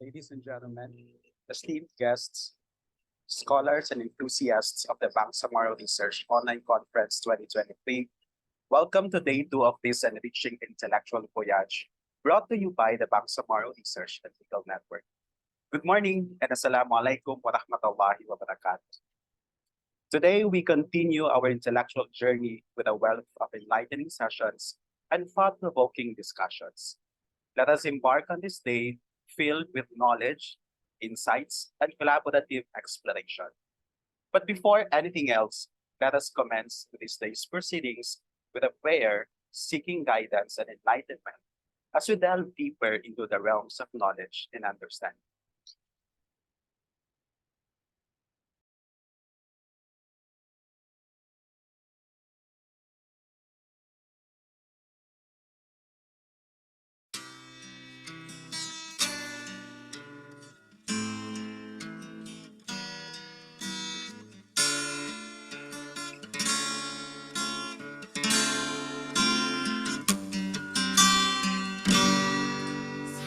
Ladies and gentlemen, esteemed guests, scholars, and enthusiasts of the Bangsamoro Research Online Conference 2023, welcome to day two of this enriching intellectual voyage brought to you by the Bangsamoro Research and Legal Network. Good morning and Assalamu alaikum wa rahmatullahi wa barakatuh. Today, we continue our intellectual journey with a wealth of enlightening sessions and thought-provoking discussions. Let us embark on this day filled with knowledge, insights, and collaborative exploration. But before anything else, let us commence this day's proceedings with a prayer seeking guidance and enlightenment as we delve deeper into the realms of knowledge and understanding.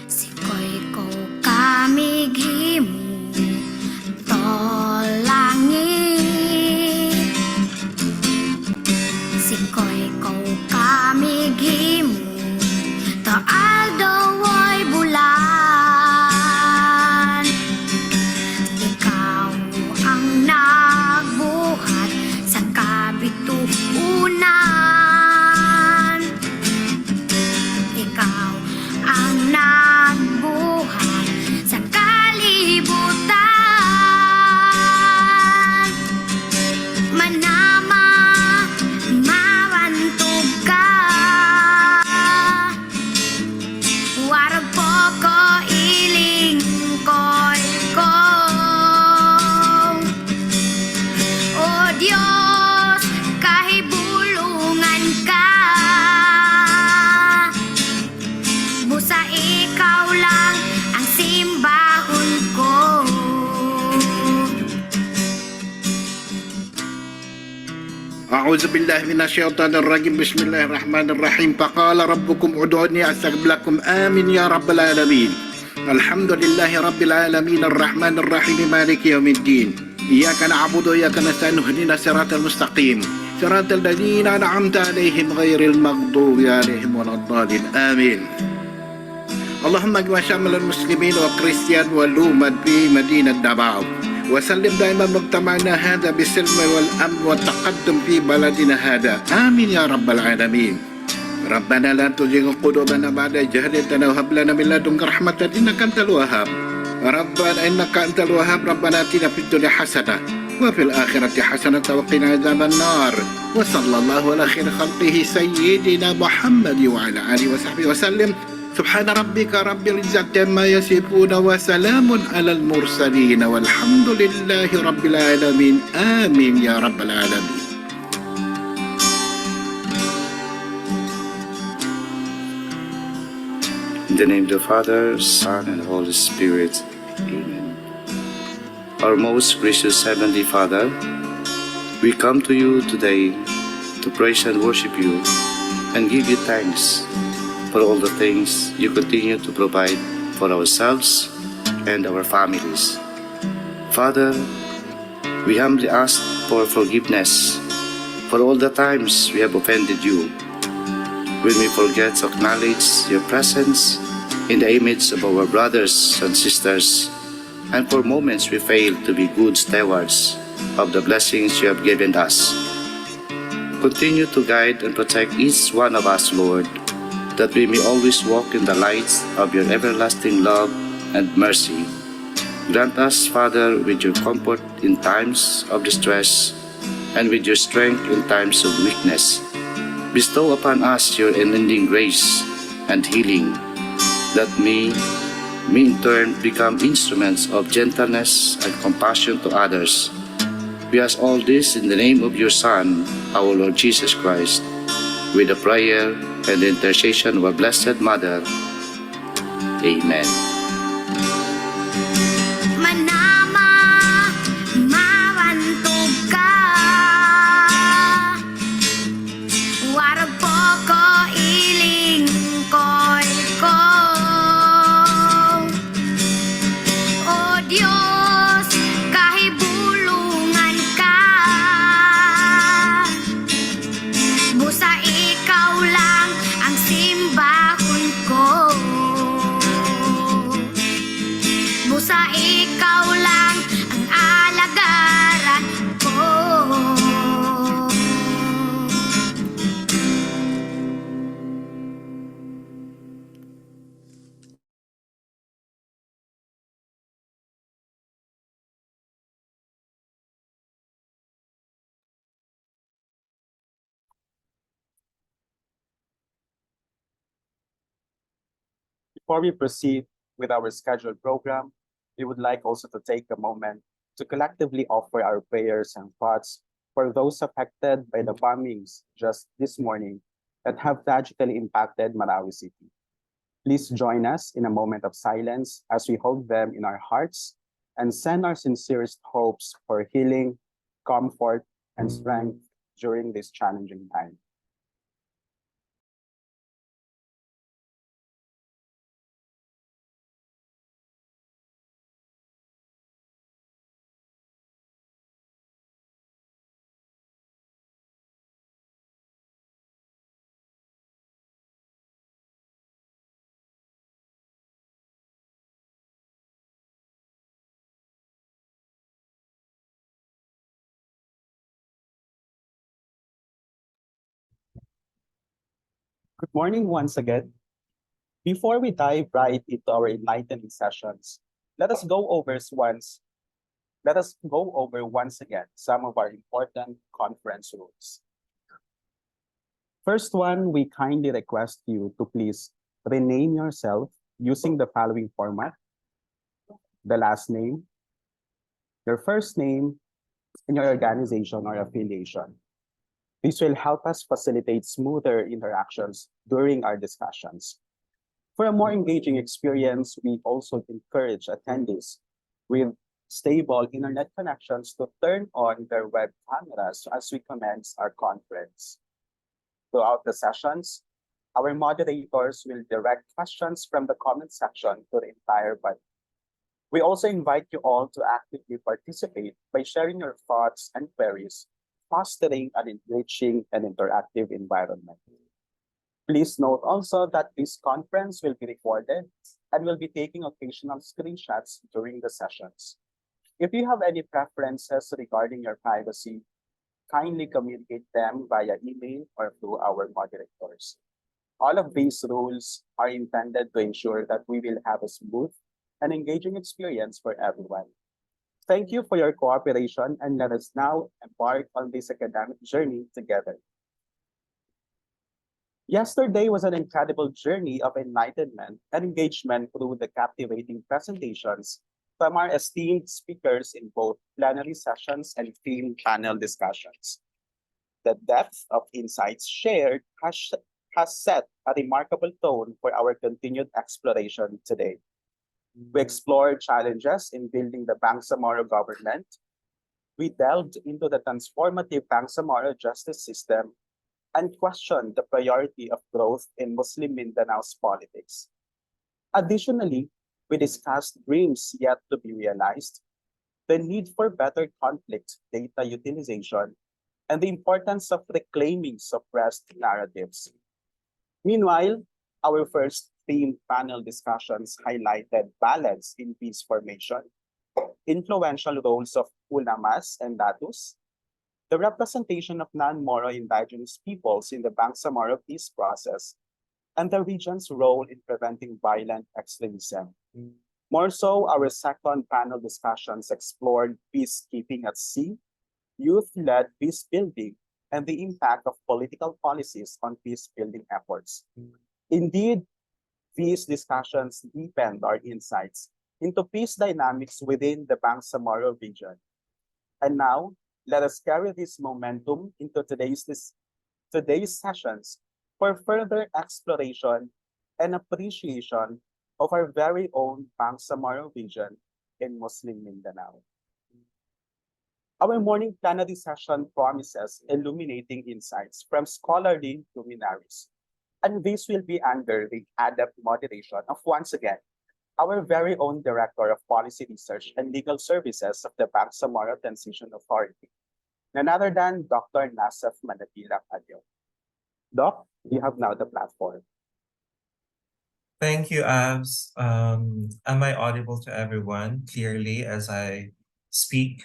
Sikoy ko kamigimu tolangit Sikoy ko kamigimu to aldoy bulan Ikaw ang nagbuhat sa kabituunan Ikaw ang nagbuhat sa kalibutan Manama, mawantog ka Warag po ko iling koy ko O Diyos, kahibulungan ka Busa ikaw lang ang simbahon ko أعوذ بالله من الشيطان الرجيم بسم الله الرحمن الرحيم فقال ربكم ادعوني أستجب لكم آمين يا رب العالمين الحمد لله رب العالمين الرحمن الرحيم مالك يوم الدين إياك نعبد وإياك نستعين اهدنا الصراط المستقيم صراط الذين أنعمت عليهم غير المغضوب عليهم ولا الضالين آمين اللهم اجمع شمل المسلمين والكريستيان والأمم في مدينة دباو وسلم دائما مجتمعنا هذا بالسلم والأمن والتقدم في بلدنا هذا آمين يا رب العالمين ربنا لا تزغ قلوبنا بعد إذ هديتنا وهب لنا من لدنك رحمة إنك أنت الوهاب ربنا إنك أنت الوهاب ربنا آتنا في الدنيا حسنة وفي الآخرة حسنة وقنا عذاب النار وصلى الله على خير خلقه سيدنا محمد وعلى آله وصحبه وسلم سبحان ربك رب العزة عما يصفون وسلام على المرسلين والحمد لله رب العالمين آمين يا رب العالمين. In the name of the Father, Son, and Holy Spirit. Amen. Our most gracious Heavenly Father, we come to you today to praise and worship you and give you thanks for all the things you continue to provide for ourselves and our families. Father, we humbly ask for forgiveness for all the times we have offended you, when we forget to acknowledge your presence in the image of our brothers and sisters, and for moments we fail to be good stewards of the blessings you have given us. Continue to guide and protect each one of us, Lord, that we may always walk in the lights of your everlasting love and mercy. Grant us, Father, with your comfort in times of distress and with your strength in times of weakness. Bestow upon us your unending grace and healing, that we may in turn become instruments of gentleness and compassion to others. We ask all this in the name of your Son, our Lord Jesus Christ, with the prayer and the intercession of our Blessed Mother. Amen. Manama, mawantog ka Warag po ko iling koy ko Busa ikaw lang ang alagaran ko. Before we proceed with our scheduled program, we would like also to take a moment to collectively offer our prayers and thoughts for those affected by the bombings just this morning that have tragically impacted Marawi City. Please join us in a moment of silence as we hold them in our hearts and send our sincerest hopes for healing, comfort, and strength during this challenging time. Good morning once again. Before we dive right into our enlightening sessions, let us go over once again some of our important conference rules. First one, we kindly request you to please rename yourself using the following format: the last name, your first name, and your organization or affiliation. This will help us facilitate smoother interactions during our discussions. For a more engaging experience, we also encourage attendees with stable internet connections to turn on their web cameras as we commence our conference. Throughout the sessions, our moderators will direct questions from the comment section to the entire body. We also invite you all to actively participate by sharing your thoughts and queries, fostering an enriching and interactive environment. Please note also that this conference will be recorded and will be taking occasional screenshots during the sessions. If you have any preferences regarding your privacy, kindly communicate them via email or through our moderators. All of these rules are intended to ensure that we will have a smooth and engaging experience for everyone. Thank you for your cooperation, and let us now embark on this academic journey together. Yesterday was an incredible journey of enlightenment and engagement through the captivating presentations from our esteemed speakers in both plenary sessions and theme panel discussions. The depth of insights shared has set a remarkable tone for our continued exploration today. We explored challenges in building the Bangsamoro government. We delved into the transformative Bangsamoro justice system and questioned the priority of growth in Muslim Mindanao's politics. Additionally, we discussed dreams yet to be realized, the need for better conflict data utilization, and the importance of reclaiming suppressed narratives. Meanwhile, our first theme panel discussions highlighted balance in peace formation, influential roles of ulamas and datus, the representation of non-Moro indigenous peoples in the Bangsamoro peace process, and the region's role in preventing violent extremism. More so, our second panel discussions explored peacekeeping at sea, youth-led peace building, and the impact of political policies on peace building efforts. Indeed, these discussions deepened our insights into peace dynamics within the Bangsamoro region. And now, let us carry this momentum into today's sessions for further exploration and appreciation of our very own Bangsamoro region in Muslim Mindanao. Our morning plenary session promises illuminating insights from scholarly luminaries, and this will be under the adept moderation of, once again, our very own Director of Policy Research and Legal Services of the Bangsamoro Transition Authority, none other than Dr. Nasef Manatila Adyo. Doc, you have now the platform. Thank you, Abs. Am I audible to everyone clearly as I speak?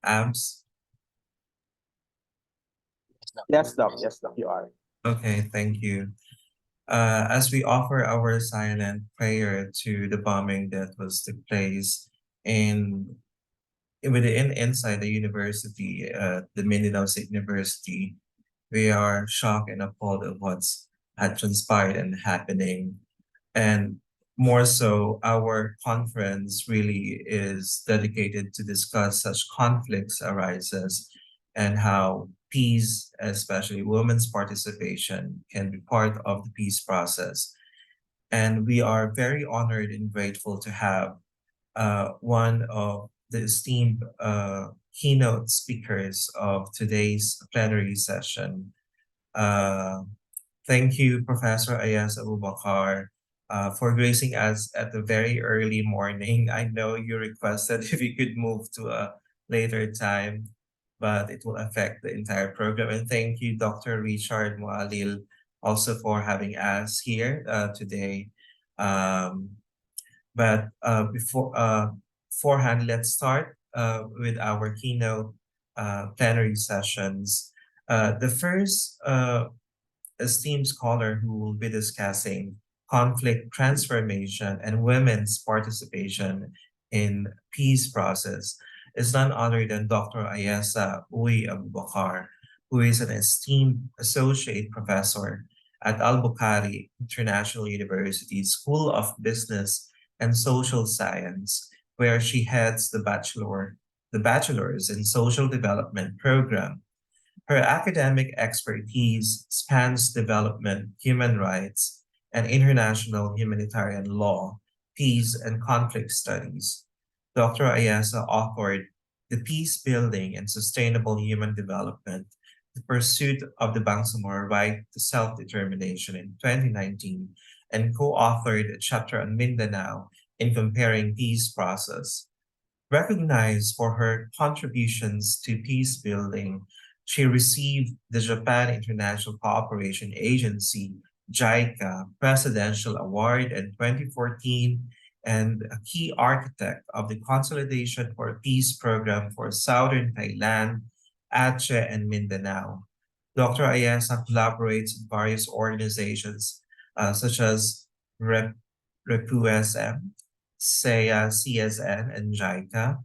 Abs? Yes, Doc. Yes, Doc, you are. Okay, thank you. As we offer our silent prayer to the bombing that was took place in inside the university, the Mindanao State University, we are shocked and appalled of what's had transpired and happening. And more so, our conference really is dedicated to discuss such conflicts arises and how peace, especially women's participation, can be part of the peace process. And we are very honored and grateful to have one of the esteemed keynote speakers of today's plenary session. Uh, Thank you, Professor Ayaz Abubakar, for gracing us at the very early morning. I know you requested if you could move to a later time, but it will affect the entire program. And thank you, Dr. Richard Mualil, also for having us here today. Um, but beforehand, let's start with our keynote plenary sessions. The first esteemed scholar who will be discussing conflict transformation and women's participation in peace process is none other than Dr. Ayesa Uy Abubakar, who is an esteemed associate professor at Al-Bukhari International University School of Business and Social Science, where she heads the bachelor's in social development program. Her academic expertise spans development, human rights, and international humanitarian law, peace, and conflict studies. Dr. Ayasa authored The Peace Building and Sustainable Human Development, The Pursuit of the Bangsamoro Right to Self-Determination in 2019, and co-authored a chapter on Mindanao in Comparing Peace Process. Recognized for her contributions to peace building, she received the Japan International Cooperation Agency JICA Presidential Award in 2014 and a key architect of the Consolidation for Peace program for Southern Thailand, Aceh, and Mindanao. Dr. Ayesa collaborates with various organizations such as REPUSM, SEA, CSN, and JICA.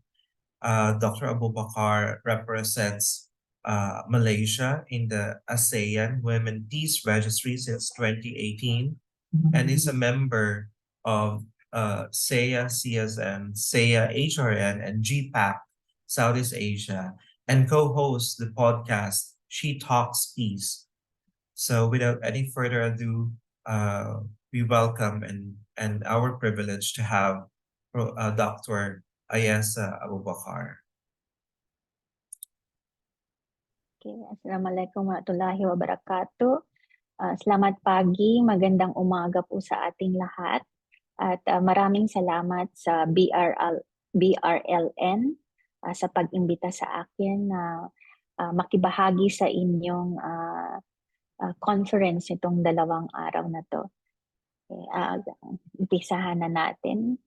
Dr. Abubakar represents Malaysia in the ASEAN Women Peace Registry since 2018 and is a member of SEA, CSN, SEA, HRN, and GPAC Southeast Asia, and co-hosts the podcast She Talks Peace. So without any further ado, we welcome and our privilege to have Dr. Ayesa Abubakar. Okay. Assalamualaikum warahmatullahi wabarakatuh. Selamat pagi, magandang umaga po sa ating lahat. At maraming salamat sa BRLN sa pag-imbita sa akin na makibahagi sa inyong conference itong 2 araw na to. Okay, umpisahan na natin.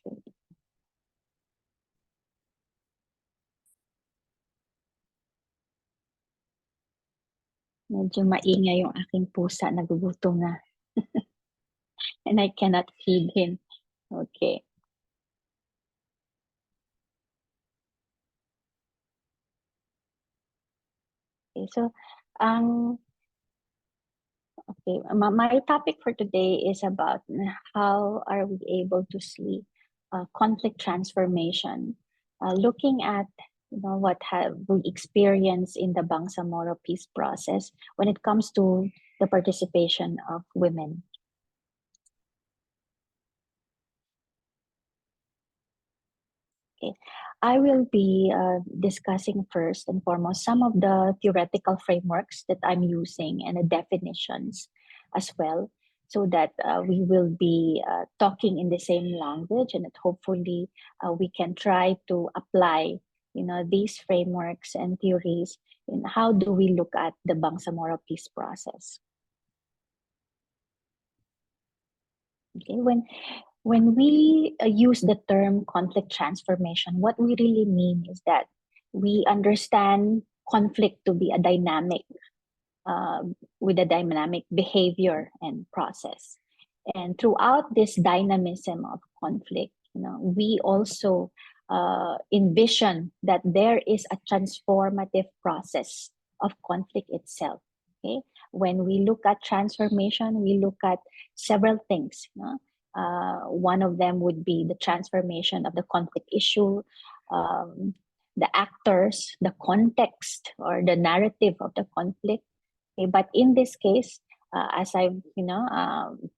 Okay. Medyo maingay yung aking pusa, nagugutom na. And I cannot feed him. Okay. Okay, so my topic for today is about how are we able to see conflict transformation, looking at what have we experienced in the Bangsamoro peace process when it comes to the participation of women. Okay. I will be discussing first and foremost some of the theoretical frameworks that I'm using and the definitions as well, so that we will be talking in the same language and that hopefully we can try to apply these frameworks and theories, and how do we look at the Bangsamoro peace process? Okay, when we use the term conflict transformation, what we really mean is that we understand conflict to be a dynamic, with a dynamic behavior and process. And throughout this dynamism of conflict, we also envision that there is a transformative process of conflict itself. Okay, when we look at transformation, we look at several things. One of them would be the transformation of the conflict issue, um, the actors, the context, or the narrative of the conflict. Okay, but in this case, as I've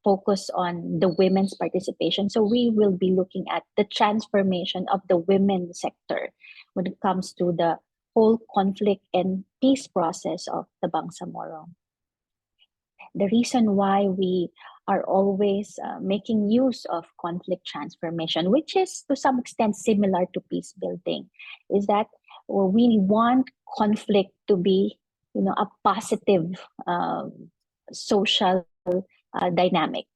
focus on the women's participation, so we will be looking at the transformation of the women sector when it comes to the whole conflict and peace process of the Bangsamoro. The reason why we are always making use of conflict transformation, which is to some extent similar to peace building, is that we want conflict to be, a positive social dynamic.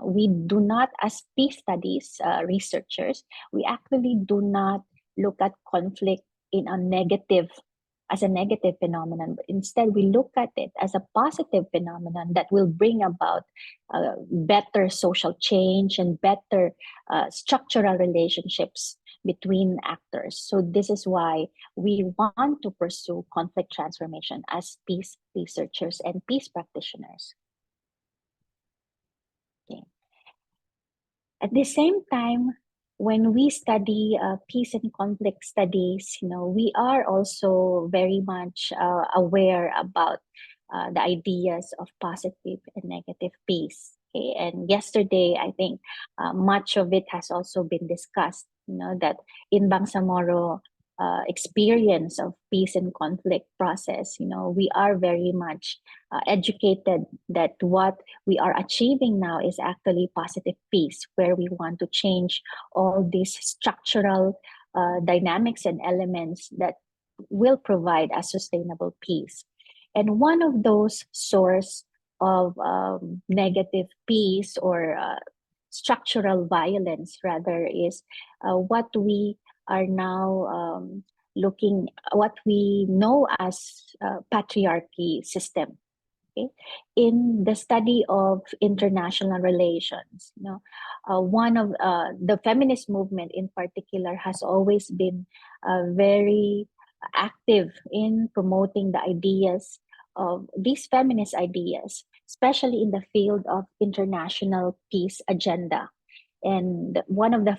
We do not, as peace studies researchers, we actually do not look at conflict in a negative as a negative phenomenon, but instead we look at it as a positive phenomenon that will bring about better social change and better structural relationships between actors. So this is why we want to pursue conflict transformation as peace researchers and peace practitioners. Okay. At the same time, when we study peace and conflict studies, we are also very much aware about the ideas of positive and negative peace. Okay? And yesterday, I think much of it has also been discussed, that in Bangsamoro experience of peace and conflict process, we are very much educated that what we are achieving now is actually positive peace, where we want to change all these structural dynamics and elements that will provide a sustainable peace. And one of those source of negative peace or structural violence rather is what we are now what we know as patriarchy system. Okay? In the study of international relations, one of the feminist movement in particular has always been very active in promoting the ideas of these feminist ideas, especially in the field of international peace agenda. And one of the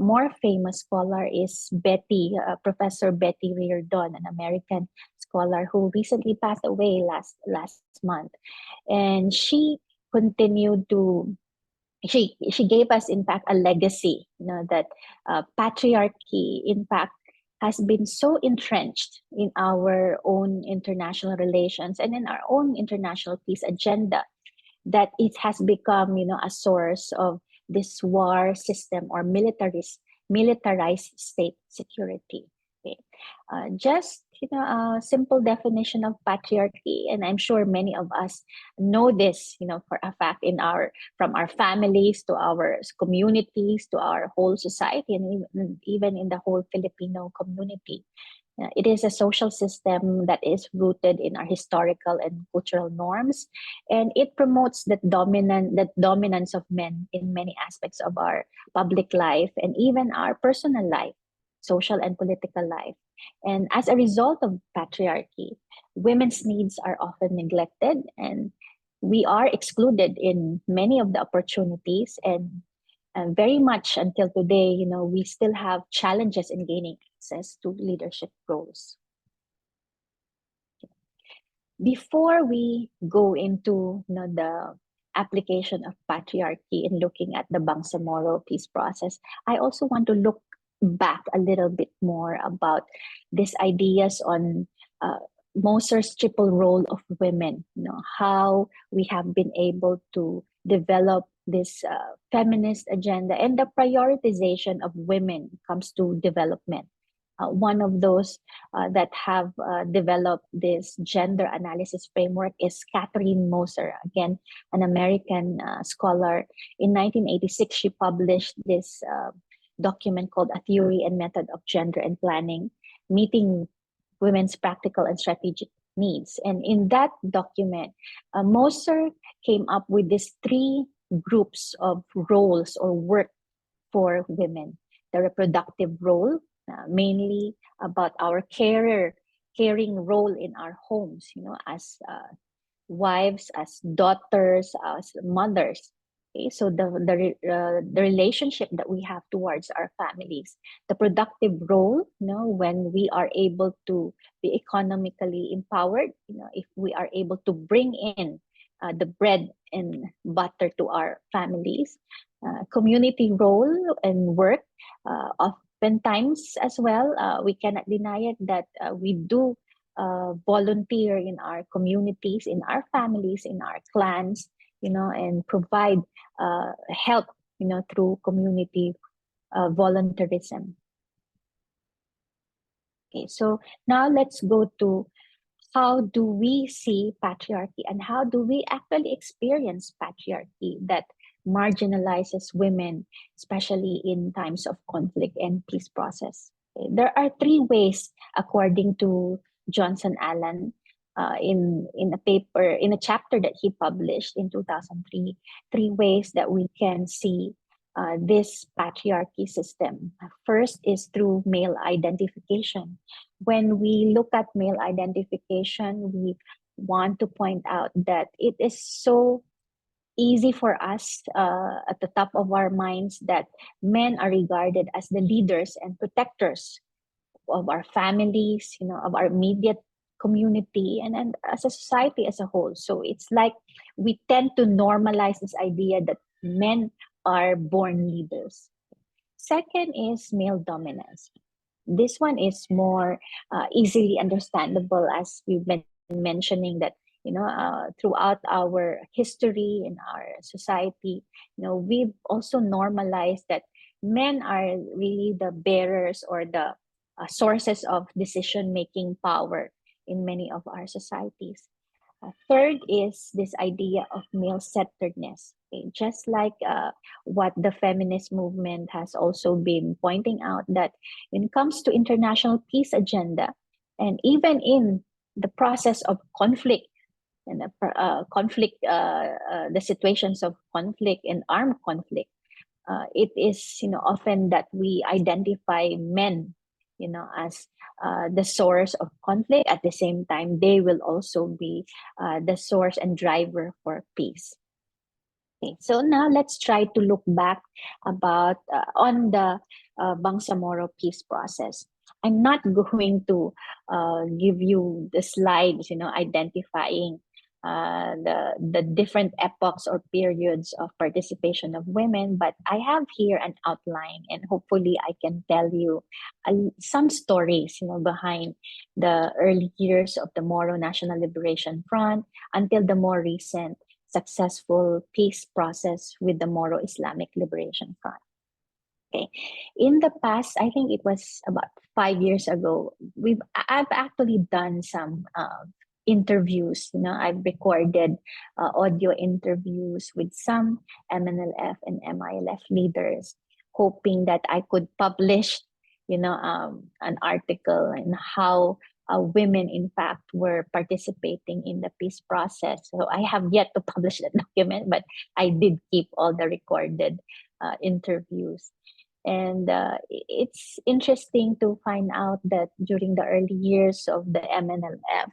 more famous scholar is Professor Betty Reardon, an American scholar who recently passed away last month. And she continued to she gave us in fact a legacy, that patriarchy in fact has been so entrenched in our own international relations and in our own international peace agenda that it has become, a source of this war system or militarized state security. Okay. Just a simple definition of patriarchy, and I'm sure many of us know this, for a fact from our families to our communities to our whole society, and even in the whole Filipino community. It is a social system that is rooted in our historical and cultural norms, and it promotes that dominance of men in many aspects of our public life and even our personal life, social and political life. And as a result of patriarchy, women's needs are often neglected, and we are excluded in many of the opportunities, and very much until today, we still have challenges in gaining access to leadership roles. Before we go into the application of patriarchy in looking at the Bangsamoro peace process, I also want to look back a little bit more about these ideas on Moser's triple role of women, how we have been able to develop this feminist agenda and the prioritization of women comes to development. One of those that have developed this gender analysis framework is Catherine Moser, again, an American scholar. In 1986, she published this document called A Theory and Method of Gender and Planning, Meeting Women's Practical and Strategic Needs. And in that document, Moser came up with these three groups of roles or work for women. The reproductive role, mainly about our caring role in our homes, as wives, as daughters, as mothers. Okay, so the relationship that we have towards our families, the productive role, when we are able to be economically empowered, if we are able to bring in the bread and butter to our families, community role and work. Oftentimes as well, we cannot deny it that we do volunteer in our communities, in our families, in our clans, and provide help, through community volunteerism. Okay, so now let's go to how do we see patriarchy and how do we actually experience patriarchy that marginalizes women, especially in times of conflict and peace process. Okay, there are three ways, according to Johnson Allen, in a chapter that he published in 2003, three ways that we can see this patriarchy system. First is through male identification. When we look at male identification, we want to point out that it is so easy for us at the top of our minds that men are regarded as the leaders and protectors of our families, of our immediate community, and as a society as a whole. So it's like we tend to normalize this idea that men are born leaders. Second is male dominance. This one is more easily understandable, as we've been mentioning that throughout our history in our society, we've also normalized that men are really the bearers or the sources of decision-making power in many of our societies. Third is this idea of male-centeredness. Okay? Just like what the feminist movement has also been pointing out, that when it comes to international peace agenda, and even in the process of conflict, and the situations of conflict and armed conflict, it is often that we identify men as the source of conflict. At the same time, they will also be the source and driver for peace. Okay, so now let's try to look back about on the Bangsamoro peace process. I'm not going to give you the slides, identifying the different epochs or periods of participation of women, but I have here an outline, and hopefully I can tell you some stories, behind the early years of the Moro National Liberation Front until the more recent successful peace process with the Moro Islamic Liberation Front. Okay. In the past, I think it was about 5 years ago, I've actually done some interviews. I've recorded audio interviews with some MNLF and MILF leaders, hoping that I could publish, an article on how women, in fact, were participating in the peace process. So I have yet to publish that document, but I did keep all the recorded interviews. And it's interesting to find out that during the early years of the MNLF,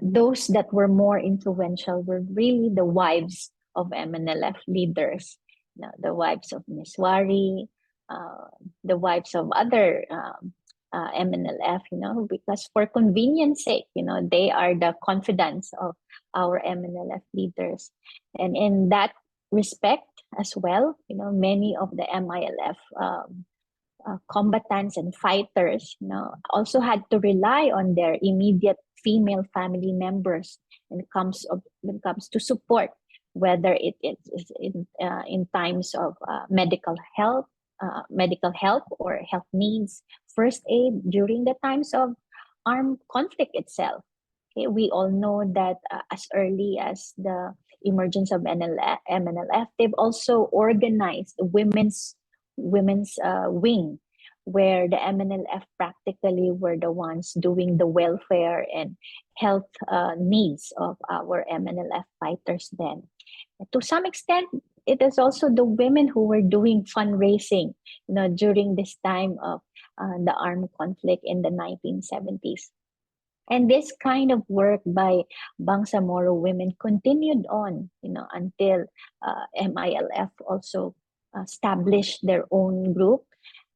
those that were more influential were really the wives of MNLF leaders, the wives of Ms. Wari, the wives of other MNLF, because for convenience sake, they are the confidants of our MNLF leaders. And in that respect as well, many of the MILF combatants and fighters, also had to rely on their immediate female family members when it comes to support, whether it is in times of medical help or health needs, first aid during the times of armed conflict itself. Okay, we all know that as early as the emergence of MNLF, they've also organized the women's wing, where the MNLF practically were the ones doing the welfare and health needs of our MNLF fighters then. To some extent, it is also the women who were doing fundraising, during this time of the armed conflict in the 1970s. And this kind of work by Bangsamoro women continued on, until MILF also established their own group,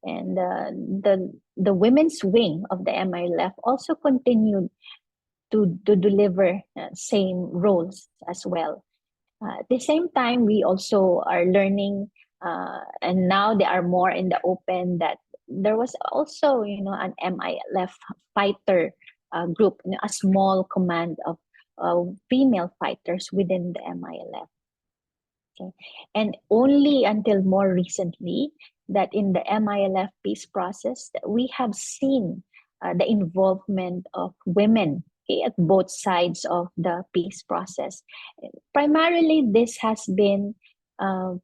and the women's wing of the MILF also continued to deliver same roles as well. At the same time, we also are learning, and now they are more in the open, that there was also, an MILF fighter group, a small command of female fighters within the MILF. Okay. And only until more recently, that in the MILF peace process, that we have seen the involvement of women, okay, at both sides of the peace process. Primarily, this has been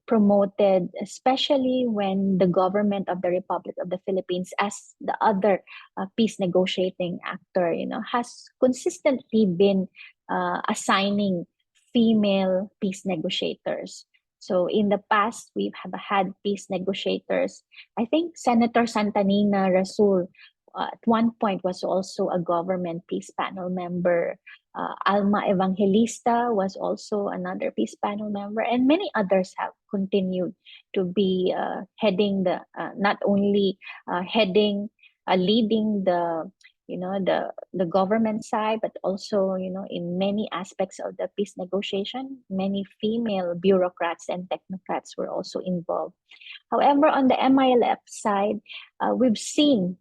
promoted, especially when the government of the Republic of the Philippines, as the other peace negotiating actor, has consistently been assigning female peace negotiators. So in the past, we have had peace negotiators. I think Senator Santanina Rasul at one point was also a government peace panel member. Alma Evangelista was also another peace panel member, and many others have continued to be heading the not only leading the the government side, but also in many aspects of the peace negotiation, many female bureaucrats and technocrats were also involved. However, on the MILF side, we've seen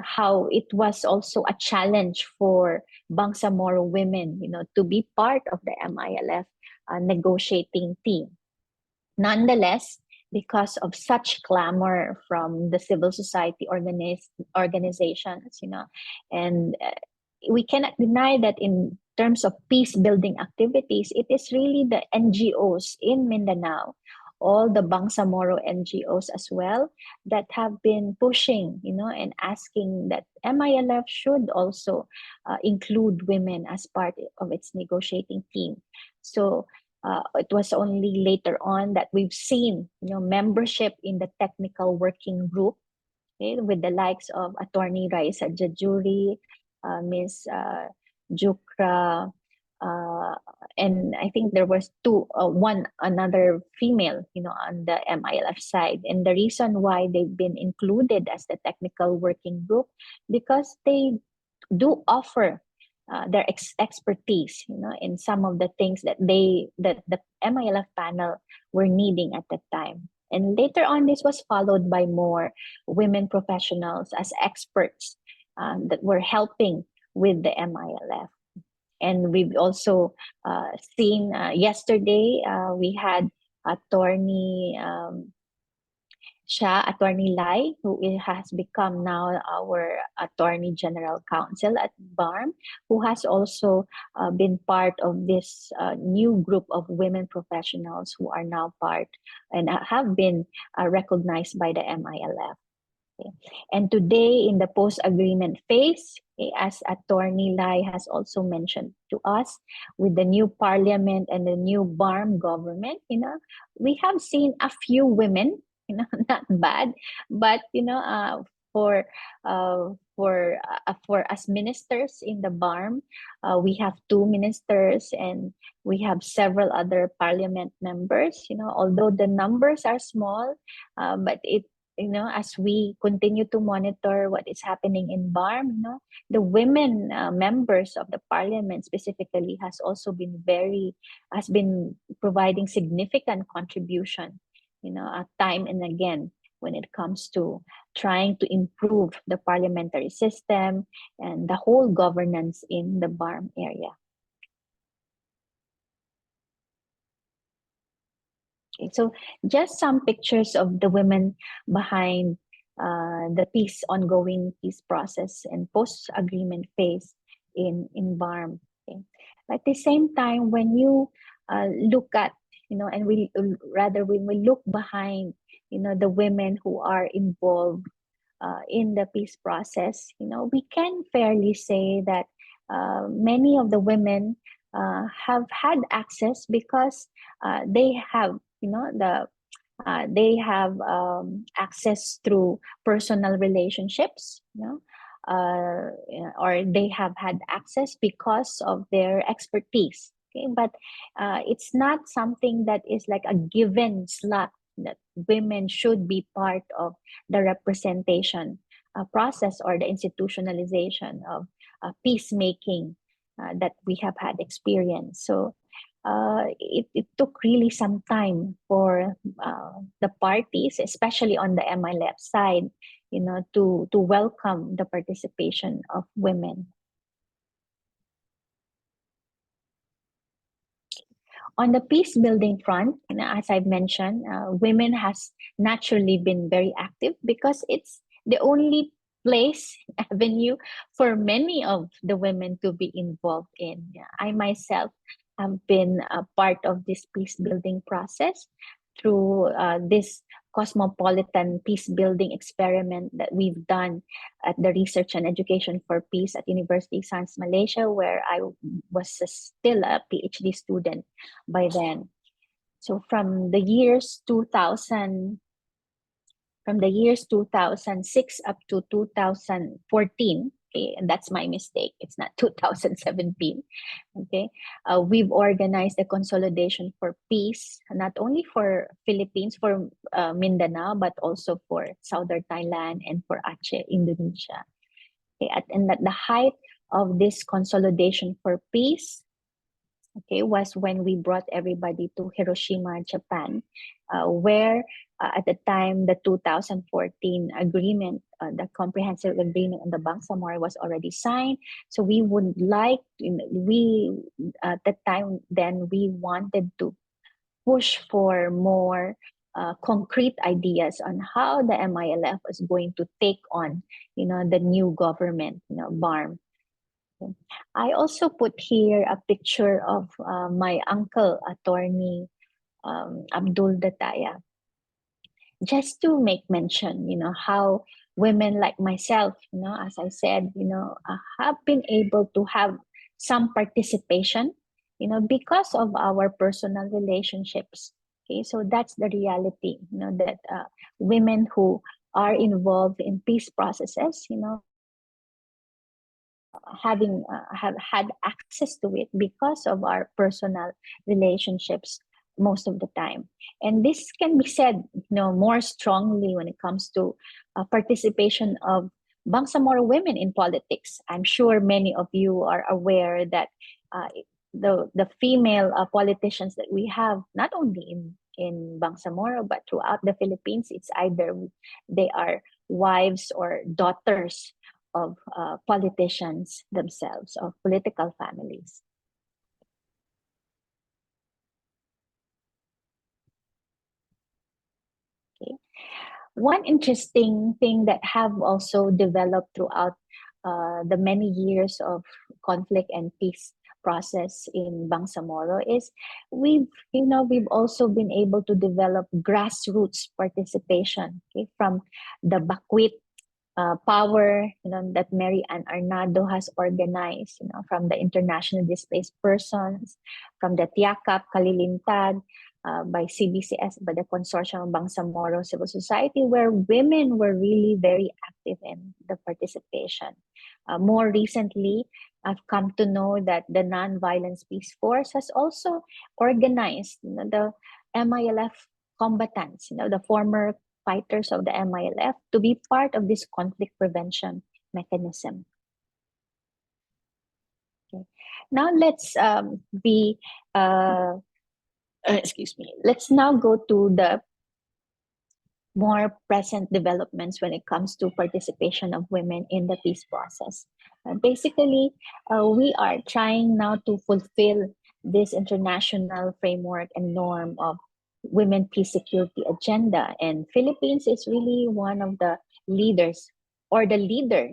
how it was also a challenge for Bangsamoro women, to be part of the MILF negotiating team. Nonetheless, because of such clamor from the civil society organizations, and we cannot deny that in terms of peace building activities, it is really the NGOs in Mindanao, all the Bangsamoro NGOs as well, that have been pushing, and asking that MILF should also include women as part of its negotiating team. So it was only later on that we've seen, membership in the technical working group, okay, with the likes of Attorney Raisa Jajuri, Ms. Jukra, and I think there was one another female, on the MILF side. And the reason why they've been included as the technical working group, because they do offer their expertise, in some of the things that the MILF panel were needing at that time. And later on, this was followed by more women professionals as experts that were helping with the MILF. And we've also seen yesterday, we had Attorney Attorney Lai, who has become now our Attorney General Counsel at BARM, who has also been part of this new group of women professionals who are now part and have been recognized by the MILF. Okay. And today, in the post-agreement phase, as Attorney Lai has also mentioned to us, with the new parliament and the new BARM government, we have seen a few women, not bad, but for as ministers in the BARM, we have two ministers and we have several other parliament members. Although the numbers are small, but it as we continue to monitor what is happening in BARM, the women members of the parliament specifically has been providing significant contribution, time and again, when it comes to trying to improve the parliamentary system and the whole governance in the BARM area. Okay, so just some pictures of the women behind the ongoing peace process and post-agreement phase in BARM. Okay? At the same time, when you look at, and when we look behind, the women who are involved in the peace process, we can fairly say that many of the women have had access because they have, they have access through personal relationships, or they have had access because of their expertise. Okay, but it's not something that is like a given slot that women should be part of the representation process or the institutionalization of peacemaking that we have had experience. So it took really some time for the parties, especially on the MILF side, to welcome the participation of women. On the peace building front, as I've mentioned, women has naturally been very active because it's the only place, avenue for many of the women to be involved in. I myself have been a part of this peace building process through this cosmopolitan peace building experiment that we've done at the Research and Education for Peace at University Sans Malaysia, where I was still a PhD student by then. So from the years 2006 up to 2014, okay, and that's my mistake, it's not 2017. Okay, we've organized a consolidation for peace, not only for Philippines, for Mindanao, but also for southern Thailand and for Aceh, Indonesia. Okay, and at the height of this consolidation for peace, okay, was when we brought everybody to Hiroshima, Japan, where at the time the 2014 agreement, the comprehensive agreement on the Bangsamoro was already signed. So we would like, at the time then we wanted to push for more concrete ideas on how the MILF was going to take on, the new government, BARM. I also put here a picture of my uncle, attorney Abdul Dataya, just to make mention, how women like myself, as I said, have been able to have some participation, because of our personal relationships. Okay, so that's the reality, that women who are involved in peace processes, have had access to it because of our personal relationships most of the time. And this can be said, more strongly when it comes to participation of Bangsamoro women in politics. I'm sure many of you are aware that the female politicians that we have, not only in Bangsamoro but throughout the Philippines, it's either they are wives or daughters of politicians themselves, of political families. Okay. One interesting thing that have also developed throughout the many years of conflict and peace process in Bangsamoro is we've also been able to develop grassroots participation, okay, from the Bakwit power, that Mary Ann Arnado has organized, from the International Displaced Persons, from the Tiakap Kalilintad, by CBCS, by the Consortium of Bangsamoro Civil Society, where women were really very active in the participation. More recently, I've come to know that the Nonviolence Peace Force has also organized, the MILF combatants, the former fighters of the MILF, to be part of this conflict prevention mechanism. Okay. Now let's excuse me. Let's now go to the more present developments when it comes to participation of women in the peace process. Basically, we are trying now to fulfill this international framework and norm of women peace security agenda, and Philippines is really one of the leaders or the leader,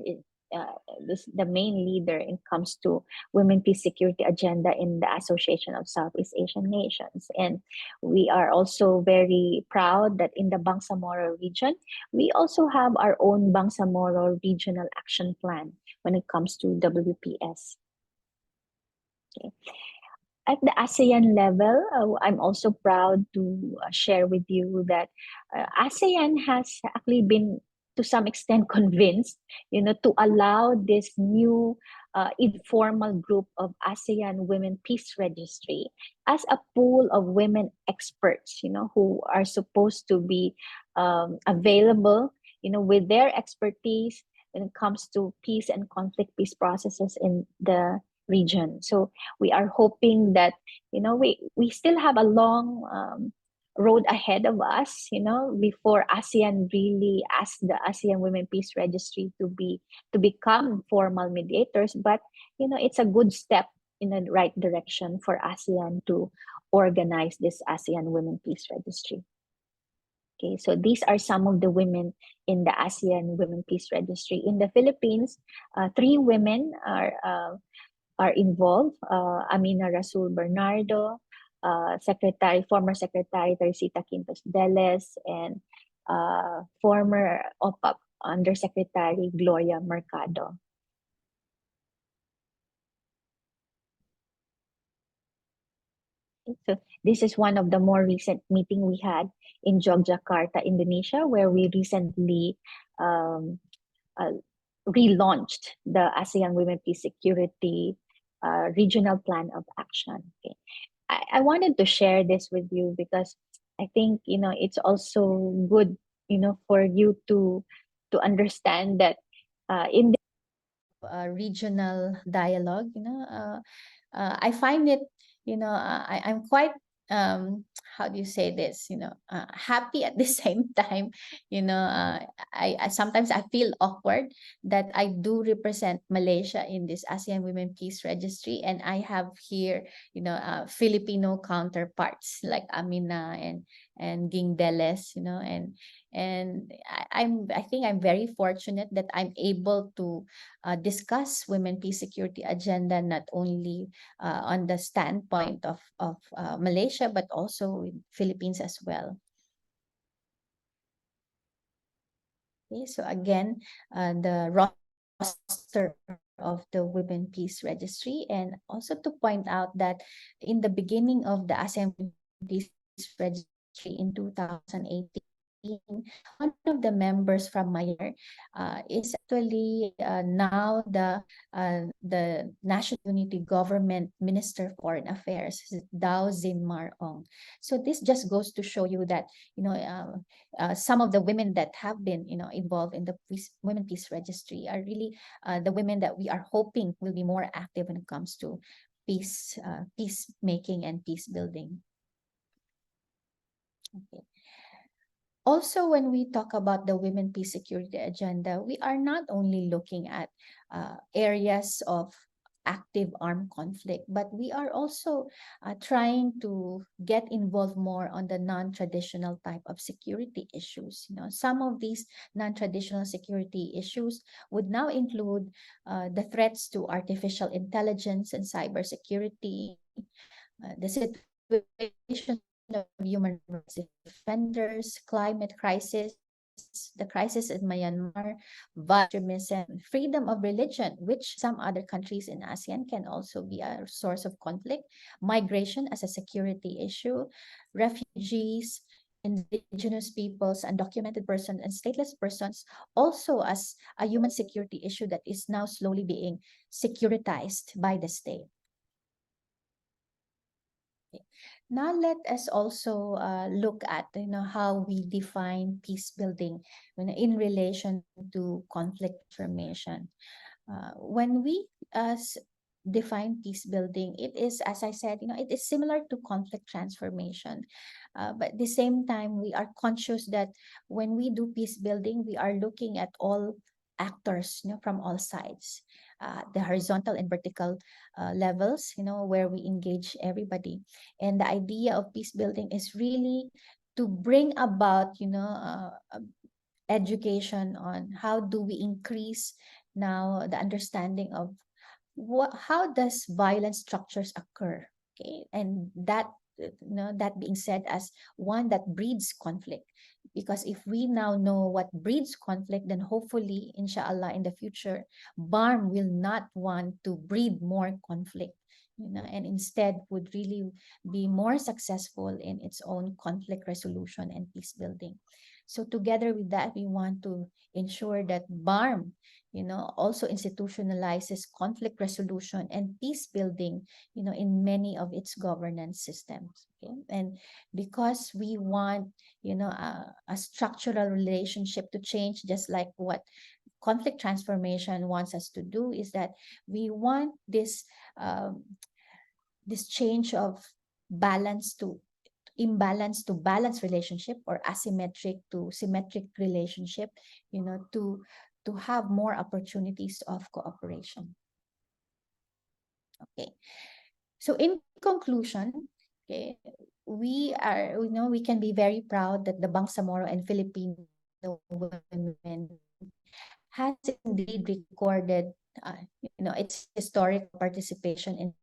the main leader when it comes to women peace security agenda in the Association of Southeast Asian Nations. And we are also very proud that in the Bangsamoro region, we also have our own Bangsamoro Regional Action Plan when it comes to WPS. Okay. At the ASEAN level, I'm also proud to share with you that ASEAN has actually been to some extent convinced, to allow this new informal group of ASEAN Women Peace Registry as a pool of women experts, who are supposed to be available, with their expertise when it comes to peace and conflict peace processes in the region. So we are hoping that we still have a long road ahead of us, before ASEAN really asks the ASEAN Women Peace Registry to become formal mediators. But it's a good step in the right direction for ASEAN to organize this ASEAN Women Peace Registry. Okay, so these are some of the women in the ASEAN Women Peace Registry. In the Philippines, 3 women are involved. Amina Rasul Bernardo, former Secretary Teresita Quintos Deles, and former OPAP Undersecretary Gloria Mercado. So this is one of the more recent meeting we had in Yogyakarta, Indonesia, where we recently um, relaunched the ASEAN Women Peace Security Regional Plan of Action. Okay. I wanted to share this with you because I think it's also good for you to understand that in the regional dialogue, I find it, I'm quite how do you say this, happy at the same time. I sometimes I feel awkward that I do represent Malaysia in this ASEAN Women Peace Registry, and I have here Filipino counterparts like Amina and Ging Deles, I think I'm very fortunate that I'm able to discuss women peace security agenda not only on the standpoint of Malaysia but also with Philippines as well. Okay, so again, the roster of the Women Peace Registry, and also to point out that in the beginning of the ASEAN Peace Registry in 2018, one of the members from Myanmar is actually now the National Unity Government Minister for Foreign Affairs, Dao Zinmar Ong. So this just goes to show you that some of the women that have been involved in the Women Peace Registry are really the women that we are hoping will be more active when it comes to peacemaking and peace building. Okay. Also, when we talk about the Women Peace Security Agenda, we are not only looking at areas of active armed conflict, but we are also trying to get involved more on the non-traditional type of security issues. Some of these non-traditional security issues would now include the threats to artificial intelligence and cybersecurity, the situation of human rights defenders, climate crisis, the crisis in Myanmar, extremism, freedom of religion, which some other countries in ASEAN can also be a source of conflict, migration as a security issue, refugees, indigenous peoples, undocumented persons, and stateless persons also as a human security issue that is now slowly being securitized by the state. Now let us also look at how we define peace building in relation to conflict transformation. When we define peace building, it is, as I said, it is similar to conflict transformation. But at the same time, we are conscious that when we do peace building, we are looking at all actors from all sides, the horizontal and vertical levels, where we engage everybody. And the idea of peace building is really to bring about, education on how do we increase now the understanding of how does violent structures occur, okay, and that that being said as one that breeds conflict, because if we now know what breeds conflict, then hopefully inshallah in the future BARM will not want to breed more conflict, and instead would really be more successful in its own conflict resolution and peace building. So together with that, we want to ensure that BARM also institutionalizes conflict resolution and peace building, in many of its governance systems. Okay? And because we want, a structural relationship to change, just like what conflict transformation wants us to do, is that we want this change of balance to imbalance to balanced relationship, or asymmetric to symmetric relationship, to have more opportunities of cooperation. Okay. So in conclusion, okay, we can be very proud that the Bangsamoro and Filipino women has indeed recorded, its historic participation in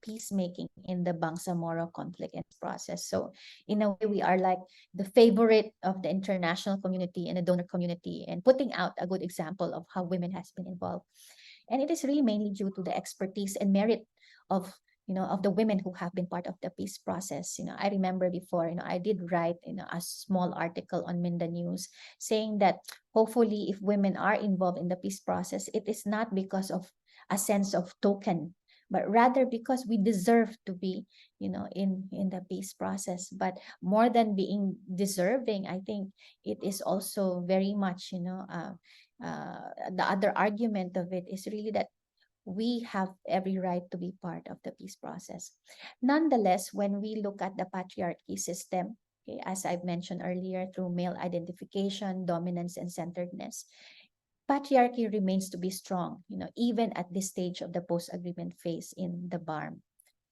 peacemaking in the Bangsamoro conflict and process. So in a way, we are like the favorite of the international community and the donor community, and putting out a good example of how women has been involved. And it is really mainly due to the expertise and merit of of the women who have been part of the peace process. I remember before, I did write, a small article on Minda News saying that hopefully if women are involved in the peace process, it is not because of a sense of token, but rather because we deserve to be, in the peace process. But more than being deserving, I think it is also very much, the other argument of it is really that we have every right to be part of the peace process. Nonetheless, when we look at the patriarchy system, okay, as I've mentioned earlier, through male identification, dominance, and centeredness, patriarchy remains to be strong, even at this stage of the post-agreement phase in the BARM.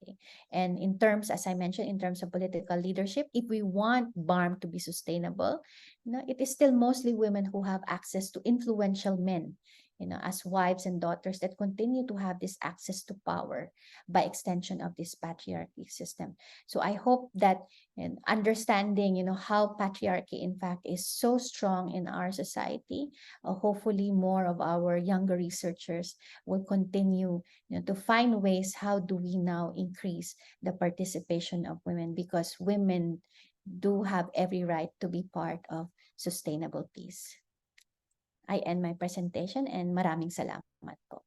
Okay. And in terms, as I mentioned, in terms of political leadership, if we want BARM to be sustainable, it is still mostly women who have access to influential men, as wives and daughters, that continue to have this access to power by extension of this patriarchy system. So I hope that in understanding, how patriarchy in fact is so strong in our society, hopefully more of our younger researchers will continue, to find ways how do we now increase the participation of women, because women do have every right to be part of sustainable peace. I end my presentation, and maraming salamat po.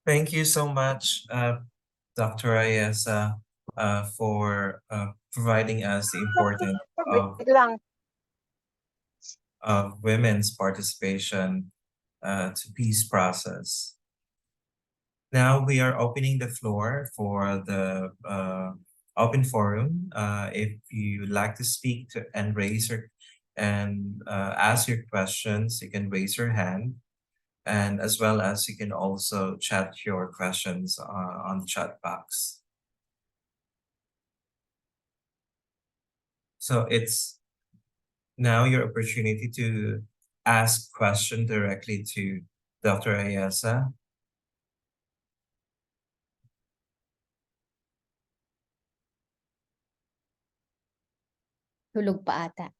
Thank you so much, Dr. Ayesa, for providing us the importance of women's participation to peace process. Now we are opening the floor for the open forum. If you like to speak and ask your questions, you can raise your hand, and as well as you can also chat your questions on the chat box. So it's now your opportunity to ask question directly to Dr. Ayesa. Tulog pa ata.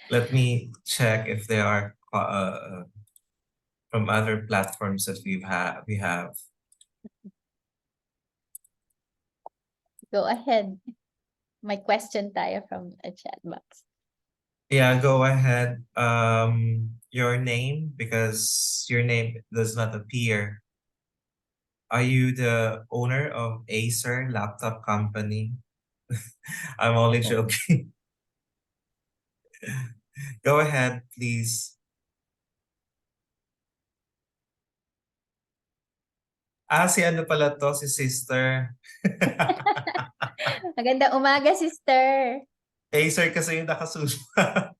Let me check if there are from other platforms that we have. Go ahead. My question tayo from a chat box. Yeah, go ahead. Your name, because your name does not appear. Are you the owner of Acer laptop company? I'm only joking. Go ahead, please. Si ano pala to, si sister. Magandang umaga, sister. Acer kasi yung nakasulat.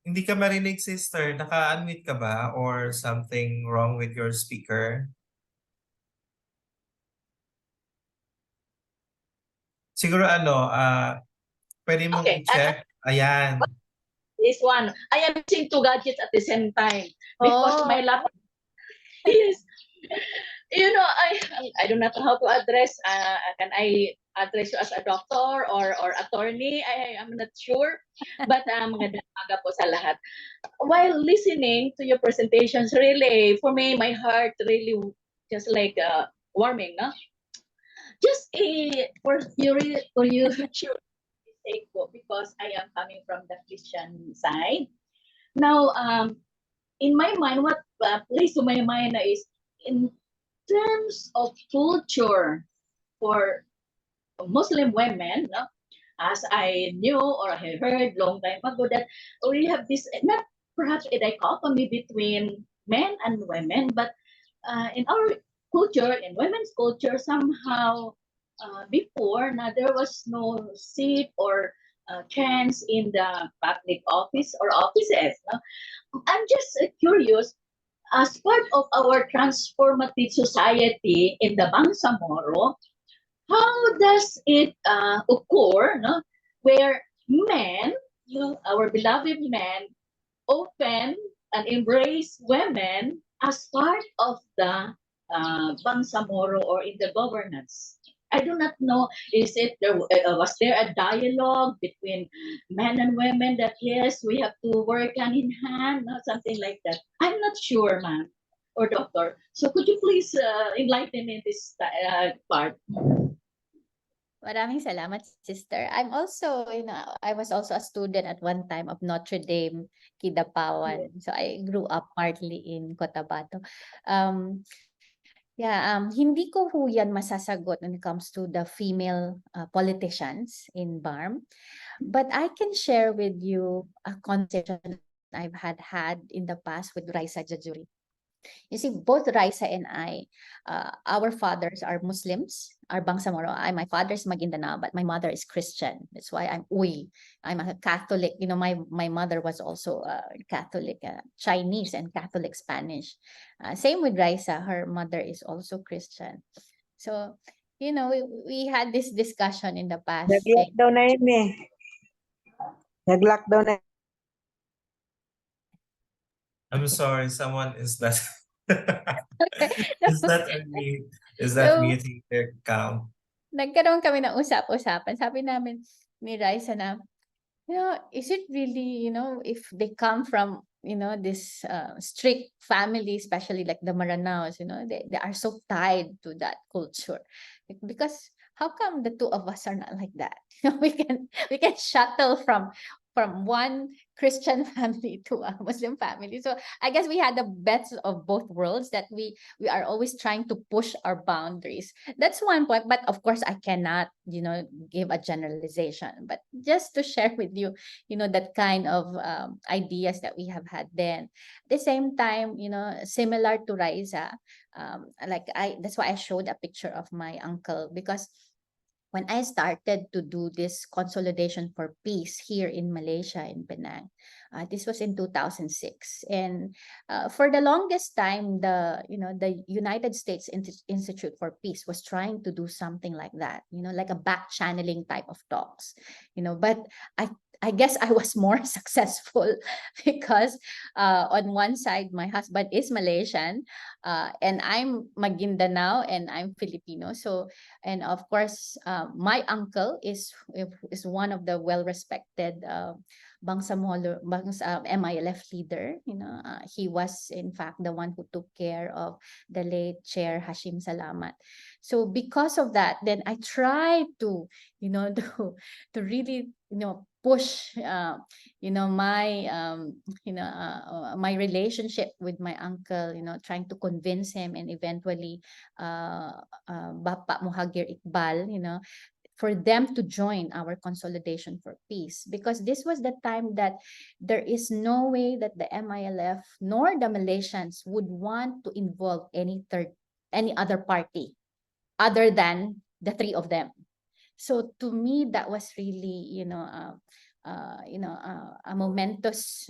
Hindi ka marinig, sister. Naka-unmute ka ba? Or something wrong with your speaker? Siguro pwede mong Okay, i-check. Ayan. this one. I am using two gadgets at the same time because my laptop. Yes. You know, I don't know how to address. Can I address you as a doctor or attorney? I am not sure. But magandang umaga po sa lahat. While listening to your presentations, really, for me, my heart really just like warming, no? Just for you, sake po, because I am coming from the Christian side. Now, in my mind, what plays to my mind is in terms of culture for Muslim women, no? As I knew or I heard long time ago that we have this, not perhaps a dichotomy between men and women, but in our culture, in women's culture, somehow before, now there was no seat or chance in the public office or offices. No? I'm just curious, as part of our transformative society in the Bangsamoro, how does it occur, no? Where men, you know, our beloved men, open and embrace women as part of the Bangsamoro or in the governance. I do not know. Is it there? Was there a dialogue between men and women that yes, we have to work hand in hand, no? Something like that? I'm not sure, ma'am or doctor. So could you please enlighten me in this part? Maraming salamat, sister. I'm also, I was also a student at one time of Notre Dame, Kidapawan. So I grew up partly in Cotabato. Hindi ko ho yan masasagot when it comes to the female politicians in BARM. But I can share with you a conversation I've had in the past with Raisa Jajuri. You see, both Raisa and I, our fathers are Muslims, are Bangsamoro. My father's Maguindanao, but my mother is Christian. That's why I'm Uy. I'm a Catholic. You know, my mother was also Catholic, Chinese and Catholic Spanish. Same with Raisa. Her mother is also Christian. So, we had this discussion in the past. Nag-lockdown na yun eh. Nag-lockdown na. I'm sorry, someone is that is So, that muting their account? Nagkaroon kami ng usap-usapan. Sabi namin ni Raisa na, is it really, if they come from, this strict family, especially like the Maranaos, they are so tied to that culture. Because how come the two of us are not like that? We can shuttle from one Christian family to a Muslim family. So I guess we had the best of both worlds, that we are always trying to push our boundaries. That's one point, but of course I cannot, give a generalization, but just to share with you, that kind of ideas that we have had then. At the same time, similar to Raisa, that's why I showed a picture of my uncle, because when I started to do this consolidation for peace here in Malaysia, in Penang, this was in 2006. And for the longest time, the United States Institute for Peace was trying to do something like that, like a back channeling type of talks, but I guess I was more successful because on one side, my husband is Malaysian, and I'm Maguindanao and I'm Filipino. So, and of course, my uncle is one of the well-respected Bangsamoro, MILF leader. He was in fact the one who took care of the late Chair Hashim Salamat. So because of that, then I tried to, to really, push, my relationship with my uncle, trying to convince him, and eventually, Bapa Muhagir Iqbal, for them to join our consolidation for peace, because this was the time that there is no way that the MILF nor the Malaysians would want to involve any other party other than the three of them. So to me, that was really, a momentous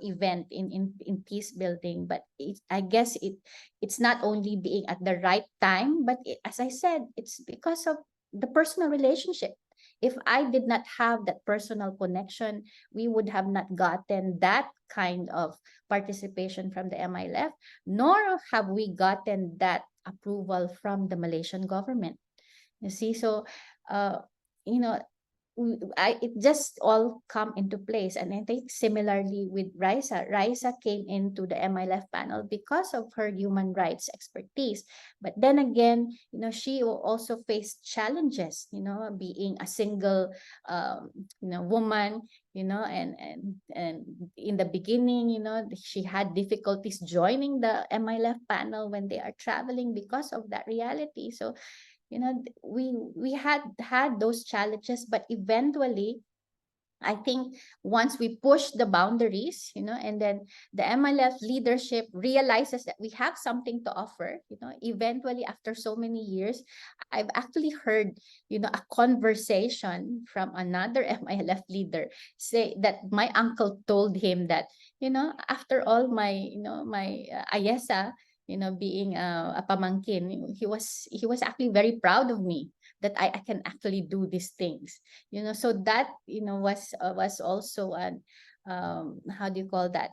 event in peace building. But I guess it's not only being at the right time, but as I said, it's because of the personal relationship. If I did not have that personal connection, we would have not gotten that kind of participation from the MILF, nor have we gotten that approval from the Malaysian government. You see, so you know, it just all come into place. And I think similarly with Raisa came into the MILF panel because of her human rights expertise. But then again, she also faced challenges, being a single, woman, and in the beginning, she had difficulties joining the MILF panel when they are traveling because of that reality. So we had those challenges, but eventually I think once we push the boundaries, and then the MLF leadership realizes that we have something to offer, eventually after so many years, I've actually heard, a conversation from another MILF leader say that my uncle told him that, after all my Ayesa, being a pamangkin, he was actually very proud of me that I can actually do these things, so that was also an how do you call that,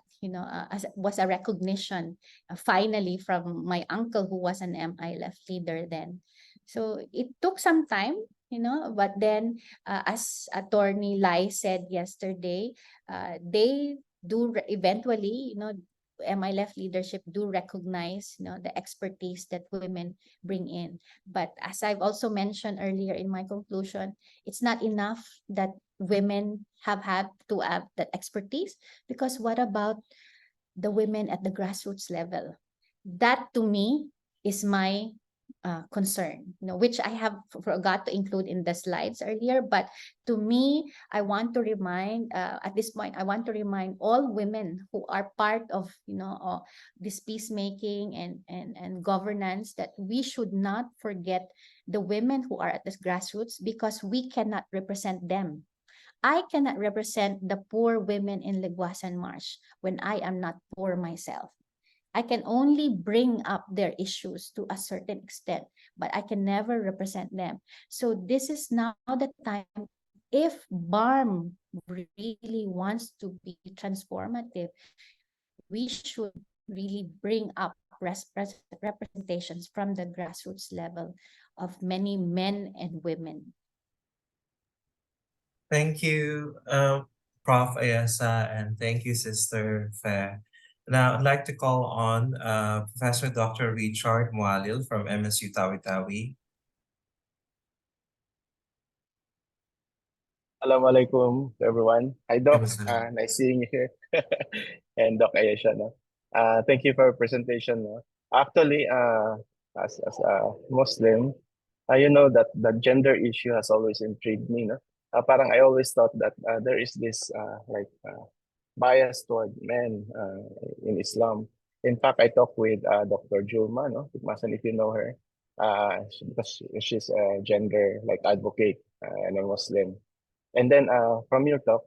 was a recognition finally from my uncle, who was an MILF leader then. So it took some time, but then as Attorney Lai said yesterday, they do eventually, MILF leadership do recognize, the expertise that women bring in. But as I've also mentioned earlier in my conclusion, it's not enough that women have had to have that expertise, because what about the women at the grassroots level? That to me is my concern, which I have forgot to include in the slides earlier. But to me, I want to remind, at this point, I want to remind all women who are part of, this peacemaking and governance, that we should not forget the women who are at the grassroots, because we cannot represent them. I cannot represent the poor women in Leguasan Marsh when I am not poor myself. I can only bring up their issues to a certain extent, but I can never represent them. So this is now the time, if BARM really wants to be transformative, we should really bring up representations from the grassroots level of many men and women. Thank you, Prof. Ayasa, and thank you, Sister Fe. Now, I'd like to call on Professor Dr. Richard Mualil from MSU Tawi-Tawi. Assalamualaikum to everyone. Hi, Doc. Assalamualaikum. Nice seeing you here. And Doc Ayesha, no? Thank you for your presentation. No? Actually, as a Muslim, you know that the gender issue has always intrigued me. No? Parang I always thought that there is this bias toward men in Islam. In fact, I talked with Dr. Julma, no? If you know her, because she's a gender advocate and a Muslim. And then from your talk,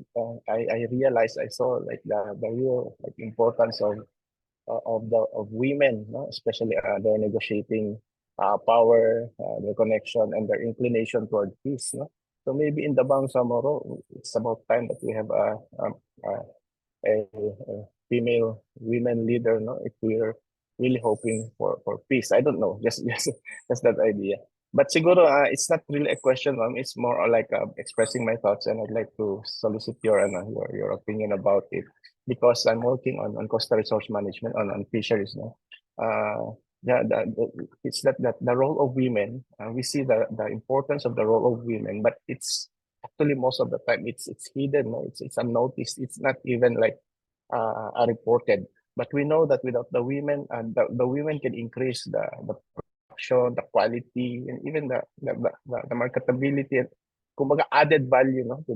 I realized I saw the real importance of women, no? Especially their negotiating power, their connection, and their inclination toward peace. No? So maybe in the Bangsamoro, it's about time that we have a female women leader. No, if we're really hoping for peace, I don't know, just that idea. But siguro, it's not really a question, it's more like expressing my thoughts, and I'd like to solicit your opinion about it, because I'm working on coastal resource management on fisheries. No, it's that the role of women. We see the importance of the role of women, but it's actually most of the time it's hidden. No, it's unnoticed. It's not even reported. But we know that without the women, the women can increase the production, the quality, and even the marketability, and kumbaga added value, no, to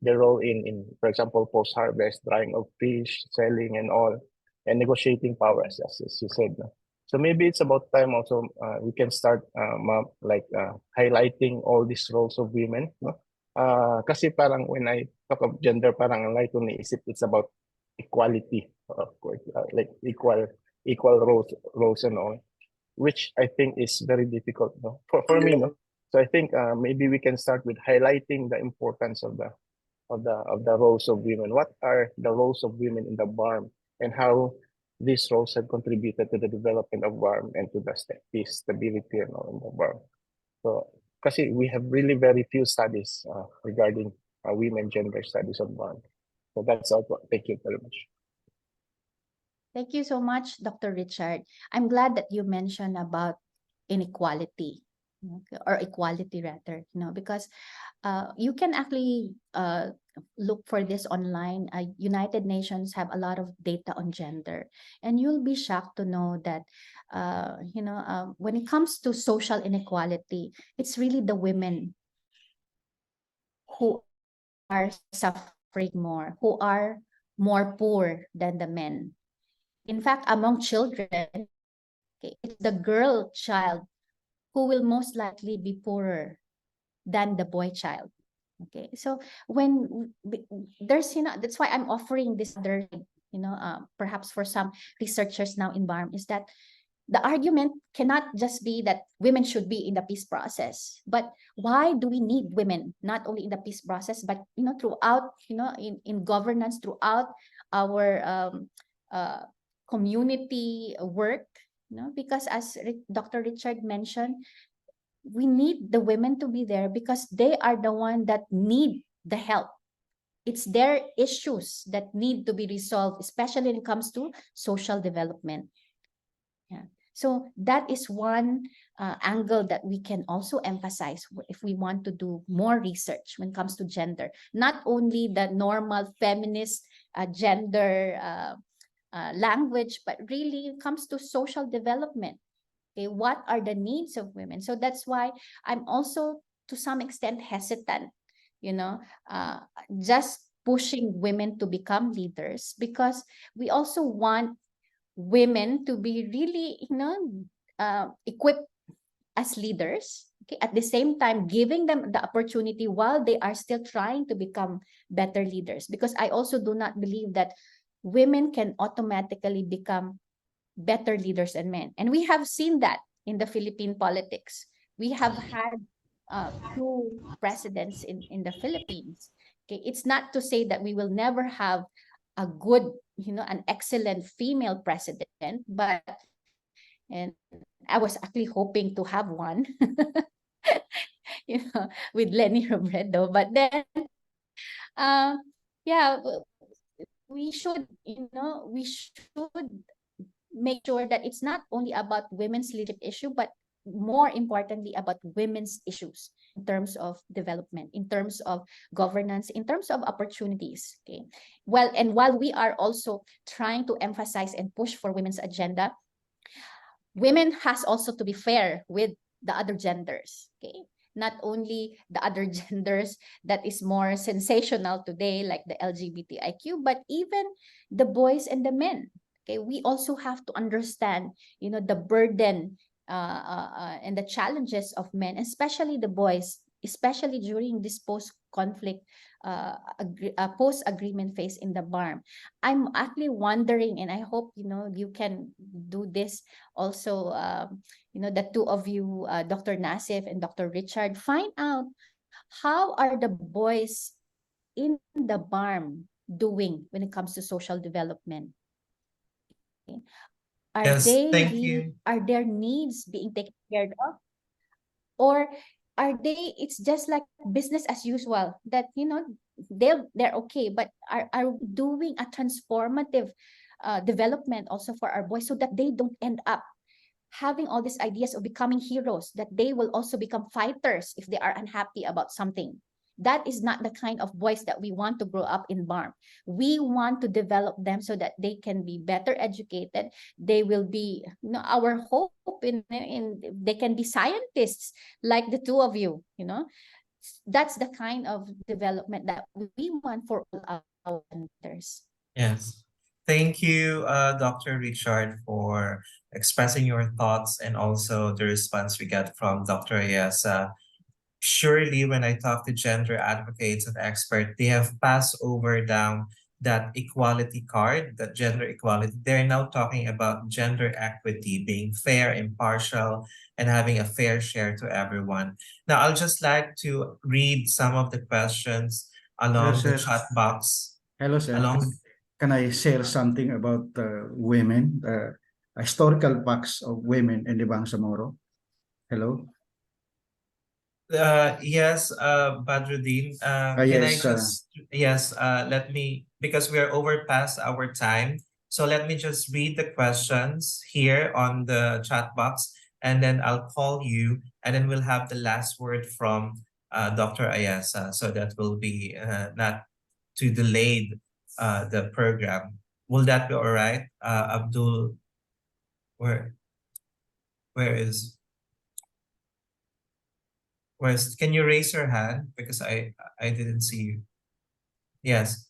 the role in for example post harvest, drying of fish, selling and all, and negotiating powers, as you said. No? So maybe it's about time also we can start highlighting all these roles of women. No? Kasi parang when I talk of gender, parang ang like naisip it's about equality, of course, like equal roles and all, which I think is very difficult, no? For me, no? So I think maybe we can start with highlighting the importance of the roles of women. What are the roles of women in the BARM, and how these roles have contributed to the development of BARM and to the peace, stability, and all in the BARM. So, kasi we have really very few studies regarding women gender studies of BARM. So that's all. Thank you very much. Thank you so much, Dr. Richard. I'm glad that you mentioned about inequality, okay, or equality rather, because you can actually look for this online. United Nations have a lot of data on gender, and you'll be shocked to know that, when it comes to social inequality, it's really the women who are suffering more, who are more poor than the men. In fact, among children, okay, it's the girl child who will most likely be poorer than the boy child. Okay, so when there's, that's why I'm offering this other, perhaps for some researchers now in BARM, is that the argument cannot just be that women should be in the peace process, but why do we need women not only in the peace process, but throughout, in governance, throughout our community work, because as Dr. Richard mentioned, we need the women to be there because they are the one that need the help. It's their issues that need to be resolved, especially when it comes to social development. Yeah. So that is one angle that we can also emphasize if we want to do more research when it comes to gender. Not only the normal feminist gender language, but really comes to social development. Okay, what are the needs of women? So that's why I'm also to some extent hesitant, just pushing women to become leaders, because we also want women to be really, equipped as leaders. Okay, at the same time, giving them the opportunity while they are still trying to become better leaders. Because I also do not believe that women can automatically become better leaders than men. And we have seen that in the Philippine politics. We have had two presidents in the Philippines. Okay, it's not to say that we will never have a good, an excellent female president, but and I was actually hoping to have one, with Lenny Robredo. But then, yeah, we should, we should make sure that it's not only about women's leadership issue, but more importantly about women's issues in terms of development, in terms of governance, in terms of opportunities. Okay, well, and while we are also trying to emphasize and push for women's agenda, women has also to be fair with the other genders. Okay, not only the other genders that is more sensational today, like the LGBTIQ, but even the boys and the men. Okay, we also have to understand, the burden and the challenges of men, especially the boys, especially during this post-conflict, post-agreement phase in the BARM. I'm actually wondering, and I hope, you can do this also, the two of you, Dr. Nasif and Dr. Richard, find out how are the boys in the BARM doing when it comes to social development. Are Yes, they thank really, you. are their needs being taken care of, or are they, it's just like business as usual, that they're okay, but are we doing a transformative development also for our boys, so that they don't end up having all these ideas of becoming heroes, that they will also become fighters if they are unhappy about something. That is not the kind of boys that we want to grow up in BARM. We want to develop them so that they can be better educated. They will be, our hope in they can be scientists like the two of you. That's the kind of development that we want for all our mentors. Yes. Thank you, Dr. Richard, for expressing your thoughts and also the response we get from Dr. Ayasa. Surely, when I talk to gender advocates and experts, they have passed over down that equality card, that gender equality. They're now talking about gender equity, being fair, impartial, and having a fair share to everyone. Now, I'll just like to read some of the questions along the sir. chat box. Hello, sir. Along, Can I share something about women, historical facts of women in the Bangsamoro? Hello? yes, Badruddin, can I Yes, just, yes, let me, because we're over past our time. So let me just read the questions here on the chat box, and then I'll call you, and then we'll have the last word from Dr. Ayasa, so that will be not too delayed the program. Will that be all right? Abdul, where where is where's can you raise your hand because I didn't see you. Yes.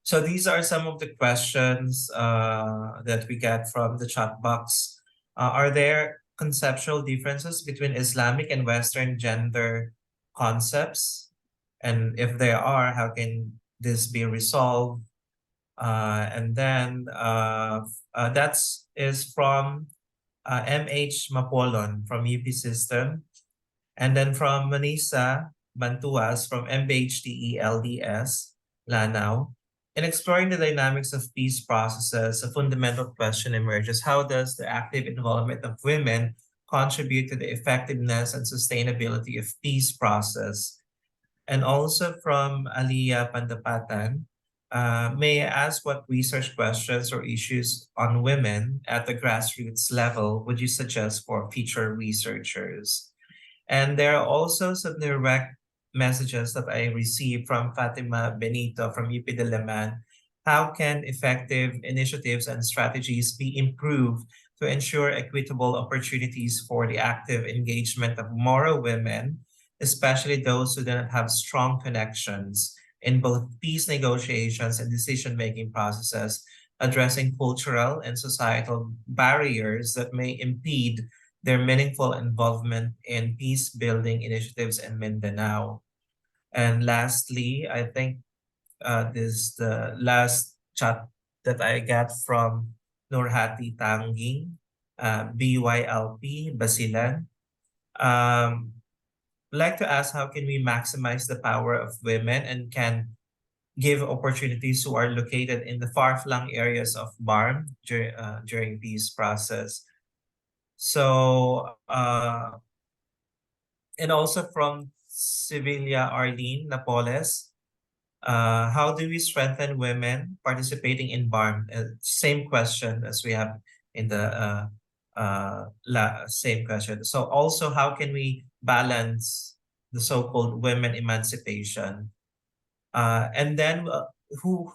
So these are some of the questions that we get from the chat box. Are there conceptual differences between Islamic and Western gender concepts? And if there are, how can this be resolved? And then that's is from MH Mapolon from UP System. And then from Manisa Bantuas from MBHTELDS, Lanao. In exploring the dynamics of peace processes, a fundamental question emerges. How does the active involvement of women contribute to the effectiveness and sustainability of peace process? And also from Aliyah Pandapatan, may I ask what research questions or issues on women at the grassroots level would you suggest for future researchers? And there are also some direct messages that I received from Fatima Benito from UP Diliman. How can effective initiatives and strategies be improved to ensure equitable opportunities for the active engagement of Moro women, especially those who do not have strong connections in both peace negotiations and decision-making processes, addressing cultural and societal barriers that may impede their meaningful involvement in peace-building initiatives in Mindanao. And lastly, I think this is the last chat that I got from Nurhati Tanging, BYLP, Basilan. I'd like to ask how can we maximize the power of women and can give opportunities who are located in the far-flung areas of BARM during peace process. So, and also from Sevilla Arlene Napoles, how do we strengthen women participating in BARM? Same question as we have in the same question. So also, how can we balance the so-called women emancipation? And then who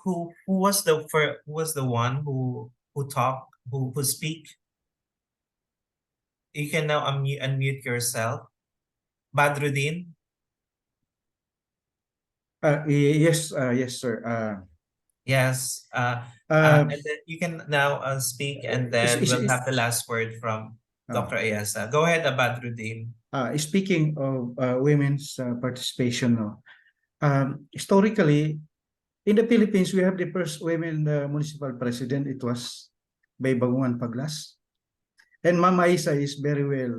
was the one who talked who speak? You can now unmute yourself. Badruddin? yes, yes, sir. Yes. Uh, And then you can now speak and is- then is- we'll is- have the last word from uh, Dr. Ayasa. Go ahead, Badruddin. Speaking of women's participation, no, historically, in the Philippines, we have the first women municipal president. It was by Bagungan Paglas. And Mama Isa is very well,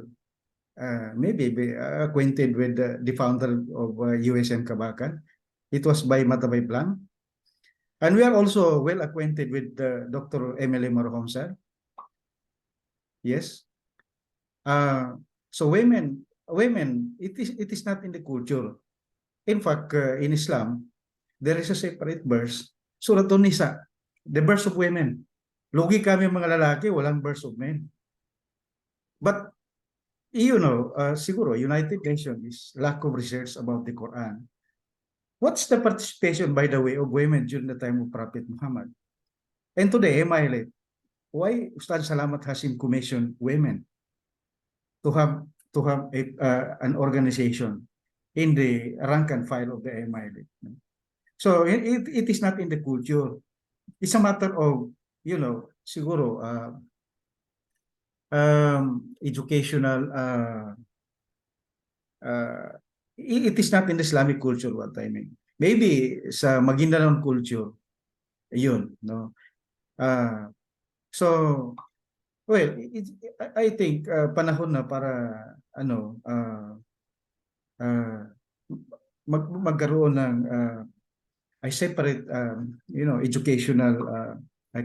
maybe acquainted with the founder of USM Kabakan. It was by Matabay Plan. And we are also well acquainted with Dr. Emily Marhomsar. Yes. So women, it is not in the culture. In fact, in Islam, there is a separate verse, Surah An-Nisa, the verse of women. Lugi kami mga lalaki, walang verse of men. But, siguro, United Nations is lack of research about the Quran. What's the participation, by the way, of women during the time of Prophet Muhammad? And today, am I late? Why Ustad Salamat Hasim commissioned women to have an organization in the rank and file of the MILA? So it is not in the culture. It's a matter of, siguro, educational, it is not in the Islamic culture what I mean. Maybe sa Maguindanao culture, Yun, no? So, well, I think panahon na para ano magkaroon ng I separate educational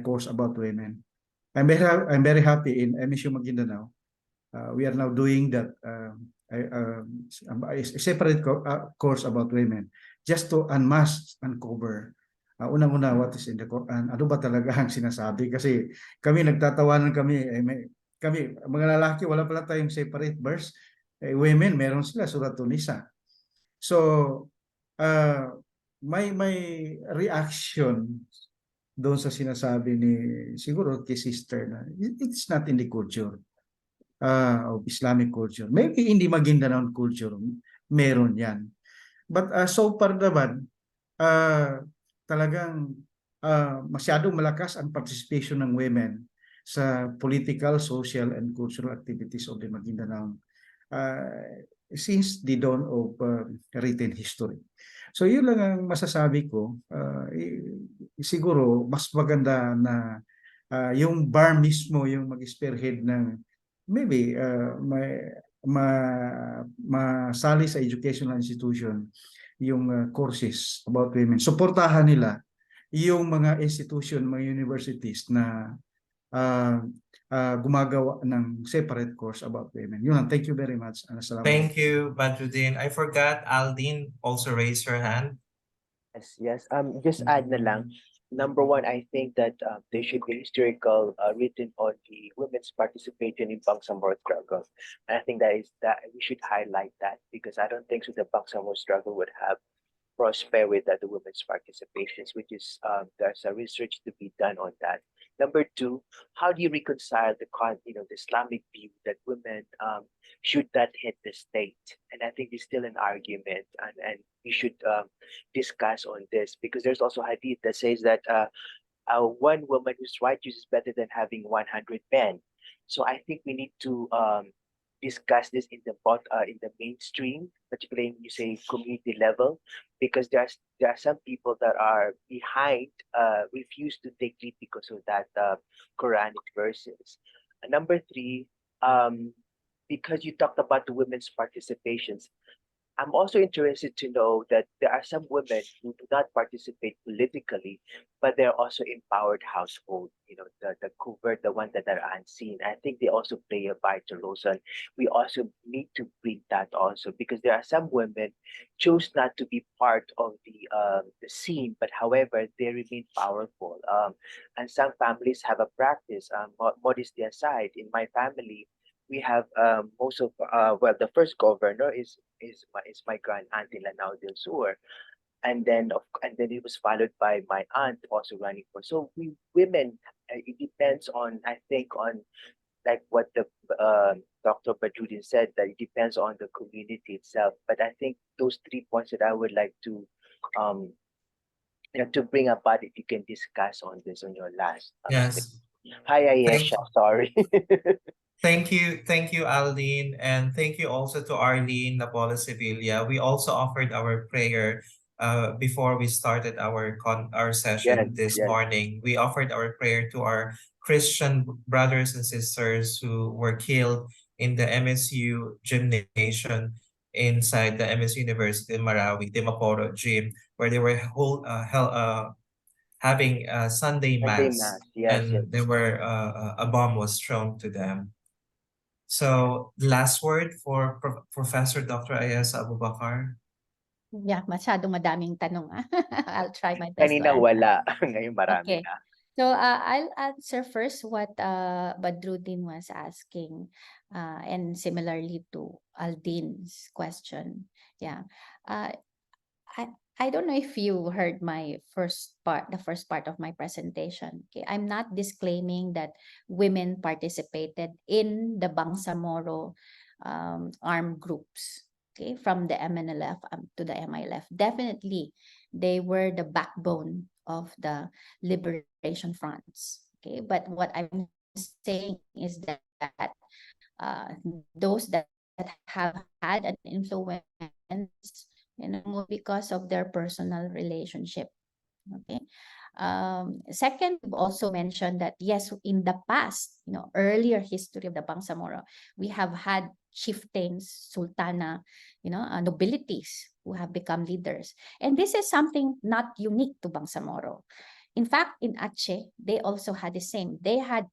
course about women. I'm very happy in MSU Maguindanao. We are now doing that a separate course about women just to uncover unang-una what is in the Quran. Ano ba talaga ang sinasabi? Kasi kami nagtatawanan kami, kami mga lalaki wala pala tayong separate verse. Women meron sila suratun Nisa. So may reaction doon sa sinasabi ni siguro kay sister na it's not in the culture of Islamic culture. Maybe hindi Maguindanao culture, meron yan. But so far naman, talagang masyadong malakas ang participation ng women sa political, social, and cultural activities of the Maguindanao since the dawn of written history. So yun lang ang masasabi ko. Siguro mas maganda na yung bar mismo yung mag-spearhead ng maybe masali sa educational institution yung courses about women. Suportahan nila yung mga institution, mga universities na gumagawa ng separate course about women. Yun lang. Thank you very much. Thank you, Badruddin. I forgot Aldine also raised her hand. Yes. Just add na lang. Number one, I think that there should be historical written on the women's participation in Bangsamoro struggle. And I think that we should highlight that because I don't think so the Bangsamoro struggle would have prosper with the women's participations, which is there's a research to be done on that. Number two, how do you reconcile the Islamic view that women should not hit the state? And I think there's still an argument, and we should discuss on this because there's also hadith that says that one woman who's righteous is better than having 100 men. So I think we need to discuss this in the mainstream, particularly when you say community level, because there are some people that are behind, refuse to take lead because of that Quranic verses. Number three, because you talked about the women's participations, I'm also interested to know that there are some women who do not participate politically, but they're also empowered household, the covert, the one that are unseen. I think they also play a vital role. And we also need to bring that also because there are some women choose not to be part of the scene, but however, they remain powerful. And some families have a practice, modesty aside, in my family, we have most of the first governor is my grand auntie Lanao del Sur, and then it was followed by my aunt also running for. So we women, it depends on, I think, on like what the Dr. Badruddin said, that it depends on the community itself. But I think those 3 points that I would like to to bring about, if you can discuss on this on your last. Yes. Hi Ayesha, sorry. Thank you, Aldine, and thank you also to Arlene Napola Sevilla. We also offered our prayer before we started our session this morning. We offered our prayer to our Christian brothers and sisters who were killed in the MSU gymnasium inside the MSU University in Marawi, Dimaporo gym, where they were having a Sunday mass, and there were a bomb was thrown to them. So, last word for Professor Dr. Ayesa Abubakar. Yeah, masyadong madaming tanong. I'll try my best Kanina to answer. wala, ngayon marami Okay. na. So I'll answer first what Badruddin was asking, and similarly to Aldine's question. Yeah. I don't know if you heard my the first part of my presentation. Okay, I'm not disclaiming that women participated in the Bangsamoro armed groups. Okay, from the MNLF to the MILF. Definitely, they were the backbone of the liberation fronts. Okay, but what I'm saying is that those that have had an influence, because of their personal relationship. Okay, Second, we've also mentioned that yes, in the past, earlier history of the Bangsamoro, we have had chieftains, sultana, nobilities who have become leaders. And this is something not unique to Bangsamoro. In fact, in Aceh, they also had the same. They had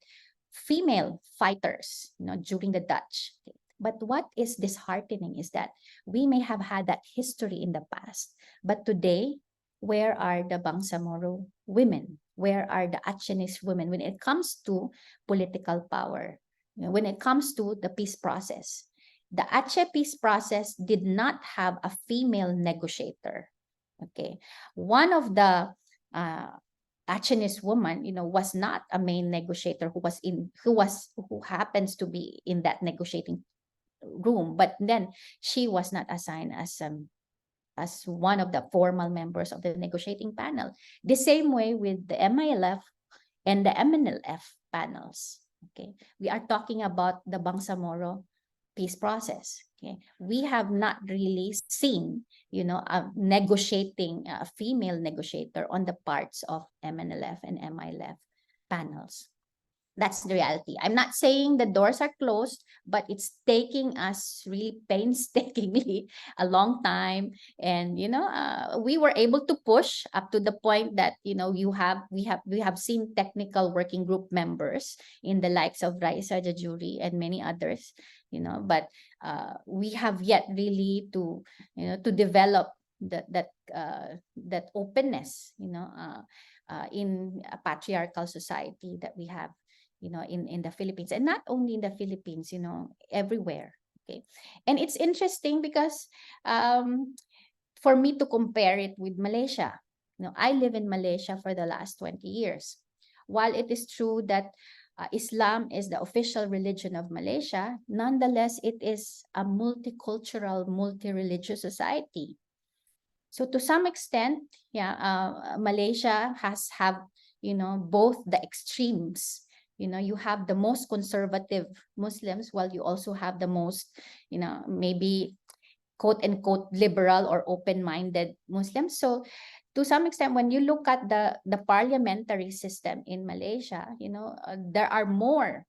female fighters, during the Dutch. But what is disheartening is that we may have had that history in the past, but today, where are the Bangsamoro women? Where are the Achenese women when it comes to political power? When it comes to the peace process? The Aceh peace process did not have a female negotiator. Okay, one of the Achenese woman, was not a main negotiator who happens to be in that negotiating room, but then she was not assigned as one of the formal members of the negotiating panel. The same way with the MILF and the MNLF panels. Okay, we are talking about the Bangsamoro peace process. Okay, we have not really seen, a negotiating, a female negotiator on the parts of MNLF and MILF panels. That's the reality. I'm not saying the doors are closed, but it's taking us really painstakingly a long time. And we were able to push up to the point that we have seen technical working group members in the likes of Raisa Jajuri and many others, but we have yet really to develop that openness, in a patriarchal society that we have, in the Philippines, and not only in the Philippines, everywhere. Okay, and it's interesting because for me to compare it with Malaysia, I live in Malaysia for the last 20 years. While it is true that Islam is the official religion of Malaysia, nonetheless, it is a multicultural, multi-religious society. So to some extent, Malaysia have both the extremes. You have the most conservative Muslims, while you also have the most, maybe quote unquote liberal or open-minded Muslims. So to some extent, when you look at the parliamentary system in Malaysia, there are more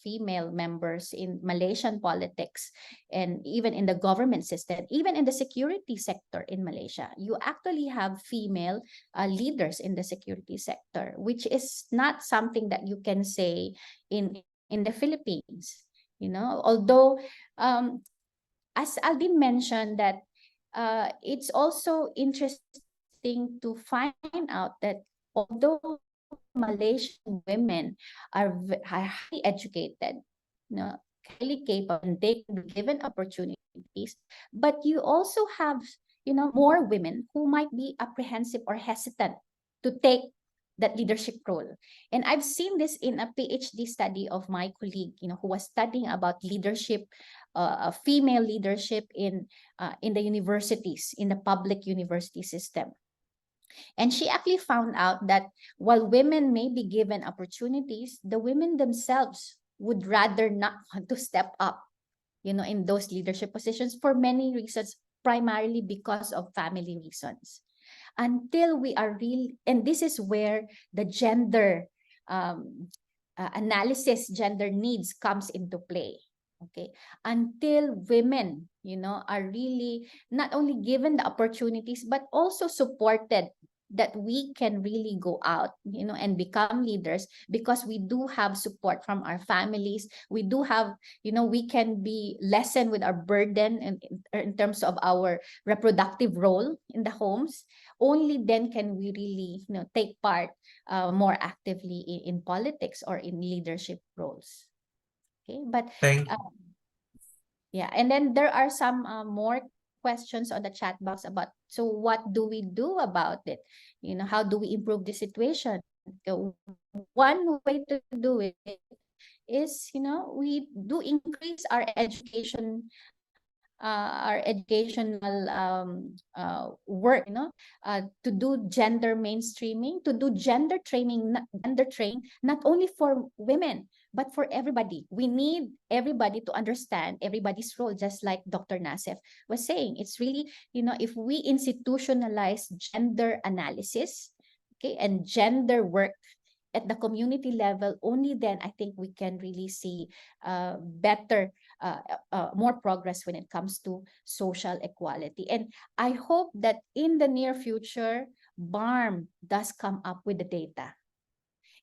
female members in Malaysian politics, and even in the government system, even in the security sector in Malaysia, you actually have female leaders in the security sector, which is not something that you can say in the Philippines. Although as Aldin mentioned, that it's also interesting to find out that although Malaysian women are highly educated, highly capable, and they can be given opportunities, but you also have, more women who might be apprehensive or hesitant to take that leadership role. And I've seen this in a PhD study of my colleague, who was studying about leadership, female leadership in the universities, in the public university system. And she actually found out that while women may be given opportunities, the women themselves would rather not want to step up, in those leadership positions for many reasons, primarily because of family reasons. Until we are real, and this is where the gender analysis, gender needs comes into play. Okay, until women, are really not only given the opportunities, but also supported, that we can really go out, and become leaders, because we do have support from our families. We do have, we can be lessened with our burden in terms of our reproductive role in the homes. Only then can we really, take part more actively in politics or in leadership roles. Okay, but Thank yeah, and then there are some more questions on the chat box about, so what do we do about it? How do we improve the situation? One way to do it is, we do increase our education, our educational work, to do gender mainstreaming, to do gender training, not only for women, but for everybody. We need everybody to understand everybody's role, just like Dr. Nasef was saying. It's really, if we institutionalize gender analysis, okay, and gender work at the community level, only then I think we can really see better, more progress when it comes to social equality. And I hope that in the near future, BARM does come up with the data.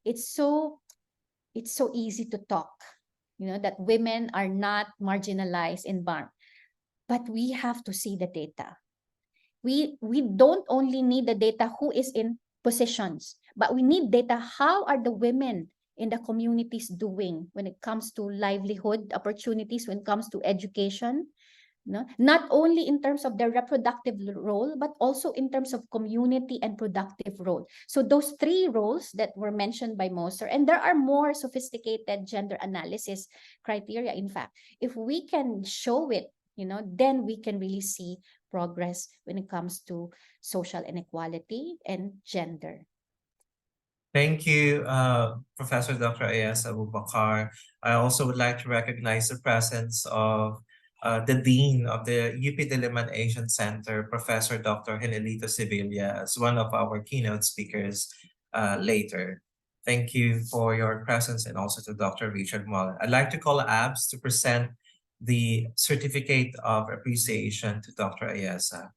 It's so easy to talk, that women are not marginalized in BARM, but we have to see the data. We don't only need the data who is in positions, but we need data how are the women in the communities doing when it comes to livelihood opportunities, when it comes to education, not only in terms of their reproductive role, but also in terms of community and productive role. So those three roles that were mentioned by Moser, and there are more sophisticated gender analysis criteria, in fact, if we can show it, then we can really see progress when it comes to social inequality and gender. Thank you, Professor Dr. Ayas Abubakar. I also would like to recognize the presence of the Dean of the UP Diliman Asian Center, Professor Dr. Henelito Sevilla, as one of our keynote speakers later. Thank you for your presence, and also to Dr. Richard Muller. I'd like to call Abs to present the Certificate of Appreciation to Dr. Ayasa.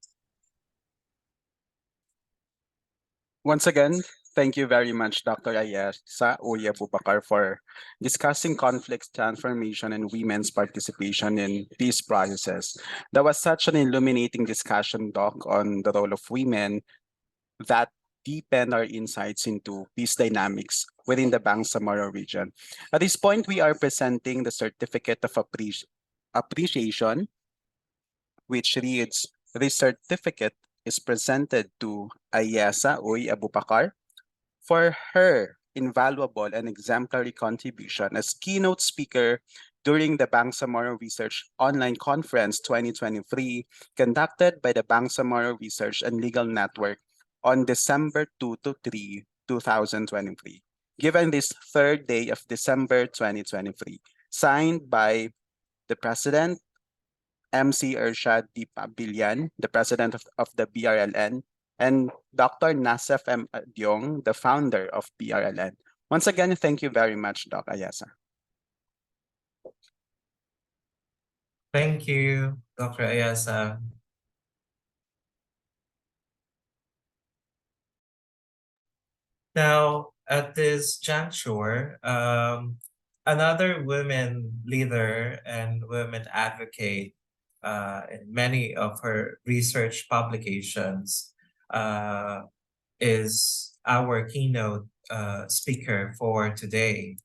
Once again, thank you very much, Dr. Ayesa Uye Bubakar, for discussing conflict transformation and women's participation in peace processes. That was such an illuminating discussion, Doc, on the role of women that deepen our insights into peace dynamics within the Bangsamoro region. At this point, we are presenting the Certificate of Appreciation, which reads, "This certificate is presented to Ayesa Uy Abubakar for her invaluable and exemplary contribution as keynote speaker during the Bangsamoro Research Online Conference 2023 conducted by the Bangsamoro Research and Legal Network on December 2 to 3, 2023. Given this third day of December 2023, signed by the President, MC Ershad D. Pabilian, the President of the BRLN, and Dr. Nasef M. Diong, the founder of BRLN. Once again, thank you very much, Doc Ayasa. Thank you, Dr. Ayasa. Now, at this juncture, another women leader and women advocate in many of her research publications is our keynote speaker for today.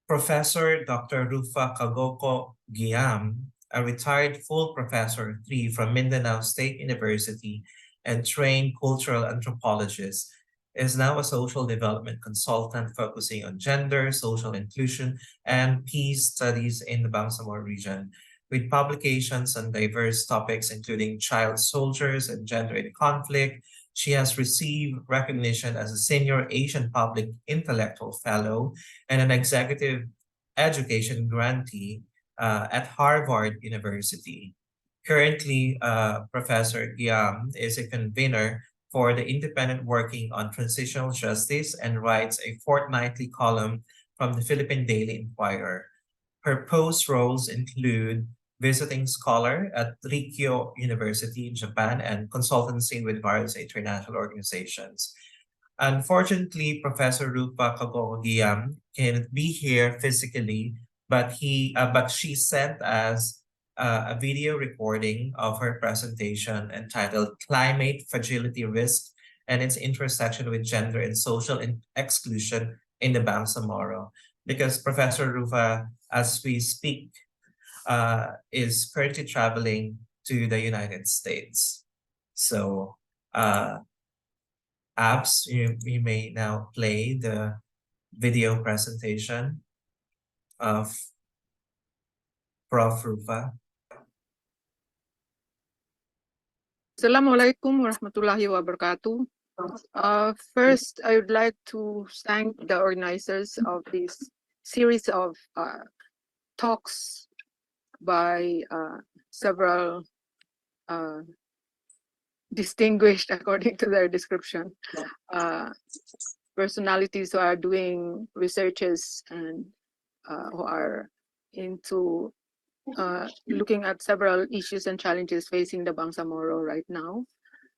Professor Dr. Rufa Kagoko Giam, a retired full professor 3 from Mindanao State University and trained cultural anthropologist, is now a social development consultant focusing on gender, social inclusion, and peace studies in the Bangsamoro region, with publications on diverse topics including child soldiers and gender in conflict. She has received recognition as a Senior Asian Public Intellectual Fellow and an Executive Education Grantee at Harvard University. Currently, Professor Giam is a convener for the Independent Working on Transitional Justice and writes a fortnightly column from the Philippine Daily Inquirer. Her post roles include visiting scholar at Rikyo University in Japan and consultancy with various international organizations. Unfortunately, Professor Rupa Kagoko Giam cannot be here physically, but she sent us a video recording of her presentation entitled "Climate Fragility Risk and its Intersection with Gender and Social Exclusion in the Bangsamoro." Because Professor Rupa, as we speak, is currently traveling to the United States. So, Abs, you may now play the video presentation of Prof. Rupa. Assalamualaikum warahmatullahi wabarakatuh. First, I would like to thank the organizers of this series of talks by several distinguished according to their description personalities who are doing researches and who are into looking at several issues and challenges facing the Bangsamoro right now.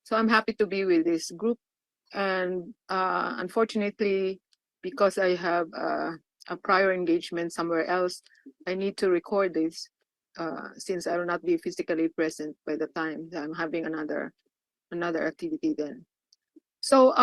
So I'm happy to be with this group. And unfortunately, because I have a prior engagement somewhere else, I need to record this since I will not be physically present by the time I'm having another activity then. So,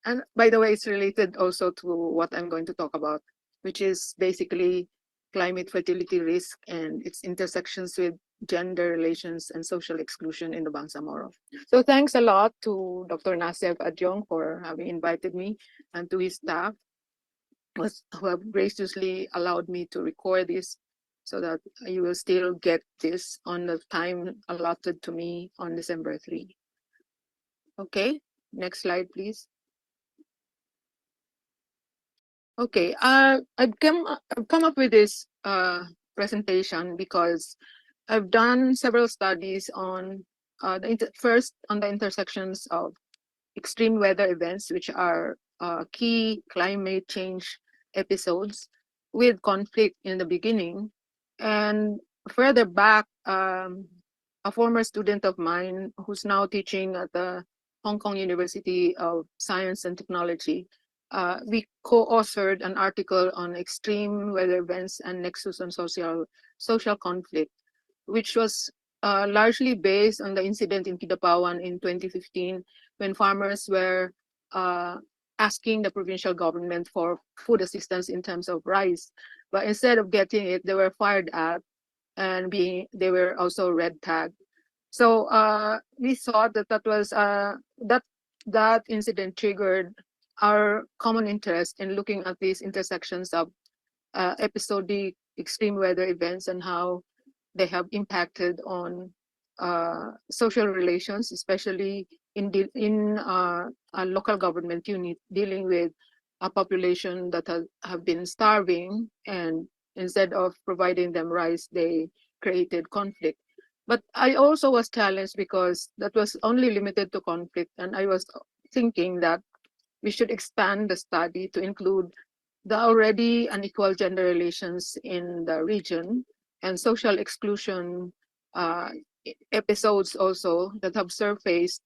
and by the way, it's related also to what I'm going to talk about, which is basically climate fertility risk and its intersections with gender relations and social exclusion in the Bangsamoro. So thanks a lot to Dr. Nasef Adjong for having invited me and to his staff who have graciously allowed me to record this so that you will still get this on the time allotted to me on December 3. Okay, next slide, please. Okay, I've come up with this presentation because I've done several studies on first on the intersections of extreme weather events, which are key climate change episodes with conflict in the beginning, and further back, a former student of mine who's now teaching at the Hong Kong University of Science and Technology. We co-authored an article on extreme weather events and nexus on social conflict, which was largely based on the incident in Kidapawan in 2015, when farmers were asking the provincial government for food assistance in terms of rice, but instead of getting it, they were fired at, and they were also red tagged. So we thought that that incident triggered our common interest in looking at these intersections of episodic extreme weather events and how they have impacted on social relations, especially in a local government unit dealing with a population that have been starving, and instead of providing them rice, they created conflict. But I also was challenged because that was only limited to conflict, and I was thinking that we should expand the study to include the already unequal gender relations in the region and social exclusion episodes also that have surfaced,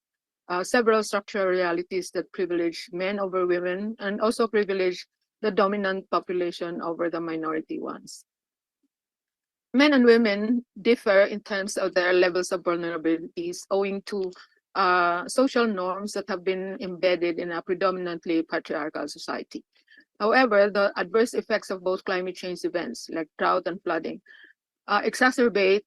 several structural realities that privilege men over women and also privilege the dominant population over the minority ones. Men and women differ in terms of their levels of vulnerabilities owing to social norms that have been embedded in a predominantly patriarchal society. However, the adverse effects of both climate change events like drought and flooding exacerbate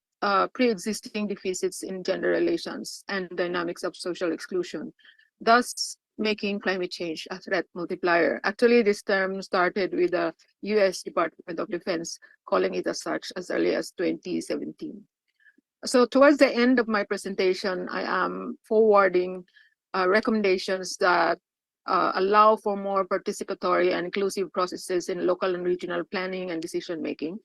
pre-existing deficits in gender relations and dynamics of social exclusion, thus making climate change a threat multiplier. Actually, this term started with the US Department of Defense calling it as such as early as 2017. So towards the end of my presentation, I am forwarding recommendations that allow for more participatory and inclusive processes in local and regional planning and decision making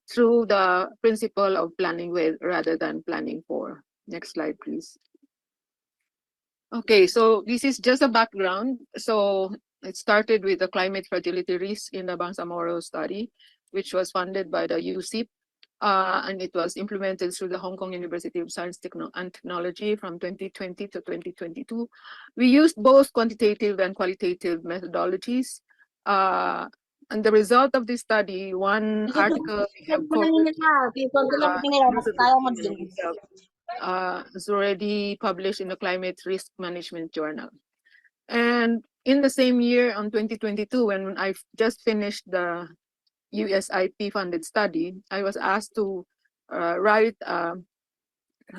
through the principle of planning with rather than planning for. Next slide, please. Okay, so this is just a background. So it started with the climate fertility risk in the Bangsamoro study, which was funded by the UCIP, and it was implemented through the Hong Kong University of Science and Technology from 2020 to 2022. We used both quantitative and qualitative methodologies. And the result of this study, one article we have is already published in the Climate Risk Management Journal. And in the same year, on 2022, when I just finished the USIP funded study, I was asked to write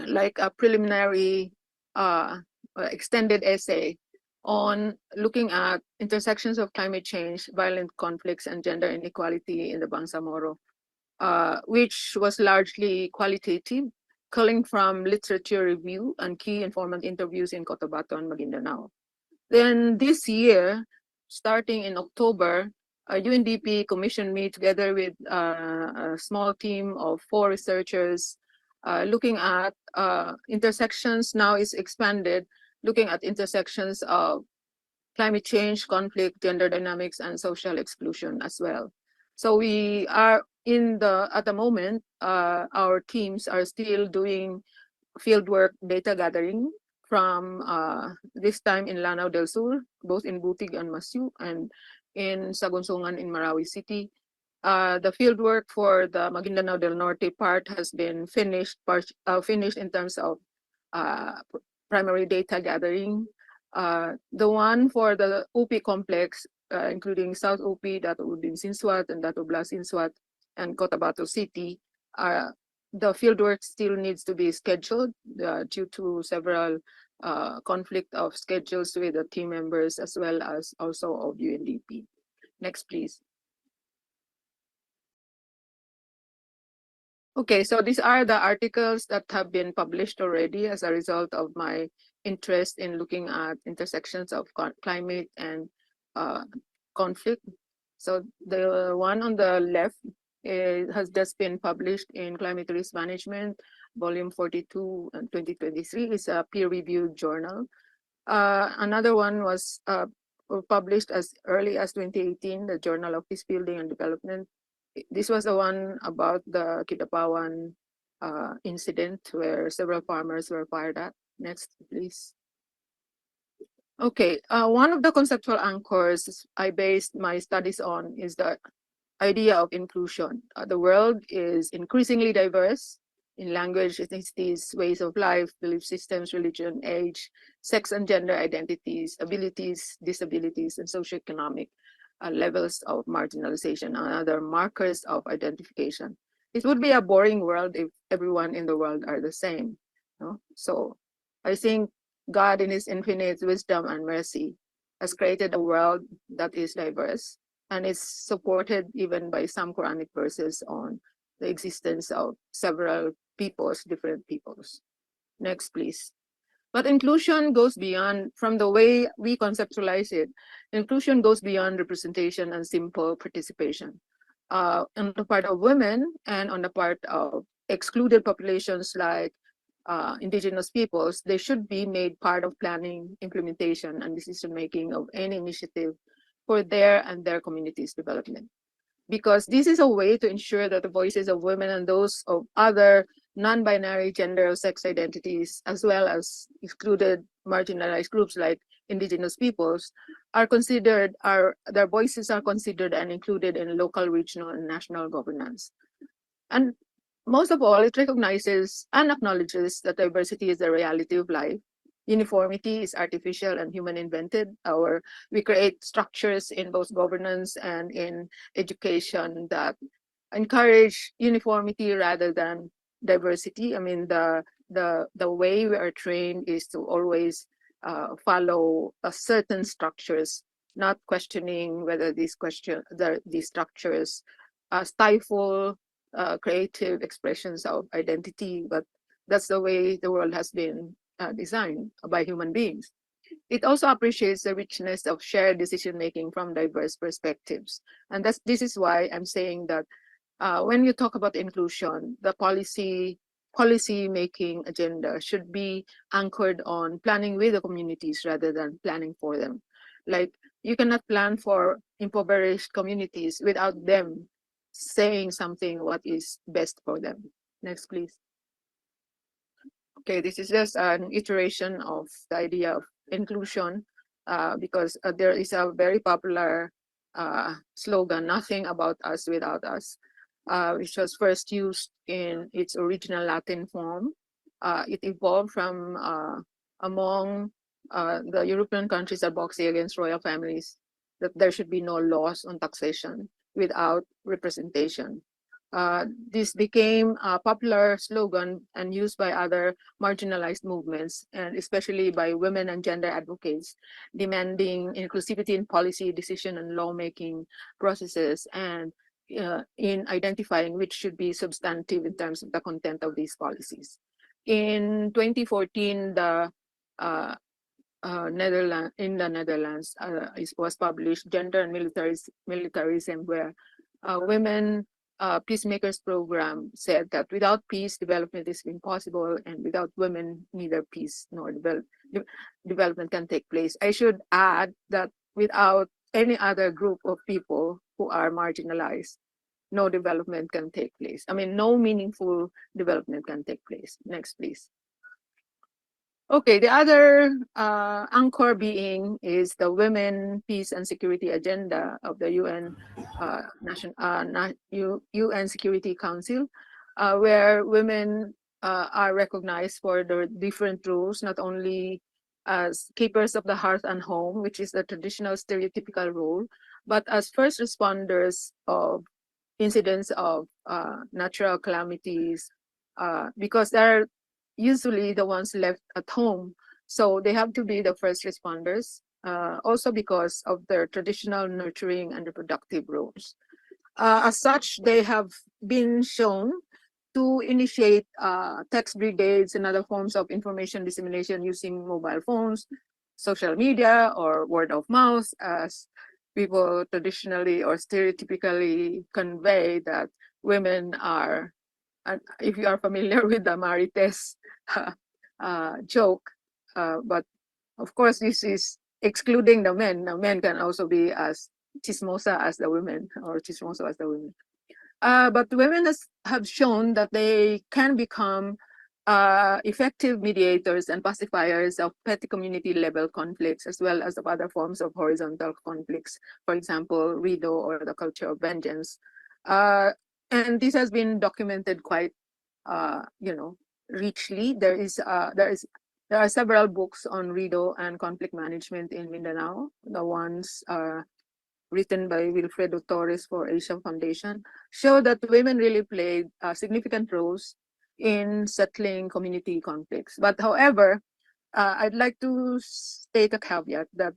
like a preliminary extended essay on looking at intersections of climate change, violent conflicts, and gender inequality in the Bangsamoro, which was largely qualitative, culling from literature review and key informant interviews in Cotabato and Maguindanao. Then this year, starting in October, UNDP commissioned me together with a small team of 4 researchers looking at intersections. Now is expanded looking at intersections of climate change, conflict, gender dynamics, and social exclusion as well. So we are at the moment, our teams are still doing fieldwork data gathering from this time in Lanao del Sur, both in Butig and Masyu, and in Sagonsungan in Marawi City. The fieldwork for the Maguindanao del Norte part has been finished in terms of primary data gathering. The one for the UP complex, including South UP, Dato Udin Sinswat, and Dato Blas Sinswat, and Cotabato City, the fieldwork still needs to be scheduled due to several conflict of schedules with the team members as well as also of UNDP. Next, please. Okay, so these are the articles that have been published already as a result of my interest in looking at intersections of climate and conflict. So the one on the left has just been published in Climate Risk Management, volume 42 and 2023. It's a peer-reviewed journal. Another one was published as early as 2018, the Journal of Peace Building and Development. This was the one about the Kidapawan incident where several farmers were fired at. Next, please. Okay, one of the conceptual anchors I based my studies on is the idea of inclusion. The world is increasingly diverse in language, ethnicities, ways of life, belief systems, religion, age, sex and gender identities, abilities, disabilities, and socioeconomic levels of marginalization and other markers of identification. It would be a boring world if everyone in the world are the same. No? So I think God in his infinite wisdom and mercy has created a world that is diverse and is supported even by some Quranic verses on the existence of several peoples, different peoples. Next, please. But inclusion goes beyond, from the way we conceptualize it, inclusion goes beyond representation and simple participation. On the part of women and on the part of excluded populations like indigenous peoples, they should be made part of planning, implementation, and decision-making of any initiative for their and their communities' development. Because this is a way to ensure that the voices of women and those of other non-binary gender or sex identities, as well as excluded marginalized groups like indigenous peoples, are considered, their voices are considered and included in local, regional, and national governance. And most of all, it recognizes and acknowledges that diversity is the reality of life. Uniformity is artificial and human invented. We create structures in both governance and in education that encourage uniformity rather than diversity. I mean, the way we are trained is to always follow certain structures, not questioning whether these structures stifle creative expressions of identity, but that's the way the world has been designed by human beings. It also appreciates the richness of shared decision-making from diverse perspectives. And this is why I'm saying that when you talk about inclusion, the policy-making agenda should be anchored on planning with the communities rather than planning for them. Like, you cannot plan for impoverished communities without them saying something what is best for them. Next, please. Okay, this is just an iteration of the idea of inclusion because there is a very popular slogan, "Nothing about us without us," which was first used in its original Latin form. It evolved from among the European countries advocacy against royal families that there should be no laws on taxation without representation. This became a popular slogan and used by other marginalized movements, and especially by women and gender advocates, demanding inclusivity in policy, decision, and lawmaking processes, and in identifying which should be substantive in terms of the content of these policies. In 2014, in the Netherlands, it was published "Gender and Militarism," where women peacemakers program said that without peace, development is impossible, and without women, neither peace nor development can take place. I should add that without any other group of people who are marginalized, no development can take place. I mean, no meaningful development can take place. Next, please. Okay, the other anchor being is the Women, Peace and Security Agenda of the UN UN Security Council, where women are recognized for their different roles, not only as keepers of the hearth and home, which is the traditional stereotypical role, but as first responders of incidents of natural calamities, because they're usually the ones left at home. So they have to be the first responders, also because of their traditional nurturing and reproductive roles. As such, they have been shown to initiate text brigades and other forms of information dissemination using mobile phones, social media, or word of mouth, as people traditionally or stereotypically convey that women are, and if you are familiar with the Marites joke, but of course this is excluding the men. The men can also be as chismosa as the women, or chismoso as the women. But women have shown that they can become effective mediators and pacifiers of petty community level conflicts, as well as of other forms of horizontal conflicts, for example, Rido or the culture of vengeance. And this has been documented quite, richly. There are several books on Rido and conflict management in Mindanao. The ones written by Wilfredo Torres for Asia Foundation, show that women really played significant roles in settling community conflicts. But however, I'd like to state a caveat that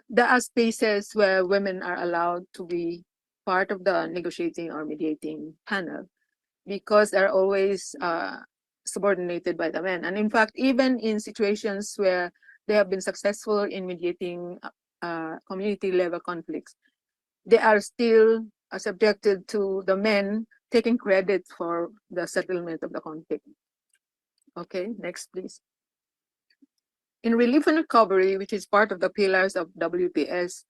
there are spaces where women are allowed to be part of the negotiating or mediating panel, because they're always subordinated by the men. And in fact, even in situations where they have been successful in mediating community level conflicts, they are still subjected to the men taking credit for the settlement of the conflict. Okay, next please. In relief and recovery, which is part of the pillars of WPS,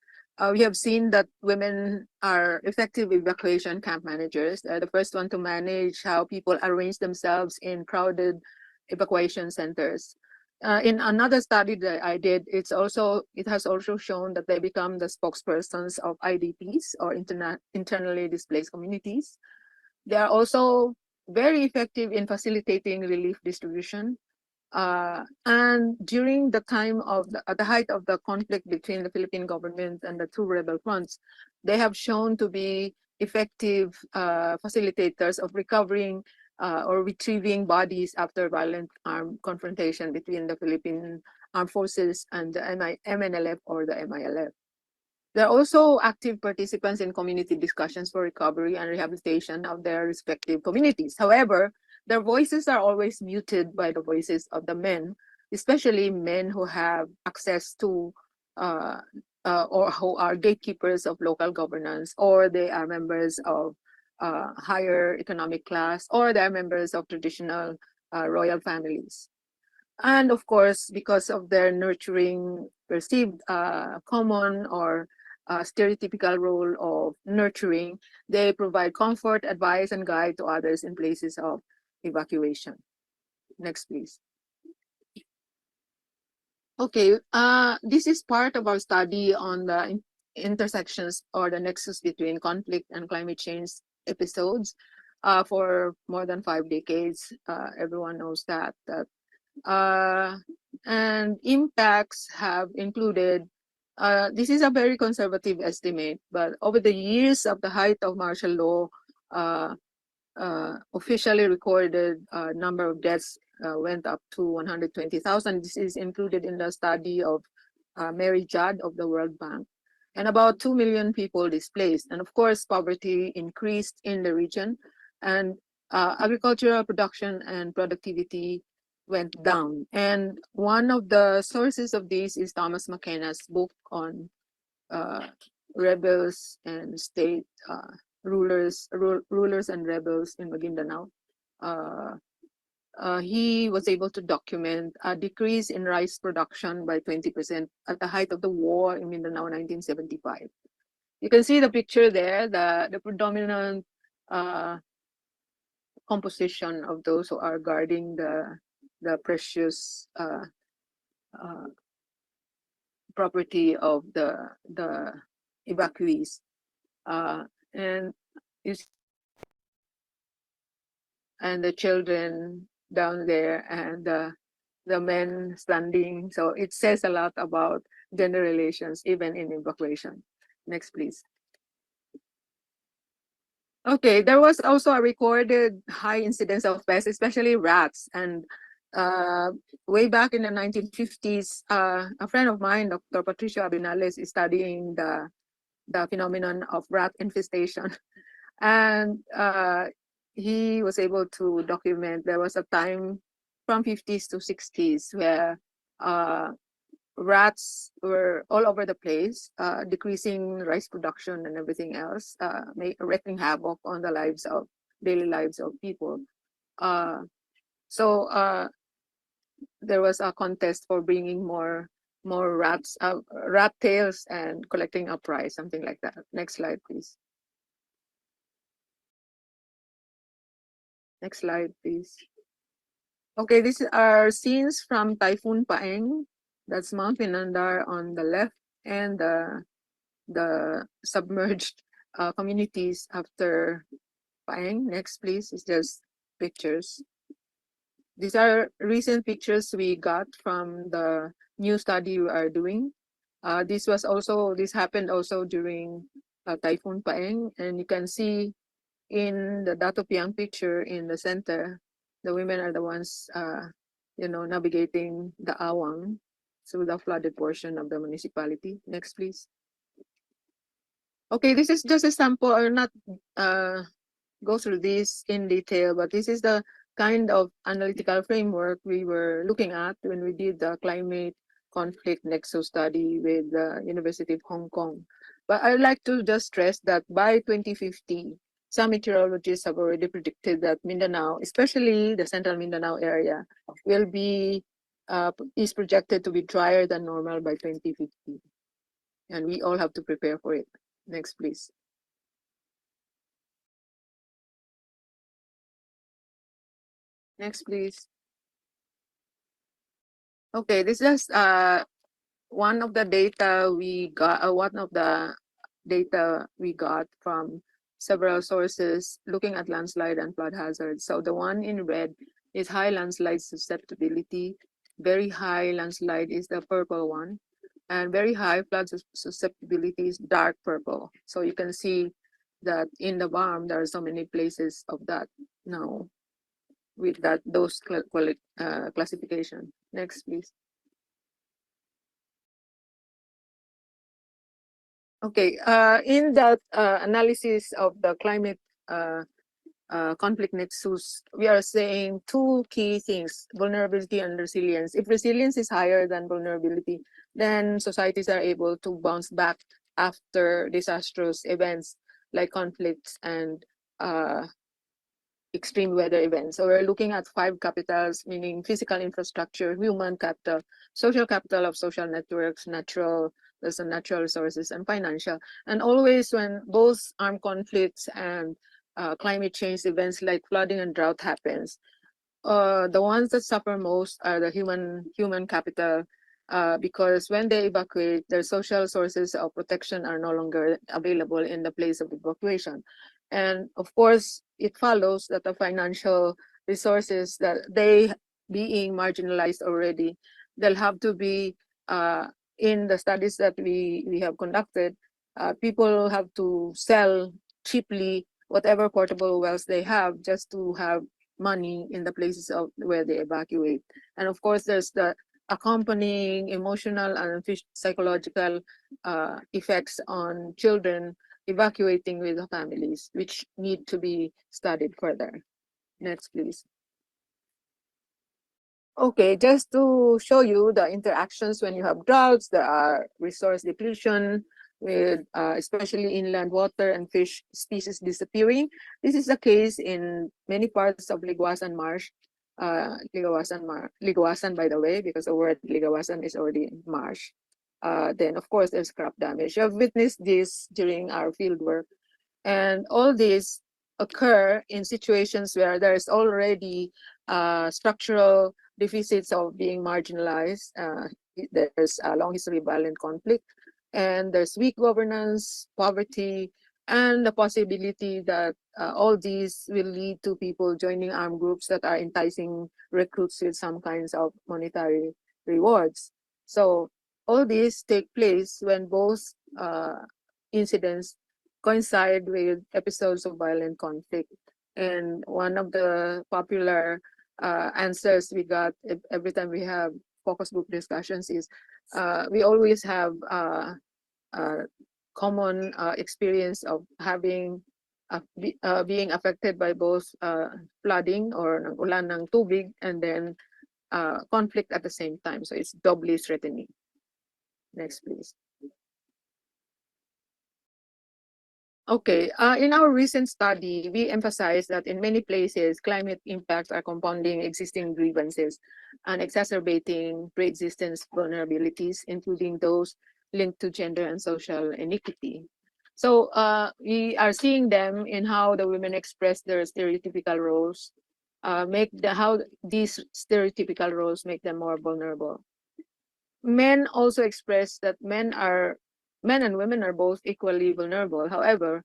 we have seen that women are effective evacuation camp managers. They're the first one to manage how people arrange themselves in crowded evacuation centers. In another study that I did, it has also shown that they become the spokespersons of IDPs, or internally displaced communities. They are also very effective in facilitating relief distribution. And during the time of at the height of the conflict between the Philippine government and the two rebel fronts, they have shown to be effective facilitators of recovering or retrieving bodies after violent armed confrontation between the Philippine Armed Forces and the MNLF or the MILF. They're also active participants in community discussions for recovery and rehabilitation of their respective communities. However, their voices are always muted by the voices of the men, especially men who have access to or who are gatekeepers of local governance, or they are members of higher economic class, or they are members of traditional royal families. And of course, because of their nurturing perceived common or stereotypical role of nurturing, they provide comfort, advice, and guide to others in places of evacuation. Next, please. Okay, this is part of our study on the intersections or the nexus between conflict and climate change episodes for more than 5 decades. Everyone knows that. And impacts have included, this is a very conservative estimate, but over the years of the height of martial law, officially recorded number of deaths went up to 120,000. This is included in the study of Mary Judd of the World Bank. And about 2 million people displaced. And of course, poverty increased in the region, and agricultural production and productivity went down. And one of the sources of this is Thomas McKenna's book on rebels and state rulers and rebels in Maguindanao. he was able to document a decrease in rice production by 20% at the height of the war in Mindanao, 1975. You can see the picture there, the predominant composition of those who are guarding the precious property of the evacuees. And and the children down there, and the men standing. So it says a lot about gender relations, even in evacuation. Next, please. Okay, there was also a recorded high incidence of pests, especially rats. And way back in the 1950s, a friend of mine, Dr. Patricia Abinales, is studying the phenomenon of rat infestation. And he was able to document there was a time from 50s to 60s where rats were all over the place, decreasing rice production and everything else, wreaking havoc on the daily lives of people. So there was a contest for bringing more rats, rat tails, and collecting a prize, something like that. Next slide, please. Next slide, please. Okay, these are scenes from Typhoon Paeng. That's Mount Pinandar on the left, and the submerged communities after Paeng. Next, please, is just pictures. These are recent pictures we got from the new study we are doing. This happened also during Typhoon Paeng, and you can see in the Dato Piang picture in the center, the women are the ones, navigating the Awang through the flooded portion of the municipality. Next, please. Okay, this is just a sample. I will not go through this in detail, but this is the kind of analytical framework we were looking at when we did the climate conflict nexus study with the University of Hong Kong. But I'd like to just stress that by 2050, some meteorologists have already predicted that Mindanao, especially the central Mindanao area, is projected to be drier than normal by 2050. And we all have to prepare for it. Next, please. Next, please. Okay, this is one of the data we got. One of the data we got from several sources looking at landslide and flood hazards. So the one in red is high landslide susceptibility. Very high landslide is the purple one, and very high flood susceptibility is dark purple. So you can see that in the BARM there are so many places of that now with those classification. Next, please. Okay, in that analysis of the climate conflict nexus, we are saying two key things: vulnerability and resilience. If resilience is higher than vulnerability, then societies are able to bounce back after disastrous events like conflicts and extreme weather events. So we're looking at 5 capitals, meaning physical infrastructure, human capital, social capital of social networks, natural resources, and financial. And always when both armed conflicts and climate change events like flooding and drought happens, the ones that suffer most are the human capital, because when they evacuate, their social sources of protection are no longer available in the place of evacuation. And of course, it follows that the financial resources that they being marginalized already, they'll have to be, in the studies that we have conducted, people have to sell cheaply whatever portable wells they have just to have money in the places of where they evacuate. And of course, there's the accompanying emotional and psychological effects on children evacuating with the families, which need to be studied further. Next, please. Okay, just to show you the interactions when you have droughts, there are resource depletion with especially inland water and fish species disappearing. This is the case in many parts of Liguasan Marsh. ligawasan, by the way, because the word ligawasan is already marsh. Then of course there's crop damage. I've witnessed this during our field work, and all these occur in situations where there's already structural deficits of being marginalized. There's a long history of violent conflict, and there's weak governance, poverty, and the possibility that all these will lead to people joining armed groups that are enticing recruits with some kinds of monetary rewards. So all these take place when both incidents coincide with episodes of violent conflict. And one of the popular answers we got every time we have focus group discussions is we always have common experience of having being affected by both flooding or ulan ng tubig and then conflict at the same time. So it's doubly threatening. Next, please. Okay, in our recent study, we emphasized that in many places, climate impacts are compounding existing grievances and exacerbating pre-existence vulnerabilities, including those linked to gender and social inequity. So we are seeing them in how the women express their stereotypical roles, how these stereotypical roles make them more vulnerable. Men also express that men and women are both equally vulnerable. However,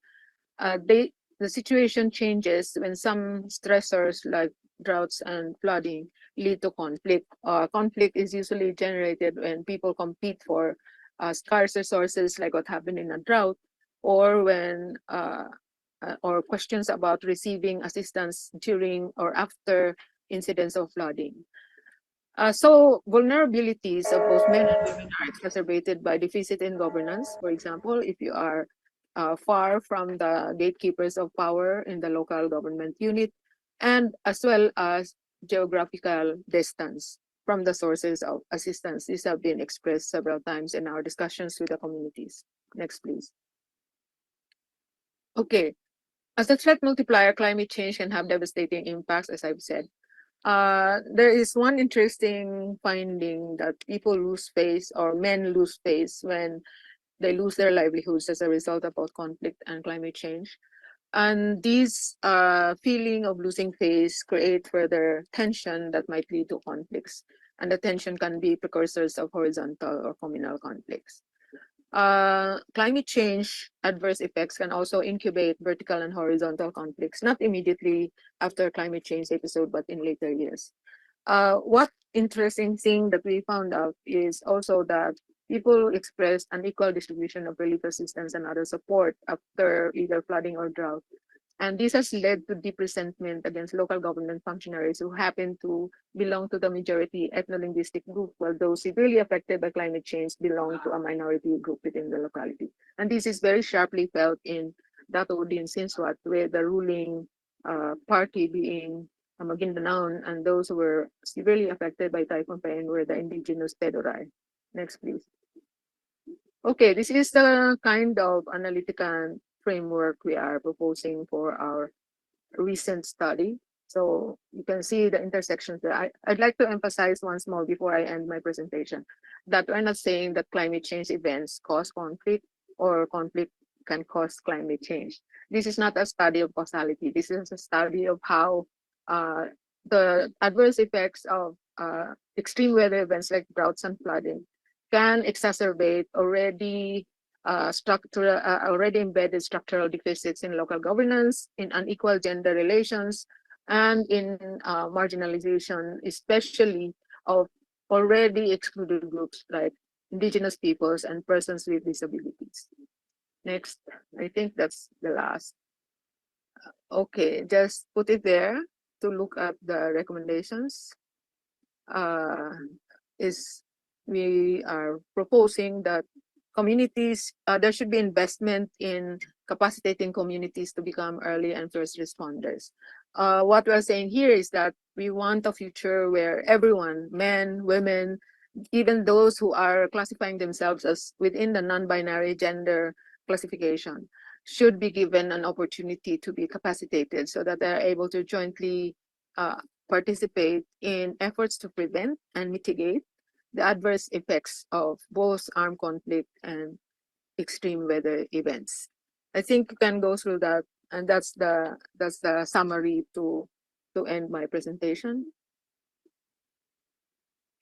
the situation changes when some stressors like droughts and flooding lead to conflict. Conflict is usually generated when people compete for scarce resources, like what happened in a drought, or when or questions about receiving assistance during or after incidents of flooding. So vulnerabilities of both men and women are exacerbated by deficit in governance. For example, if you are far from the gatekeepers of power in the local government unit, and as well as geographical distance from the sources of assistance. These have been expressed several times in our discussions with the communities. Next, please. Okay, as a threat multiplier, climate change can have devastating impacts, as I've said. There is one interesting finding that people lose face, or men lose face, when they lose their livelihoods as a result of both conflict and climate change. And this feeling of losing face create further tension that might lead to conflicts. And the tension can be precursors of horizontal or communal conflicts. Climate change adverse effects can also incubate vertical and horizontal conflicts, not immediately after climate change episode, but in later years. What interesting thing that we found out is also that people expressed an equal distribution of relief assistance and other support after either flooding or drought. And this has led to deep resentment against local government functionaries who happen to belong to the majority ethno-linguistic group, while those severely affected by climate change belong to a minority group within the locality. And this is very sharply felt in Dato-Udin Sinswat, where the ruling party being Maguindanao, and those who were severely affected by Typhoon Pain were the indigenous Tedoray. Next, please. Okay, this is the kind of analytical framework we are proposing for our recent study. So you can see the intersections there. I'd like to emphasize once more before I end my presentation that we're not saying that climate change events cause conflict or conflict can cause climate change. This is not a study of causality. This is a study of how the adverse effects of extreme weather events like droughts and flooding can exacerbate already already embedded structural deficits in local governance, in unequal gender relations, and in marginalization, especially of already excluded groups like indigenous peoples and persons with disabilities. Next, I think that's the last. Okay, just put it there to look at the recommendations. Is we are proposing that communities, there should be investment in capacitating communities to become early and first responders. What we're saying here is that we want a future where everyone, men, women, even those who are classifying themselves as within the non-binary gender classification, should be given an opportunity to be capacitated so that they're able to jointly participate in efforts to prevent and mitigate the adverse effects of both armed conflict and extreme weather events. I think you can go through that, and that's the summary to end my presentation.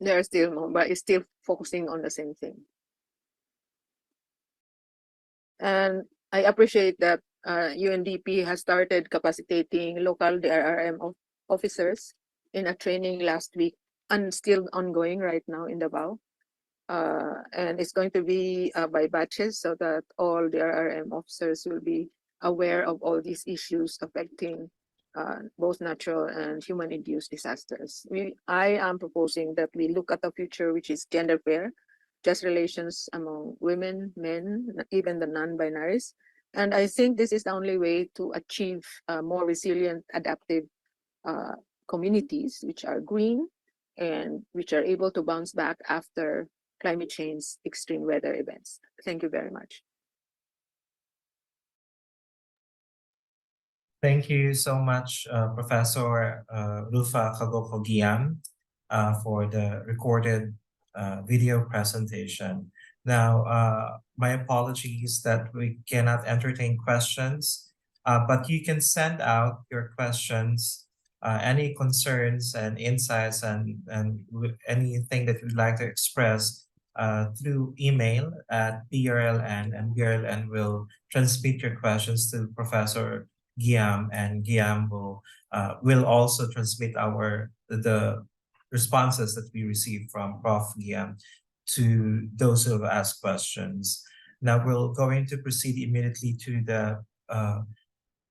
There are still more, but it's still focusing on the same thing. And I appreciate that UNDP has started capacitating local BRLN officers in a training last week and still ongoing right now in Davao. And it's going to be by batches so that all BRLN officers will be aware of all these issues affecting both natural and human-induced disasters. I am proposing that we look at a future which is gender fair, just relations among women, men, even the non-binaries. And I think this is the only way to achieve more resilient, adaptive communities which are green and which are able to bounce back after climate change, extreme weather events. Thank you very much. Thank you so much, Professor Rufa Kagokogiam, for the recorded video presentation. Now, my apologies that we cannot entertain questions, but you can send out your questions, any concerns and insights and anything that you'd like to express through email at BRLN, and BRLN will transmit your questions to Professor Guillaume, and Guillaume will also transmit the responses that we receive from Prof. Guillaume to those who have asked questions. Now we're going to proceed immediately to the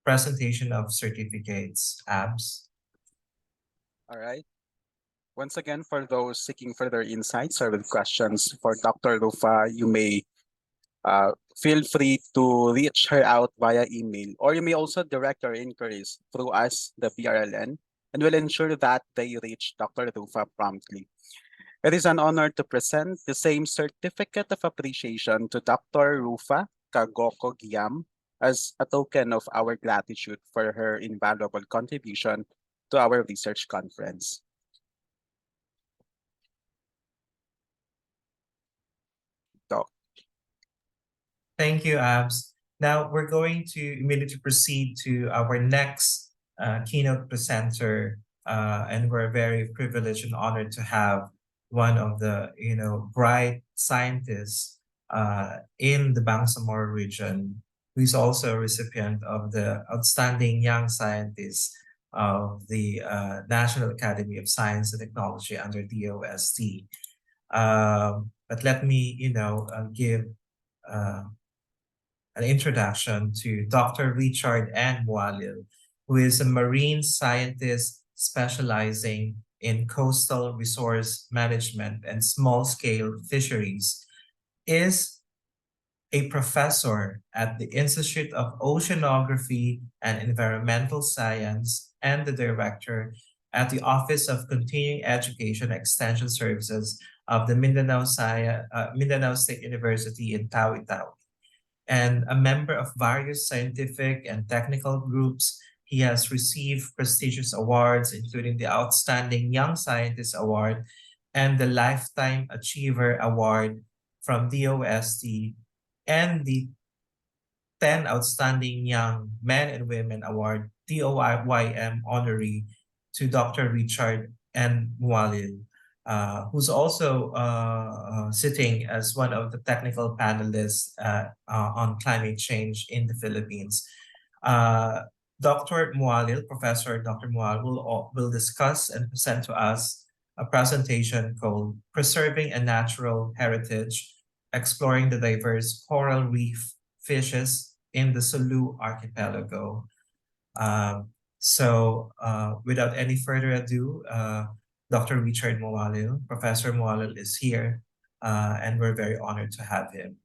presentation of certificates. ABS. All right. Once again, for those seeking further insights or with questions for Dr. Rufa, you may feel free to reach her out via email, or you may also direct your inquiries through us, the BRLN, and we'll ensure that they reach Dr. Rufa promptly. It is an honor to present the same certificate of appreciation to Dr. Rufa Kagoko Giam as a token of our gratitude for her invaluable contribution to our research conference. Doc. Thank you, Abs. Now we're going to immediately proceed to our next keynote presenter, and we're very privileged and honored to have one of the bright scientists in the Bangsamoro region, who is also a recipient of the Outstanding Young Scientist of the National Academy of Science and Technology under DOST. But let me, give an introduction to Dr. Richard N. Mualil, who is a marine scientist specializing in coastal resource management and small-scale fisheries, is a professor at the Institute of Oceanography and Environmental Science and the director at the Office of Continuing Education Extension Services of the Mindanao State University in Tawi-Tawi, and a member of various scientific and technical groups. He has received prestigious awards, including the Outstanding Young Scientist Award and the Lifetime Achiever Award from DOST, and the 10 Outstanding Young Men and Women Award, DOYM honoree, to Dr. Richard N. Mualil, who's also sitting as one of the technical panelists on climate change in the Philippines. Dr. Mualil, Professor Dr. Mualil, will discuss and present to us a presentation called Preserving a Natural Heritage, Exploring the Diverse Coral Reef Fishes in the Sulu Archipelago. So without any further ado, Dr. Richard Mualil, Professor Mualil is here, and we're very honored to have him.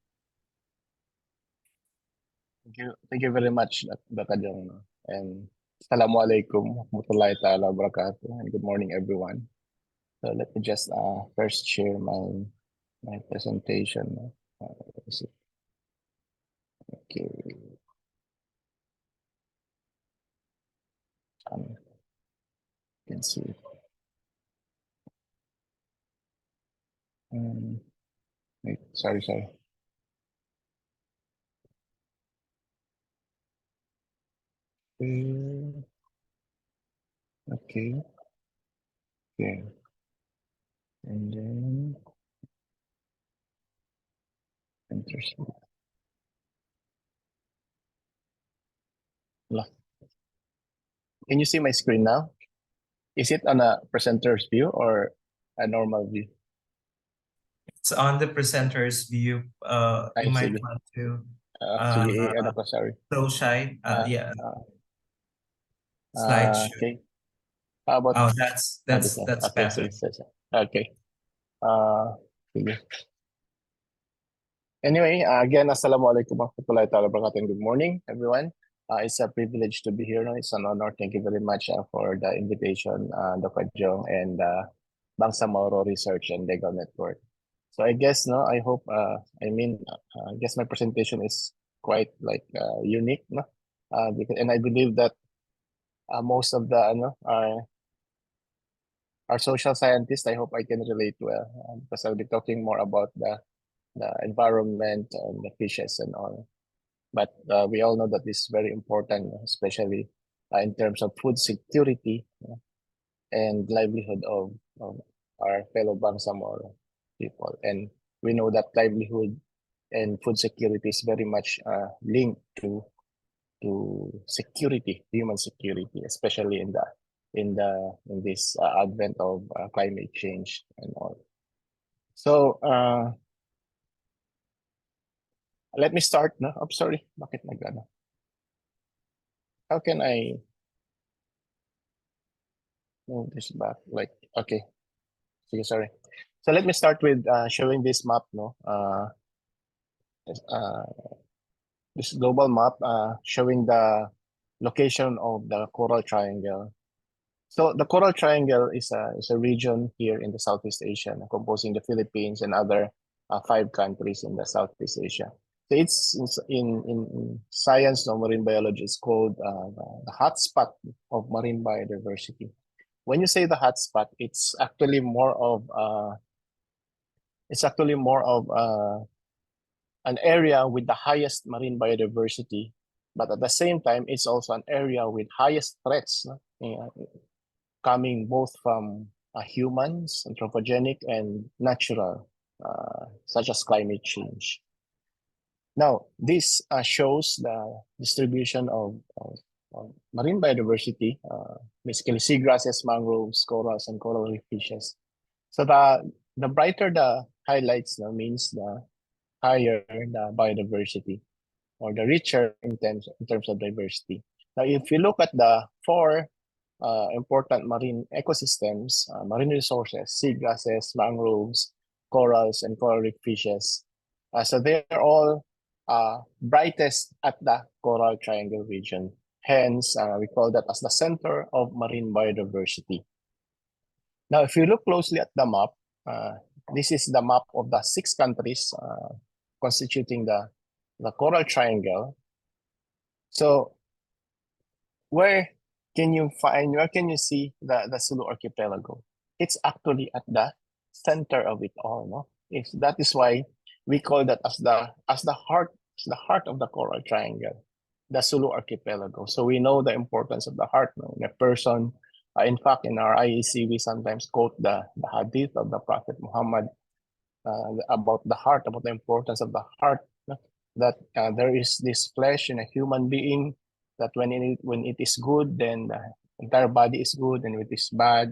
Thank you very much, Dr. Jong. And Assalamualaikum warahmatullahi ta'ala wabarakatuh. And good morning, everyone. So let me just first share my presentation. Okay. can see it. Wait, sorry. Okay. Okay. And then interesting. Can you see my screen now? Is it on a presenter's view or a normal view? It's on the presenter's view. You might Sige. want to Sige, ano ko, sorry. show shine. Yeah, Okay. How about Oh, this that's one? that's Okay, better. sige. Okay. Sige. Anyway, again, assalamualaikum warahmatullahi wabarakatuh. Good morning, everyone. It's a privilege to be here. No? It's an honor. Thank you very much for the invitation, Dr. Jong and Bangsamoro Research and Legal Network. So I guess, no, I hope, I guess my presentation is quite like unique, no? And I believe that most of the, our social scientists, I hope I can relate well, because I'll be talking more about the environment and the fishes and all. But we all know that this is very important, especially in terms of food security and livelihood of our fellow Bangsamoro people. And we know that livelihood and food security is very much linked to security, human security, especially in this advent of climate change and all. So let me start. No, I'm sorry. Bakit nagano? How can I move this back? Like, okay. Sorry. So let me start with showing this map. No, this global map showing the location of the Coral Triangle. So the Coral Triangle is a region here in the Southeast Asia, composing the Philippines and other 5 countries in the Southeast Asia. So it's in science or marine biology, it's called the hotspot of marine biodiversity. When you say the hotspot, it's actually more of an area with the highest marine biodiversity, but at the same time, it's also an area with highest threats, coming both from humans, anthropogenic, and natural, such as climate change. Now, this shows the distribution of marine biodiversity, basically seagrasses, mangroves, corals, and coral reef fishes. So the brighter the highlights means the higher the biodiversity, or the richer in terms of diversity. Now, if you look at the 4 important marine ecosystems, marine resources, seagrasses, mangroves, corals, and coral reef fishes, so they are all brightest at the Coral Triangle region. Hence, we call that as the center of marine biodiversity. Now, if you look closely at the map, this is the map of the 6 countries constituting the Coral Triangle. So, where can you see the Sulu Archipelago? It's actually at the center of it all, no? That is why we call that as the heart of the Coral Triangle, the Sulu Archipelago. So we know the importance of the heart, no? In a person. In fact, in our IEC, we sometimes quote the hadith of the Prophet Muhammad about the heart, about the importance of the heart, no? That there is this flesh in a human being, that when it is good, then the entire body is good, and when it is bad,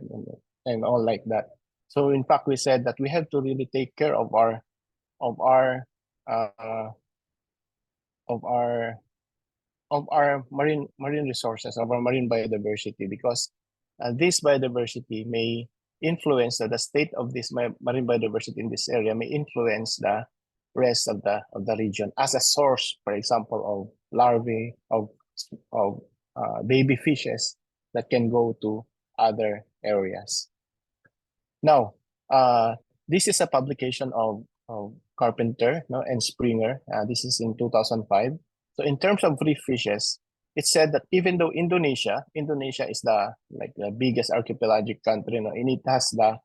and all like that. So in fact, we said that we have to really take care of our marine resources, of our marine biodiversity, because this biodiversity may influence the state of this marine biodiversity in this area, may influence the rest of the region as a source, for example, of larvae of baby fishes that can go to other areas. Now, this is a publication of Carpenter, and Springer. This is in 2005. So in terms of reef fishes, it's said that even though Indonesia is the biggest archipelagic country, and it has the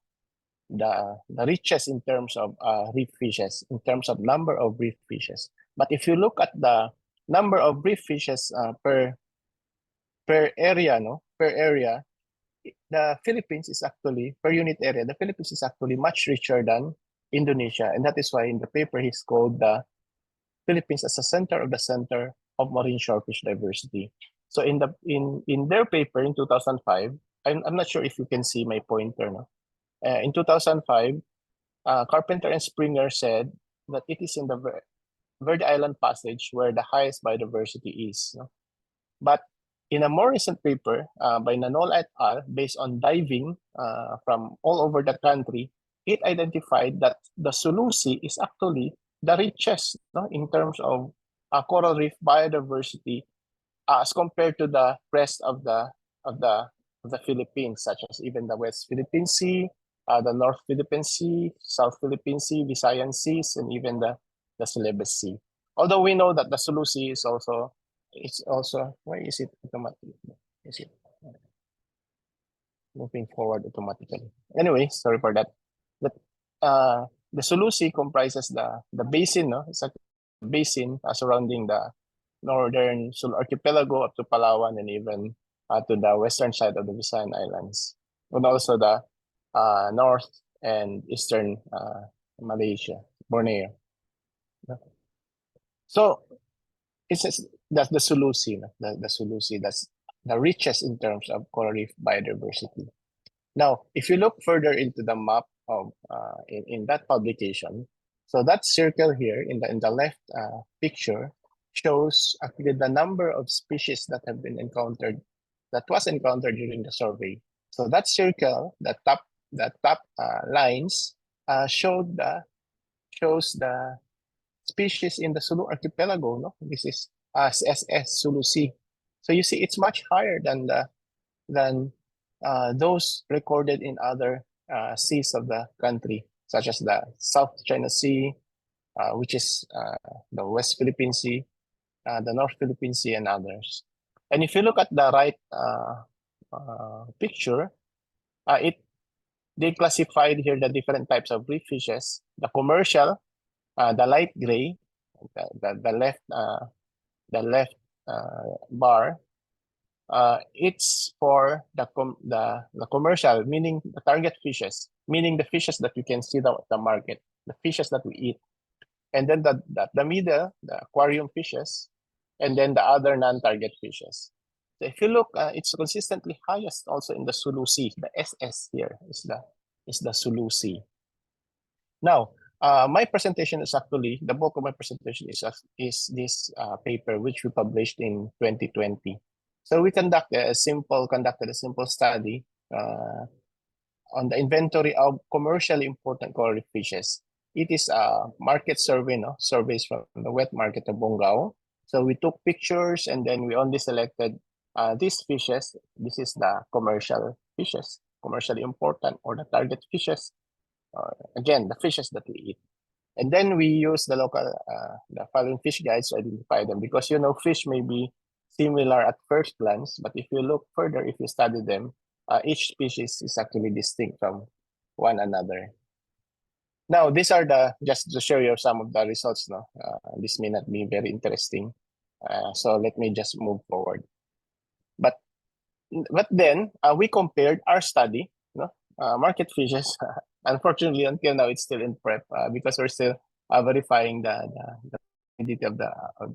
richest in terms of reef fishes, in terms of number of reef fishes. But if you look at the number of reef fishes per area, the Philippines is actually, per unit area, the Philippines is actually much richer than Indonesia, and that is why in the paper he's called the Philippines as a center of marine shorefish diversity. So in their paper in 2005, I'm not sure if you can see my pointer. In 2005, Carpenter and Springer said that it is in the Verde Island Passage where the highest biodiversity is. But in a more recent paper by Nanol et al., based on diving from all over the country, it identified that the Sulu Sea is actually the richest in terms of coral reef biodiversity as compared to the rest of the Philippines, such as even the West Philippine Sea, the North Philippine Sea, South Philippine Sea, Visayan Seas, and even the Celebes Sea. Although we know that the Sulu Sea is also, why is it automatic? Is it moving forward automatically? Anyway, sorry for that. But the Sulu Sea comprises the basin, it's a basin surrounding the northern Sulu archipelago up to Palawan and even to the western side of the Visayan Islands, and also the north and eastern Malaysia, Borneo. So that's the Sulu Sea, the Sulu Sea, that's the richest in terms of coral reef biodiversity. Now, if you look further into the map of in that publication, so that circle here in the left picture shows actually the number of species that have been encountered, that was encountered during the survey. So that circle, the top lines shows the species in the Sulu archipelago. This is SS Sulu Sea. So you see, it's much higher than those recorded in other seas of the country, such as the South China Sea, which is the West Philippine Sea, the North Philippine Sea, and others. And if you look at the right picture, they classified here the different types of reef fishes. The commercial, the light gray, the left bar, it's for the commercial, meaning the target fishes, meaning the fishes that you can see the market, the fishes that we eat. And then the middle, the aquarium fishes, and then the other non-target fishes. So if you look, it's consistently highest also in the Sulu Sea. The SS here is the Sulu Sea. Now, my presentation is actually, the bulk of my presentation is this paper which we published in 2020. So we conducted a simple study on the inventory of commercially important coral reef fishes. It is a market survey, surveys from the wet market of Bongao. So we took pictures and then we only selected these fishes. This is the commercial fishes, commercially important, or the target fishes. Again, the fishes that we eat. And then we use the local, the following fish guides to identify them, because fish may be similar at first glance, but if you look further, if you study them, each species is actually distinct from one another. Now, these are just to show you some of the results. This may not be very interesting, so let me just move forward. But then we compared our study, market fishes. Unfortunately, until now, it's still in prep because we're still verifying the validity of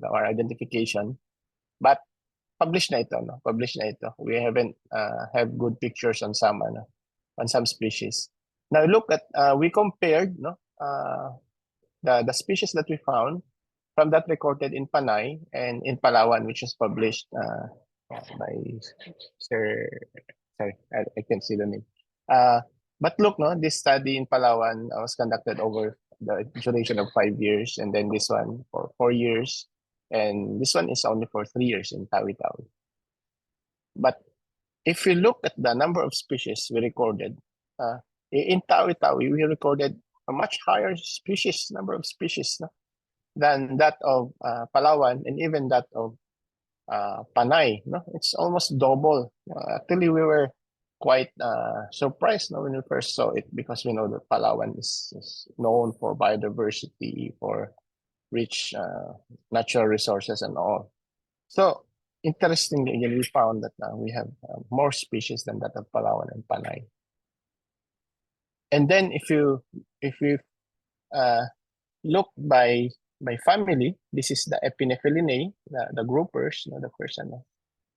our identification. But published na ito, published na ito. We haven't have good pictures on some species. Now look at we compared the species that we found from that recorded in Panay and in Palawan, which was published by Sir. Sorry, I can't see the name. But look, this study in Palawan was conducted over the duration of 5 years, and then this one for 4 years, and this one is only for 3 years in Tawi-Tawi. But if we look at the number of species we recorded, in Tawi-Tawi, we recorded a much higher number of species than that of Palawan and even that of Panay. No, it's almost double. Actually, we were quite surprised, no, when we first saw it, because we know that Palawan is known for biodiversity, for rich natural resources and all. So interestingly, again, we found that we have more species than that of Palawan and Panay. And then if you look by family, this is the Epinephrinae, the groupers, the first one,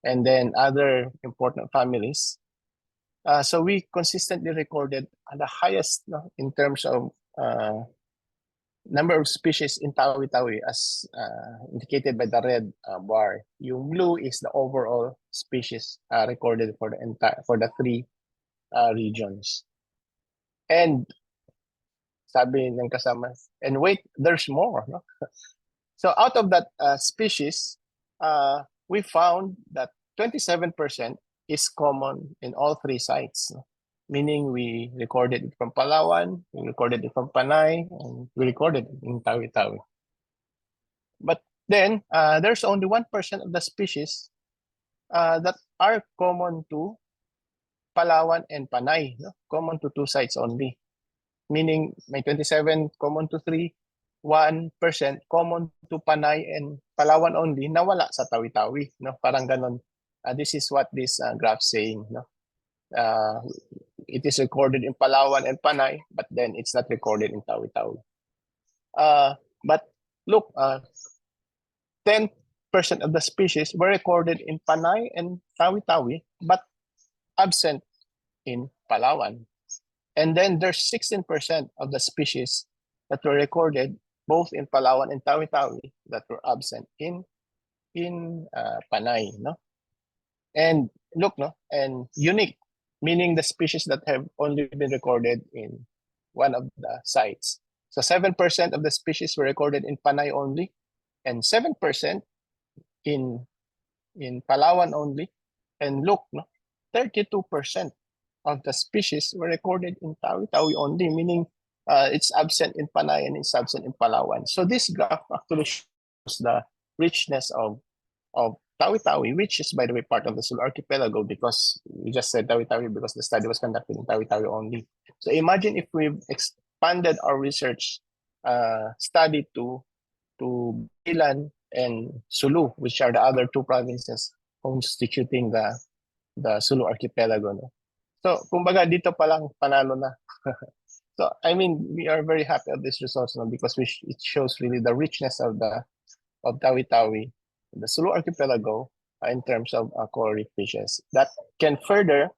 and then other important families. So we consistently recorded the highest, in terms of number of species in Tawi-Tawi, as indicated by the red bar. Yung blue is the overall species recorded for the three regions. And sabi ng kasama, and wait, there's more. No? So out of that species, we found that 27% is common in all three sites. No? Meaning we recorded it from Palawan, we recorded it from Panay, and we recorded it in Tawi-Tawi. But then there's only 1% of the species that are common to Palawan and Panay, no? Common to two sites only. Meaning may 27 common to 3, 1% common to Panay and Palawan only, nawala sa Tawi-Tawi. No? Parang ganon. This is what this graph saying. No? It is recorded in Palawan and Panay, but then it's not recorded in Tawi-Tawi. But look, 10% of the species were recorded in Panay and Tawi-Tawi, but absent in Palawan. And then there's 16% of the species that were recorded both in Palawan and Tawi-Tawi that were absent in Panay. No? And look, no, and unique, meaning the species that have only been recorded in one of the sites. So 7% of the species were recorded in Panay only, and 7% in Palawan only. And look, no, 32% of the species were recorded in Tawi-Tawi only, meaning it's absent in Panay and it's absent in Palawan. So this graph actually shows the richness of Tawi-Tawi, which is, by the way, part of the Sulu Archipelago, because we just said Tawi-Tawi because the study was conducted in Tawi-Tawi only. So imagine if we've expanded our research study to BRLN and Sulu, which are the other two provinces constituting the Sulu Archipelago. No? So, kumbaga, dito pa lang panalo na. So, I mean, we are very happy of this results, no, because it shows really the richness of Tawi-Tawi, the Sulu Archipelago, in terms of coral reef fishes. That can further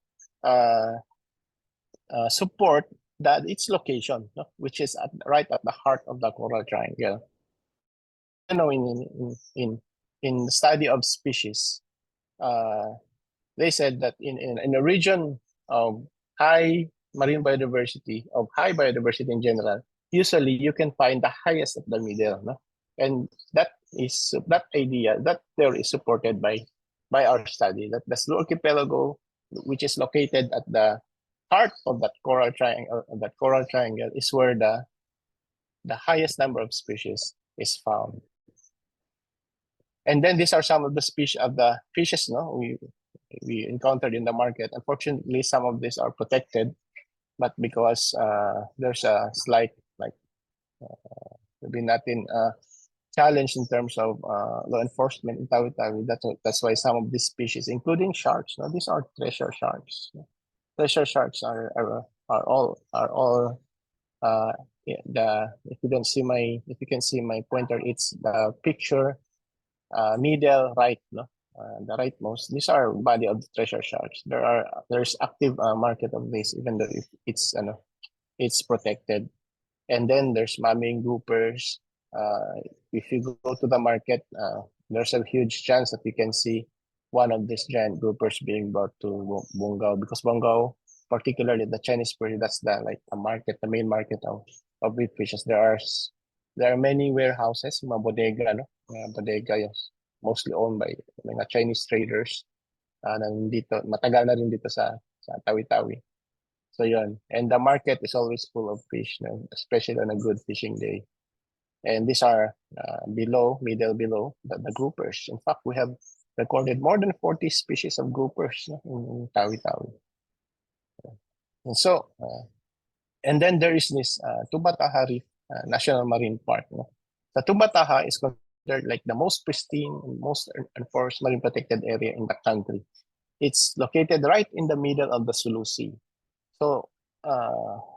support its location, no, which is right at the heart of the coral triangle. You know, in the study of species, they said that in a region of high marine biodiversity, of high biodiversity in general, usually you can find the highest at the middle. No? And that theory is supported by our study, that the Sulu Archipelago, which is located at the heart of that coral triangle, is where the highest number of species is found. And then these are some of the species of the fishes, no, we encountered in the market. Unfortunately, some of these are protected, but because there's a slight, maybe not in challenge in terms of law enforcement in Tawi-Tawi. That's why some of these species, including sharks, no, these are treasure sharks. Treasure sharks are all if you can see my pointer, it's the picture middle right, no, the rightmost. These are body of the treasure sharks. There's active market of this, even though if it's protected. And then there's mamming groupers. If you go to the market, there's a huge chance that you can see one of these giant groupers being brought to Bongao, because Bongao, particularly the Chinese period, that's the market, the main market of reef fishes. There are many warehouses, mga bodega, no? Mga bodega, yes, mostly owned by mga Chinese traders. Nandito, matagal na rin dito sa Tawi-Tawi. So yun, and the market is always full of fish, no? Especially on a good fishing day. And these are middle below the groupers. In fact, we have recorded more than 40 species of groupers in Tawi-Tawi. And so, and then there is this Tubataha Reef National Marine Park. The Tubataha is considered like the most pristine and most enforced marine protected area in the country. It's located right in the middle of the Sulu Sea. So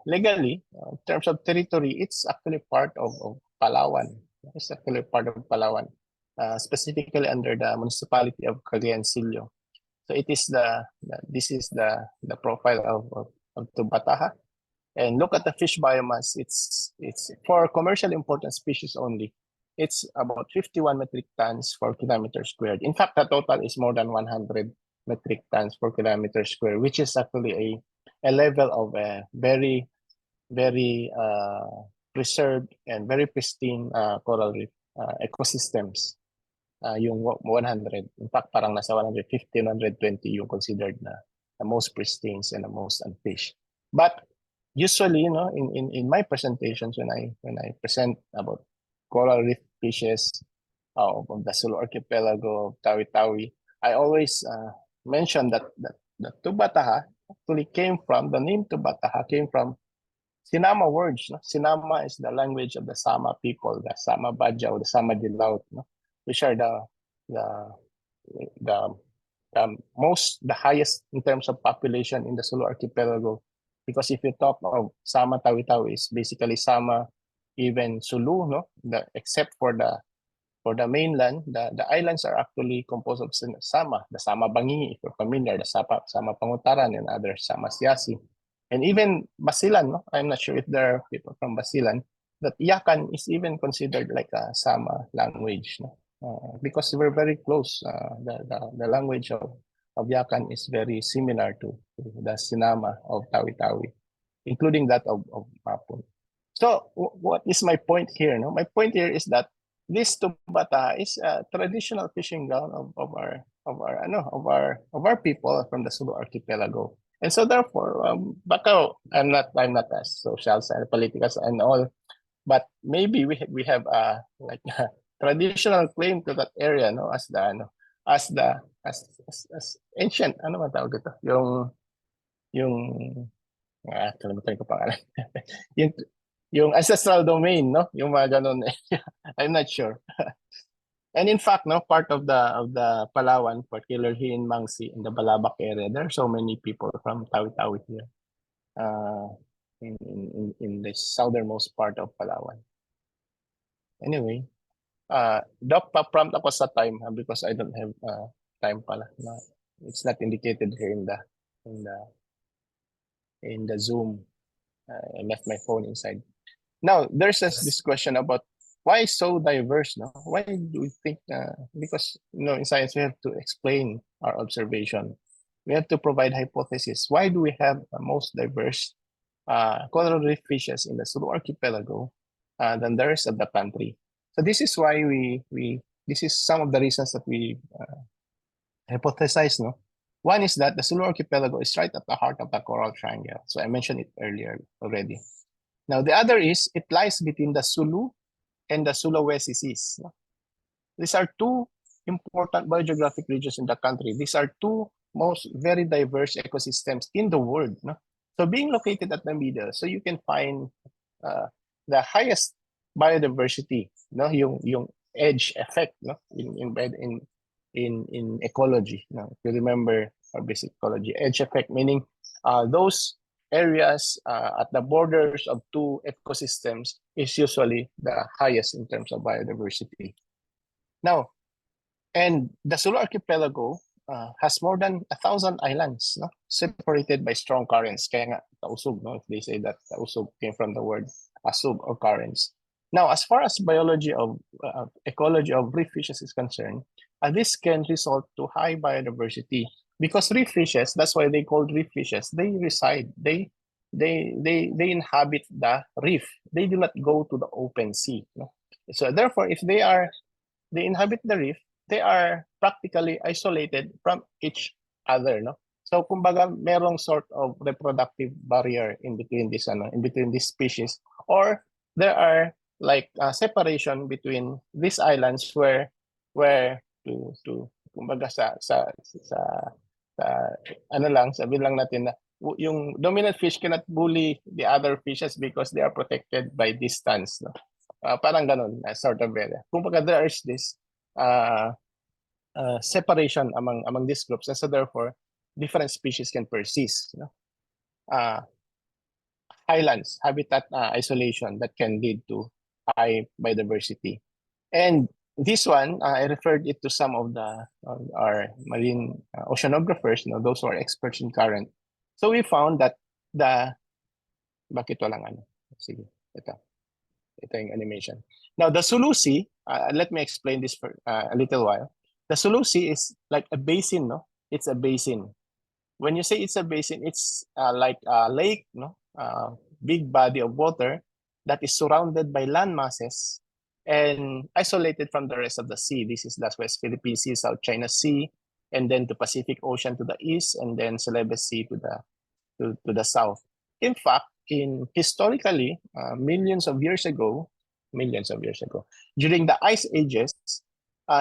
legally, in terms of territory, it's actually part of Palawan. It's actually part of Palawan, specifically under the municipality of Cagayancillo. So it is this is the profile of Tubataha. And look at the fish biomass. It's for commercially important species only. It's about 51 metric tons per kilometer squared. In fact, the total is more than 100 metric tons per kilometer square, which is actually a level of very, very preserved and very pristine coral reef ecosystems. Yung 100. In fact, parang nasa 150, 120 yung considered na the most pristine and the most unfished. But usually, in my presentations when I present about coral reef fishes of the Sulu archipelago of Tawi-Tawi, I always mention that the Tubataha actually came from, the name Tubataha came from Sinama words. Sinama is the language of the Sama people, the Sama Bajau, the Sama Dilaut, which are the highest in terms of population in the Sulu archipelago. Because if you talk of Sama Tawi-Tawi, is basically Sama, even Sulu, except for the mainland, the islands are actually composed of Sama, the Sama Bangi, if you're familiar, the Sama Pangutaran, and other Sama Siasi. And even Basilan, I'm not sure if there are people from Basilan, that Yakan is even considered like a Sama language, because we're very close. The language of Yakan is very similar to the Sinama of Tawi-Tawi, including that of Mapun. So what is my point here? My point here is that this Tubataha is a traditional fishing ground of our people from the Sulu archipelago. And so therefore, baka I'm not as social and political and all, but maybe we have like a traditional claim to that area, as ancient, ano man tawag ito? Yung kalimutan ko pangalan. yung ancestral domain, yung mga ganun. I'm not sure. And in fact, part of the Palawan, particularly in Mangsi, in the Balabac area, there are so many people from Tawi-Tawi here, in the southernmost part of Palawan. Anyway, Doc, pa-prompt ako sa time because I don't have time pala. No, it's not indicated here in the Zoom. I left my phone inside. Now, there's this question about why so diverse? Why do we think? Because in science we have to explain our observation. We have to provide hypothesis. Why do we have the most diverse coral reef fishes in the Sulu archipelago than the rest of the country? So this is why this is some of the reasons that we hypothesize. One is that the Sulu archipelago is right at the heart of the coral triangle. So I mentioned it earlier already. Now the other is it lies between the Sulu and the Sulawesi Seas. These are two important biogeographic regions in the country. These are two most very diverse ecosystems in the world. So being located at the middle, so you can find the highest biodiversity, yung edge effect, in ecology. If you remember our basic ecology, edge effect meaning those areas at the borders of two ecosystems is usually the highest in terms of biodiversity. Now, and the Sulu archipelago has more than 1,000 islands, separated by strong currents. Kaya nga, tausog, if they say that tausog came from the word asug or currents. Now, as far as biology of ecology of reef fishes is concerned, this can result to high biodiversity. Because reef fishes, that's why they called reef fishes. They reside, they inhabit the reef. They do not go to the open sea. So therefore, if they inhabit the reef, they are practically isolated from each other. So kumbaga, merong sort of reproductive barrier in between these species, or there are like separation between these islands where to kumbaga sa ano lang, sabihin lang natin na yung dominant fish cannot bully the other fishes because they are protected by distance, no? Parang ganun, sort of area. Kumbaga there is this separation among these groups, and so therefore different species can persist, you know? Highlands, habitat isolation that can lead to high biodiversity. And this one, I referred it to some of our marine oceanographers, you know, those who are experts in current. So we found that bakit walang ano? Sige, ito yung animation. Now, the Sulu Sea, let me explain this for a little while. The Sulu Sea is like a basin, no? It's a basin. When you say it's a basin, it's like a lake, no? Big body of water that is surrounded by land masses and isolated from the rest of the sea. This is the West Philippine Sea, South China Sea, and then the Pacific Ocean to the east, and then Celebes Sea to the south. In fact, historically, millions of years ago, during the ice ages,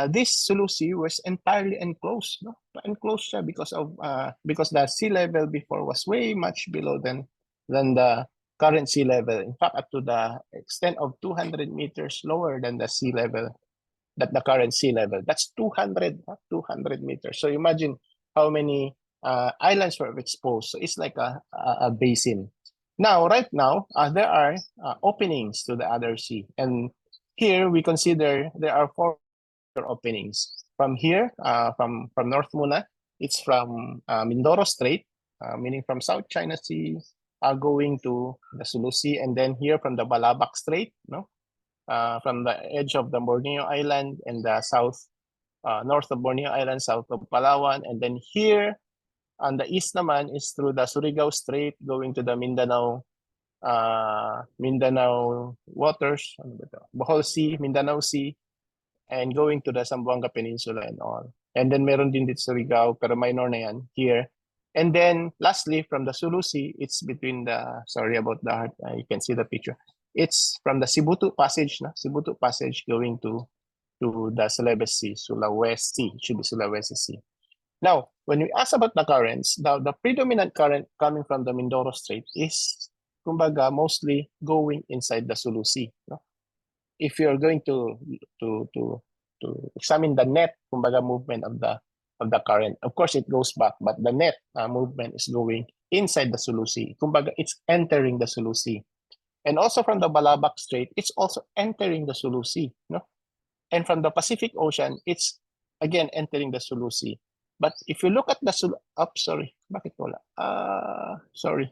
this Sulu Sea was entirely enclosed, no? Enclosed siya because the sea level before was way much below than the current sea level. In fact, up to the extent of 200 meters lower than the sea level, the current sea level. That's 200 meters. So imagine how many islands were exposed. So it's like a basin. Now, right now, there are openings to the other sea. And here we consider there are 4 openings. From here, from North Muna, it's from Mindoro Strait, meaning from South China Sea, going to the Sulu Sea, and then here from the Balabac Strait, no, from the edge of the Borneo Island and the north of Borneo Island, south of Palawan, and then here on the east naman is through the Surigao Strait going to the Mindanao waters, Bohol Sea, Mindanao Sea, and going to the Zamboanga Peninsula and all. And then meron din dito Surigao, pero minor na yan here. And then lastly, from the Sulu Sea, it's between sorry about that, you can see the picture. It's from the Sibutu Passage, Sibutu Passage going to the Celebes Sea, Sulawesi, it should be Sulawesi Sea. Now, when we ask about the currents, now the predominant current coming from the Mindoro Strait is, kumbaga, mostly going inside the Sulu Sea. No? If you're going to examine the net, kumbaga, movement of the current, of course it goes back, but the net movement is going inside the Sulu Sea. Kumbaga, it's entering the Sulu Sea. And also from the Balabac Strait, it's also entering the Sulu Sea. No? And from the Pacific Ocean, it's again entering the Sulu Sea. But if you look at the Sulu, sorry, bakit wala? Sorry,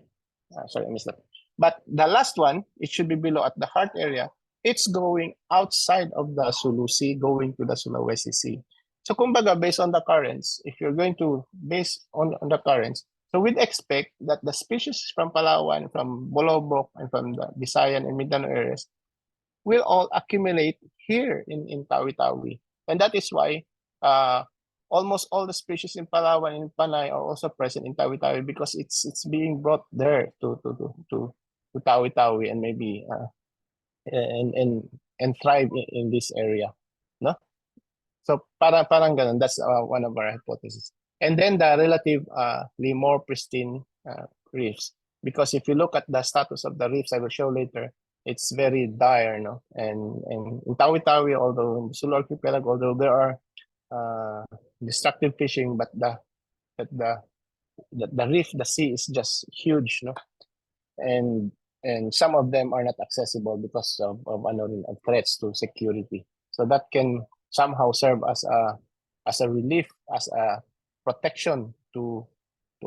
I missed that. But the last one, it should be below at the heart area. It's going outside of the Sulu Sea, going to the Sulawesi Sea. So kumbaga, based on the currents, if you're going to base on the currents, so we'd expect that the species from Palawan, from Bolobok, and from the Visayan and Mindanao areas will all accumulate here in Tawi-Tawi. And that is why almost all the species in Palawan and Panay are also present in Tawi-Tawi, because it's being brought there to Tawi-Tawi and maybe and thrive in this area, no? So parang ganun, that's one of our hypotheses. And then the relatively more pristine reefs, because if you look at the status of the reefs, I will show later, it's very dire, no? And in Tawi-Tawi, although in the Sulu Archipelago, although there are destructive fishing, but the reef, the sea is just huge, no? And some of them are not accessible because of threats to security. So that can somehow serve as a relief, as a protection to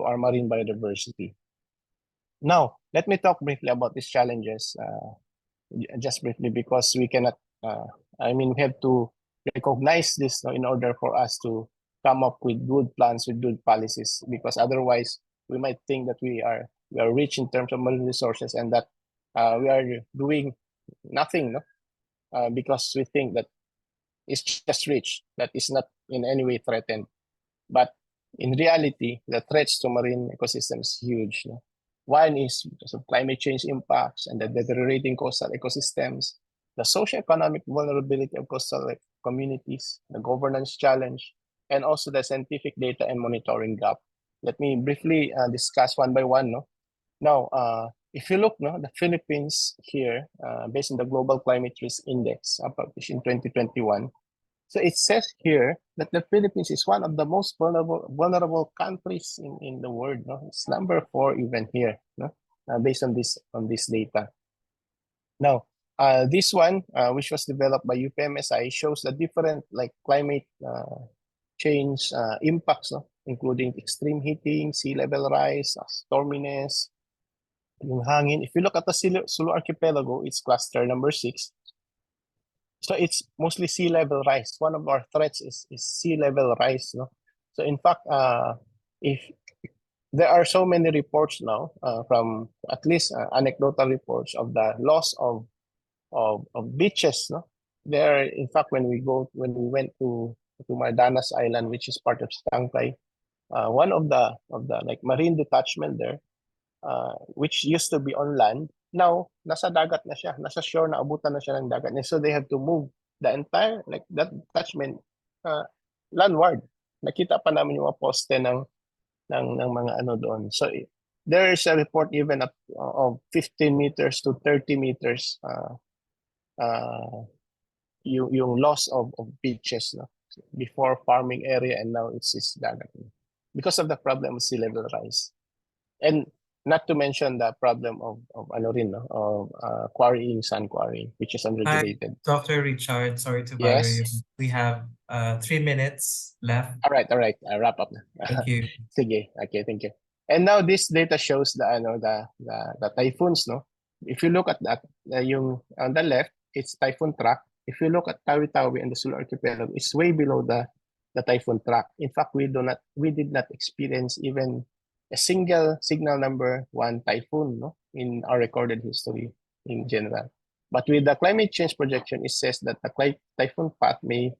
our marine biodiversity. Now, let me talk briefly about these challenges, just briefly, because we cannot, we have to recognize this, in order for us to come up with good plans, with good policies, because otherwise we might think that we are rich in terms of marine resources, and that we are doing nothing, no? Because we think that it's just rich, that is not in any way threatened. But in reality, the threats to marine ecosystems is huge. No? One is because of climate change impacts and the deteriorating coastal ecosystems, the socioeconomic vulnerability of coastal communities, the governance challenge, and also the scientific data and monitoring gap. Let me briefly discuss one by one. No? Now, if you look, no, the Philippines here, based on the Global Climate Risk Index published in 2021, so it says here that the Philippines is one of the most vulnerable countries in the world. No? It's number 4 even here, no? Based on this data. Now, this one, which was developed by UPMSI, shows the different like climate change impacts, no? Including extreme heating, sea level rise, storminess, yung hangin. If you look at the Sulu Archipelago, it's cluster number 6. So it's mostly sea level rise. One of our threats is sea level rise. No? So in fact, if there are so many reports now from at least anecdotal reports of the loss of beaches. No? There, in fact, when we went to Mardanas Island, which is part of Stangkay, one of the like marine detachment there, which used to be on land, now nasa dagat na siya, nasa shore na, abutan na siya ng dagat. So they have to move the entire like that detachment landward. Nakita pa namin yung mga poste ng mga ano doon. So there is a report even of 15 meters to 30 meters yung loss of beaches, no? Before farming area, and now it's dagat because of the problem of sea level rise, and not to mention the problem of ano rin, no? Of quarrying, sand quarrying, which is unregulated. Dr. Richard, sorry to bother you. Yes. We have 3 minutes left. All right. I wrap up na. Thank you. Sige. Okay, thank you. And now this data shows the typhoons, no? If you look at that, yung on the left, it's typhoon track. If you look at Tawi-Tawi and the Sulu Archipelago, it's way below the typhoon track. In fact, we did not experience even a single signal number 1 typhoon, no, in our recorded history in general. But with the climate change projection, it says that the typhoon path may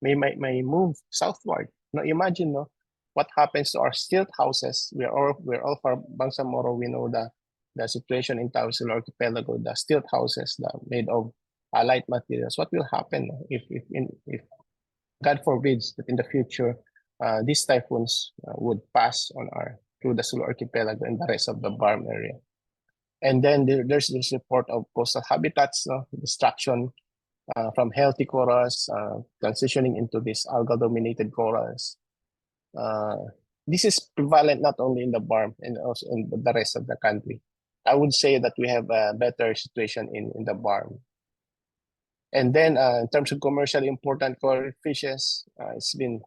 move southward. Now imagine, no, what happens to our stilt houses. We're all from Bangsamoro. We know the situation in Tawi-Sulu Archipelago, the stilt houses that made of light materials. What will happen if God forbids that in the future these typhoons would pass through the Sulu Archipelago and the rest of the BARM area? And then there's this report of coastal habitats, no, destruction from healthy corals transitioning into these algal-dominated corals. This is prevalent not only in the BARM and also in the rest of the country. I would say that we have a better situation in the BARM. And then in terms of commercially important coral fishes, it's been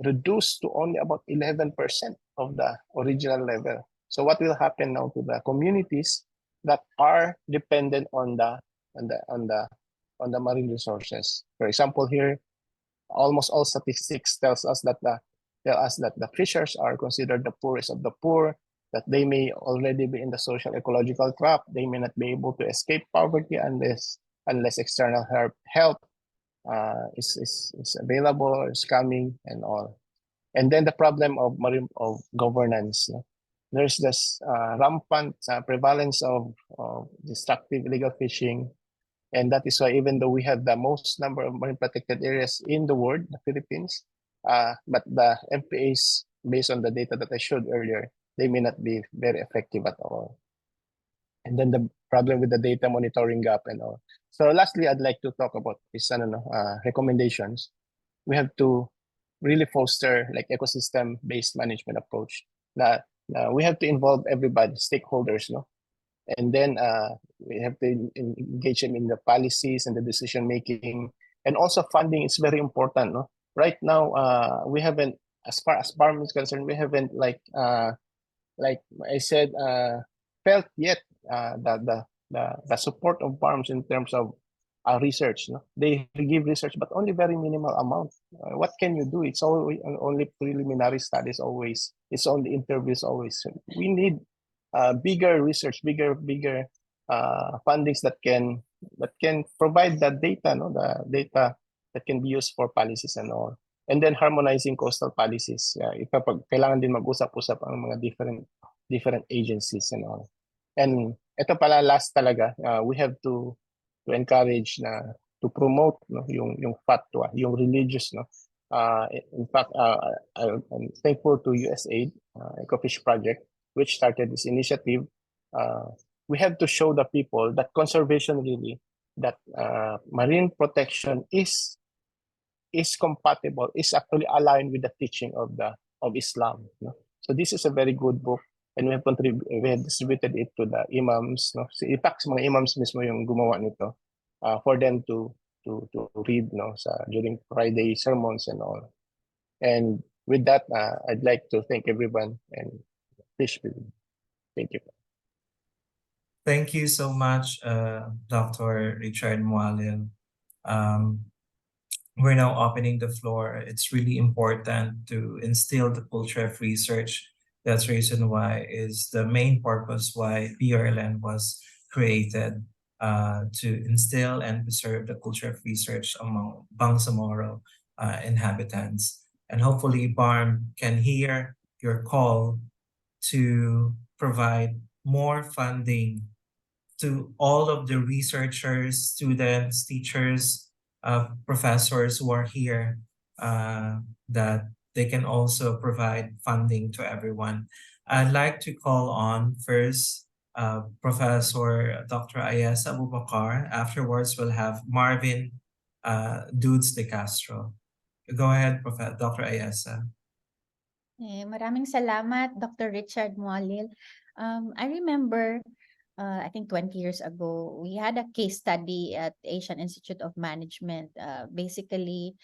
reduced to only about 11% of the original level. So what will happen now to the communities that are dependent on the marine resources? For example, here, almost all statistics tell us that the fishers are considered the poorest of the poor, that they may already be in the social ecological trap. They may not be able to escape poverty unless external help is available or is coming and all. And then the problem of governance. There's this rampant prevalence of destructive illegal fishing. And that is why even though we have the most number of marine protected areas in the world, the Philippines, but the MPAs, based on the data that I showed earlier, they may not be very effective at all. And then the problem with the data monitoring gap and all. So lastly, I'd like to talk about this recommendations. We have to really foster like ecosystem-based management approach. We have to involve everybody, stakeholders, no? And then we have to engage them in the policies and the decision making, and also funding is very important. No, right now we haven't, as far as BARM is concerned, we haven't like I said, felt yet the support of BARMs in terms of research. No, they give research, but only very minimal amount. What can you do? It's always only preliminary studies. Always, it's only interviews. Always, we need bigger research, bigger fundings that can provide the data, no, the data that can be used for policies and all. And then harmonizing coastal policies. Kailangan din mag-usap-usap ang mga different agencies and all. And ito pala last talaga, we have to encourage na promote no yung fatwa, yung religious no. In fact, I'm thankful to USAID, Ecofish Project, which started this initiative. We have to show the people that conservation really, that marine protection is compatible, is actually aligned with the teaching of Islam. No? So this is a very good book, and we have distributed it to the imams. No? So in fact, mga imams mismo yung gumawa nito for them to read no during Friday sermons and all. And with that, I'd like to thank everyone and fish with me. Thank you. Thank you so much, Dr. Richard Mualil. We're now opening the floor. It's really important to instill the culture of research. That's the reason why is the main purpose why BRLN was created, to instill and preserve the culture of research among Bangsamoro inhabitants. And hopefully BARM can hear your call to provide more funding to all of the researchers, students, teachers, professors who are here, that they can also provide funding to everyone. I'd like to call on first Professor Dr. Ayesa Abubakar. Afterwards, we'll have Marvin Dudes de Castro. Go ahead, Dr. Ayesa. Maraming salamat, Dr. Richard Mualil. I remember, I think 20 years ago, we had a case study at Asian Institute of Management, basically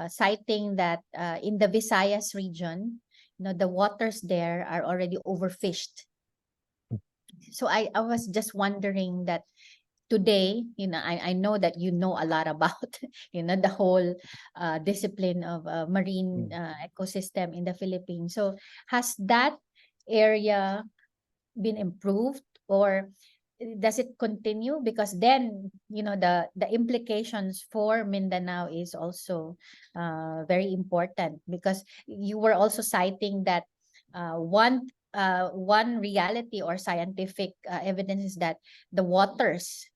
citing that in the Visayas region, the waters there are already overfished. So I was just wondering that today, I know that you know a lot about, the whole discipline of marine ecosystem in the Philippines. So has that area been improved, or does it continue? Because then, the implications for Mindanao is also very important, because you were also citing that one reality or scientific evidence is that the waters,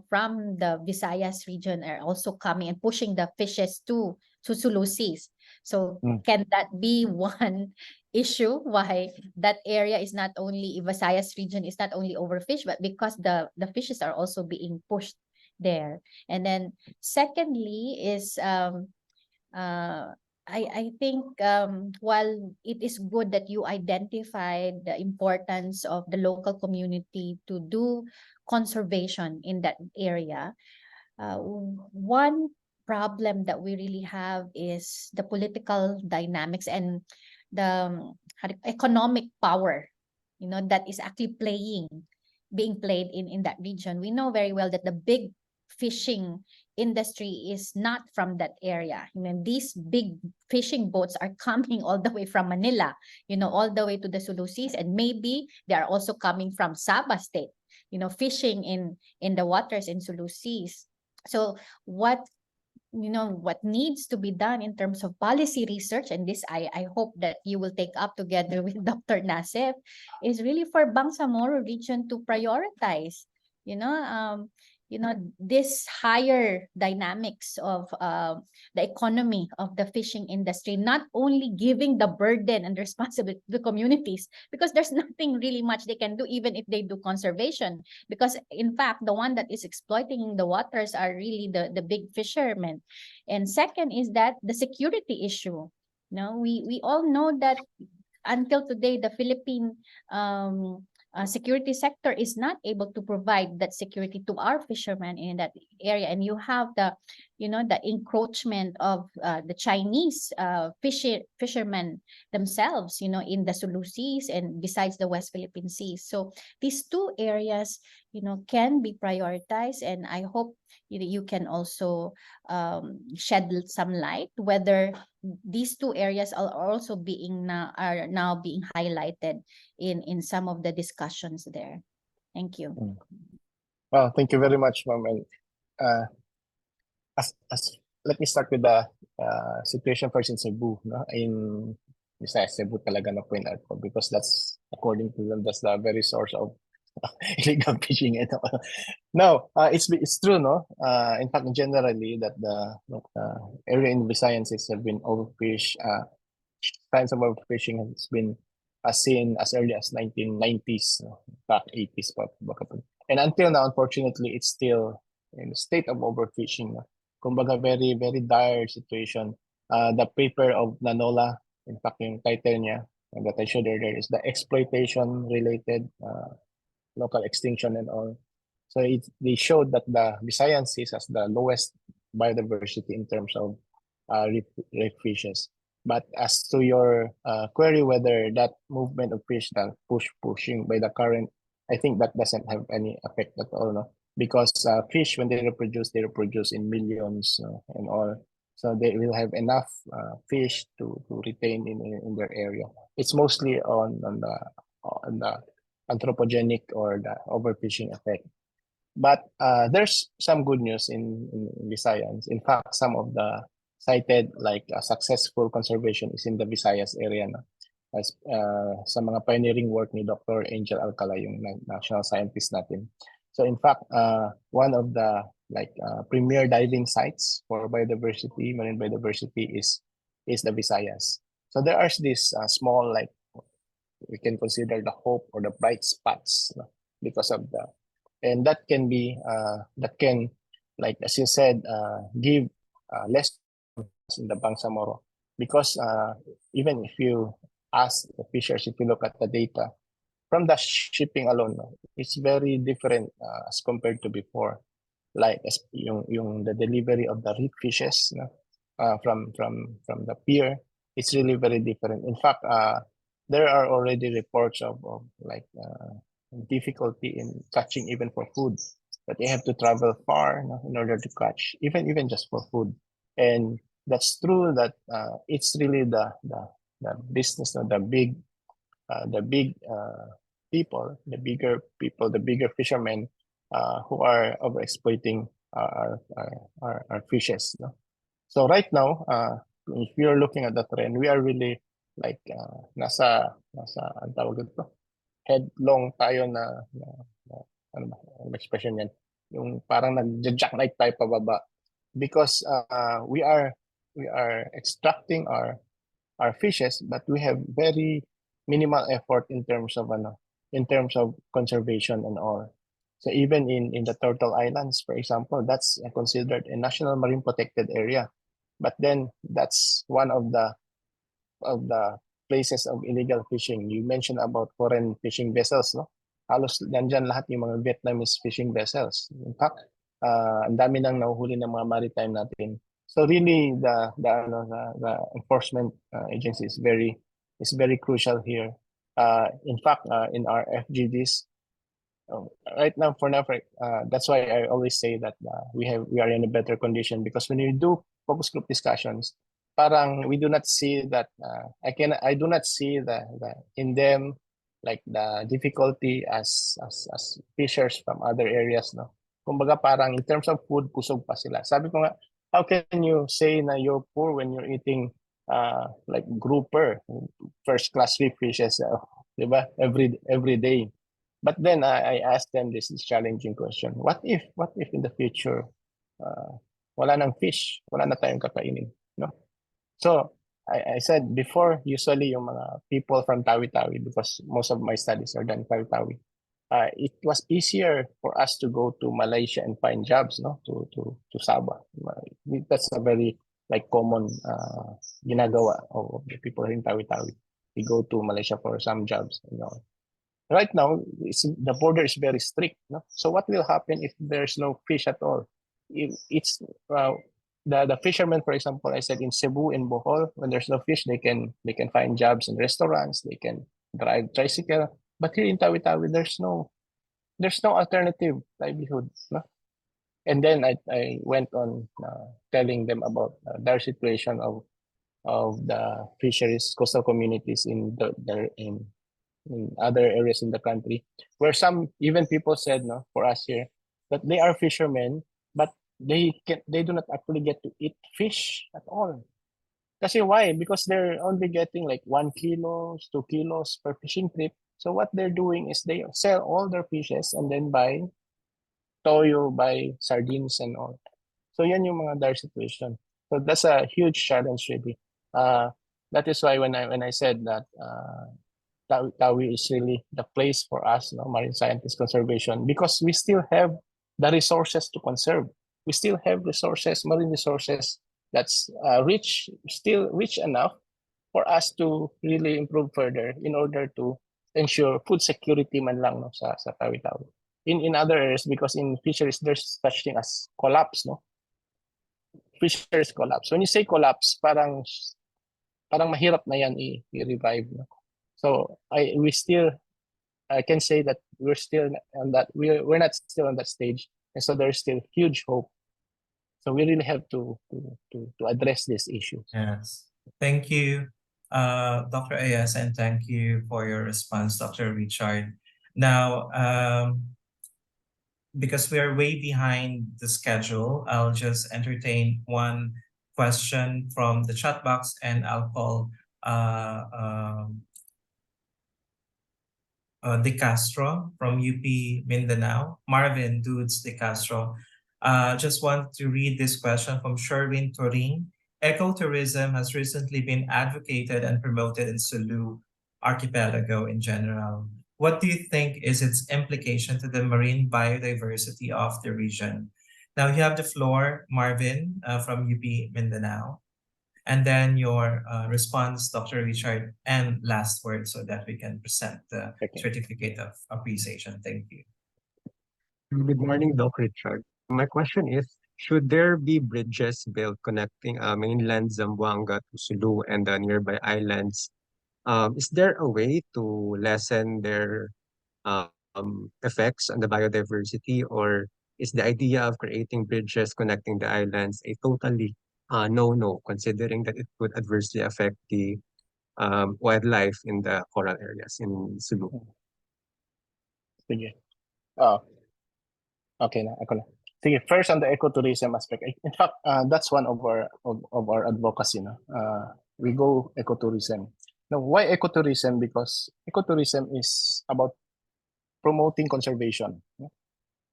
from the Visayas region are also coming and pushing the fishes to Sulusis. So can that be one issue why that area is not only, Visayas region is not only overfished, but because the fishes are also being pushed there? And then secondly is I think while it is good that you identified the importance of the local community to do conservation in that area, one problem that we really have is the political dynamics and the economic power, that is actually being played in that region. We know very well that the big fishing industry is not from that area. These big fishing boats are coming all the way from Manila, all the way to the Sulusis, and maybe they are also coming from Sabah State, fishing in the waters in Sulusis. So what needs to be done in terms of policy research, and this I hope that you will take up together with Dr. Nasif, is really for Bangsamoro region to prioritize, this higher dynamics of the economy of the fishing industry, not only giving the burden and responsibility to the communities, because there's nothing really much they can do even if they do conservation, because in fact the one that is exploiting the waters are really the big fishermen. And second is that the security issue. We all know that until today the Philippine security sector is not able to provide that security to our fishermen in that area. And you have the encroachment of the Chinese fishermen themselves, in the Sulusis and besides the West Philippine Sea. So these two areas, can be prioritized, and I hope you can also shed some light whether these two areas are also now being highlighted in some of the discussions there. Thank you. Well, thank you very much, ma'am. And let me start with the situation first in Cebu, no? In Visayas, Cebu talaga na point out ko, because that's, according to them, that's the very source of illegal fishing and all. No, it's true, no. In fact, generally that the area in Visayas have been overfished. Signs of overfishing has been seen as early as 1990s, back 80s pa, baka pa. And until now, unfortunately, it's still in a state of overfishing. No? Kumbaga, very, very dire situation. The paper of Nanola, in fact, yung title niya that I showed earlier is the exploitation related local extinction and all. So they showed that the Visayan Seas has the lowest biodiversity in terms of reef fishes. But as to your query whether that movement of fish, that pushing by the current, I think that doesn't have any effect at all, no? Because fish, when they reproduce in millions and all. So they will have enough fish to retain in their area. It's mostly on the anthropogenic or the overfishing effect. But there's some good news in Visayas. In fact, some of the cited like successful conservation is in the Visayas area na. As sa mga pioneering work ni Dr. Angel Alcala, yung national scientist natin. So in fact, one of the like premier diving sites for biodiversity, marine biodiversity is the Visayas. So there are these small like we can consider the hope or the bright spots, no? Because of the and that can be that can like as you said give less in the Bangsamoro because even if you ask the fishers, if you look at the data from the shipping alone, no, it's very different as compared to before, like yung the delivery of the reef fishes, no, from the pier, it's really very different. In fact, there are already reports of like difficulty in catching even for food, that they have to travel far, no, in order to catch even just for food. And that's true that it's really the business, no, the big people, the bigger fishermen who are overexploiting our fishes, no? So right now, if you're looking at the trend, we are really like nasa ang tawag ito, headlong tayo na ano ba ang expression yan, yung parang nag-jackknife tayo pababa because we are extracting our fishes, but we have very minimal effort in terms of conservation and all. So even in the Turtle Islands, for example, that's considered a national marine protected area. But then that's one of the places of illegal fishing. You mentioned about foreign fishing vessels, no? Halos nandyan lahat yung mga Vietnamese fishing vessels. In fact, ang dami nang nahuhuli ng mga maritime natin. So really, the enforcement agency is very crucial here. In fact, in our FGDs, right now for now, that's why I always say that we are in a better condition because when you do focus group discussions, parang we do not see that I do not see the in them like the difficulty as fishers from other areas, no. Kumbaga parang in terms of food, kusog pa sila. Sabi ko nga, how can you say na you're poor when you're eating like grouper, first class reef fishes, diba? Every day. But then I asked them this challenging question. What if in the future wala nang fish, wala na tayong kakainin, no? So I said before, usually yung mga people from Tawi-Tawi, because most of my studies are done in Tawi-Tawi, it was easier for us to go to Malaysia and find jobs, no, to Sabah. That's a very like common ginagawa of the people in Tawi-Tawi. We go to Malaysia for some jobs, you know. Right now, the border is very strict, no? So what will happen if there's no fish at all? It's the fishermen, for example, I said in Cebu, in Bohol, when there's no fish, they can find jobs in restaurants, they can drive tricycle. But here in Tawi-Tawi, there's no alternative livelihood, no? And then I went on telling them about their situation of the fisheries coastal communities in other areas in the country, where some even people said, no, for us here, that they are fishermen, but they do not actually get to eat fish at all. Kasi why? Because they're only getting like 1 kilo, 2 kilos per fishing trip. So what they're doing is they sell all their fishes and then buy toyo, buy sardines and all. So yan yung mga dire situation. So that's a huge challenge really. That is why when I said that Tawi is really the place for us, marine scientist conservation, because we still have the resources to conserve. We still have resources, marine resources that's still rich enough for us to really improve further in order to ensure food security man lang sa Tawi-Tawi. In other areas, because in fisheries there's such thing as collapse, fisheries collapse. When you say collapse, parang mahirap na yan i-revive. So I can say that we're still on that. We're not still on that stage, and so there's still huge hope. So we really have to address these issues. Yes. Thank you, Dr. Ayas, and thank you for your response, Dr. Richard. Now, because we are way behind the schedule, I'll just entertain one question from the chat box, and I'll call De Castro from UP Mindanao, Marvin Dudes De Castro. Just want to read this question from Sherwin Turing. Ecotourism has recently been advocated and promoted in Sulu Archipelago in general. What do you think is its implication to the marine biodiversity of the region? Now you have the floor, Marvin, from UP Mindanao. And then your response, Dr. Richard, and last word so that we can present the certificate of appreciation. Thank you. Good morning, Doc Richard. My question is, should there be bridges built connecting mainland Zamboanga to Sulu and the nearby islands? Is there a way to lessen their effects on the biodiversity, or is the idea of creating bridges connecting the islands a totally no-no, considering that it could adversely affect the wildlife in the coral areas in Sulu? Sige. Okay na, ako na. Sige, first on the ecotourism aspect. In fact, that's one of our advocacy. We go ecotourism. Now, why ecotourism? Because ecotourism is about promoting conservation.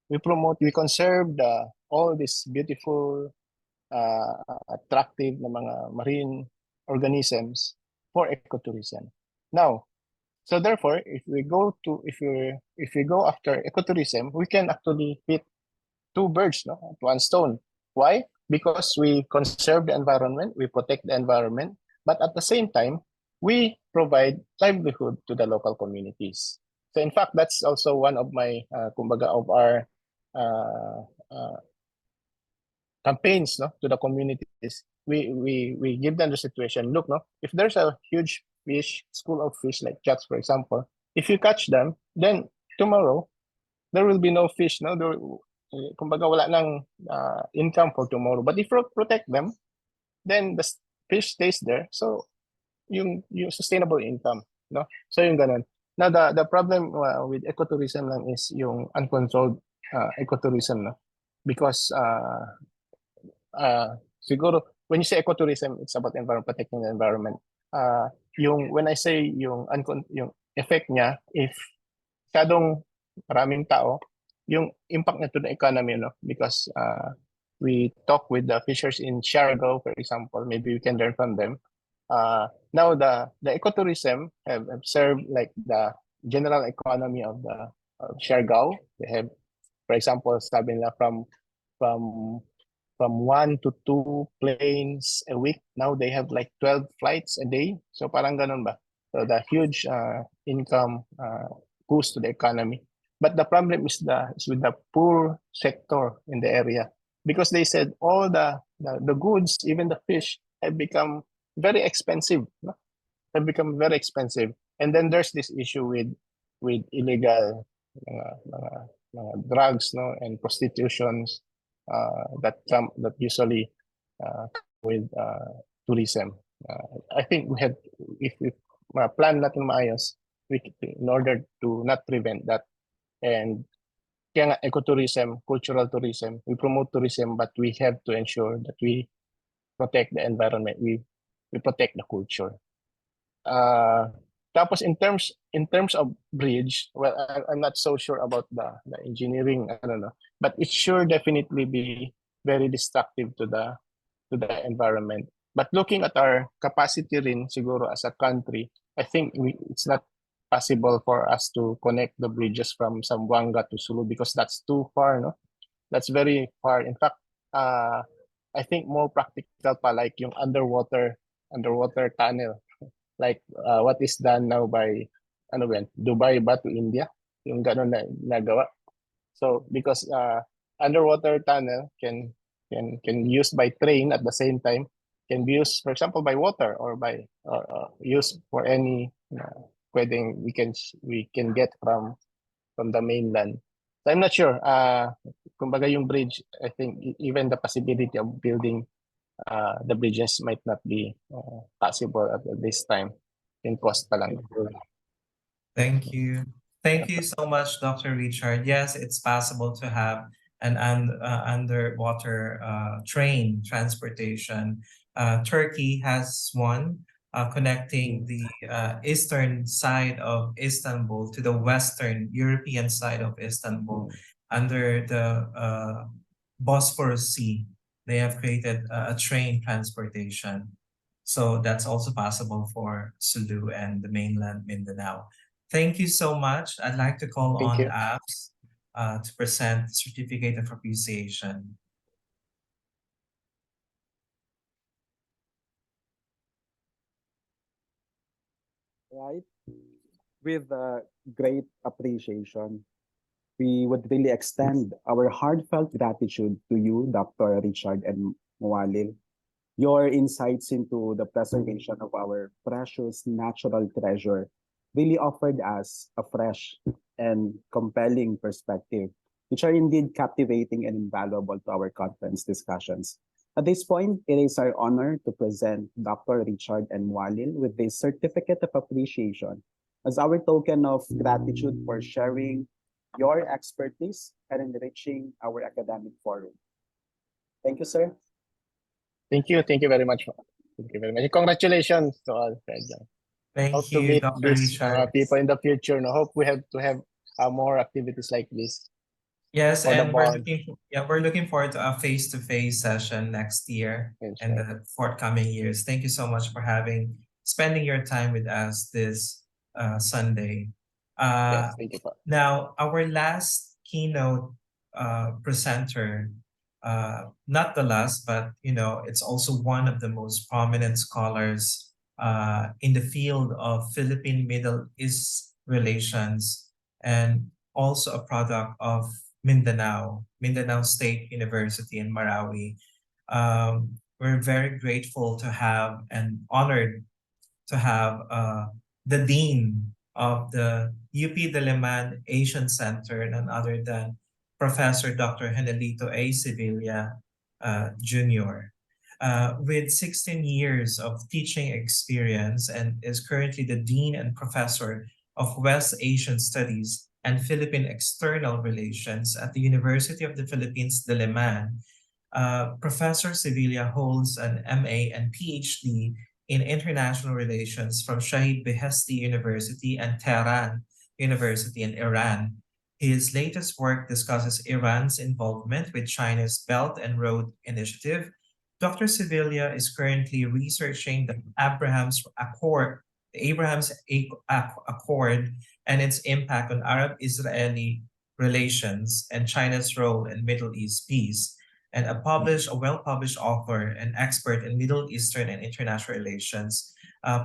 We conserve all these beautiful, attractive na mga marine organisms for ecotourism. Now, so therefore, if we go after ecotourism, we can actually hit two birds, with one stone. Why? Because we conserve the environment, we protect the environment, but at the same time, we provide livelihood to the local communities. So in fact, that's also one of my, of our campaigns, to the communities. We give them the situation. Look, if there's a huge school of fish like chats, for example, if you catch them, then tomorrow there will be no fish. Kumbaga wala nang income for tomorrow. But if you protect them, then the fish stays there. So yung sustainable income, So yung ganun. Now the problem with ecotourism lang is yung uncontrolled ecotourism, because siguro when you say ecotourism, it's about protecting the environment. When I say yung effect niya, if masyadong maraming tao, yung impact na to the economy, because we talk with the fishers in Siargao, for example, maybe we can learn from them. Now the ecotourism have served like the general economy of the Siargao. They have, for example, sabi nila from 1 to 2 planes a week. Now they have like 12 flights a day. So parang ganun ba? So the huge income boost to the economy. But the problem is with the poor sector in the area, because they said all the goods, even the fish, have become very expensive. Have become very expensive, and then there's this issue with illegal drugs, and prostitutions that usually with tourism. I think we have, if we plan natin maayos, in order to not prevent that. And kaya nga ecotourism, cultural tourism, we promote tourism, but we have to ensure that we protect the environment, we protect the culture. Tapos in terms of bridge, well, I'm not so sure about the engineering, I don't know, but it sure definitely be very destructive to the environment. But looking at our capacity rin siguro as a country, I think it's not possible for us to connect the bridges from Zamboanga to Sulu because that's too far, no? That's very far. In fact, I think more practical pa like yung underwater tunnel, like what is done now by ano ba yan, Dubai ba to India, yung gano'n na nagawa. So because underwater tunnel can used by train at the same time, can be used, for example, by water or by used for any pwedeng we can get from the mainland. So I'm not sure. Kumbaga yung bridge, I think even the possibility of building the bridges might not be possible at this time. In cost pa lang. Thank you. Thank you so much, Dr. Richard. Yes, it's possible to have an underwater train transportation. Turkey has one connecting the eastern side of Istanbul to the western European side of Istanbul under the Bosphorus Sea. They have created a train transportation. So that's also possible for Sulu and the mainland Mindanao. Thank you so much. I'd like to call Thank on you. ABS to present the Certificate of Appreciation. Right? With great appreciation, we would really extend our heartfelt gratitude to you, Dr. Richard and Mualil. Your insights into the preservation of our precious natural treasure really offered us a fresh and compelling perspective, which are indeed captivating and invaluable to our conference discussions. At this point, it is our honor to present Dr. Richard and Mualil with this certificate of appreciation as our token of gratitude for sharing your expertise and enriching our academic forum. Thank you, sir. Thank you very much. Thank you very much. Congratulations to all. Thank Hope to you, meet Dr. these Richard. people in the future. No, hope we have to have more activities like this. Yes, for the and we're bond. looking forward to a face-to-face session next year Yes, and right. the forthcoming years. Thank you so much for spending your time with us this Sunday. Yes, thank you. Now, our last keynote presenter, not the last, but it's also one of the most prominent scholars in the field of Philippine-Middle East relations, and also a product of Mindanao State University in Marawi. We're very grateful to have and honored to have the Dean of the UP Diliman Asian Center, none other than Professor Dr. Henelito A. Sevilla Jr. With 16 years of teaching experience and is currently the Dean and Professor of West Asian Studies and Philippine External Relations at the University of the Philippines, Diliman. Professor Sevilla holds an MA and PhD in International Relations from Shahid Beheshti University and Tehran University in Iran. His latest work discusses Iran's involvement with China's Belt and Road Initiative. Dr. Sevilla is currently researching the Abraham's Accord and its impact on Arab-Israeli relations and China's role in Middle East peace, and a well-published author and expert in Middle Eastern and international relations.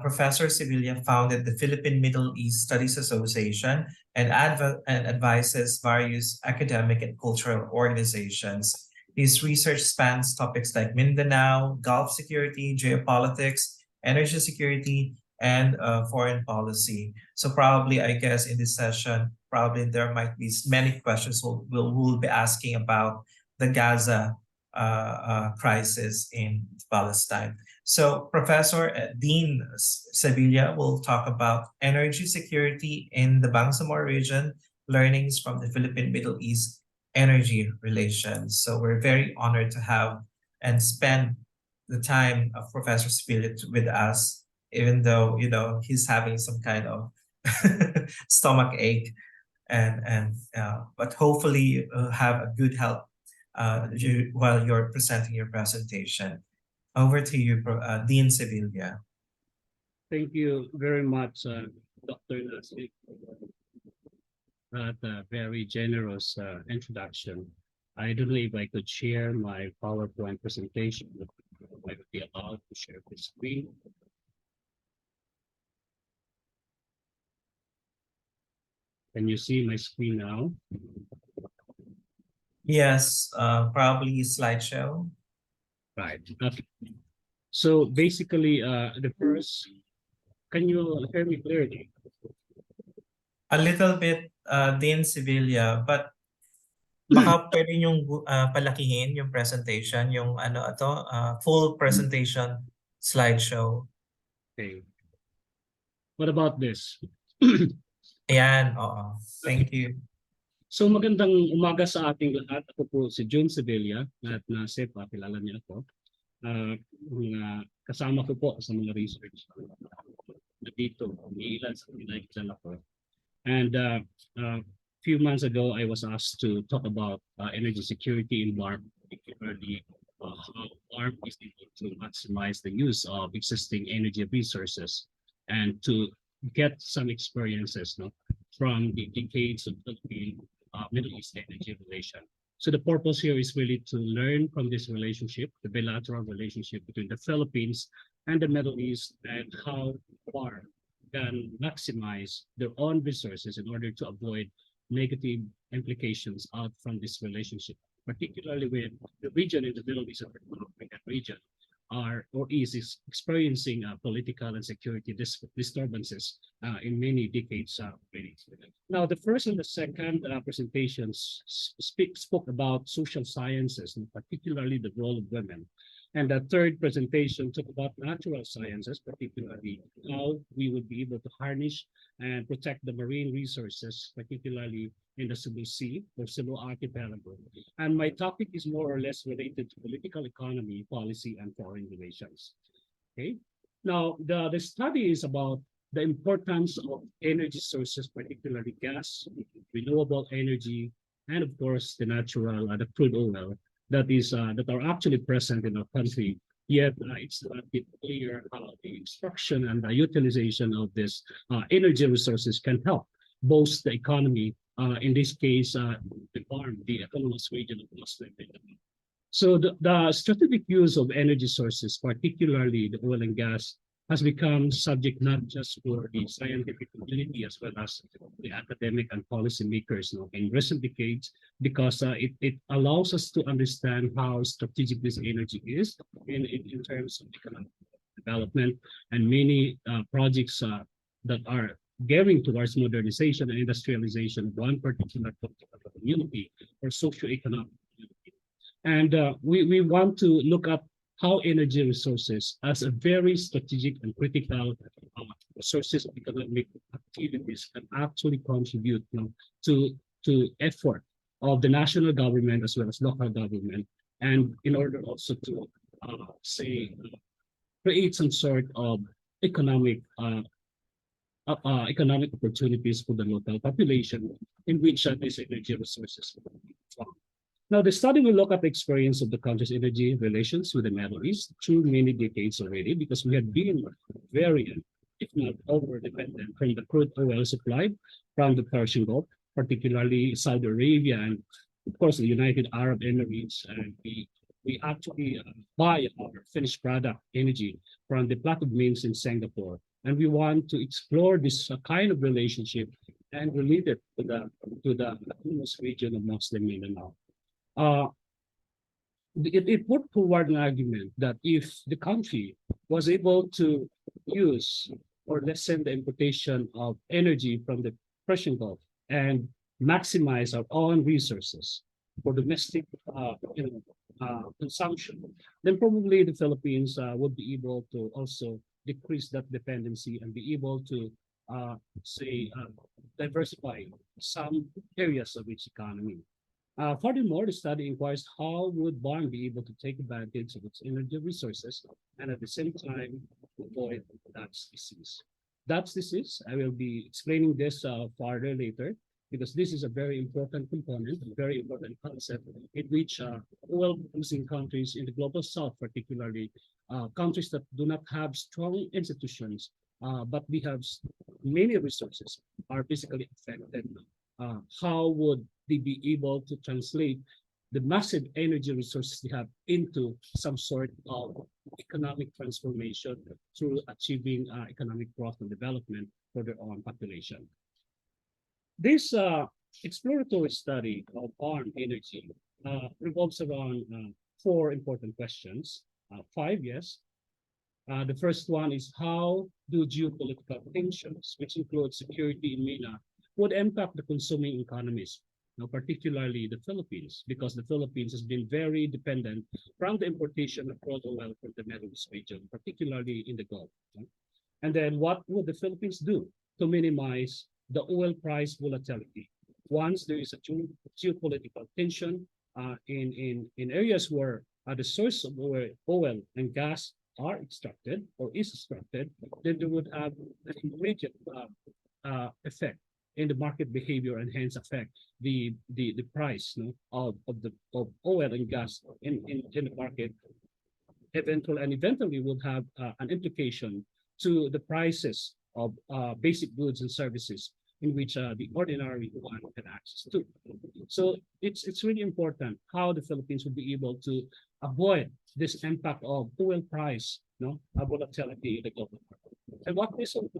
Professor Sevilla founded the Philippine Middle East Studies Association and advises various academic and cultural organizations. His research spans topics like Mindanao, Gulf security, geopolitics, energy security, and foreign policy. So probably, I guess, in this session, probably there might be many questions we'll be asking about the Gaza crisis in Palestine. So Professor Dean Sevilla will talk about energy security in the Bangsamoro region, learnings from the Philippine Middle East energy relations. So we're very honored to have and spend the time of Professor Sevilla with us even though he's having some kind of stomach ache, and but hopefully have a good health while you're presenting your presentation. Over to you, Dean Sevilla. Thank you very much, Dr. Nasik, for that very generous introduction. I don't know if I could share my PowerPoint presentation. I would be allowed to share the screen. Can you see my screen now? Yes, probably slideshow. Right. Okay. So basically, the first, can you hear me clearly? A little bit, Dean Sevilla, but baka pwede yung palakihin yung presentation, yung full presentation slideshow. Okay. What about this? Ayan, oo. Thank you. So magandang umaga sa ating lahat. Ako po si June Sevilla at Nasip, kilala niyo ako. Kasama ko po sa mga research na dito, ilan sa pinakilala ko. And a few months ago, I was asked to talk about energy security in BARP, particularly how BARP is able to maximize the use of existing energy resources and to get some experiences from the decades of Philippine Middle East energy relation. So the purpose here is really to learn from this relationship, the bilateral relationship between the Philippines and the Middle East, and how BARP can maximize their own resources in order to avoid negative implications out from this relationship, particularly when the region in the Middle East and African region is experiencing political and security disturbances in many decades already. Now, the first and the second presentations spoke about social sciences, and particularly the role of women. And the third presentation talked about natural sciences, particularly how we would be able to harness and protect the marine resources, particularly in the Cebu Sea or Cebu Archipelago. And my topic is more or less related to political economy, policy, and foreign relations. Okay. Now, the study is about the importance of energy sources, particularly gas, renewable energy, and of course, the natural, the crude oil that are actually present in our country. Yet it's not yet clear how the extraction and the utilization of this energy resources can help boost the economy. In this case, the farm, the autonomous region of Muslim. So the strategic use of energy sources, particularly the oil and gas, has become subject not just for the scientific community as well as the academic and policymakers in recent decades, because it allows us to understand how strategic this energy is in terms of economic development, and many projects that are gearing towards modernization and industrialization of one particular community or socioeconomic community. And we want to look at how energy resources as a very strategic and critical sources of economic activities can actually contribute to effort of the national government as well as local government, and in order also to create some sort of economic opportunities for the local population in which these energy resources come from. Now, the study will look at the experience of the country's energy relations with the Middle East through many decades already, because we had been very, if not over-dependent from the crude oil supply from the Persian Gulf, particularly Saudi Arabia and, of course, the United Arab Emirates. And we actually buy our finished product energy from the Plateau Mines in Singapore. And we want to explore this kind of relationship and relate it to the autonomous region of Muslim Mindanao. It put forward an argument that if the country was able to use or lessen the importation of energy from the Persian Gulf and maximize our own resources for domestic consumption, then probably the Philippines would be able to also decrease that dependency and be able to diversify some areas of its economy. Furthermore, the study inquires how would Barn be able to take advantage of its energy resources and at the same time avoid Dutch disease. Dutch disease, I will be explaining this further later because this is a very important component, a very important concept in which oil-producing countries in the global south, particularly countries that do not have strong institutions, but we have many resources, are basically affected. How would they be able to translate the massive energy resources they have into some sort of economic transformation through achieving economic growth and development for their own population? This exploratory study of farm energy revolves around four important questions. Five, yes. The first one is how do geopolitical tensions, which include security in MENA, would impact the consuming economies, now particularly the Philippines, because the Philippines has been very dependent from the importation of crude oil from the Middle East region, particularly in the Gulf. And then what would the Philippines do to minimize the oil price volatility? Once there is a geopolitical tension in areas where the source of oil and gas are extracted or is extracted, then they would have an immediate effect in the market behavior and hence affect the price, no, of oil and gas in the market. Eventually would have an implication to the prices of basic goods and services in which the ordinary one can access to. So it's really important how the Philippines will be able to avoid this impact of oil price, no, volatility in the global market. And what this will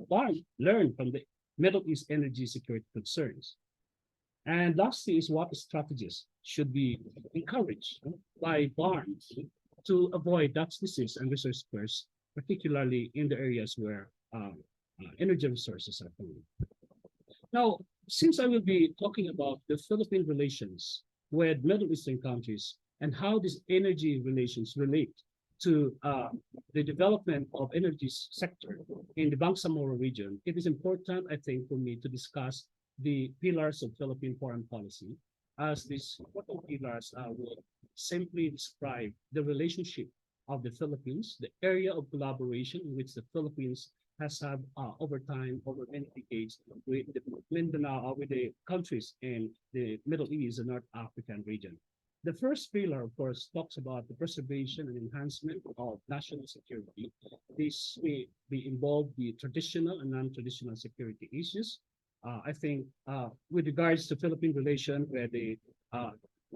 learn from the Middle East energy security concerns. And lastly is what strategies should be encouraged, no, by barns to avoid Dutch disease and resource curse, particularly in the areas where energy resources are found. Now, since I will be talking about the Philippine relations with Middle Eastern countries and how these energy relations relate to the development of energy sector in the Bangsamoro region, it is important, I think, for me to discuss the pillars of Philippine foreign policy, as these important pillars would simply describe the relationship of the Philippines, the area of collaboration in which the Philippines has had over time, over many decades, with the Mindanao, with the countries in the Middle East and North African region. The first pillar, of course, talks about the preservation and enhancement of national security. This may be involved the traditional and non-traditional security issues. I think with regards to Philippine relation with the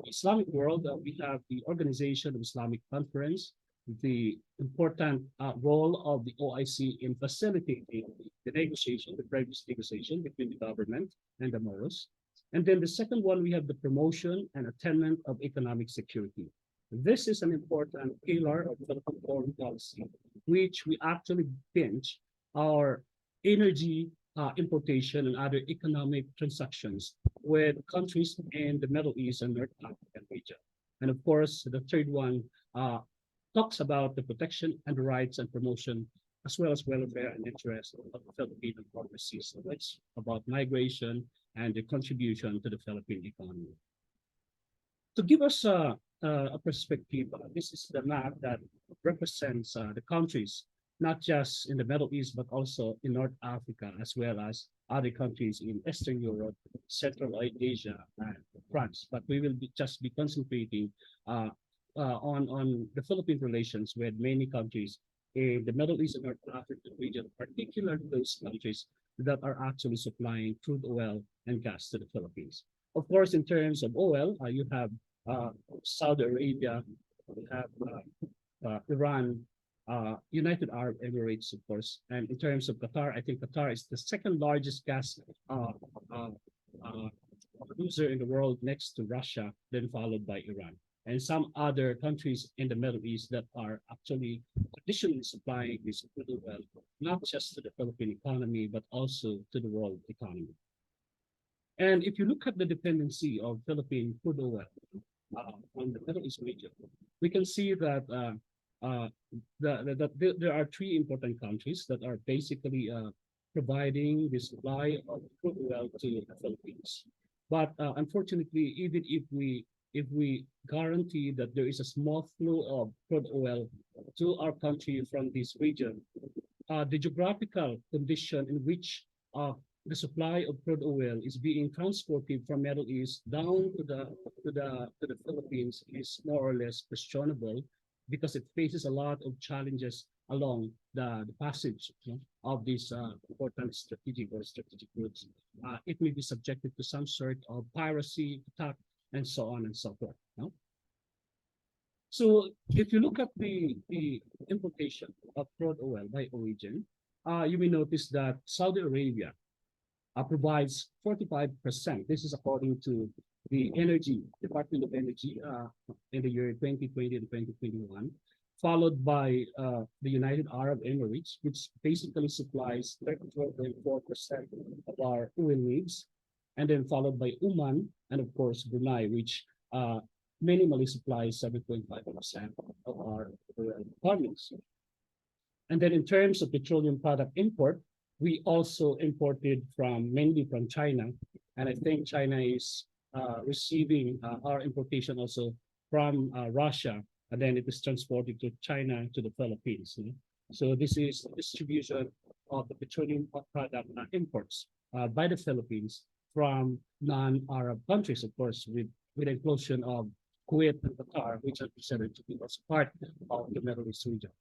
Islamic world, we have the Organization of Islamic Conference, the important role of the OIC in facilitating the negotiation, the previous negotiation between the government and the Moros. And then the second one, we have the promotion and attainment of economic security. This is an important pillar of Philippine foreign policy, which we actually binge our energy importation and other economic transactions with countries in the Middle East and North African region. And of course, the third one talks about the protection and the rights and promotion, as well as welfare and interest of the Philippine and overseas, which about migration and the contribution to the Philippine economy. To give us a perspective, this is the map that represents the countries, not just in the Middle East, but also in North Africa, as well as other countries in Eastern Europe, Central Asia, and France. But we will just be concentrating on the Philippine relations with many countries in the Middle East and North African region, particularly those countries that are actually supplying crude oil and gas to the Philippines. Of course, in terms of oil, you have Saudi Arabia, you have Iran, United Arab Emirates, of course. And in terms of Qatar, I think Qatar is the second largest gas producer in the world next to Russia, then followed by Iran. And some other countries in the Middle East that are actually traditionally supplying this crude oil, not just to the Philippine economy, but also to the world economy. And if you look at the dependency of Philippine crude oil on the Middle East region, we can see that there are three important countries that are basically providing the supply of crude oil to the Philippines. But unfortunately, even if we guarantee that there is a small flow of crude oil to our country from this region, the geographical condition in which the supply of crude oil is being transported from Middle East down to the Philippines is more or less questionable because it faces a lot of challenges along the passage, of these important strategic routes. It may be subjected to some sort of piracy, attack, and so on and so forth. So if you look at the importation of crude oil by origin, you may notice that Saudi Arabia provides 45%. This is according to the Energy Department of Energy in the year 2020 and 2021, followed by the United Arab Emirates, which basically supplies 34.4% of our oil needs, and then followed by Oman and of course Brunei, which minimally supplies 7.5% of our oil requirements. And then in terms of petroleum product import, we also imported mainly from China. And I think China is receiving our importation also from Russia. And then it is transported to China to the Philippines. So this is the distribution of the petroleum product imports by the Philippines from non-Arab countries, of course, with the inclusion of Kuwait and Qatar, which are considered to be also part of the Middle East region.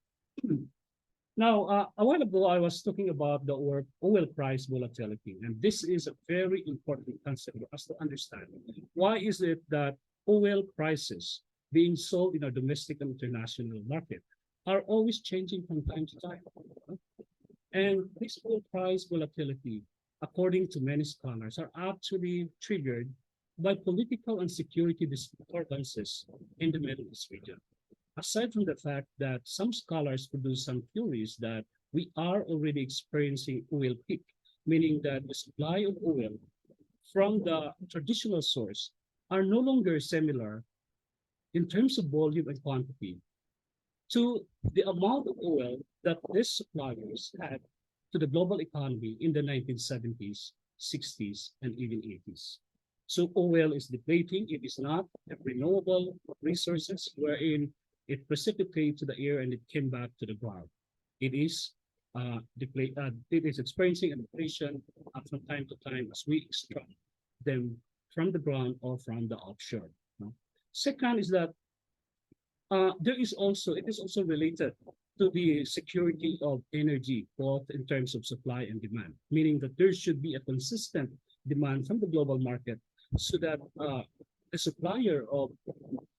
Now, a while ago, I was talking about the oil price volatility, and this is a very important concept for us to understand. Why is it that oil prices being sold in our domestic and international market are always changing from time to time? And this oil price volatility, according to many scholars, are actually triggered by political and security disturbances in the Middle East region. Aside from the fact that some scholars produce some theories that we are already experiencing oil peak, meaning that the supply of oil from the traditional source are no longer similar in terms of volume and quantity to the amount of oil that these suppliers had to the global economy in the 1970s, 60s, and even 80s. So oil is depleting. It is not a renewable resources wherein it precipitated to the air and it came back to the ground. It is it is experiencing a depletion from time to time as we extract them from the ground or from the offshore. Second is that it is also related to the security of energy, both in terms of supply and demand, meaning that there should be a consistent demand from the global market so that the supplier of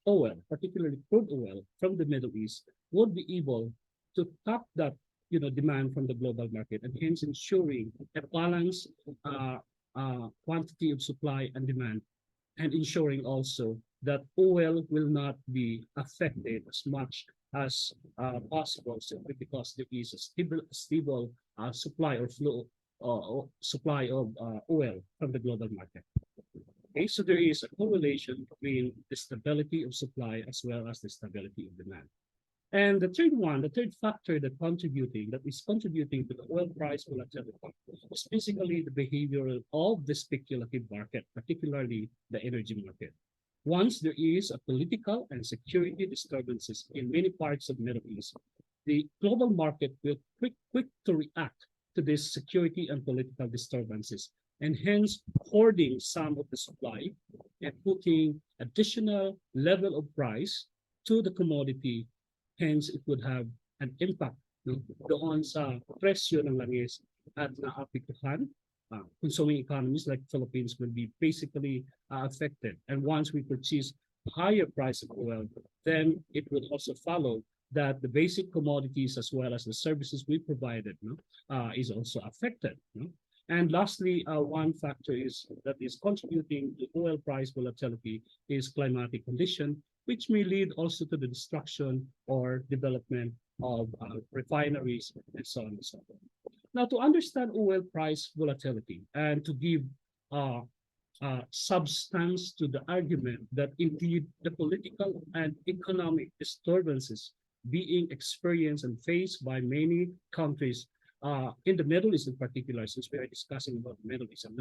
oil, particularly crude oil from the Middle East, would be able to tap that demand from the global market and hence ensuring a balanced quantity of supply and demand, and ensuring also that oil will not be affected as much as possible simply because there is a stable supply or flow supply of oil from the global market. Okay, so there is a correlation between the stability of supply as well as the stability of demand. And the third factor that is contributing to the oil price volatility is basically the behavior of the speculative market, particularly the energy market. Once there is a political and security disturbances in many parts of Middle East, the global market will quick to react to these security and political disturbances, and hence hoarding some of the supply and putting additional level of price to the commodity. Hence, it would have an impact doon sa presyo ng langis at naapektuhan. Consuming economies like Philippines will be basically affected. And once we purchase higher price of oil, then it will also follow that the basic commodities as well as the services we provided is also affected. And lastly, one factor that is contributing to oil price volatility is climatic condition, which may lead also to the destruction or development of refineries and so on and so forth. Now, to understand oil price volatility and to give substance to the argument that indeed the political and economic disturbances being experienced and faced by many countries in the Middle East in particular, since we are discussing about the Middle East and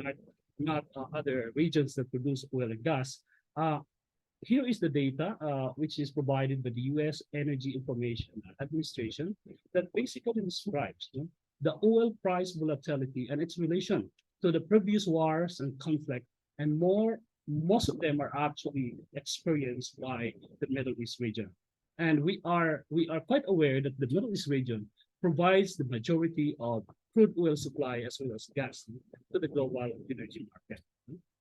not other regions that produce oil and gas. Here is the data which is provided by the U.S. Energy Information Administration that basically describes the oil price volatility and its relation to the previous wars and conflict, and most of them are actually experienced by the Middle East region. And we are quite aware that the Middle East region provides the majority of crude oil supply as well as gas to the global energy market.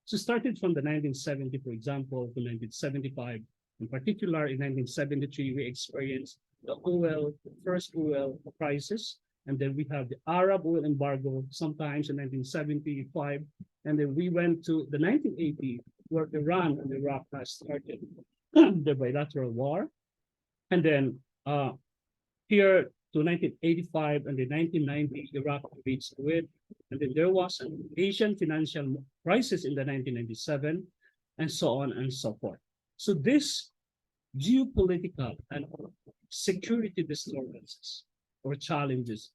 So started from the 1970, for example, to 1975. In particular, in 1973, we experienced the first oil crisis, and then we have the Arab oil embargo sometimes in 1975, and then we went to the 1980, where Iran and Iraq has started the bilateral war, and then here to 1985 and the 1990, Iraq invades Kuwait, and then there was an Asian financial crisis in the 1997, and so on and so forth. So this geopolitical and security disturbances or challenges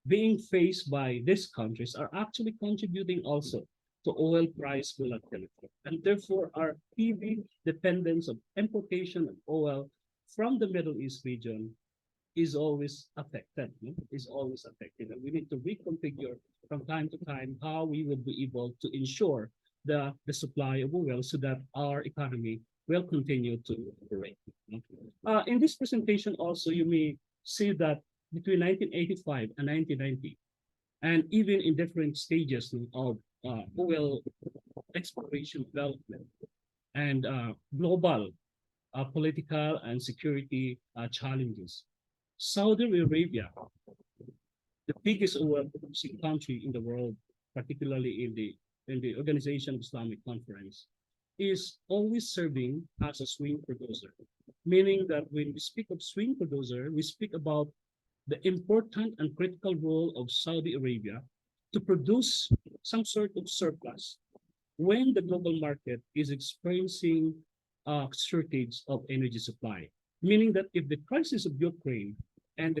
being faced by these countries are actually contributing also to oil price volatility, and therefore our heavy dependence of importation of oil from the Middle East region is always affected, and we need to reconfigure from time to time how we will be able to ensure the supply of oil so that our economy will continue to operate. In this presentation also, you may see that between 1985 and 1990, and even in different stages of oil exploration development and global political and security challenges, Saudi Arabia, the biggest oil producing country in the world, particularly in the Organization of Islamic Conference, is always serving as a swing producer, meaning that when we speak of swing producer, we speak about the important and critical role of Saudi Arabia to produce some sort of surplus when the global market is experiencing a shortage of energy supply. Meaning that if the crisis of Ukraine and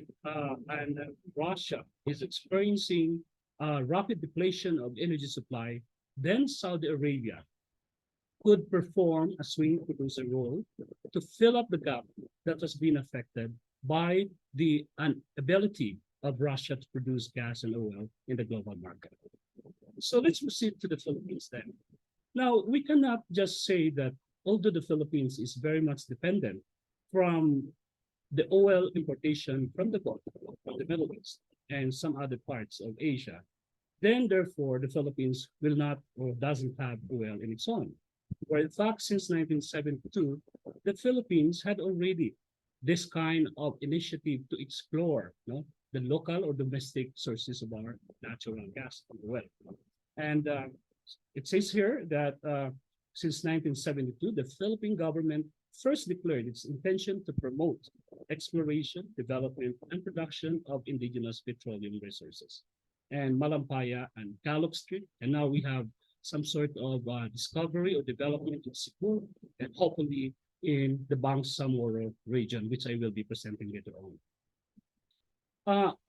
Russia is experiencing rapid depletion of energy supply, then Saudi Arabia could perform a swing producer role to fill up the gap that has been affected by the inability of Russia to produce gas and oil in the global market. So let's proceed to the Philippines then. Now, we cannot just say that although the Philippines is very much dependent from the oil importation from the Gulf, from the Middle East, and some other parts of Asia, then therefore the Philippines will not or doesn't have oil in its own. Where in fact, since 1972, the Philippines had already this kind of initiative to explore the local or domestic sources of our natural gas and oil. And it says here that since 1972, the Philippine government first declared its intention to promote exploration, development, and production of indigenous petroleum resources, and Malampaya and Calooc Street. And now we have some sort of discovery or development in Cebu, and hopefully in the Bangsamoro region, which I will be presenting later on.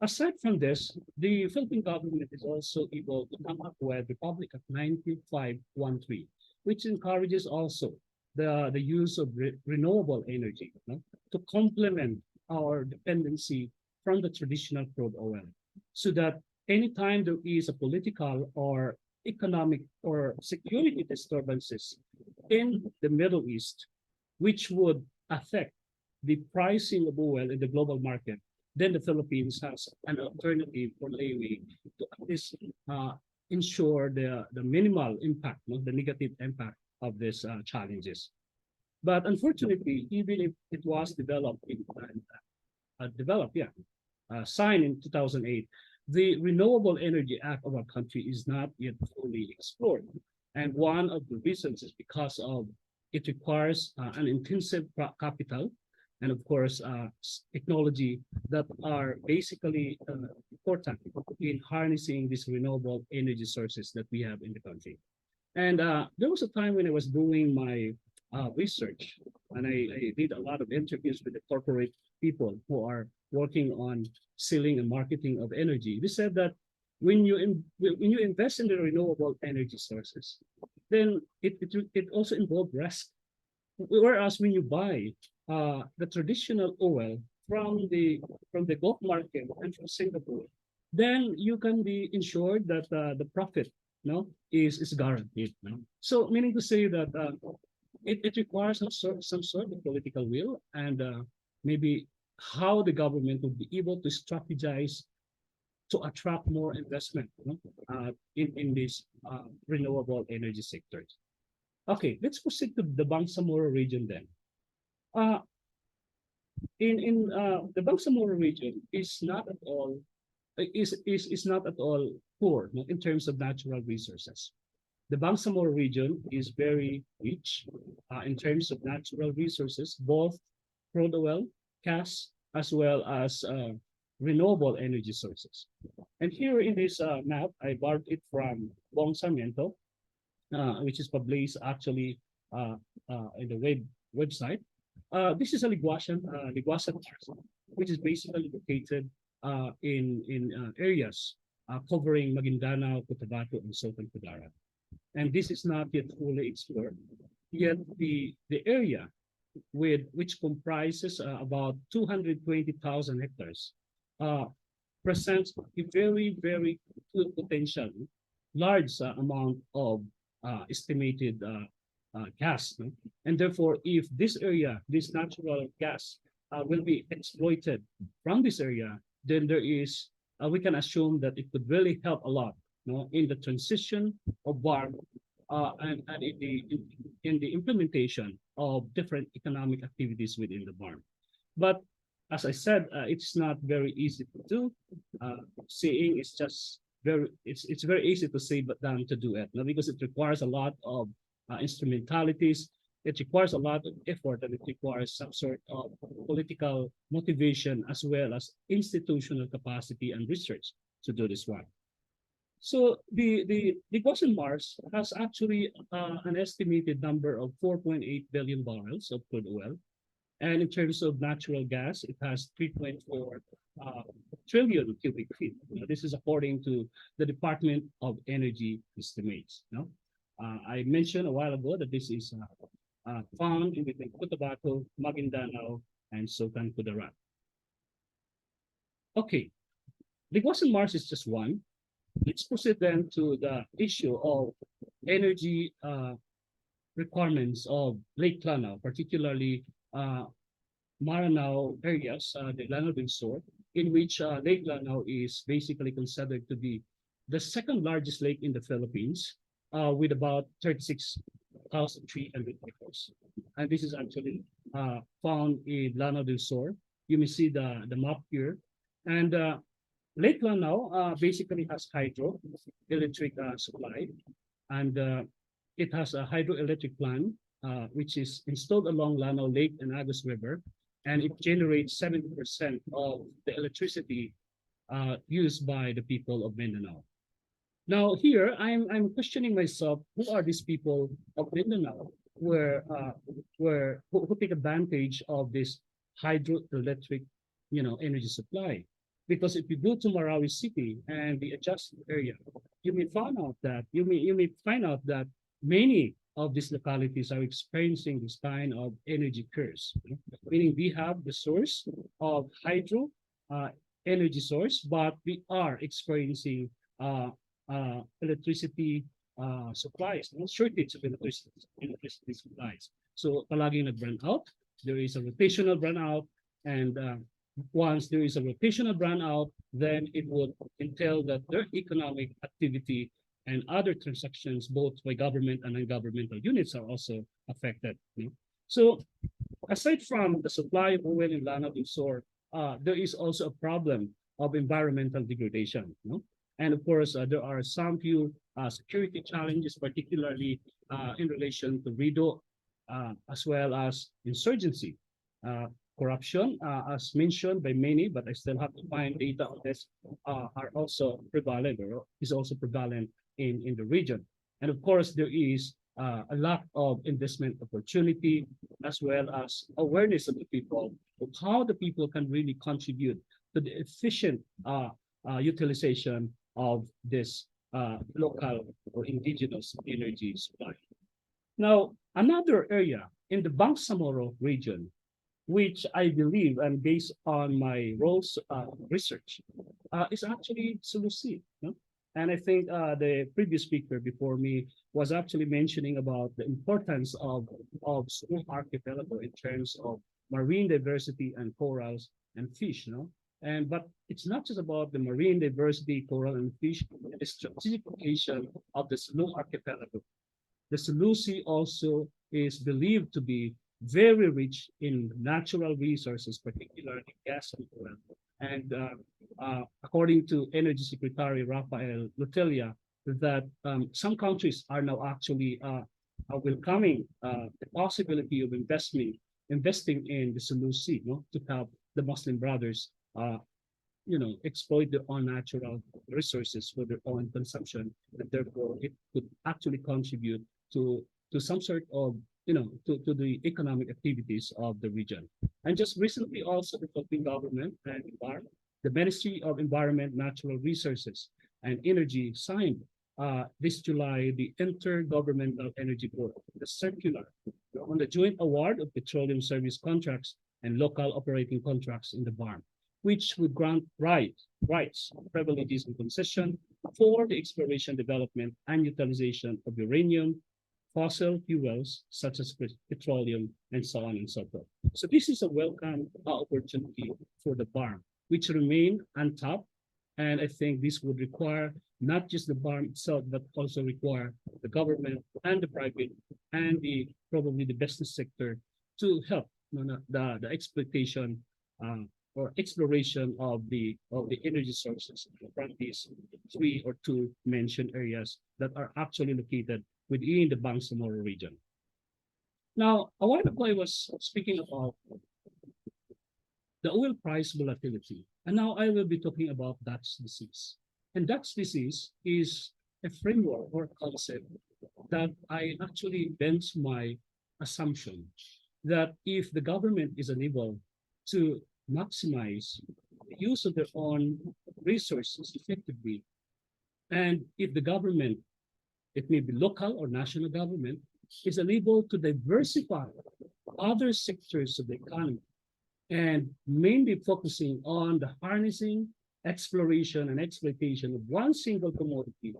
Aside from this, the Philippine government is also able to come up with Republic Act 9513, which encourages also the use of renewable energy to complement our dependency from the traditional crude oil, so that anytime there is a political or economic or security disturbances in the Middle East, which would affect the pricing of oil in the global market, then the Philippines has an alternative for layaway to at least ensure the minimal impact, the negative impact of these challenges. But unfortunately, even if it was signed in 2008, the Renewable Energy Act of our country is not yet fully explored. And one of the reasons is because of it requires an intensive capital and of course technology that are basically important in harnessing these renewable energy sources that we have in the country. And there was a time when I was doing my research, and I did a lot of interviews with the corporate people who are working on selling and marketing of energy. They said that when you invest in the renewable energy sources, then it also involves risk. Whereas when you buy the traditional oil from the Gulf market and from Singapore, then you can be ensured that the profit is guaranteed. No? So meaning to say that it requires some sort of political will and maybe how the government will be able to strategize to attract more investment in these renewable energy sectors. Okay, let's proceed to the Bangsamoro region then. Uh, in the Bangsamoro region is not at all is not at all poor in terms of natural resources. The Bangsamoro region is very rich in terms of natural resources, both crude oil, gas, as well as renewable energy sources. And here in this map, I borrowed it from Bangsamoro, which is published actually in the website. This is a Liguasan which is basically located in areas covering Maguindanao, Cotabato, and Southern Kudarat. And this is not yet fully explored. Yet the area which comprises about 220,000 hectares presents a very, very good potential, large amount of estimated gas. No? And therefore, if this area, this natural gas will be exploited from this area, then there is, we can assume that it could really help a lot in the transition of BARC and in the implementation of different economic activities within the BARC. But as I said, it's not very easy to do. Seeing is just it's very easy to say but than to do it, because it requires a lot of instrumentalities. It requires a lot of effort, and it requires some sort of political motivation as well as institutional capacity and research to do this one. So the Goshen Mars has actually an estimated number of 4.8 billion barrels of crude oil. And in terms of natural gas, it has 3.4 trillion cubic feet. This is according to the Department of Energy estimates. I mentioned a while ago that this is found in between Cotabato, Maguindanao, and Sultan Kudarat. Okay, Liguasan Mars is just one. Let's proceed then to the issue of energy requirements of Lake Lanao, particularly Maranao areas, the Lanao del Sur, in which Lake Lanao is basically considered to be the second largest lake in the Philippines, with about 36,300 acres. And this is actually found in Lanao del Sur. You may see the map here. And Lake Lanao basically has hydroelectric supply, and it has a hydroelectric plant which is installed along Lanao Lake and Agus River, and it generates 70% of the electricity used by the people of Mindanao. Now here, I'm questioning myself, who are these people of Mindanao who take advantage of this hydroelectric energy supply? Because if you go to Marawi City and the adjacent area, you may find out that many of these localities are experiencing this kind of energy curse, meaning we have the source of hydro energy source, but we are experiencing electricity supplies, shortage of electricity supplies. So palaging nag-burn out, there is a rotational burnout, and once there is a rotational burnout, then it would entail that their economic activity and other transactions, both by government and non-governmental units, are also affected. So aside from the supply of oil in Lanao del Sur, there is also a problem of environmental degradation. And of course, there are some few security challenges, particularly in relation to RIDO, as well as insurgency. Corruption, as mentioned by many, but I still have to find data on this, are also prevalent, or is also prevalent in the region. And of course, there is a lack of investment opportunity, as well as awareness of the people of how the people can really contribute to the efficient utilization of this local or indigenous energy supply. Now, another area in the Bangsamoro region, which I believe, and based on my roles research, is actually Sulusi. No? And I think the previous speaker before me was actually mentioning about the importance of Sulu archipelago in terms of marine diversity and corals and fish. No? And but it's not just about the marine diversity, coral and fish, the strategic location of the Sulu archipelago. The Sulusi also is believed to be very rich in natural resources, particularly gas and oil. And according to Energy Secretary Rafael Lutelia, that some countries are now actually welcoming the possibility of investing in the Sulusi, no, to help the Muslim brothers exploit their own natural resources for their own consumption, and therefore it could actually contribute to some sort of to the economic activities of the region. And just recently also the Philippine government and the Ministry of Environment, Natural Resources and Energy signed this July the Intergovernmental Energy Board, the circular on the joint award of petroleum service contracts and local operating contracts in the BARM, which would grant rights, privileges, and concession for the exploration, development, and utilization of uranium, fossil fuels such as petroleum, and so on and so forth. So this is a welcome opportunity for the BARM, which remain untapped. And I think this would require not just the BARM itself, but also require the government and the private and probably the business sector to help the exploitation or exploration of the energy sources from these three or two mentioned areas that are actually located within the Bangsamoro region. Now, a while ago, I was speaking about the oil price volatility, and now I will be talking about Dutch disease. And Dutch disease is a framework or concept that I actually base my assumption that if the government is unable to maximize the use of their own resources effectively, and if the government, it may be local or national government, is unable to diversify other sectors of the economy and mainly focusing on the harnessing, exploration, and exploitation of one single commodity,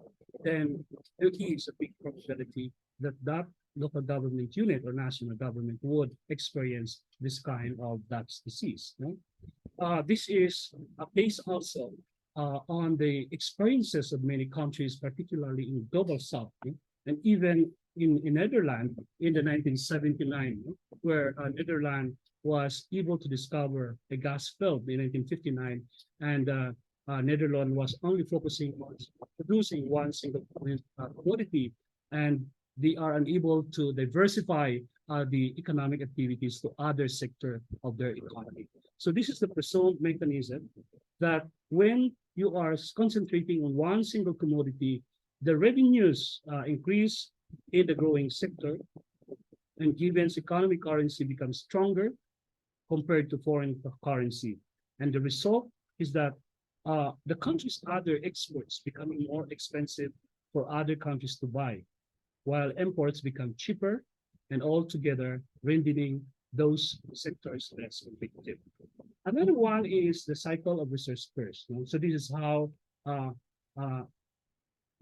then there is a big probability that that local government unit or national government would experience this kind of Dutch disease. No? This is based also on the experiences of many countries, particularly in global south, and even in Netherlands in the 1979, where Netherlands was able to discover a gas field in 1959, and Netherlands was only focusing on producing one single commodity, and they are unable to diversify the economic activities to other sector of their economy. So this is the presumed mechanism that when you are concentrating on one single commodity, the revenues increase in the growing sector, and given economic currency becomes stronger compared to foreign currency. And the result is that the country's other exports becoming more expensive for other countries to buy, while imports become cheaper and altogether rendering those sectors less competitive. Another one is the cycle of resource curse. So this is how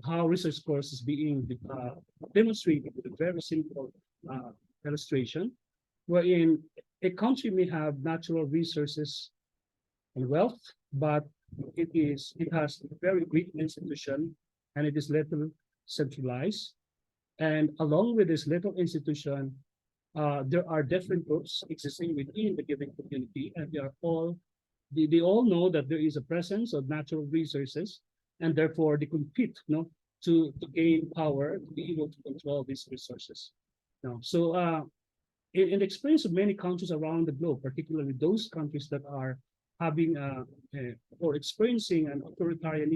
resource curse is being demonstrated with a very simple illustration, wherein a country may have natural resources and wealth, but it has a very great institution and it is little centralized. And along with this little institution, there are different groups existing within the given community, and they all know that there is a presence of natural resources, and therefore they compete, to gain power to be able to control these resources. Now, so in the experience of many countries around the globe, particularly those countries that are having or experiencing an authoritarian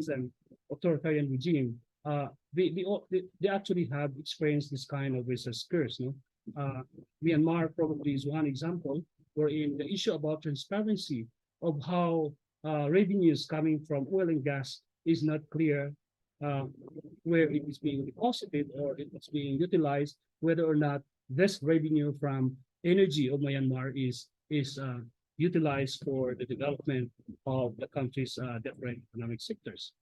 regime, they actually have experienced this kind of resource curse. No? Myanmar probably is one example wherein the issue about transparency of how revenues coming from oil and gas is not clear, uh, where it is being deposited or it is being utilized, whether or not this revenue from energy of Myanmar is utilized for the development of the country's different economic sectors.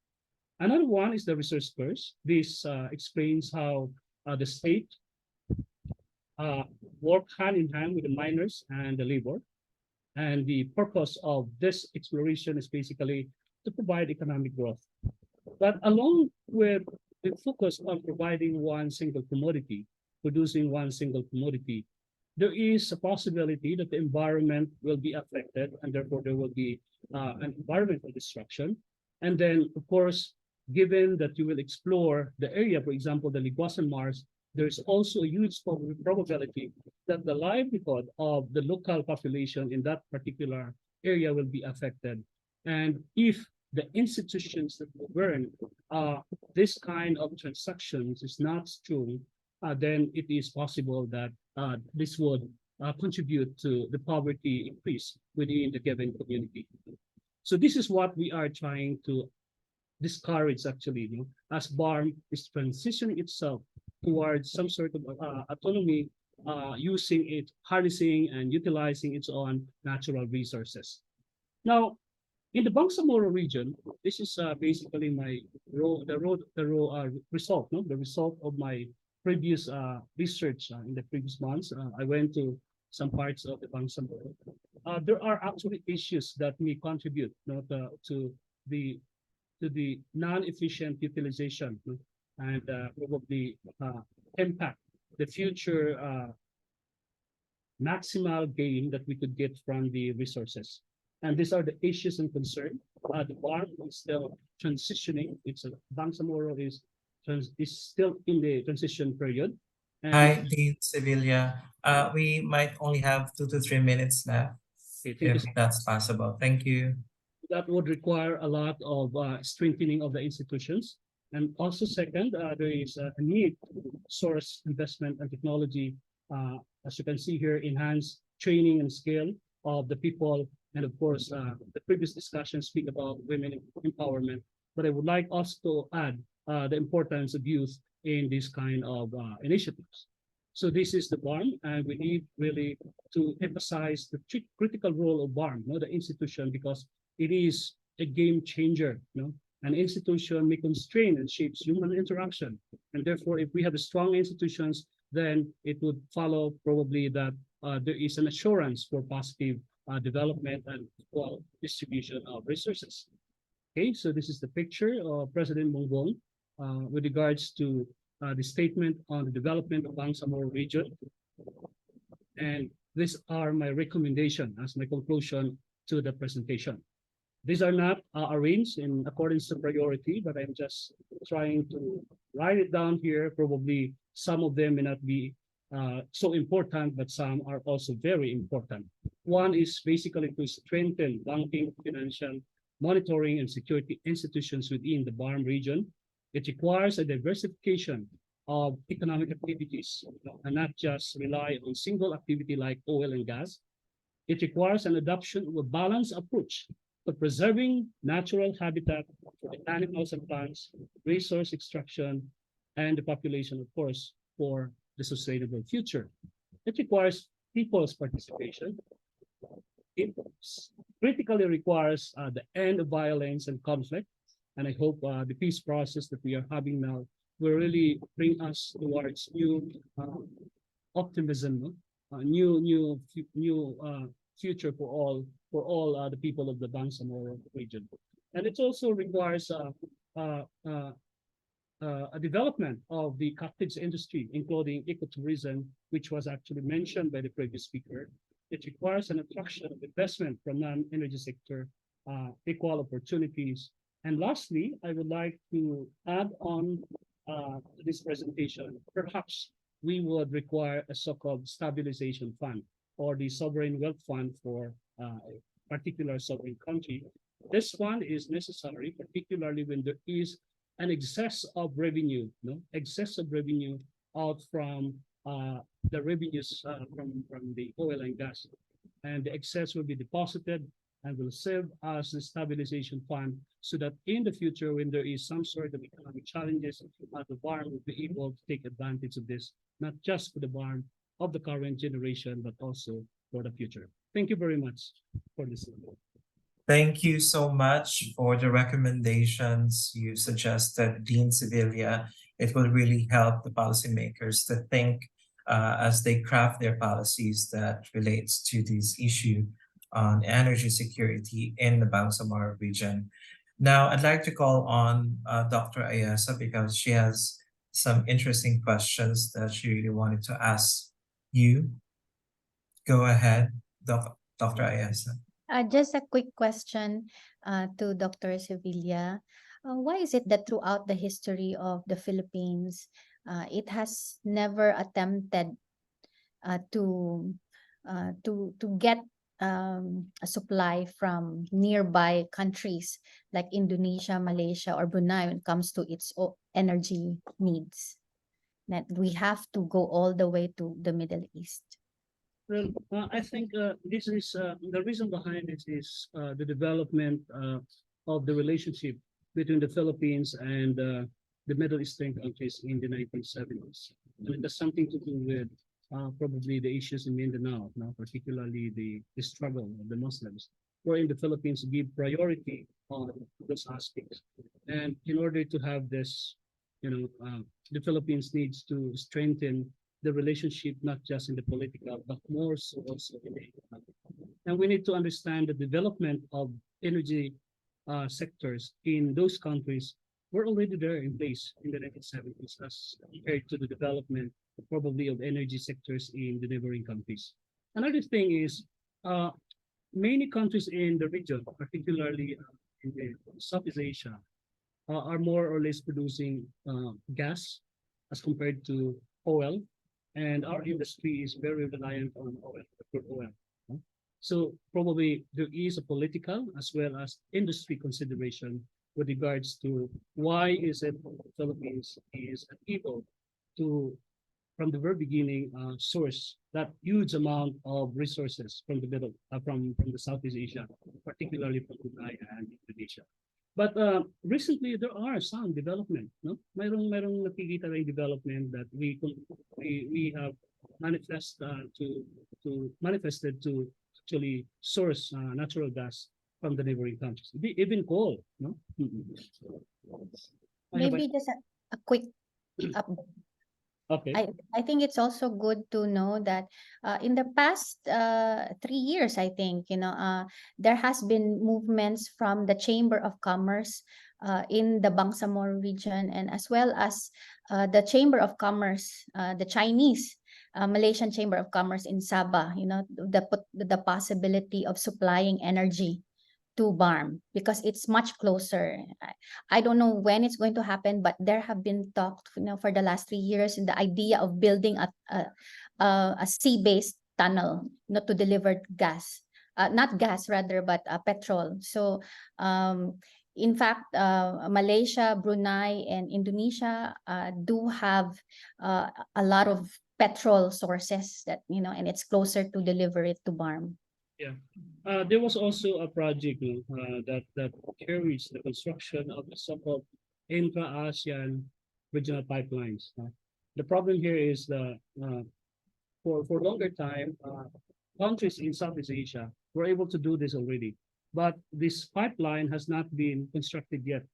Another one is the resource curse. This explains how the state uh, work hand in hand with the miners and the labor. And the purpose of this exploration is basically to provide economic growth. But along with the focus on providing one single commodity, producing one single commodity, there is a possibility that the environment will be affected and therefore there will be an environmental destruction. And then, of course, given that you will explore the area, for example, the Liguasan Mars, there's also a huge probability that the livelihood of the local population in that particular area will be affected. And if the institutions that govern this kind of transactions is not strong, then it is possible that this would contribute to the poverty increase within the given community. So this is what we are trying to discourage actually, you know, as BARM is transitioning itself towards some sort of autonomy, using it, harnessing and utilizing its own natural resources. Now, in the Bangsamoro region, this is basically my result, no? The result of my previous research in the previous months. I went to some parts of the Bangsamoro. There are actually issues that may contribute, you know, to the non-efficient utilization, no? And probably impact the future maximal gain that we could get from the resources. And these are the issues and concern. The BARM is still transitioning. It's a Bangsamoro is still in the transition period. And Hi, Dean Sevilla. We might only have 2 to 3 minutes left, if that's possible. Thank you. That would require a lot of strengthening of the institutions. And also second, there is a need to source investment and technology. As you can see here, enhance training and skill of the people. And of course, the previous discussions speak about women empowerment. But I would like us to add the importance of youth in this kind of initiatives. So this is the BARM, and we need really to emphasize the critical role of BARM, you know, the institution, because it is a game changer. You know, an institution may constrain and shapes human interaction, and therefore, if we have strong institutions, then it would follow probably that there is an assurance for positive development and equal distribution of resources. Okay, so this is the picture of President Bongbong with regards to the statement on the development of Bangsamoro region. And these are my recommendation as my conclusion to the presentation. These are not arranged in accordance to priority, but I'm just trying to write it down here. Probably some of them may not be so important, but some are also very important. One is basically to strengthen banking, financial, monitoring, and security institutions within the BARM region. It requires a diversification of economic activities and not just rely on single activity like oil and gas. It requires an adoption of a balanced approach to preserving natural habitat for the animals and plants, resource extraction, and the population, of course, for the sustainable future. It requires people's participation. It critically requires the end of violence and conflict. And I hope the peace process that we are having now will really bring us towards new optimism, new future for all the people of the Bangsamoro region. And it also requires a development of the cottage industry, including ecotourism, which was actually mentioned by the previous speaker. It requires an attraction of investment from non-energy sector, equal opportunities. And lastly, I would like to add on to this presentation, perhaps we would require a so-called stabilization fund or the sovereign wealth fund for a particular sovereign country. This fund is necessary, particularly when there is an excess of revenue, excess of revenue out from the revenues from the oil and gas. And the excess will be deposited and will serve as the stabilization fund so that in the future, when there is some sort of economic challenges, the barn will be able to take advantage of this, not just for the barn of the current generation, but also for the future. Thank you very much for listening. Thank you so much for the recommendations you suggested, Dean Sevilla. It will really help the policymakers to think as they craft their policies that relates to this issue on energy security in the Bangsamoro region. Now, I'd like to call on Dr. Ayesa because she has some interesting questions that she really wanted to ask you. Go ahead, Dr. Ayesa. Just a quick question to Dr. Sevilla. Why is it that throughout the history of the Philippines, it has never attempted to get a supply from nearby countries like Indonesia, Malaysia, or Brunei when it comes to its energy needs? That we have to go all the way to the Middle East. Well, I think this is the reason behind it is the development of the relationship between the Philippines and the Middle Eastern countries in the 1970s. And it has something to do with probably the issues in Mindanao, particularly the struggle of the Muslims, wherein the Philippines give priority on those aspects. And in order to have this, the Philippines needs to strengthen the relationship, not just in the political, but more so also in the economic. And we need to understand the development of energy sectors in those countries were already there in place in the 1970s as compared to the development probably of energy sectors in the neighboring countries. Another thing is many countries in the region, particularly in the Southeast Asia, are more or less producing gas as compared to oil, and our industry is very reliant on oil, crude oil. So probably there is a political as well as industry consideration with regards to why is it the Philippines is unable to, from the very beginning, source that huge amount of resources from the middle, from the Southeast Asia, particularly from Brunei and Indonesia. But recently there are some development, no? Mayroong nakikita tayong development that we have manifested to actually source natural gas from the neighboring countries, even coal, no? Maybe just a quick update. Okay. I think it's also good to know that in the past 3 years, I think, there has been movements from the Chamber of Commerce in the Bangsamoro region, and as well as the Chamber of Commerce, the Chinese Malaysian Chamber of Commerce in Sabah, the possibility of supplying energy to BARM because it's much closer. I don't know when it's going to happen, but there have been talks, for the last 3 years, in the idea of building a sea-based tunnel, to deliver gas, not gas rather, but petrol. So, in fact, Malaysia, Brunei, and Indonesia do have a lot of petrol sources that, and it's closer to deliver it to BARM. Yeah, there was also a project that carries the construction of the so-called intra-ASEAN regional pipelines. The problem here is the for longer time, countries in Southeast Asia were able to do this already, but this pipeline has not been constructed yet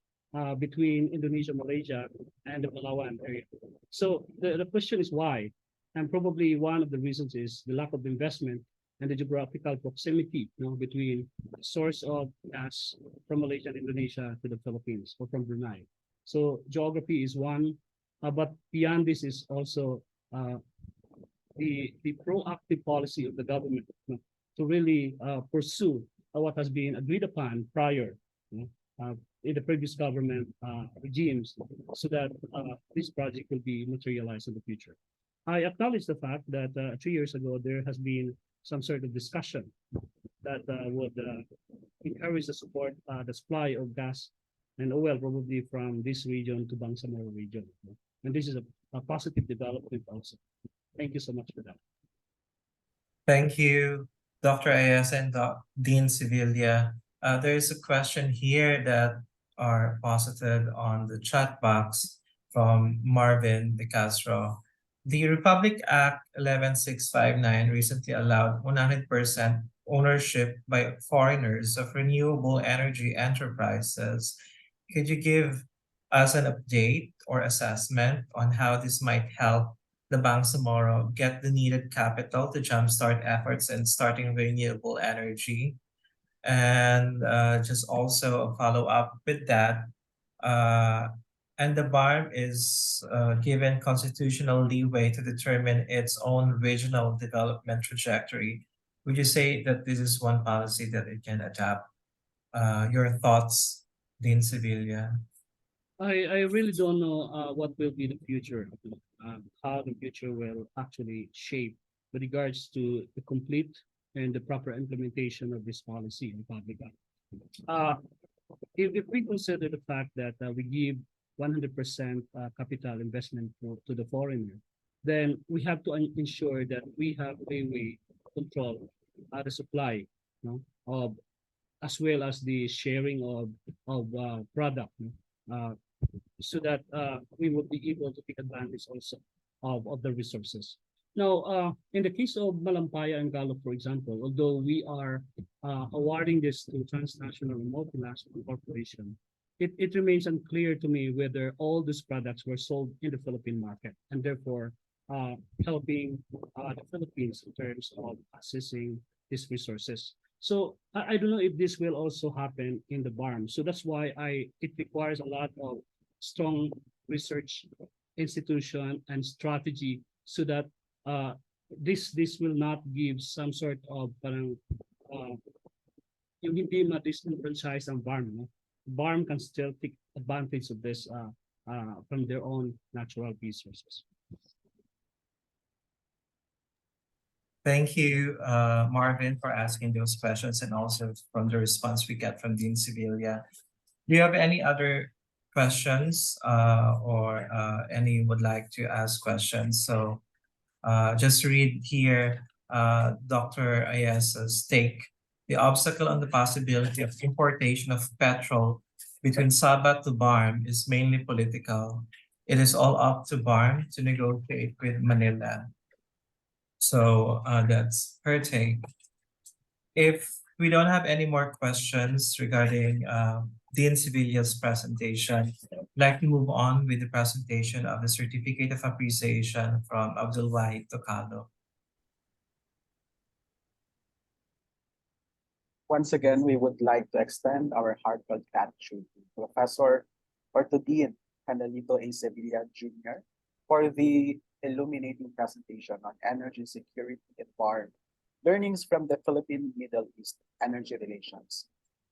between Indonesia, Malaysia, and the Palawan area. So the question is why, and probably one of the reasons is the lack of investment and the geographical proximity, between the source of gas from Malaysia and Indonesia to the Philippines or from Brunei. So geography is one, but beyond this is also the proactive policy of the government to really pursue what has been agreed upon prior in the previous government regimes, so that this project will be materialized in the future. I acknowledge the fact that 3 years ago there has been some sort of discussion that would encourage the supply of gas and oil probably from this region to Bangsamoro region. And this is a positive development also. Thank you so much for that. Thank you, Dr. Ayas and Dean Sevilla. There's a question here that are posited on the chat box from Marvin De Castro. The Republic Act 11659 recently allowed 100% ownership by foreigners of renewable energy enterprises. Could you give us an update or assessment on how this might help the Bangsamoro get the needed capital to jumpstart efforts in starting renewable energy? And just also a follow up with that. Uh, and the BARM is given constitutional leeway to determine its own regional development trajectory. Would you say that this is one policy that it can adapt? Your thoughts, Dean Sevilla? I really don't know what will be the future, how the future will actually shape with regards to the complete and the proper implementation of this policy in public. Uh, if we consider the fact that we give 100% capital investment to the foreigner, then we have to ensure that we have a way to control the supply, of as well as the sharing of product. So that we would be able to take advantage also of the resources. Now, in the case of Malampaya and Gallup, for example, although we are awarding this to transnational and multinational corporation, it remains unclear to me whether all these products were sold in the Philippine market and therefore helping the Philippines in terms of accessing these resources. So I don't know if this will also happen in the BARM. So that's why it requires a lot of strong research institution and strategy so that this will not give some sort of yung hindi ma-disenfranchise ang BARM. No? BARM can still take advantage of this from their own natural resources. Thank you, Marvin, for asking those questions and also from the response we get from Dean Sevilla. Do you have any other questions or any would like to ask questions? So just read here Dr. Ayasa's take. The obstacle on the possibility of importation of petrol between Sabah to BARM is mainly political. It is all up to BARM to negotiate with Manila. So that's her take. If we don't have any more questions regarding Dean Sevilla's presentation, I'd like to move on with the presentation of the Certificate of Appreciation from Abdul Wahid Tocado. Once again, we would like to extend our heartfelt gratitude to Professor or to Dean Canalito A. Sevilla Jr. for the illuminating presentation on energy security and BARM, learnings from the Philippine-Middle East energy relations.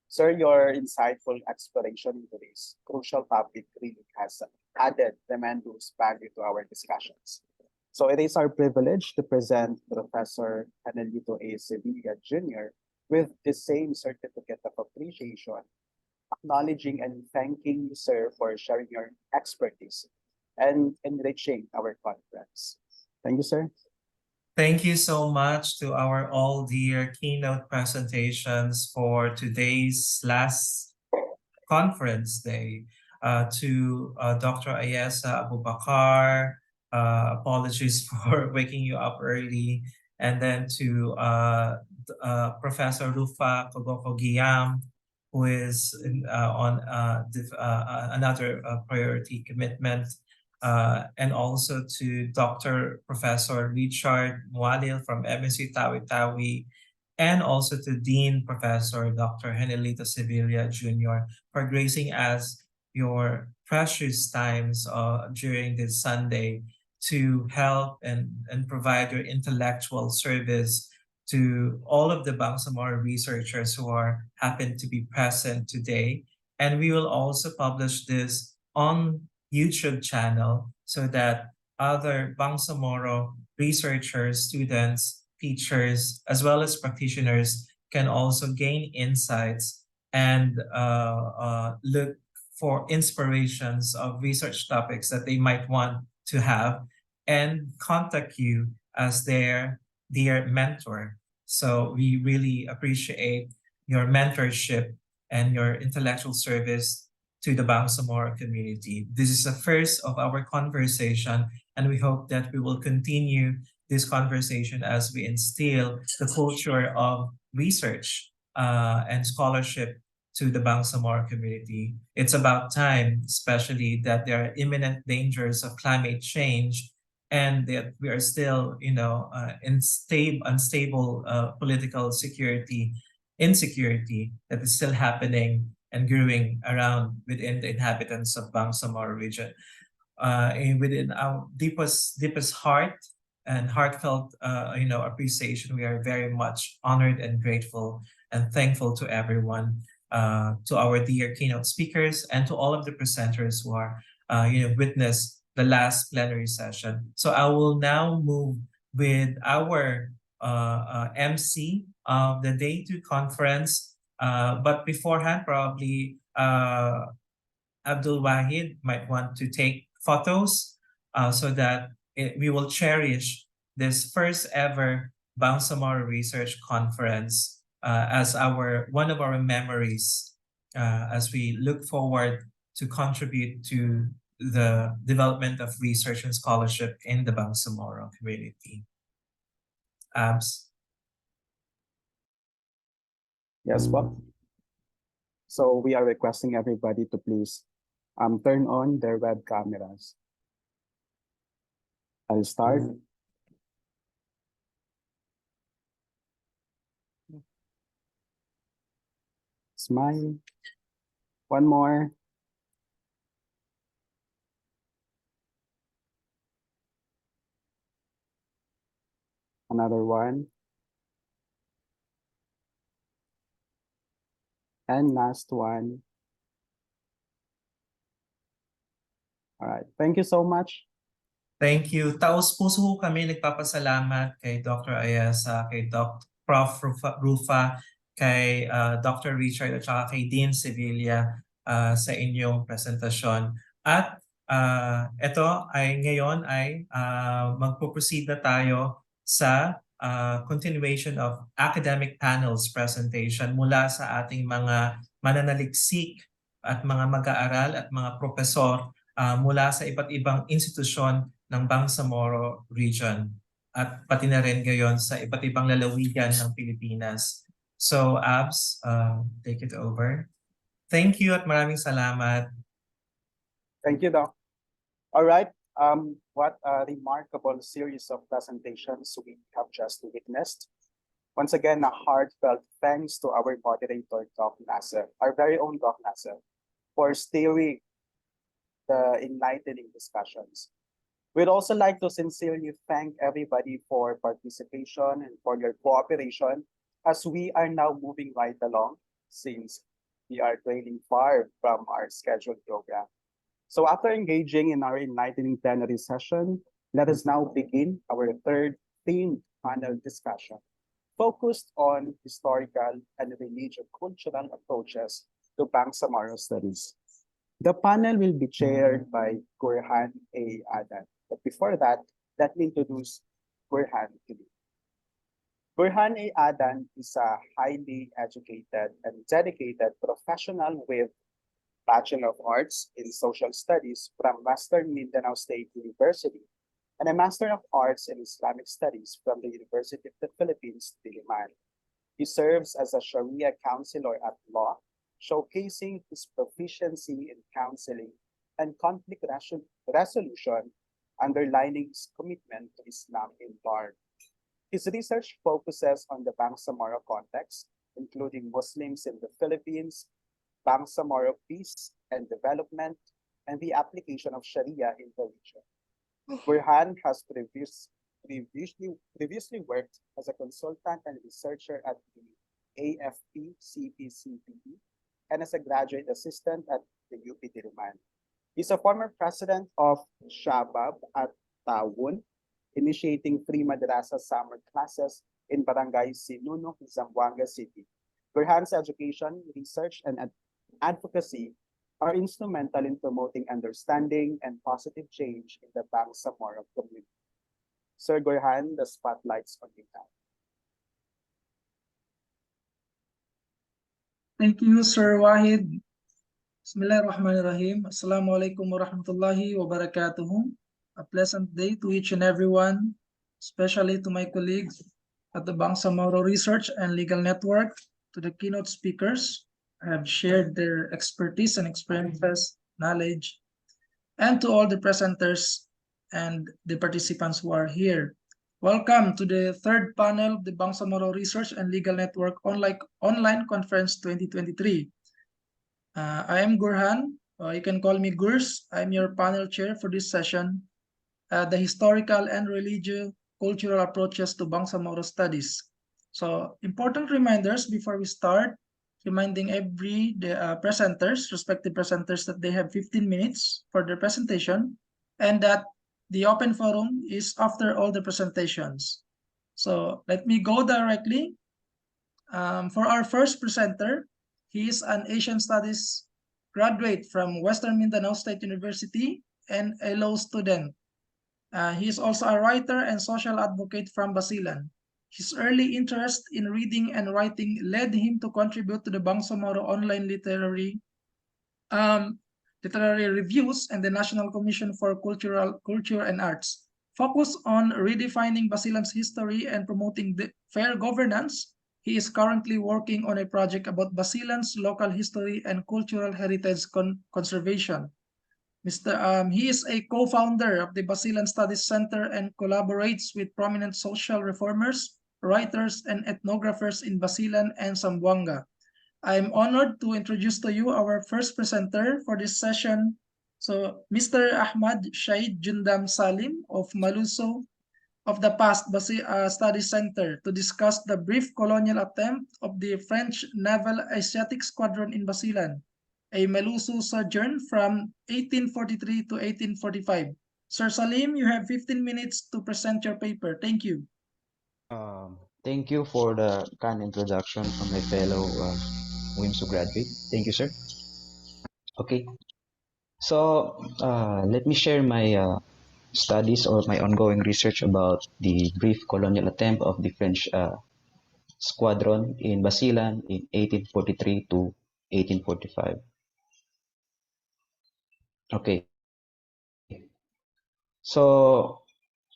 Sir, your insightful exploration into this crucial topic really has added tremendous value to our discussions. So it is our privilege to present Professor Canalito A. Sevilla Jr. with the same certificate of appreciation, acknowledging and thanking you, sir, for sharing your expertise and enriching our conference. Thank you, sir. Thank you so much to our all dear keynote presentations for today's last conference day. To Dr. Ayesa Abubakar, apologies for waking you up early. And then to Professor Rufa Kogoko Guillaume, who is on another priority commitment. And also to Dr. Professor Richard Muadil from MSC Tawi-Tawi, and also to Dean Professor Dr. Henelito Sevilla Jr. for gracing us your precious times during this Sunday to help and provide your intellectual service to all of the Bangsamoro researchers who happen to be present today. And we will also publish this on YouTube channel so that other Bangsamoro researchers, students, teachers, as well as practitioners can also gain insights and look for inspirations of research topics that they might want to have and contact you as their mentor. So we really appreciate your mentorship and your intellectual service to the Bangsamoro community. This is the first of our conversation, and we hope that we will continue this conversation as we instill the culture of research and scholarship to the Bangsamoro community. It's about time, especially that there are imminent dangers of climate change and that we are still, in unstable political insecurity that is still happening and growing around within the inhabitants of Bangsamoro region. Within our deepest heart and heartfelt, appreciation, we are very much honored and grateful and thankful to everyone, to our dear keynote speakers, and to all of the presenters who are, witnessed the last plenary session. So I will now move with our MC of the Day 2 conference. But beforehand, probably Abdul Wahid might want to take photos so that we will cherish this first ever Bangsamoro Research Conference as one of our memories as we look forward to contribute to the development of research and scholarship in the Bangsamoro community. Abs? Yes, Bob. So we are requesting everybody to please turn on their web cameras. I'll start. Smile. One more. Another one. And last one. All right. Thank you so much. Thank you. Taos puso ho kami nagpapasalamat kay Dr. Ayasa, kay Prof. Rufa, kay Dr. Richard at saka kay Dean Sevilla sa inyong presentasyon. At ngayon ay magpo-proceed na tayo sa continuation of academic panels presentation mula sa ating mga mananaliksik at mga mag-aaral at mga profesor mula sa iba't ibang institusyon ng Bangsamoro region at pati na rin ngayon sa iba't ibang lalawigan ng Pilipinas. So Abs, take it over. Thank you at maraming salamat. Thank you, Doc. All right. What a remarkable series of presentations we have just witnessed. Once again, a heartfelt thanks to our moderator, Doc Nasser, our very own Doc Nasser, for steering the enlightening discussions. We'd also like to sincerely thank everybody for participation and for your cooperation as we are now moving right along since we are trailing far from our scheduled program. So after engaging in our enlightening plenary session, let us now begin our third themed panel discussion, focused on historical and religious-cultural approaches to Bangsamoro studies. The panel will be chaired by Gurhan A. Adan. But before that, let me introduce Gurhan to you. Gurhan A. Adan is a highly educated and dedicated professional with Bachelor of Arts in Social Studies from Western Mindanao State University and a Master of Arts in Islamic Studies from the University of the Philippines, Diliman. He serves as a Sharia counselor at law, showcasing his proficiency in counseling and conflict resolution, underlining his commitment to Islam in large. His research focuses on the Bangsamoro context, including Muslims in the Philippines, Bangsamoro peace and development, and the application of Sharia in the region. Burhan has previously worked as a consultant and researcher at the AFP CPCPE and as a graduate assistant at the UP Diliman. He's a former president of Shabab at Tawun, initiating free madrasa summer classes in Barangay Sinunok, Zamboanga City. Burhan's education, research, and advocacy are instrumental in promoting understanding and positive change in the Bangsamoro community. Sir Gorhan, the spotlight's on you now. Thank you, Sir Wahid. Bismillahirrahmanirrahim. Assalamualaikum warahmatullahi wabarakatuh. A pleasant day to each and everyone, especially to my colleagues at the Bangsamoro Research and Legal Network, to the keynote speakers who have shared their expertise and experiences, knowledge, and to all the presenters and the participants who are here. Welcome to the third panel of the Bangsamoro Research and Legal Network online conference 2023. I am Gurhan. You can call me Gurs. I'm your panel chair for this session, the historical and cultural approaches to Bangsamoro studies. So important reminders before we start, reminding respective presenters that they have 15 minutes for their presentation and that the open forum is after all the presentations. So let me go directly. For our first presenter, he is an Asian Studies graduate from Western Mindanao State University and a law student. He is also a writer and social advocate from Basilan. His early interest in reading and writing led him to contribute to the Bangsamoro online literary reviews and the National Commission for Culture and Arts, focus on redefining Basilan's history and promoting the fair governance. He is currently working on a project about Basilan's local history and cultural heritage conservation. He is a co-founder of the Basilan Studies Center and collaborates with prominent social reformers, writers, and ethnographers in Basilan and Zamboanga. I'm honored to introduce to you our first presenter for this session. So, Mr. Ahmad Shahid Jundam Salim of Maluso of the Past Study Center to discuss the brief colonial attempt of the French Naval Asiatic Squadron in Basilan, a Maluso sojourn from 1843 to 1845. Sir Salim, you have 15 minutes to present your paper. Thank you. Thank you for the kind introduction from my fellow WIMSU graduate. Thank you, sir. Okay, so let me share my studies or my ongoing research about the brief colonial attempt of the French squadron in Basilan in 1843 to 1845. Okay, so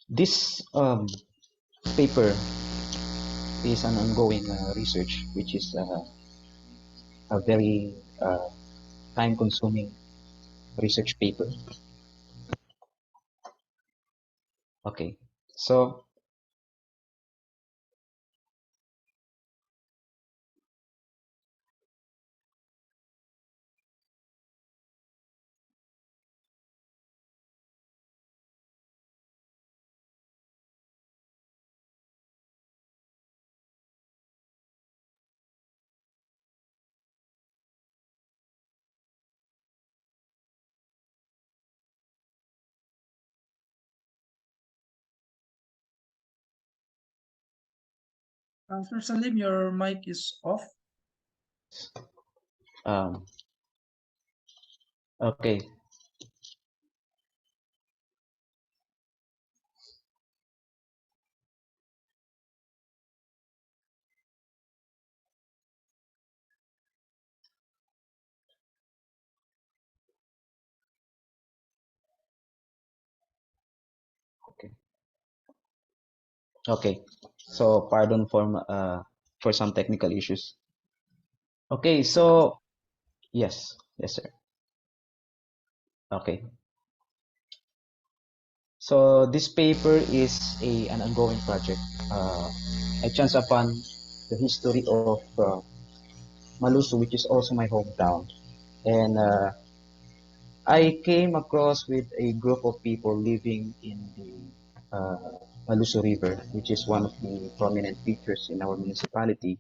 this paper is an ongoing research, which is a very time-consuming research paper. Okay, so Sir Salim, your mic is off. um, okay, okay, okay. So pardon for some technical issues. Okay, so yes, yes, sir. Okay, so this paper is an ongoing project. I chanced upon the history of Malusu, which is also my hometown, and I came across with a group of people living in the Malusu River, which is one of the prominent features in our municipality.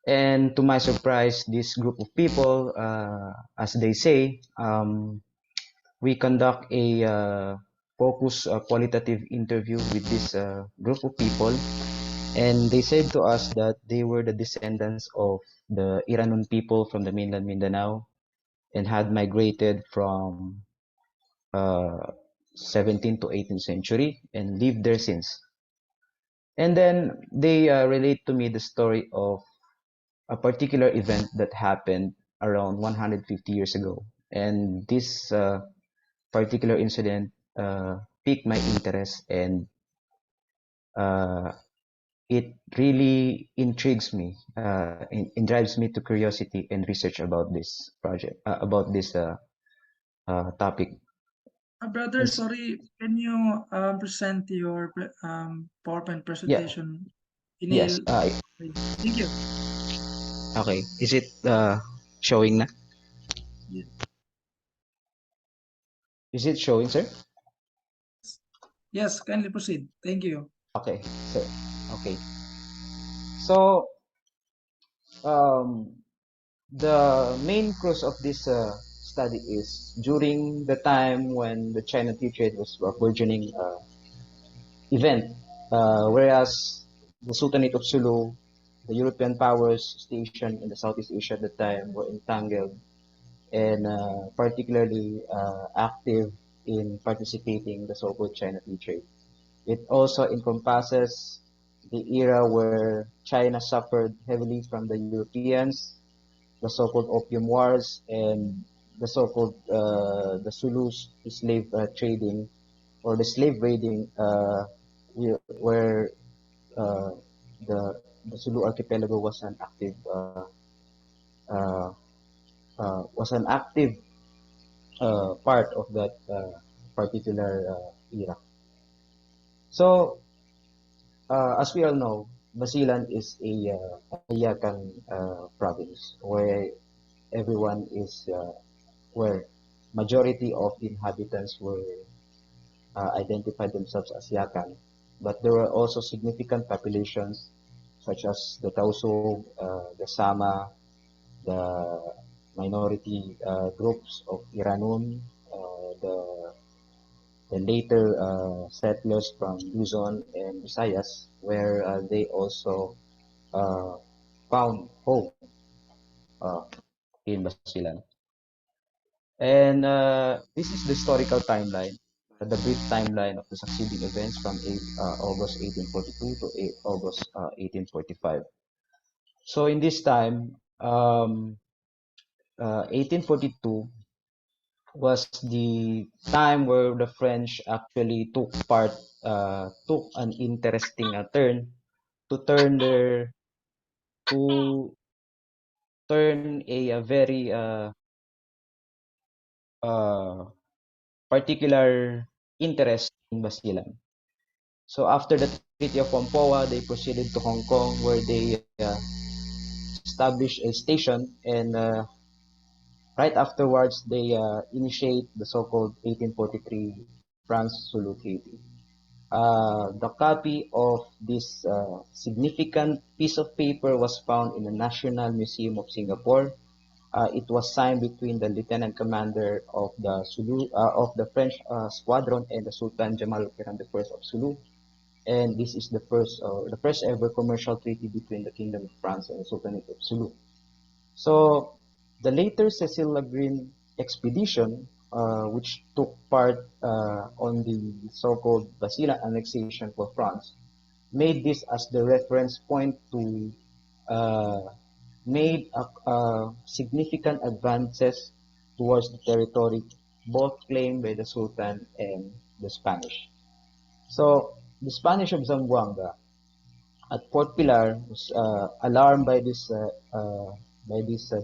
And to my surprise, this group of people, as they say, we conduct a focus qualitative interview with this group of people, and they said to us that they were the descendants of the Iranun people from the mainland Mindanao, and had migrated from uh, 17th to 18th century and lived there since. And then they relate to me the story of a particular event that happened around 150 years ago. And this particular incident piqued my interest, and uh, it really intrigues me and drives me to curiosity and research about this project, about this topic. Brother, And sorry, can you present your PowerPoint yeah, presentation? yes. Email. Thank you. Okay. Is it showing na? Ye- Is it showing, sir? Yes, kindly proceed. Thank you. Okay, sir. Okay. So, um, the main crux of this study is during the time when the China Tea Trade was a burgeoning event, whereas the Sultanate of Sulu, the European powers stationed in the Southeast Asia at the time were entangled and particularly active in participating in the so-called China Tea Trade. It also encompasses the era where China suffered heavily from the Europeans, the so-called Opium Wars, and the so-called the Zulus slave trading or the slave raiding, where uh, the Sulu archipelago uh, was an active part of that particular era. So, as we all know, Basilan is a Yakan province where everyone is where majority of the inhabitants were identified themselves as Yakan, but there were also significant populations such as the Tausug, the Sama, the minority groups of Iranun, the later settlers from Luzon and Visayas, where they also uh, found home uh, in Basilan. And this is the historical timeline, the brief timeline of the succeeding events from August 1842 to August 1845. So in this time, 1842 was the time where the French actually took an interesting turn to turn their to turn a very uh, particular interest in Basilan. So after the Treaty of Whampoa, they proceeded to Hong Kong where they established a station, and right afterwards they initiate the so-called 1843 France-Zulu Treaty. The copy of this significant piece of paper was found in the National Museum of Singapore. It was signed between the lieutenant commander of the French squadron and the Sultan Jamal Kiran I of Sulu. And this is the first ever commercial treaty between the Kingdom of France and the Sultanate of Sulu. So the later Cecil Green expedition, which took part on the so-called Basilan annexation for France, made this as the reference point to uh, made significant advances towards the territory, both claimed by the Sultan and the Spanish. So the Spanish of Zamboanga at Port Pilar was alarmed by these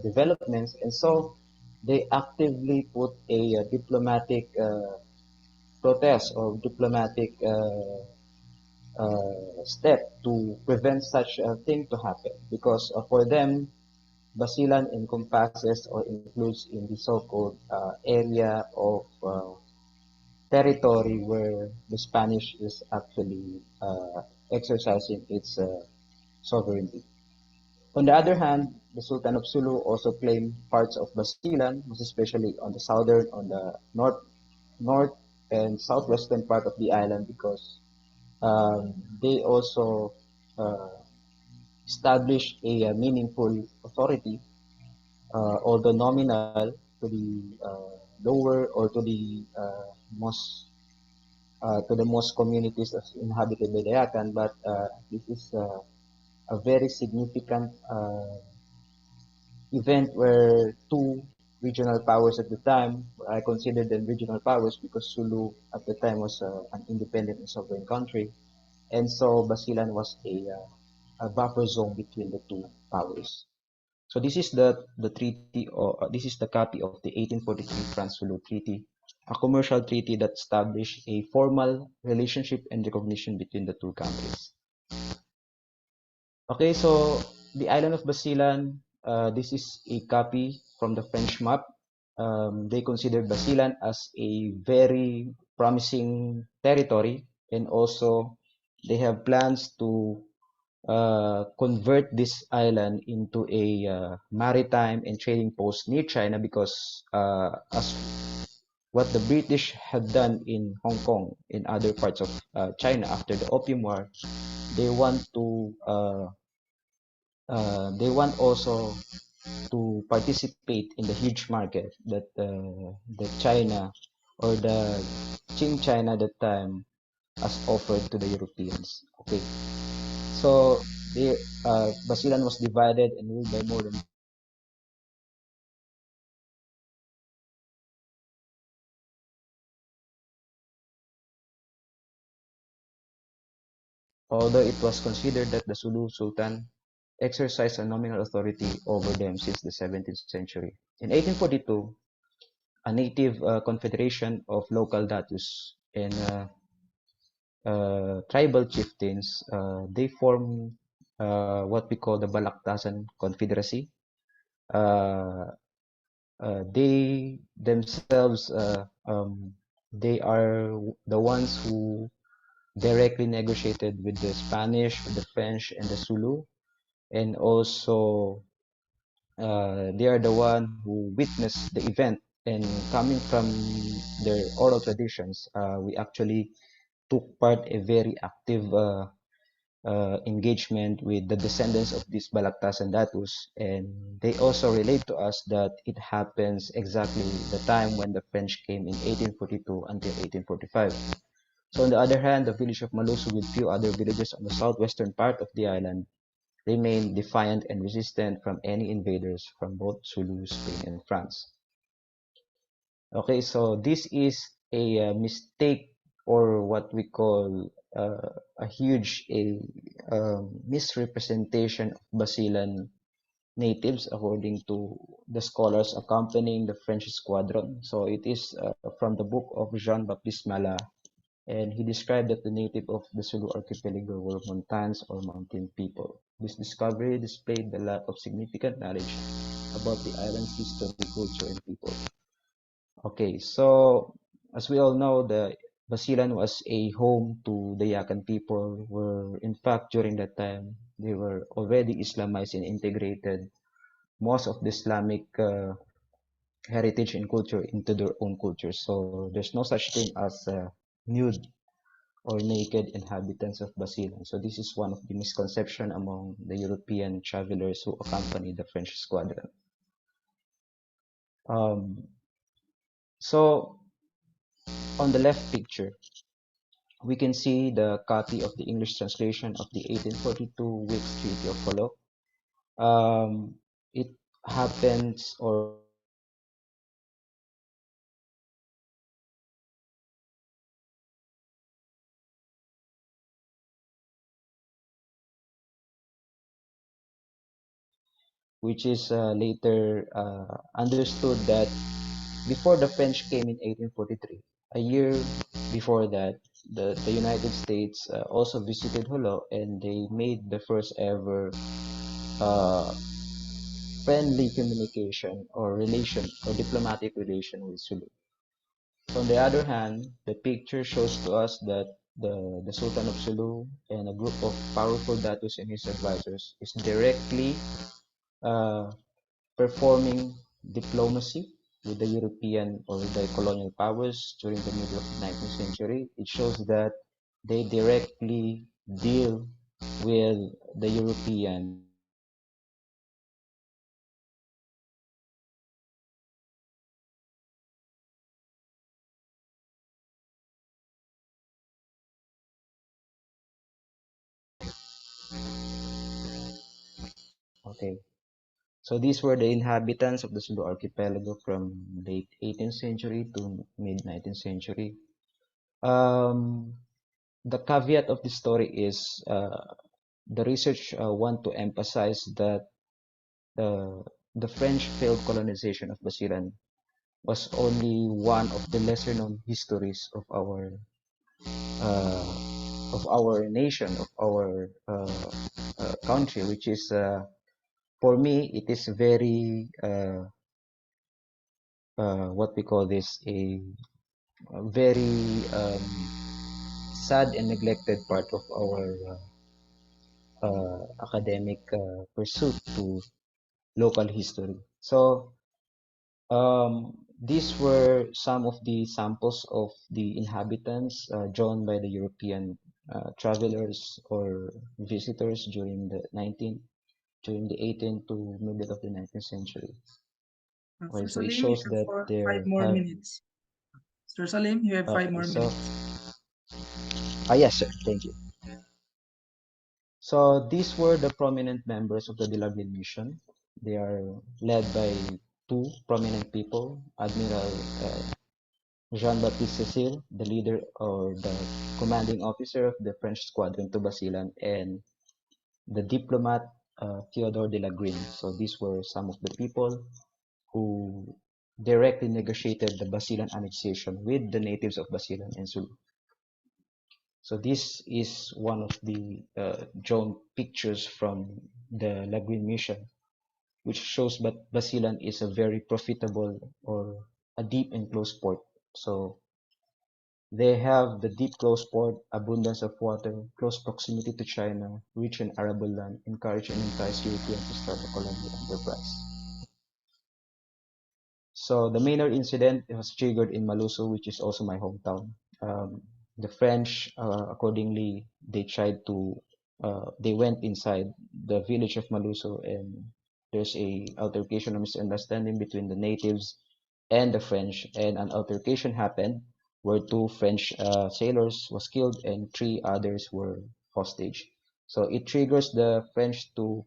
developments, and so they actively put a diplomatic protest or diplomatic step to prevent such a thing to happen. Because for them, Basilan encompasses or includes in the so-called area of territory where the Spanish is actually exercising its sovereignty. On the other hand, the Sultan of Sulu also claimed parts of Basilan, most especially on the southern, on the north and southwestern part of the island, because they also uh, established a meaningful authority, although nominal, to to the lower or to the most communities as inhabited by the Yakan, but this is a very significant event where two regional powers at the time, I consider them regional powers because Sulu at the time was an independent and sovereign country, and so Basilan was a buffer zone between the two powers. So this is the treaty, or this is the copy of the 1843 France-Sulu Treaty, a commercial treaty that established a formal relationship and recognition between the two countries. Okay, so the island of Basilan, this is a copy from the French map. They considered Basilan as a very promising territory, and also they have plans to convert this island into a maritime and trading post near China because as what the British had done in Hong Kong, in other parts of China after the Opium War, they want to they want also to participate in the huge market that the China or the Qing China that time has offered to the Europeans. Okay, so Basilan was divided and ruled by more than although it was considered that the Sulu Sultan exercised a nominal authority over them since the 17th century. In 1842, a native confederation of local datus and tribal chieftains, they form what we call the Balaktasan Confederacy. They themselves, they are the ones who directly negotiated with the Spanish, with the French, and the Zulu, and also they are the one who witnessed the event. And coming from their oral traditions, we actually took part a very active engagement with the descendants of these Balaktas and Datus, and they also relate to us that it happens exactly the time when the French came in 1842 until 1845. So on the other hand, the village of Malusu with few other villages on the southwestern part of the island remained defiant and resistant from any invaders from both Zulu, Spain, and France. Okay, so this is a mistake, or what we call a huge misrepresentation of Basilan natives according to the scholars accompanying the French squadron. So it is from the book of Jean-Baptiste Mala, and he described that the native of the Sulu archipelago were Montans or mountain people. This discovery displayed the lack of significant knowledge about the island's history, culture, and people. Okay, so as we all know, the Basilan was a home to the Yakan people, were in fact during that time they were already Islamized and integrated most of the Islamic heritage and culture into their own culture. So there's no such thing as nude or naked inhabitants of Basilan. So this is one of the misconception among the European travelers who accompanied the French squadron. So on the left picture, we can see the copy of the English translation of the 1842 Wilkes Treaty of Follow. It happens, or which is later understood that before the French came in 1843, a year before that, the United States also visited Holo, and they made the first ever uh, friendly communication or relation or diplomatic relation with Sulu. On the other hand, the picture shows to us that the Sultan of Sulu and a group of powerful datus and his advisors is directly uh, performing diplomacy with the European or the colonial powers during the middle of the 19th century. It shows that they directly deal with the European Okay. So these were the inhabitants of the Sulu archipelago from late 18th century to mid 19th century. The caveat of the story is the research want to emphasize that the French failed colonization of Basilan was only one of the lesser known histories of our nation, of our country, which is for me it is very what we call this a very sad and neglected part of our academic pursuit to local history. So these were some of the samples of the inhabitants drawn by the European travelers or visitors during the 18th to middle of the 19th century. Okay, Sir so it Salim, you shows have that five there more have minutes. Sir Salim, you have 5 more so minutes. yes sir, thank you. So these were the prominent members of the Dilaguin mission. They are led by two prominent people, Admiral Jean-Baptiste Cécile, the leader or the commanding officer of the French squadron to Basilan, and the diplomat Theodore de la Green. So these were some of the people who directly negotiated the Basilan annexation with the natives of Basilan and Sulu. So this is one of the drawn pictures from the Laguin mission, which shows that Basilan is a very profitable or a deep and close port. So they have the deep close port, abundance of water, close proximity to China, rich in arable land, encourage and entice Europeans to start a colonial enterprise. So the Maynard incident was triggered in Maluso, which is also my hometown. The French, accordingly, they went inside the village of Maluso, and there's a altercation or misunderstanding between the natives and the French, and an altercation happened where two French sailors was killed and three others were hostage. So it triggers the French to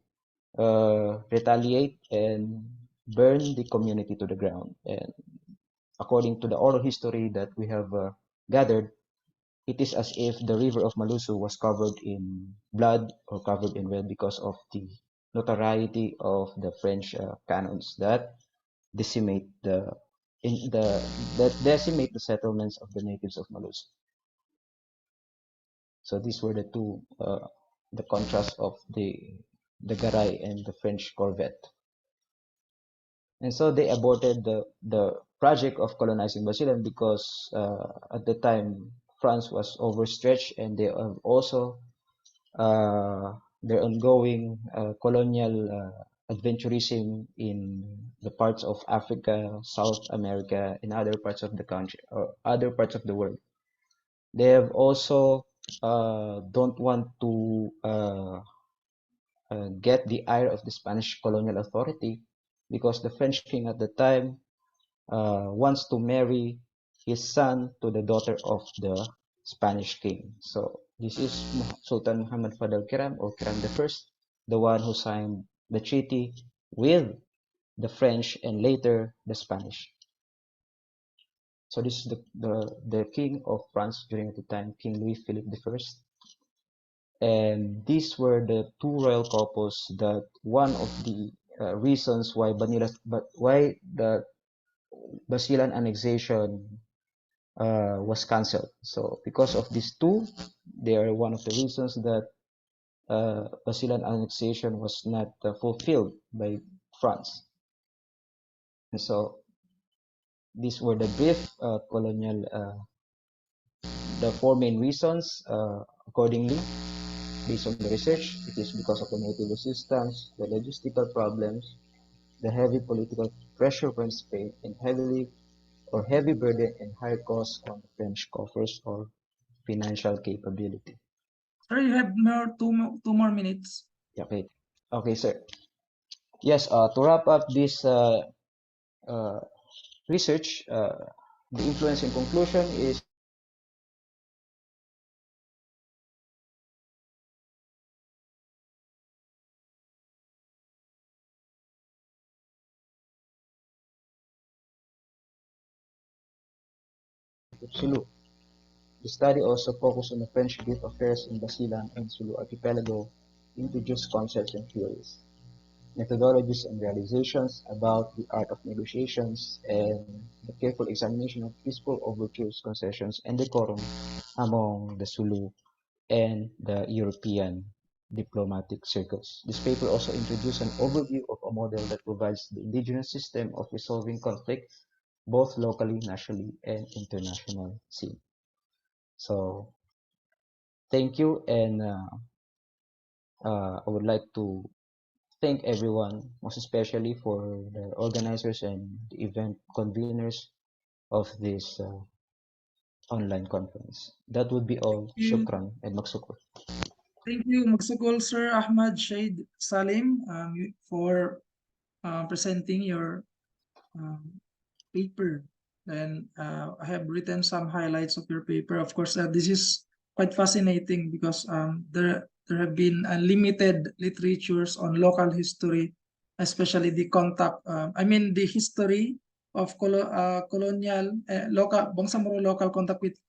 retaliate and burn the community to the ground. And according to the oral history that we have gathered, it is as if the river of Malusu was covered in blood or covered in red because of the notoriety of the French cannons that decimate that decimate the settlements of the natives of Malusu. So these were the two the contrast of the Garay and the French corvette. And so they aborted the project of colonizing Basilan because at the time France was overstretched, and they have also their ongoing colonial adventurism in the parts of Africa, South America, and other parts of the country or other parts of the world. They have also don't want to get the ire of the Spanish colonial authority, because the French king at the time wants to marry his son to the daughter of the Spanish king. So this is Sultan Muhammad Fadal Kiram, or Kiram I, the one who signed the treaty with the French and later the Spanish. So this is the king of France during the time, King Louis Philippe I. And these were the two royal couples that one of the reasons why why the Basilan annexation was cancelled. So because of these two, they are one of the reasons that Basilan annexation was not fulfilled by France. And so these were the brief colonial, the four main reasons accordingly. Based on the research, it is because of the native resistance, the logistical problems, the heavy political pressure from Spain, and heavy burden and high costs on the French coffers or financial capability. Sir, you have two more minutes. Okay. Okay, sir. Yes, to wrap up this uh, research, the influence in conclusion is with Sulu. The study also focused on the French youth affairs in Basilan and Sulu archipelago, introduced concepts and theories, methodologies and realizations about the art of negotiations, and the careful examination of peaceful overtures, concessions, and decorum among the Sulu and the European diplomatic circles. This paper also introduced an overview of a model that provides the indigenous system of resolving conflict both locally, nationally, and international scene. So thank you, and I would like to thank everyone, most especially for the organizers and the event conveners of this online conference. That would be all. Shukran and magsukor. Thank you, Magsugol, Sir Ahmad Shade Salim, for presenting your paper. Then I have written some highlights of your paper. Of course, this is quite fascinating because there have been limited literatures on local history, especially the contact. The history of colonial local Bangsamoro local contact with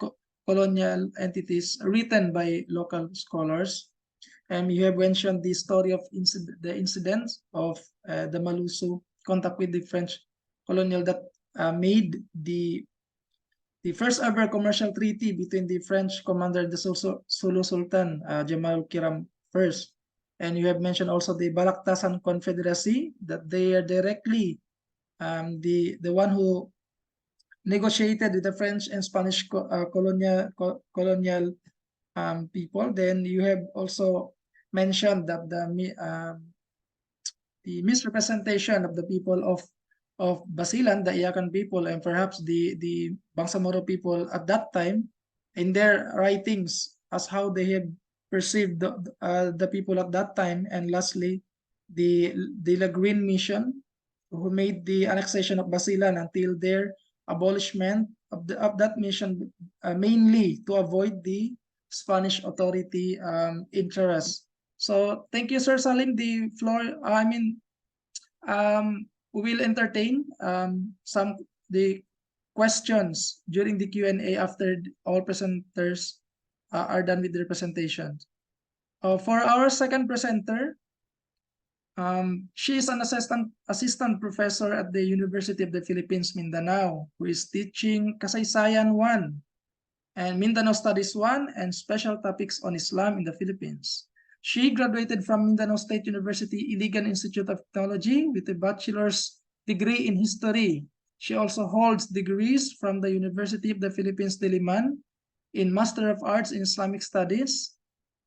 colonial entities written by local scholars. And you have mentioned the story of the incidents of the Maluso contact with the French colonial that made the first ever commercial treaty between the French commander and the Sulu Sultan, Jamal Kiram first. And you have mentioned also the Balaktasan Confederacy, that they are directly the one who negotiated with the French and Spanish colonial people. Then you have also mentioned that the misrepresentation of the people of Basilan, the Iyakan people, and perhaps the Bangsamoro people at that time, in their writings, as how they have perceived the people at that time. And lastly, the Lagreen mission, who made the annexation of Basilan until their abolishment of that mission, mainly to avoid the Spanish authority interests. So thank you, Sir Salim. The floor, we will entertain some the questions during the Q&A after all presenters are done with their presentations. For our second presenter, she is an assistant professor at the University of the Philippines, Mindanao, who is teaching Kasaysayan 1 and Mindanao Studies 1 and special topics on Islam in the Philippines. She graduated from Mindanao State University Iligan Institute of Technology with a bachelor's degree in history. She also holds degrees from the University of the Philippines, Diliman, in Master of Arts in Islamic Studies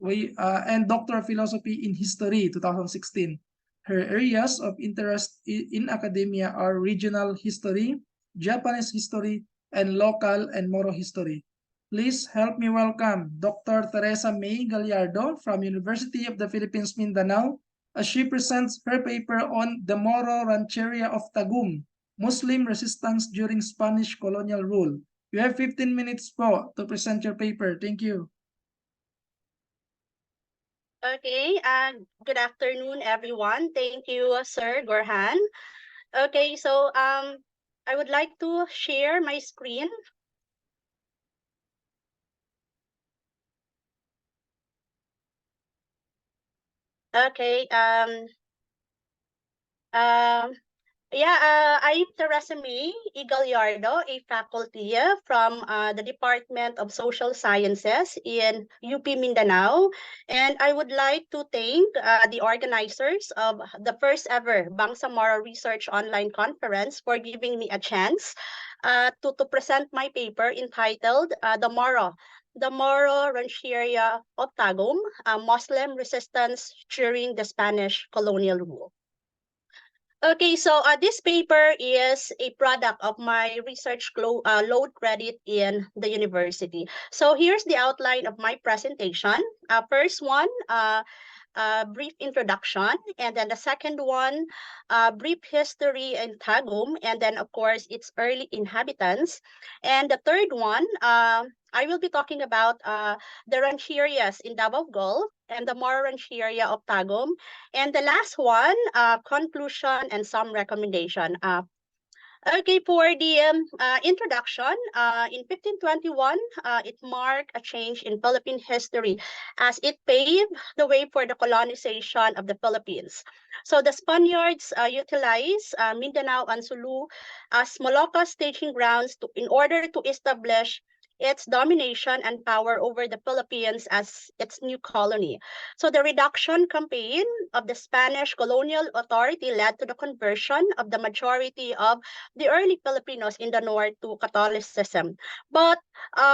and Doctor of Philosophy in History, 2016. Her areas of interest in academia are regional history, Japanese history, and local and Moro history. Please help me welcome Dr. Teresa May Gallardo from University of the Philippines, Mindanao, as she presents her paper on the Moro Rancheria of Tagum, Muslim resistance during Spanish colonial rule. You have 15 minutes po to present your paper. Thank you. Okay, good afternoon, everyone. Thank you, Sir Gorhan. Okay, so I would like to share my screen. Okay, I'm Teresa May Gallardo, a faculty from the Department of Social Sciences in UP Mindanao. And I would like to thank the organizers of the first ever Bangsamoro Research Online Conference for giving me a chance to present my paper entitled The Moro Rancheria of Tagum, Muslim Resistance During the Spanish Colonial Rule. Okay, so this paper is a product of my research load credit in the university. So here's the outline of my presentation. First one, brief introduction, and then the second one, brief history in Tagum, and then of course its early inhabitants. And the third one, I will be talking about the rancherias in Davao Gulf and the Moro Rancheria of Tagum. And the last one, conclusion and some recommendation. Okay, for the introduction, in 1521, it marked a change in Philippine history as it paved the way for the colonization of the Philippines. So the Spaniards utilized Mindanao and Sulu as Molucca staging grounds in order to establish its domination and power over the Philippines as its new colony. So the reduction campaign of the Spanish colonial authority led to the conversion of the majority of the early Filipinos in the north to Catholicism. But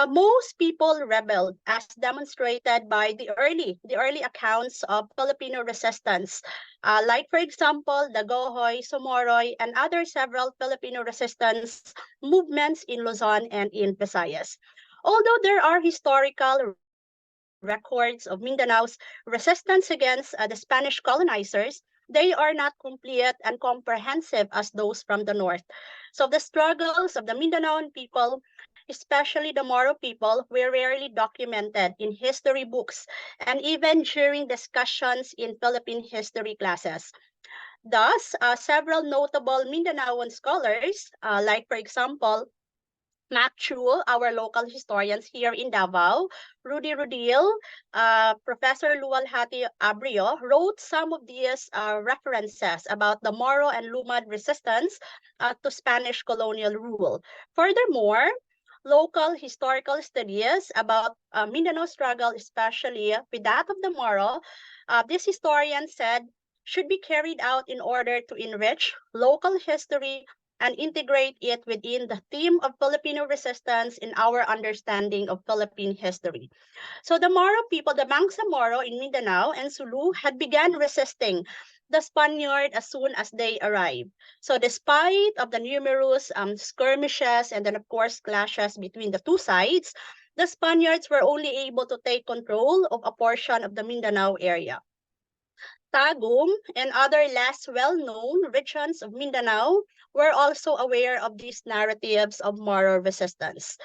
most people rebelled, as demonstrated by the early accounts of Filipino resistance, like for example, the Gohoy, Somoroy, and other several Filipino resistance movements in Luzon and in Visayas. Although there are historical records of Mindanao's resistance against the Spanish colonizers, they are not complete and comprehensive as those from the north. So the struggles of the Mindanaoan people, especially the Moro people, were rarely documented in history books and even during discussions in Philippine history classes. Thus, several notable Mindanaoan scholars, like for example, Mac Chu, our local historians here in Davao, Rudy Rudil, Professor Lualhati Abrio, wrote some of these references about the Moro and Lumad resistance to Spanish colonial rule. Furthermore, local historical studies about Mindanao struggle, especially with that of the Moro, this historian said should be carried out in order to enrich local history and integrate it within the theme of Filipino resistance in our understanding of Philippine history. So the Moro people, the Bangsamoro in Mindanao and Sulu, had begun resisting the Spaniard as soon as they arrived. So despite of the numerous skirmishes and then of course clashes between the two sides, the Spaniards were only able to take control of a portion of the Mindanao area. Tagum and other less well-known regions of Mindanao were also aware of these narratives of Moro resistance.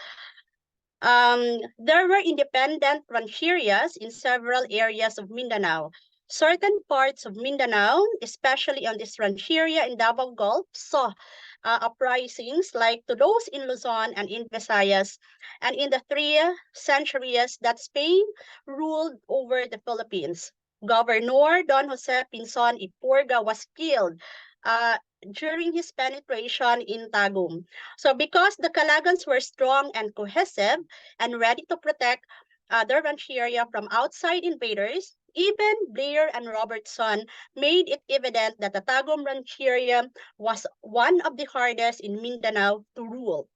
There were independent rancherias in several areas of Mindanao. Certain parts of Mindanao, especially on this rancheria in Davao Gulf, saw uprisings like to those in Luzon and in Visayas, and in the 3 centuries that Spain ruled over the Philippines. Governor Don Jose Pinzon Ipurga was killed during his penetration in Tagum. So because the Calagans were strong and cohesive and ready to protect their rancheria from outside invaders, even Blair and Robertson made it evident that the Tagum rancheria was one of the hardest in Mindanao to rule.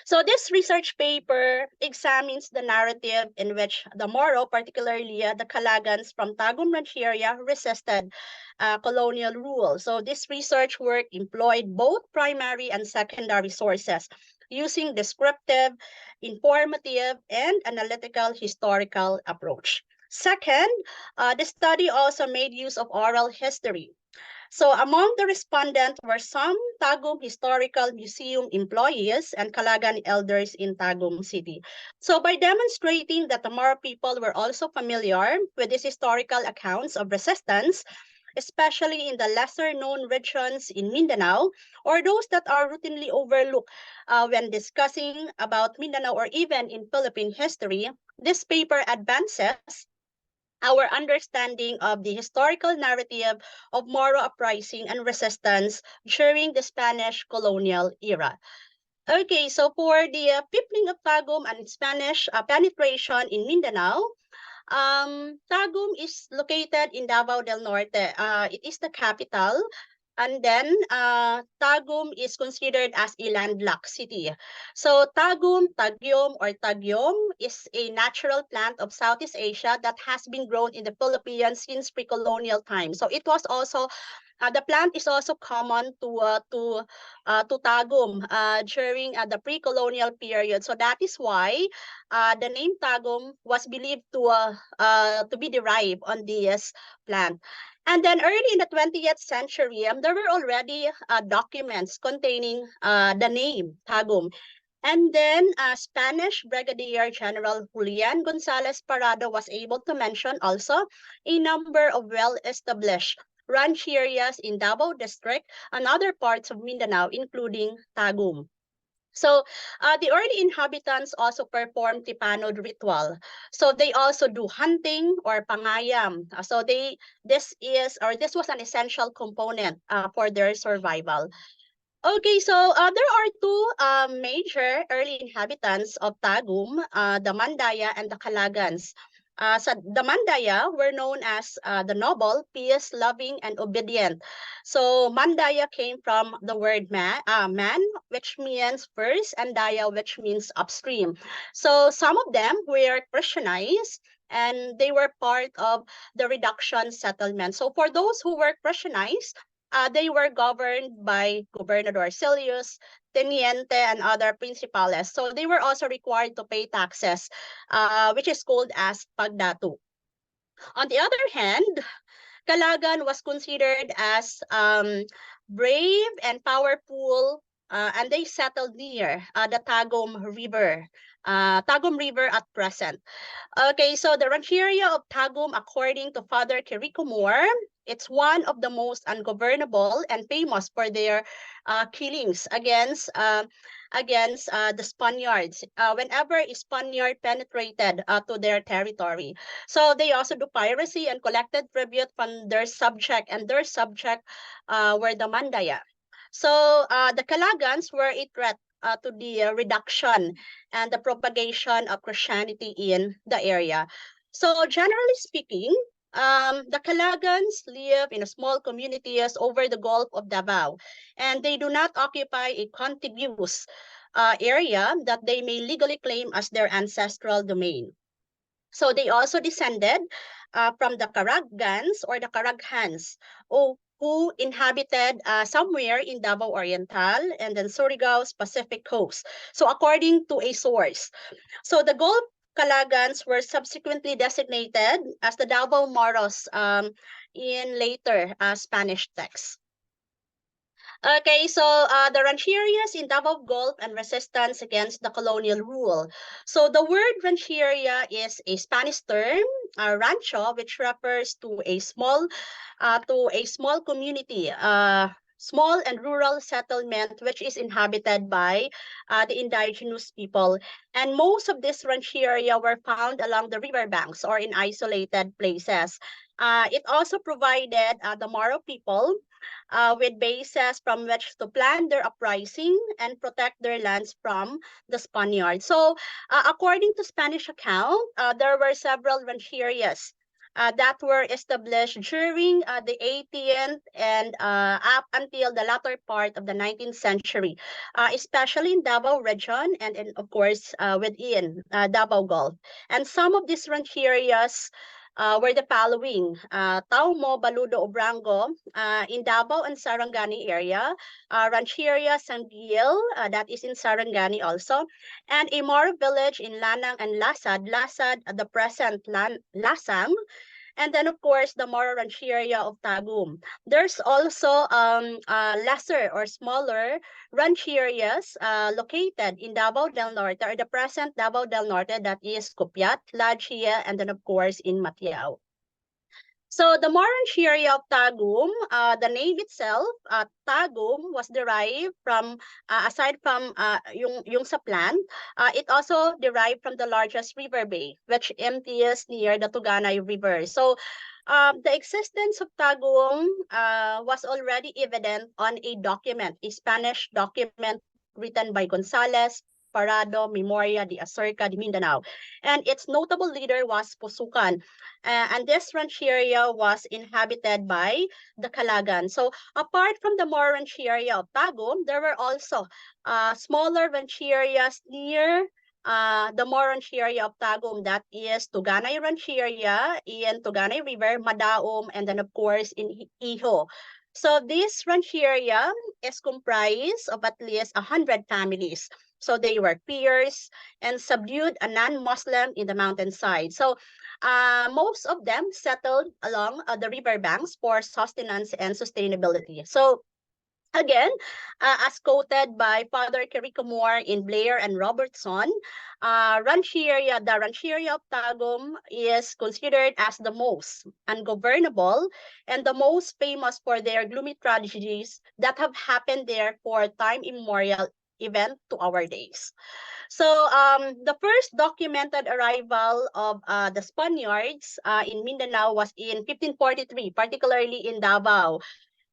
So this research paper examines the narrative in which the Moro, particularly the Calagans from Tagum Rancheria, resisted colonial rule. So this research work employed both primary and secondary sources using descriptive, informative, and analytical historical approach. Second, the study also made use of oral history. So among the respondents were some Tagum Historical Museum employees and Calagan elders in Tagum City. So by demonstrating that the Moro people were also familiar with these historical accounts of resistance, especially in the lesser known regions in Mindanao, or those that are routinely overlooked when discussing about Mindanao or even in Philippine history, this paper advances our understanding of the historical narrative of Moro uprising and resistance during the Spanish colonial era. Okay, so for the peopling of Tagum and Spanish penetration in Mindanao, Tagum is located in Davao del Norte. It is the capital. And then Tagum is considered as a landlocked city. So Tagum, Tagyom, or Tagyom is a natural plant of Southeast Asia that has been grown in the Philippines since pre-colonial times. So it was also the plant is also common to Tagum during the pre-colonial period. So that is why the name Tagum was believed to be derived on this plant. And then early in the 20th century, there were already documents containing the name Tagum. And then Spanish Brigadier General Julian Gonzalez Parado was able to mention also a number of well-established rancherias in Davao District and other parts of Mindanao, including Tagum. So the early inhabitants also perform tipanod ritual. So they also do hunting or pangayam. So this was an essential component for their survival. Okay, so there are two major early inhabitants of Tagum, the Mandaya and the Kalagans. So the Mandaya were known as the noble, peace-loving, and obedient. So Mandaya came from the word man, which means first, and Daya, which means upstream. So some of them were Christianized, and they were part of the reduction settlement. So for those who were Christianized, they were governed by Gobernador Silius, Teniente, and other principales. So they were also required to pay taxes, which is called as pagdatu. On the other hand, Calagan was considered as brave and powerful, and they settled near the Tagum River at present. Okay, so the rancheria of Tagum, according to Father Quirico Moore, it's one of the most ungovernable and famous for their killings against the Spaniards. Whenever a Spaniard penetrated to their territory, so they also do piracy and collected tribute from their subject, and their subject were the Mandaya. So the Kalagans were a threat to the reduction and the propagation of Christianity in the area. So generally speaking, the Kalagans live in small communities over the Gulf of Davao, and they do not occupy a contiguous area that they may legally claim as their ancestral domain. So they also descended from the Karagans or the Karaghans, who inhabited somewhere in Davao Oriental and then Surigao's Pacific coast. So according to a source, so the Gulf Kalagans were subsequently designated as the Davao Moros in later Spanish texts. Okay, so the rancherias in Davao Gulf and resistance against the colonial rule. So the word rancheria is a Spanish term, rancho, which refers to a small community, small and rural settlement which is inhabited by the indigenous people. And most of these rancheria were found along the riverbanks or in isolated places. It also provided the Moro people with bases from which to plan their uprising and protect their lands from the Spaniards. So, according to Spanish account, there were several rancherias that were established during the 18th and up until the latter part of the 19th century, especially in Davao region and of course within Davao Gulf. And some of these rancherias were the following: Taumo, Baludo, Obrango, in Davao and Sarangani area, Rancheria San Gil, that is in Sarangani also, and a Moro village in Lanang and Lasad, the present Lasang, and then of course the Moro Rancheria of Tagum. There's also lesser or smaller rancherias located in Davao del Norte, or the present Davao del Norte, that is Copiat, Lachia, and then of course in Matiao. So the Moran area of Tagum, the name itself, Tagum, was derived from, aside from yung sa plant, it also derived from the largest river bay, which empties near the Tuganay River. So the existence of Tagum was already evident on a document, a Spanish document written by Gonzales, Parado, Memoria de Acerca de Mindanao. And its notable leader was Pusukan. And this rancheria was inhabited by the Kalagan. So apart from the more rancheria of Tagum, there were also smaller rancherias near the more rancheria of Tagum, that is Tuganay Rancheria in Tuganay River, Madaum, and then of course in Iho. So this rancheria is comprised of at least 100 families. So they were peers and subdued a non-Muslim in the mountainside. So most of them settled along the riverbanks for sustenance and sustainability. So Again, as quoted by Father Quirico Moore in Blair and Robertson, the Rancheria of Tagum is considered as the most ungovernable and the most famous for their gloomy tragedies that have happened there for time immemorial, even to our days. So the first documented arrival of the Spaniards in Mindanao was in 1543, particularly in Davao.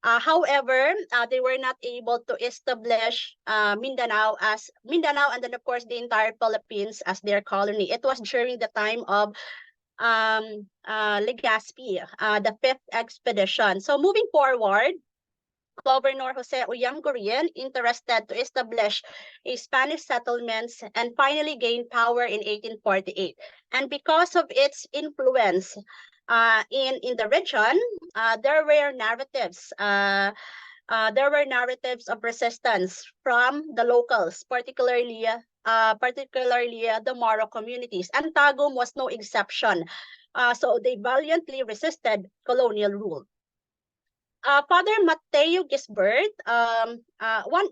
However, they were not able to establish Mindanao and then of course the entire Philippines as their colony. It was during the time of Legazpi, the fifth expedition. So moving forward, Governor Jose Uyangurian interested to establish a Spanish settlements and finally gained power in 1848. And because of its influence in the region, there were narratives. There were narratives of resistance from the locals, particularly the Moro communities, and Tagum was no exception. So they valiantly resisted colonial rule. Father Mateo Gisbert,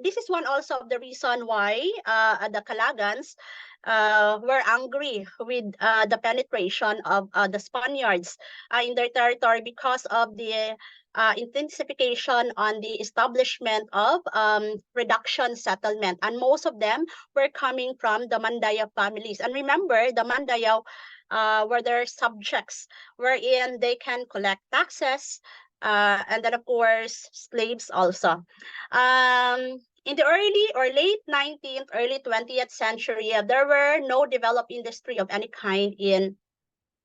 this is one also of the reason why the Calagans were angry with the penetration of the Spaniards in their territory because of the intensification on the establishment of reduction settlement. And most of them were coming from the Mandaya families. And remember, the Mandaya were their subjects, wherein they can collect taxes, and then of course slaves also. In the early or late 19th, early 20th century, there were no developed industry of any kind in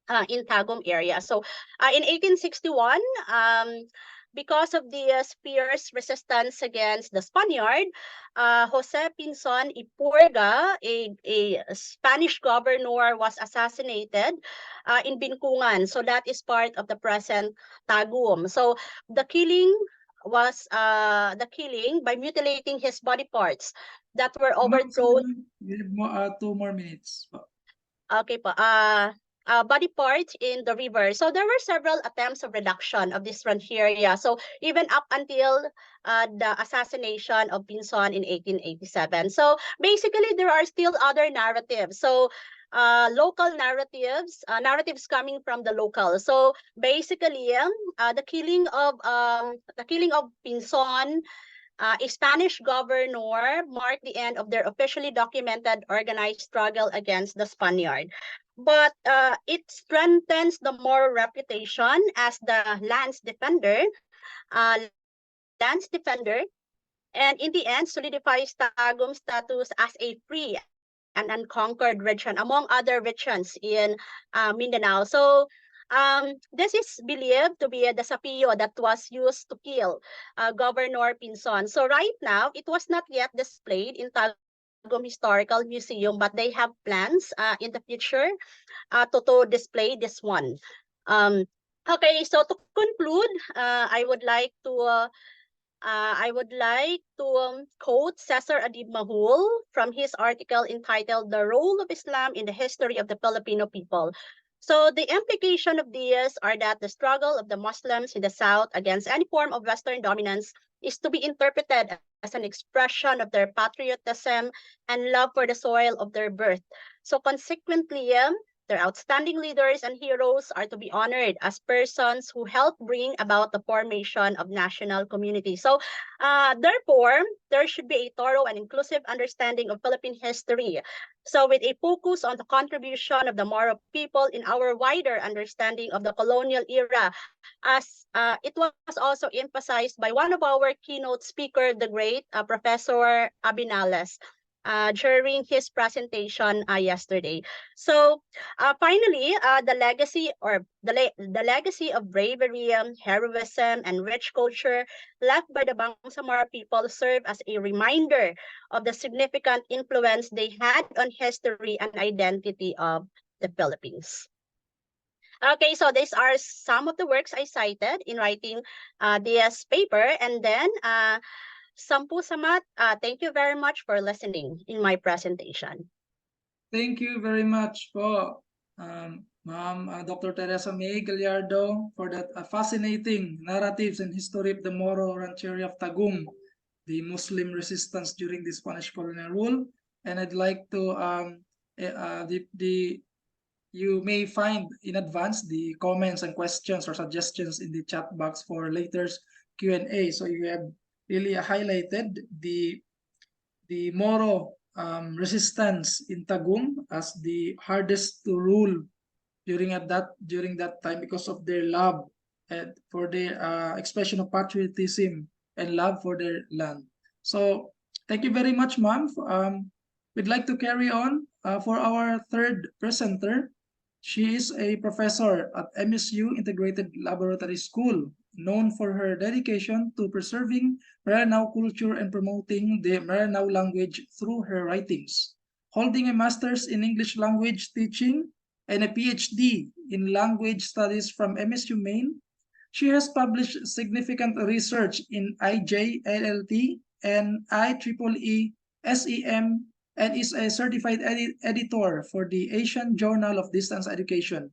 Tagum area. So in 1861, because of the fierce resistance against the Spaniard, Jose Pinzon y Purga, a Spanish governor, was assassinated in Binkungan. So that is part of the present Tagum. So the killing was the killing by mutilating his body parts that were overthrown. We have 2 more minutes. Okay po. Body parts in the river. So there were several attempts of reduction of this rancheria. So even up until the assassination of Pinzon in 1887. So basically, there are still other narratives. So local narratives, narratives coming from the local. So basically, the killing of Pinzon, a Spanish governor, marked the end of their officially documented organized struggle against the Spaniard. But it strengthens the moral reputation as the land's defender, and in the end solidifies Tagum's status as a free and unconquered region among other regions in Mindanao. So this is believed to be the sapillo that was used to kill Governor Pinzon. So right now, it was not yet displayed in Tagum Historical Museum, but they have plans in the future to display this one. Um, okay, so to conclude, I would like to quote Cesar Adib Mahul from his article entitled "The Role of Islam in the History of the Filipino People." So the implication of these are that the struggle of the Muslims in the South against any form of Western dominance is to be interpreted as an expression of their patriotism and love for the soil of their birth. So consequently, their outstanding leaders and heroes are to be honored as persons who helped bring about the formation of national communities. So, therefore, there should be a thorough and inclusive understanding of Philippine history. So, with a focus on the contribution of the Moro people in our wider understanding of the colonial era, as it was also emphasized by one of our keynote speaker, the great Professor Abinales, during his presentation yesterday. So finally, the legacy of bravery, heroism, and rich culture left by the Bangsamoro people serve as a reminder of the significant influence they had on history and identity of the Philippines. Okay, so these are some of the works I cited in writing this paper. And then, Sampu Samat, thank you very much for listening in my presentation. Thank you very much po, Ma'am Dr. Teresa May Gallardo, for that fascinating narratives and history of the Moro Rancheria of Tagum. the Muslim resistance during the Spanish colonial rule. And I'd like to you may find in advance the comments and questions or suggestions in the chat box for later's Q&A. So you have really highlighted the Moro resistance in Tagum as the hardest to rule during that time because of their love and for their expression of patriotism and love for their land. So thank you very much, ma'am. We'd like to carry on for our third presenter. She is a professor at MSU Integrated Laboratory School, known for her dedication to preserving Maranao culture and promoting the Maranao language through her writings. Holding a master's in English language teaching and a PhD in language studies from MSU Maine, she has published significant research in IJLLT and IEEE SEM and is a certified editor for the Asian Journal of Distance Education.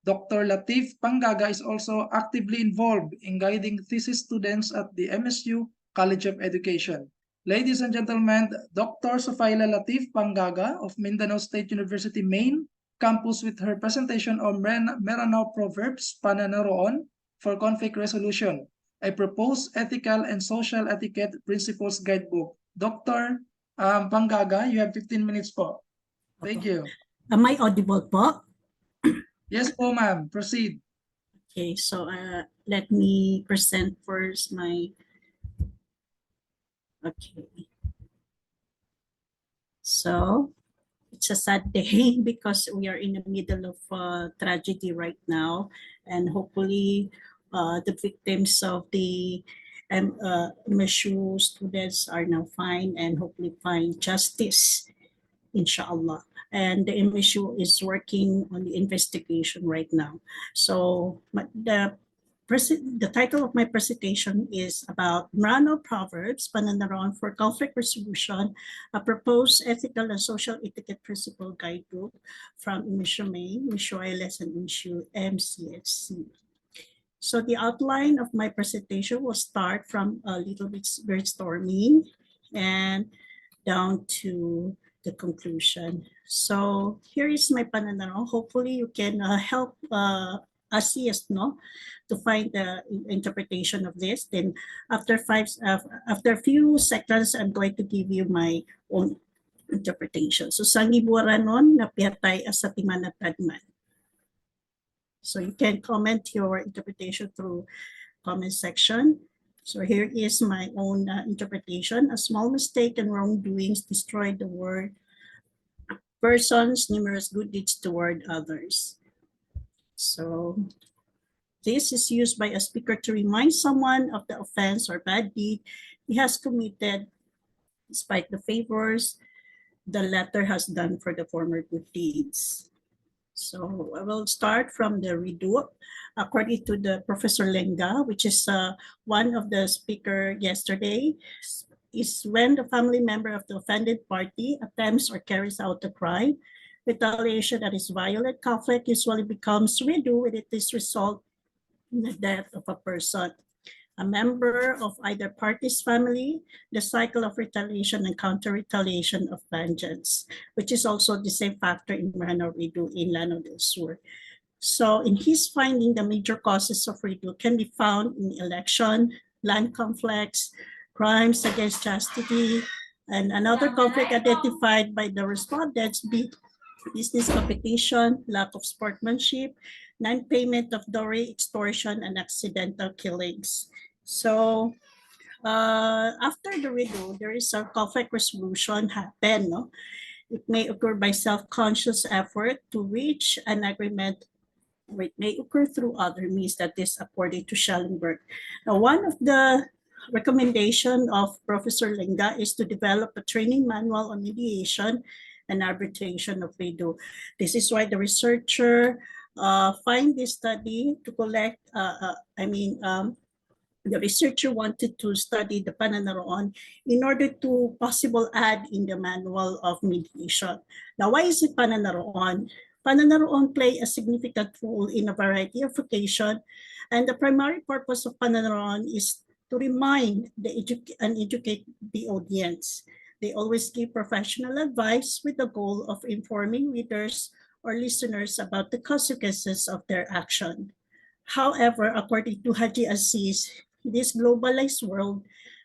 Dr. Latif Pangaga is also actively involved in guiding thesis students at the MSU College of Education. Ladies and gentlemen, Dr. Sofaila Latif Pangaga of Mindanao State University, Maine, campus with her presentation on Maranao Proverbs, Pananaroon, for Conflict Resolution, a proposed ethical and social etiquette principles guidebook. Dr. Pangaga, you have 15 minutes po. Thank you. Am I audible po? Yes po, ma'am. Proceed. Okay, so let me present first my... Okay. So, it's a sad day because we are in the middle of tragedy right now, and hopefully the victims of the MSU students are now fine and hopefully find justice, inshallah. And the MSU is working on the investigation right now. So the title of my presentation is about Maranao Proverbs, Pananaroon for Conflict Resolution, a proposed ethical and social etiquette principle guidebook from MSU Maine, MSU ILS, and MSU MCSC. So the outline of my presentation will start from a little bit brainstorming and down to the conclusion. So here is my pananaw. Hopefully you can help us no, to find the interpretation of this. Then after a few seconds, I'm going to give you my own interpretation. So sangibuaranon na piatay as sa timanatagman. So you can comment your interpretation through comment section. So here is my own interpretation. A small mistake and wrongdoings destroy the word person's numerous good deeds toward others. So this is used by a speaker to remind someone of the offense or bad deed he has committed despite the favors the latter has done for the former good deeds. So I will start from the redo. According to the Professor Lenga, which is one of the speaker yesterday, is when the family member of the offended party attempts or carries out the crime. Retaliation that is violent conflict usually becomes redo when it is result in the death of a person, a member of either party's family, the cycle of retaliation and counter-retaliation of vengeance, which is also the same factor in Maranao redo in Llano del Sur. So in his finding, the major causes of redo can be found in election, land conflicts, crimes against chastity, and another conflict identified by the respondents be business competition, lack of sportsmanship, non-payment of dowry, extortion, and accidental killings. So after the redo, there is a conflict resolution happen. No? It may occur by self-conscious effort to reach an agreement, or it may occur through other means, that is according to Schellenberg. Now, one of the recommendation of Professor Lenga is to develop a training manual on mediation and arbitration of redo. This is why the researcher find this study to collect, the researcher wanted to study the Pananaroon in order to possible add in the manual of mediation. Now, why is it Pananaroon? Pananaroon play a significant role in a variety of occasions, and the primary purpose of Pananaroon is to remind and educate the audience. They always give professional advice with the goal of informing readers or listeners about the consequences of their action. However, according to Haji Aziz, in this globalized world,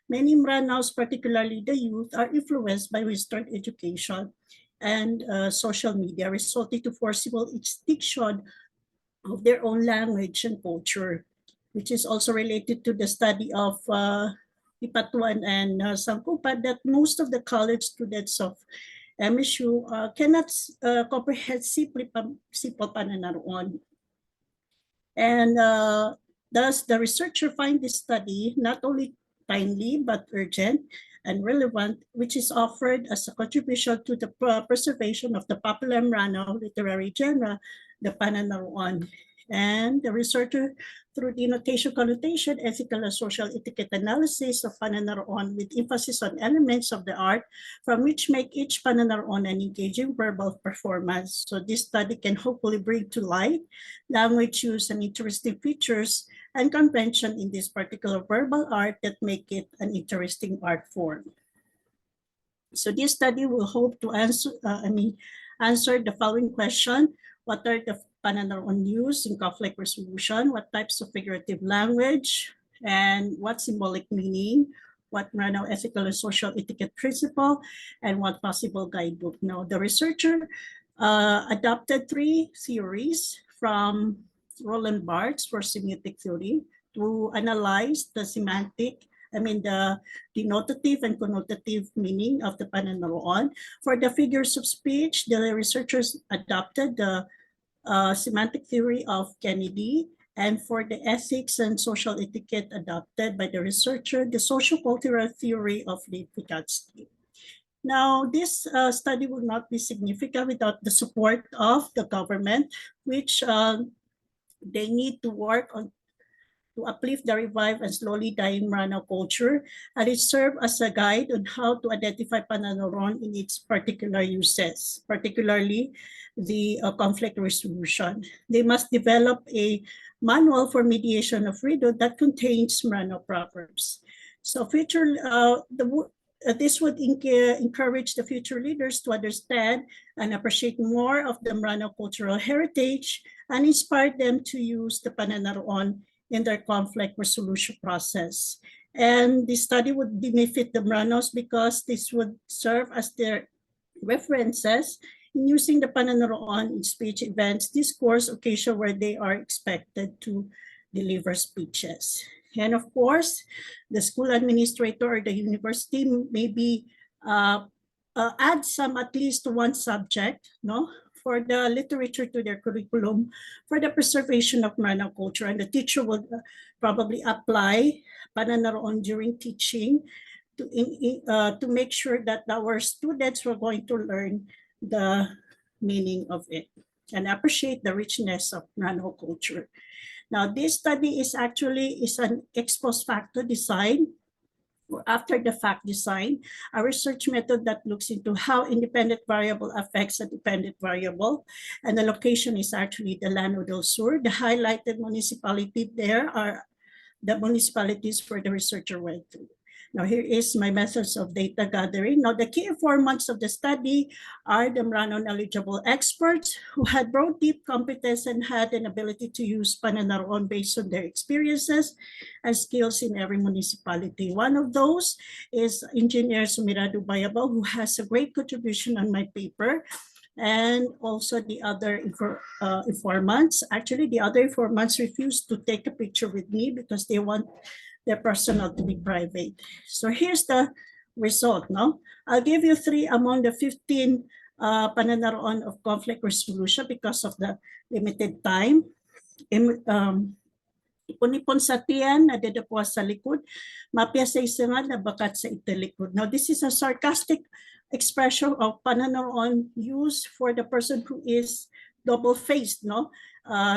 many Mranaos, particularly the youth, are influenced by Western education and social media, resulting to forcible extinction of their own language and culture, which is also related to the study of Ipatuan and Sangkupan, that most of the college students of MSU cannot comprehend simple pananaruan. And thus, the researcher find this study not only timely but urgent and relevant, which is offered as a contribution to the preservation of the popular Mrano literary genre, the Pananaruan. And the researcher, through the notation connotation, ethical and social etiquette analysis of Pananaruan with emphasis on elements of the art from which make each Pananaruan an engaging verbal performance. So this study can hopefully bring to light language use and interesting features and convention in this particular verbal art that make it an interesting art form. So this study will hope to answer the following question. What are the Pananaruan used in conflict resolution? What types of figurative language? And what symbolic meaning? What Mrano ethical and social etiquette principle? And what possible guidebook? Now, the researcher adopted 3 theories from Roland Barthes for semiotic theory to analyze the the denotative and connotative meaning of the Pananaruan. For the figures of speech, the researchers adopted the semantic theory of Kennedy, and for the ethics and social etiquette adopted by the researcher, the social-cultural theory of Lev Vygotsky. Now, this study will not be significant without the support of the government, which they need to work on to uplift the revived and slowly dying Mrano culture, and it served as a guide on how to identify Pananaruan in its particular uses, particularly the conflict resolution. They must develop a manual for mediation of redo that contains Mrano proverbs. So this would encourage the future leaders to understand and appreciate more of the Mrano cultural heritage and inspire them to use the Pananaruan in their conflict resolution process. And this study would benefit the Mranos because this would serve as their references in using the Pananaruan in speech events, discourse, occasion where they are expected to deliver speeches. And of course, the school administrator or the university maybe add some at least one subject, no, for the literature to their curriculum for the preservation of Mrano culture, and the teacher will probably apply Pananaruan during teaching to make sure that our students were going to learn the meaning of it and appreciate the richness of Mrano culture. Now, this study is an ex post facto design or after the fact design, a research method that looks into how independent variable affects a dependent variable. And the location is actually the Llano del Sur. The highlighted municipality there are the municipalities where the researcher went to. Now, here is my methods of data gathering. Now, the key informants of the study are the Mrano knowledgeable experts who had broad, deep competence and had an ability to use Pananaruan based on their experiences and skills in every municipality. One of those is Engineer Sumirado Bayabao, who has a great contribution on my paper. And also the other informants. Actually, the other informants refused to take a picture with me because they want their personal to be private. So here's the result. No, I'll give you 3 among the 15 Pananaruan of conflict resolution because of the limited time. Ipon-ipon sa tiyan, nadadapwa sa likod, mapya sa isangan, nabakat sa italikod. Now, this is a sarcastic expression of Pananaruan used for the person who is double-faced, no?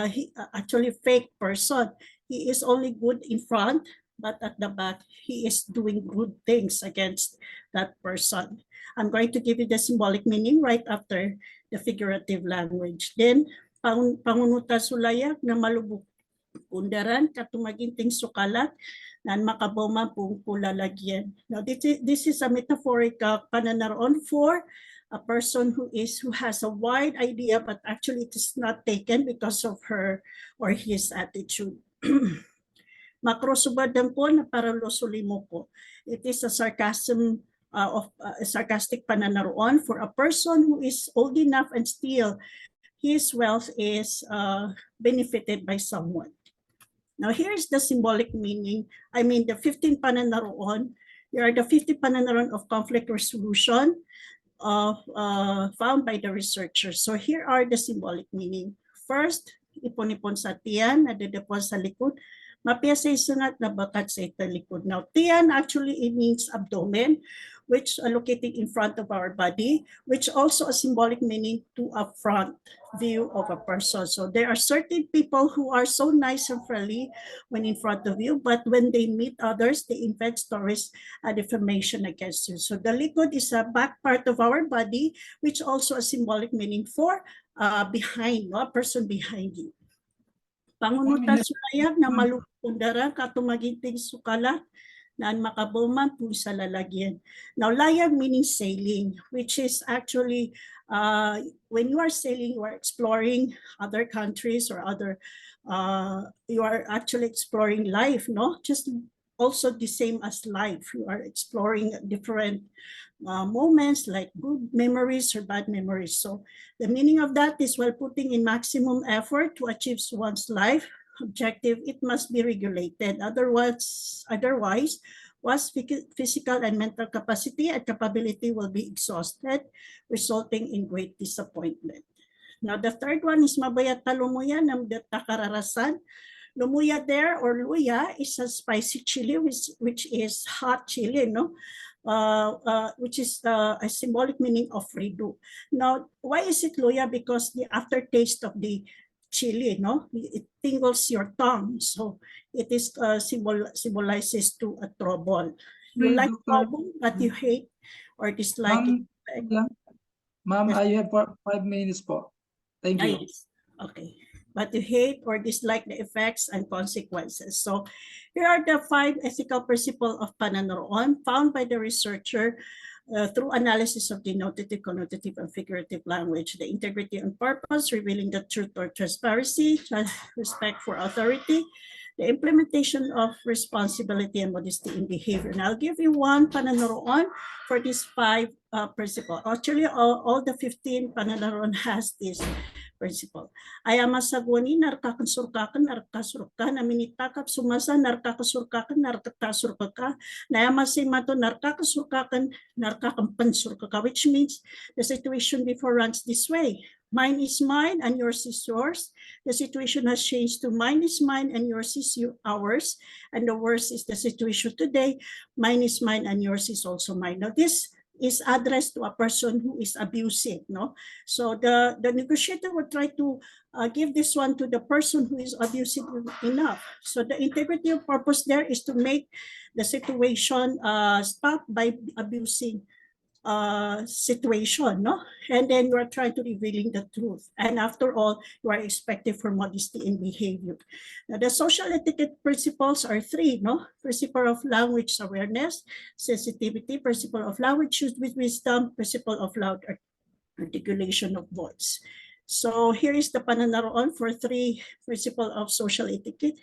He actually fake person. He is only good in front, but at the back, he is doing good things against that person. I'm going to give you the symbolic meaning right after the figurative language. Then, pangunuta sulayak na malubog pundaran katumaginting sukalat nan makaboma pong pulalagyan. Now this is a metaphorical pananaron for a person who has a wide idea but actually it is not taken because of her or his attitude. Makrosubadan ko na paralosulimo ko. It is a sarcasm a sarcastic pananaroon for a person who is old enough and still his wealth is benefited by someone. Now here's the symbolic meaning. I mean the 15 pananaroon. There are the 50 pananaroon of conflict resolution found by the researchers. So here are the symbolic meaning. First, ipon-ipon sa tiyan, nadadapon sa likod. Mapia sa isungat na bakat sa italikod. Now, tiyan actually it means abdomen, which are located in front of our body, which also a symbolic meaning to a front view of a person. So there are certain people who are so nice and friendly when in front of you, but when they meet others, they invent stories and defamation against you. So the likod is a back part of our body, which also a symbolic meaning for behind, no? A person behind you. Pangunutan sulayag na malupundara katumaginting sukalat naan makabuman po sa lalagyan. Now, layag meaning sailing, which is actually when you are sailing, you are exploring other countries or other, you are actually exploring life, no? Just also the same as life. You are exploring different moments like good memories or bad memories. So the meaning of that is while putting in maximum effort to achieve one's life objective, it must be regulated. Otherwise, one's physical and mental capacity and capability will be exhausted, resulting in great disappointment. Now, the third one is mabayat talumuya ng takararasan. Lumuya there or luya is a spicy chili, which is hot chili, no? Which is a symbolic meaning of redo. Now, why is it luya? Because the aftertaste of the chili, no? It tingles your tongue. So it is symbolizes to a trouble. You like trouble, but you hate or dislike it. Ma'am, you have 5 minutes po. Thank you. Yes. Okay. But you hate or dislike the effects and consequences. So here are the 5 ethical principles of pananaroon found by the researcher through analysis of denotative, connotative, and figurative language. The integrity and purpose, revealing the truth or transparency, respect for authority, the implementation of responsibility and modesty in behavior. And I'll give you one pananaroon for these 5 principles. Actually, all the 15 pananaroon has this principle. Ayama sagwani narkakasurkakan narkasurkan aminitakap sumasa narkakasurkakan narkatasurkaka nayama simato narkakasurkakan narkakampansurkaka, which means the situation before runs this way. Mine is mine and yours is yours. The situation has changed to mine is mine and yours is ours. And the worst is the situation today. Mine is mine and yours is also mine. Now this is addressed to a person who is abusive, no? So the negotiator will try to give this one to the person who is abusive enough. So the integrity of purpose there is to make the situation stop by abusing situation, no? And then you are trying to revealing the truth. And after all, you are expected for modesty in behavior. Now, the social etiquette principles are 3, no? Principle of language awareness, sensitivity, principle of language used with wisdom, principle of loud articulation of voice. So here is the pananaroon for 3 principle of social etiquette.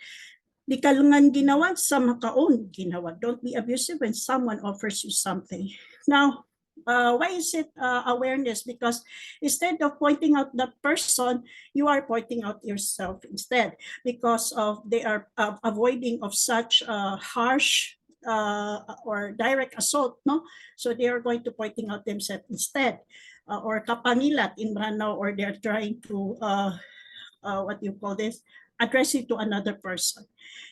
Di kalungan ginawa, sa makaon ginawa. Don't be abusive when someone offers you something. Now, why is it awareness? Because instead of pointing out the person, you are pointing out yourself instead, because of they are avoiding of such harsh or direct assault, no? So they are going to pointing out themselves instead, or kapangilat in Maranao, or they are trying to what you call this, address it to another person,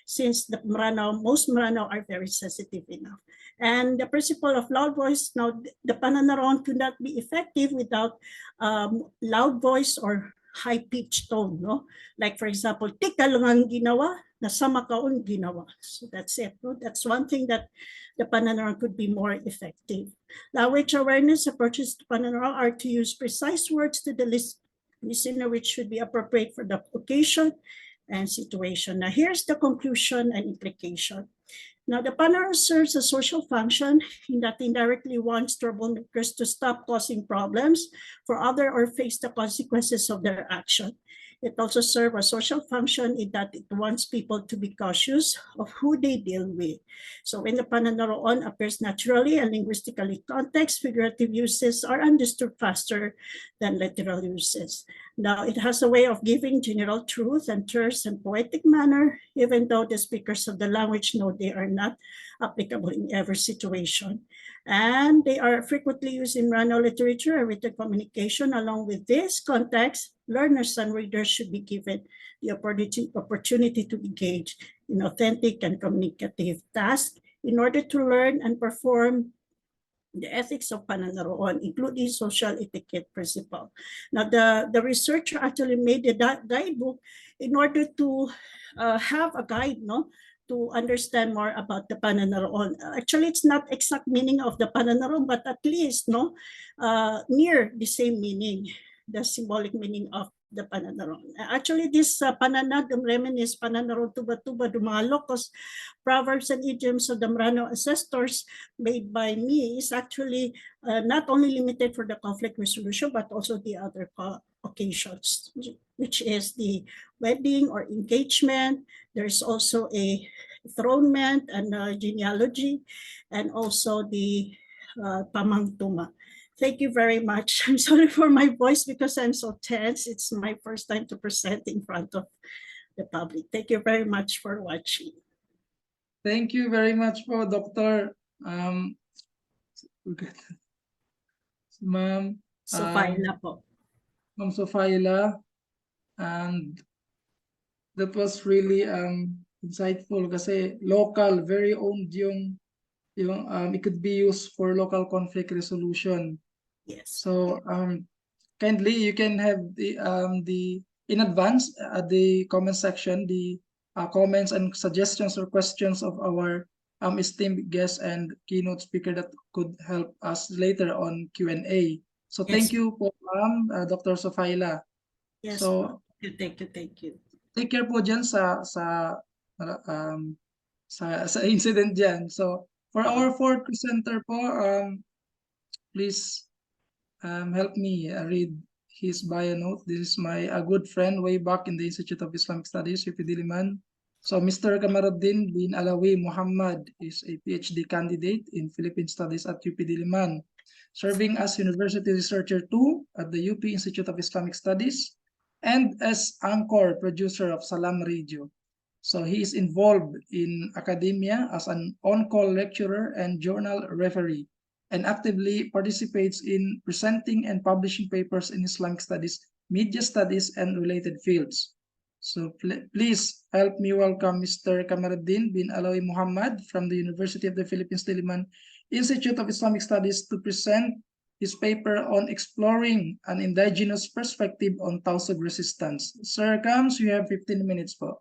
since the most Maranao are very sensitive enough. And the principle of loud voice, now the pananaroon could not be effective without loud voice or high-pitched tone, no? Like for example, tika lang ang ginawa, nasama kaon ginawa. So that's it, no? That's one thing that the pananaroon could be more effective. Language awareness approaches to pananaroon are to use precise words to the listener, which should be appropriate for the occasion, and situation. Now, here's the conclusion and implication. Now, the panel serves a social function in that indirectly wants troublemakers to stop causing problems for others or face the consequences of their action. It also serves a social function in that it wants people to be cautious of who they deal with. So when the pananaroon appears naturally and linguistically context, figurative uses are understood faster than literal uses. Now, it has a way of giving general truth and terse and poetic manner, even though the speakers of the language know they are not applicable in every situation. And they are frequently used in manual literature and written communication. Along with this context, learners and readers should be given the opportunity to engage in authentic and communicative tasks in order to learn and perform the ethics of pananaroon, including social etiquette principle. Now, the researcher actually made a guidebook in order to have a guide, no, to understand more about the pananaroon. Actually, it's not exact meaning of the pananaroon, but at least, no, near the same meaning, the symbolic meaning of the pananaroon. Actually, this panana, reminisce pananaroon tuba-tuba dumalo, because proverbs and idioms of the Marano ancestors made by me is actually not only limited for the conflict resolution, but also the other occasions, which is the wedding or engagement. There's also a enthronement and genealogy, and also the pamangtuma. Thank you very much. I'm sorry for my voice because I'm so tense. It's my first time to present in front of the public. Thank you very much for watching. Thank you very much po, Dr. Ma'am Sofaila po. Ma'am Sofaila, and that was really insightful kasi local, very owned yung it could be used for local conflict resolution. Yes. So kindly you can have the in advance the comment section, the comments and suggestions or questions of our esteemed guest and keynote speaker that could help us later on Q&A. So thank you po, Dr. Sofaila. Yes, So thank you. take care po dyan sa incident dyan. So for our fourth presenter po, please help me read his bio note. This is my good friend way back in the Institute of Islamic Studies, UP Diliman. So Mr. Kamaruddin bin Alawi Muhammad is a PhD candidate in Philippine Studies at UP Diliman, serving as University Researcher 2 at the UP Institute of Islamic Studies and as anchor producer of Salam Radio. So he is involved in academia as an on-call lecturer and journal referee, and actively participates in presenting and publishing papers in Islamic studies, media studies, and related fields. So please help me welcome Mr. Kamaruddin bin Alawi Muhammad from the University of the Philippines Diliman Institute of Islamic Studies to present his paper on exploring an indigenous perspective on Tausug resistance. Sir Kams, you have 15 minutes po.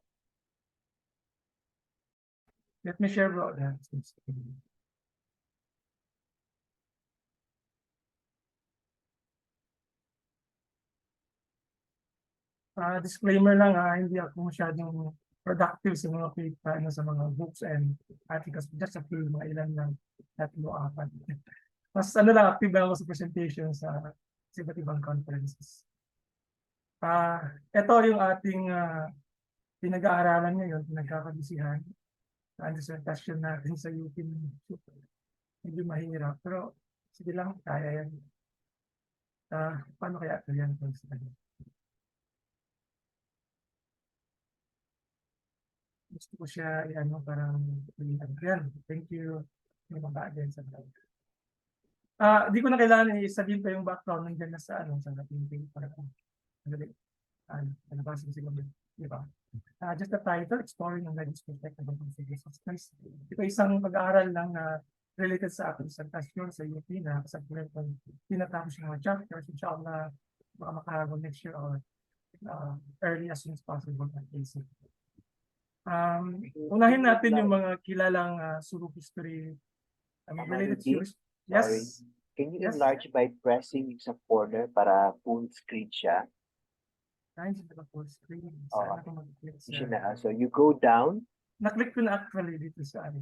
Let me share about that. Disclaimer lang, hindi ako masyadong productive sa mga paper, sa mga books and articles, just a few, mga ilan lang, 3-4. Mas lang, active lang ako sa presentation sa iba't ibang conferences. Ito yung ating pinag-aaralan ngayon, pinagkakabisihan. Ang dissertation natin sa UP. Medyo mahirap, pero sige lang, kaya yan. Paano kaya ito yan? Gusto ko siya, parang yan. Thank you. Yung mga din sa vlog. Di ko na kailangan sabihin pa yung background nandiyan na sa ating paper. Madali. Nabasa siguro. Diba? Just the title, Exploring the Language Perspective on Conflict Resistance. Ito isang pag-aaral lang na related sa ating presentasyon sa UP na kasagulan kung tinatapos yung mga chapters. Inshallah, baka makahabang next year or early as soon as possible at basic. Unahin natin yung mga kilalang Sulu history related to Yes. Can you enlarge by pressing sa corner para full screen siya? Sila full screen. Oh, Saan ako mag-click sa... So you go down. Na-click ko na actually dito sa ano.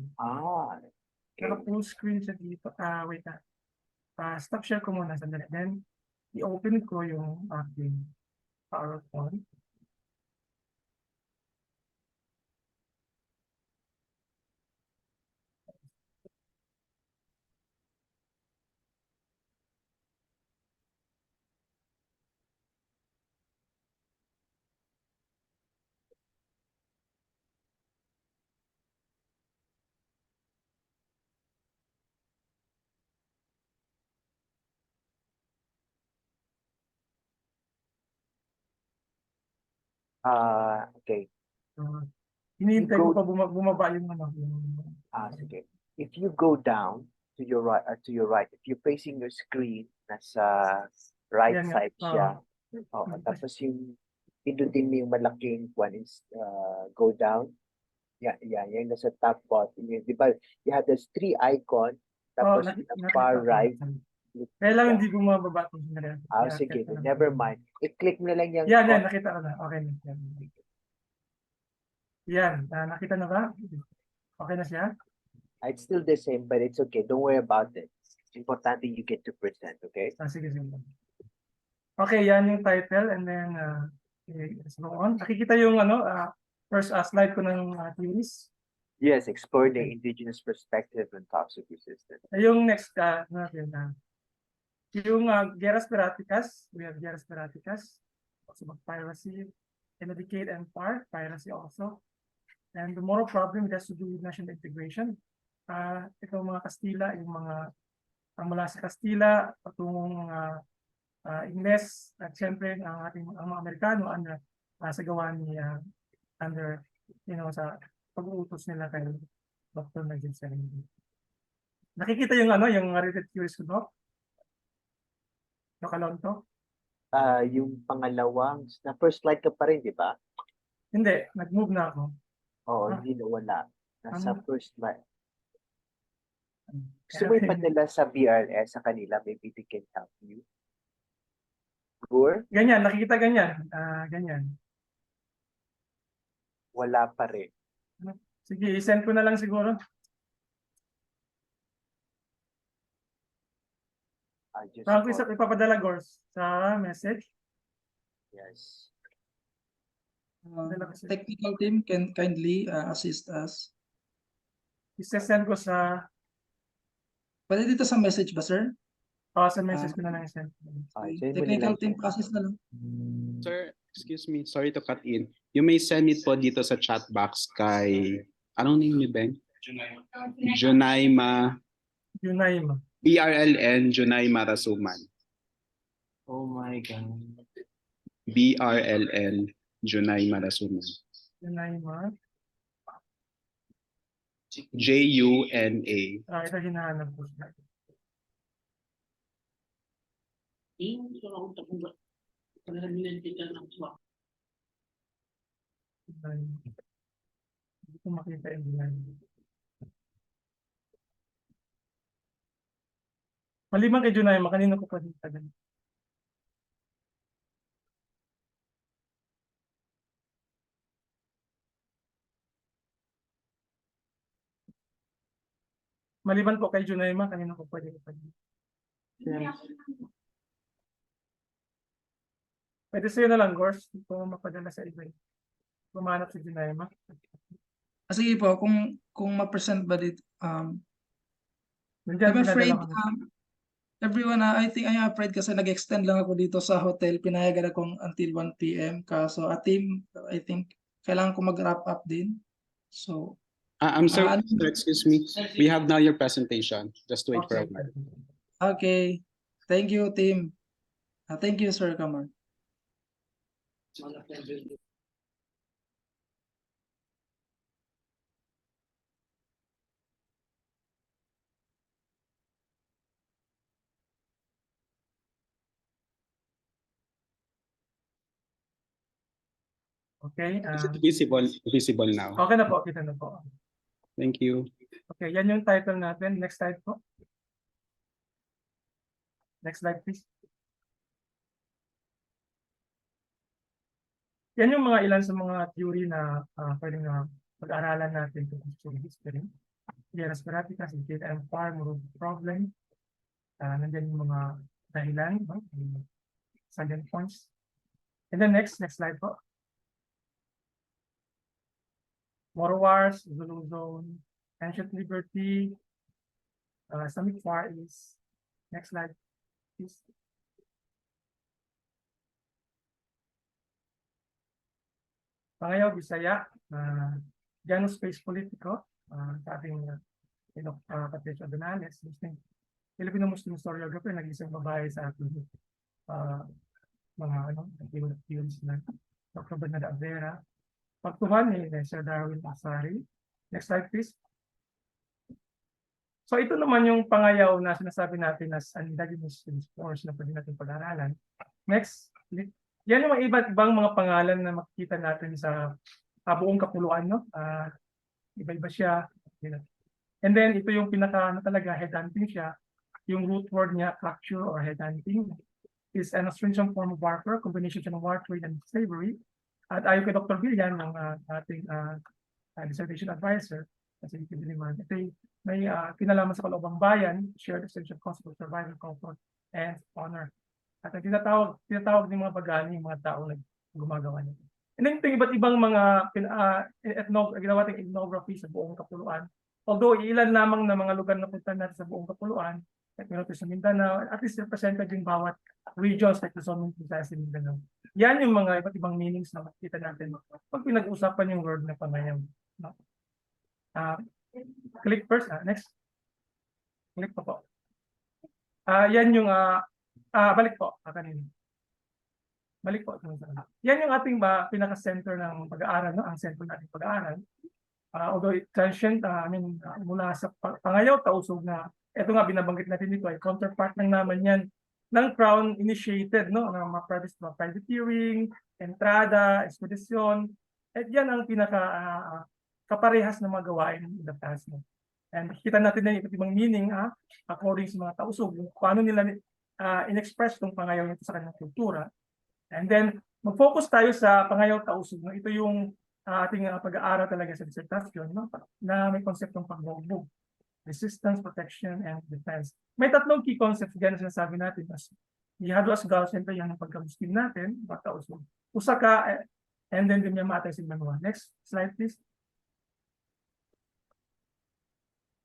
Okay. Naka-full screen siya dito. Wait na. Stop share ko muna sandali. Then, i-open ko yung aking PowerPoint. Okay. Hinihintay ko pa bumaba yung ano. Sige. If you go down to your right, if you're facing your screen, nasa right Yan nga. side siya. Tapos yung pindutin mo yung malaking one is go down. Yan nasa top bottom. Di ba, you have those three icon, tapos the far right. Kailangan hindi bumababa ito. Sige, never mind. I-click mo na lang yung yan, nakita ko na. Okay na. Yan, nakita na ba? Okay na siya? It's still the same, but it's okay. Don't worry about it. It's important that you get to present, okay? Sige. Okay, yan yung title, and then let's go on. Nakikita yung first slide ko ng theories. Yes, explore the indigenous perspective and toxic resistance. Yung next natin, yung Geras Piraticas, we have Geras Piraticas, also piracy, eradicate and part, piracy also. And the moral problem has to do with national integration. Ito mga Kastila, yung mga mula sa Kastila, patungong Ingles, at siyempre ang mga Amerikano sa gawa ni under, sa pag-uutos nila kay Dr. Najib Serenggi. Nakikita yung yung related theories ko, Doc? Nakalonto? Yung pangalawang, na first slide ka pa rin, di ba? Hindi, nag-move na ako. Hindi na wala. Nasa first slide. Gusto mo ipadala sa BRLN sa kanila, maybe they can help you. Sure? Ganyan, nakikita ganyan. Ganyan. Wala pa rin. Sige, i-send ko na lang siguro. Saan ko ipapadala, Gors? Sa message? Yes. Technical team can kindly assist us. I-send ko sa... Pwede dito sa message ba, sir? Sa message ko na lang i-send. Technical team process na lang. Sir, excuse me, sorry to cut in. You may send it po dito sa chat box kay... Anong name ni Ben? Junaima. BRLN Junaima Rasuman. Oh my God. BRLN Junaima Rasuman. Junaima. Juna. Ito hinahanap ko siya. Hindi ko makita yung Junaima. Maliban kay Junaima, kanina ko pa dito. Maliban po kay Junaima, kanina ko pa dito. Pwede sa'yo na lang, Gors. Hindi ko mapadala sa iba. Pumanap si Junaima. Sige po, kung ma-present ba dito, I'm afraid, everyone, I think I'm afraid kasi nag-extend lang ako dito sa hotel. Pinayagan akong until 1 p.m. Kaso team, I think, kailangan ko mag-wrap up din. So, I'm sorry, excuse me. We have now your presentation. Just wait for a minute. Okay. Thank you, team. Thank you, Sir Kamar. Okay. Is it visible now? Okay na po, kita na po. Thank you. Okay, yan yung title natin. Next slide po. Next slide, please. Yan yung mga ilan sa mga theory na pwedeng pag-aralan natin tungkol sa history. Via Speratica, Data and Farm, Problem. Nandiyan yung mga dahilan, no? Salient points. And then next slide po. Moro Wars, Zulu Zone, Ancient Liberty, Islamic Far East. Next slide, please. Pangayaw, Bisaya, Janus Space Politico, sa ating Patricia Donales, Filipino-Muslim historiographer, nag-isang babae sa ating mga theories na Dr. Bernardo Avera. Pagtuhan ni Sir Darwin Asari. Next slide, please. So ito naman yung pangayaw na sinasabi natin as indigenous force na pwede natin pag-aralan. Next, yan yung mga iba't ibang mga pangalan na makikita natin sa buong kapuluan, no? Iba-iba siya. And then ito yung pinaka talaga headhunting siya. Yung root word niya, fracture or headhunting, is an astringent form of warfare, combination ng war, trade, and slavery. At ayon kay Dr. Villan, ng ating dissertation advisor, kasi ito may kinalaman sa kaloobang bayan, shared essential concept of survival, comfort, and honor. At ang tinatawag ng mga pagani, mga tao na gumagawa nito. And then ito iba't ibang mga ginawa nating ethnography sa buong kapuluan. Although ilan lamang na mga lugar na punta natin sa buong kapuluan, like sa Mindanao, at least represented yung bawat regions like Luzon, Visayas, and Mindanao. Yan yung mga iba't ibang meanings na makikita natin pag pinag-usapan yung word na pangayaw. Click first. Next. Click po. Yan yung balik po kanina. Balik po. Yan yung ating pinaka-center ng pag-aaral, no? Ang center ng ating pag-aaral. Although transient, mula sa pangayaw, tausog na ito nga binabanggit natin dito ay counterpart lang naman yan ng Crown initiated, no, ng mga privateering, entrada, expedition. At yan ang pinaka kaparehas na mga gawain in the past. No? And kita natin na yung ibang meaning according sa mga tausog, paano nila in-express itong pangayaw nito sa kanilang kultura. And then mag-focus tayo sa pangayaw tausog. No? Ito yung ating pag-aaral talaga sa dissertation, no? Na may konseptong pagbugbog. Resistance, protection, and defense. May tatlong key concepts dyan na sinasabi natin. Ihado as gal, siyempre yan ang pagka-Muslim natin, pagka-usog. Usaka, and then din yung matay si Manuel. Next slide, please.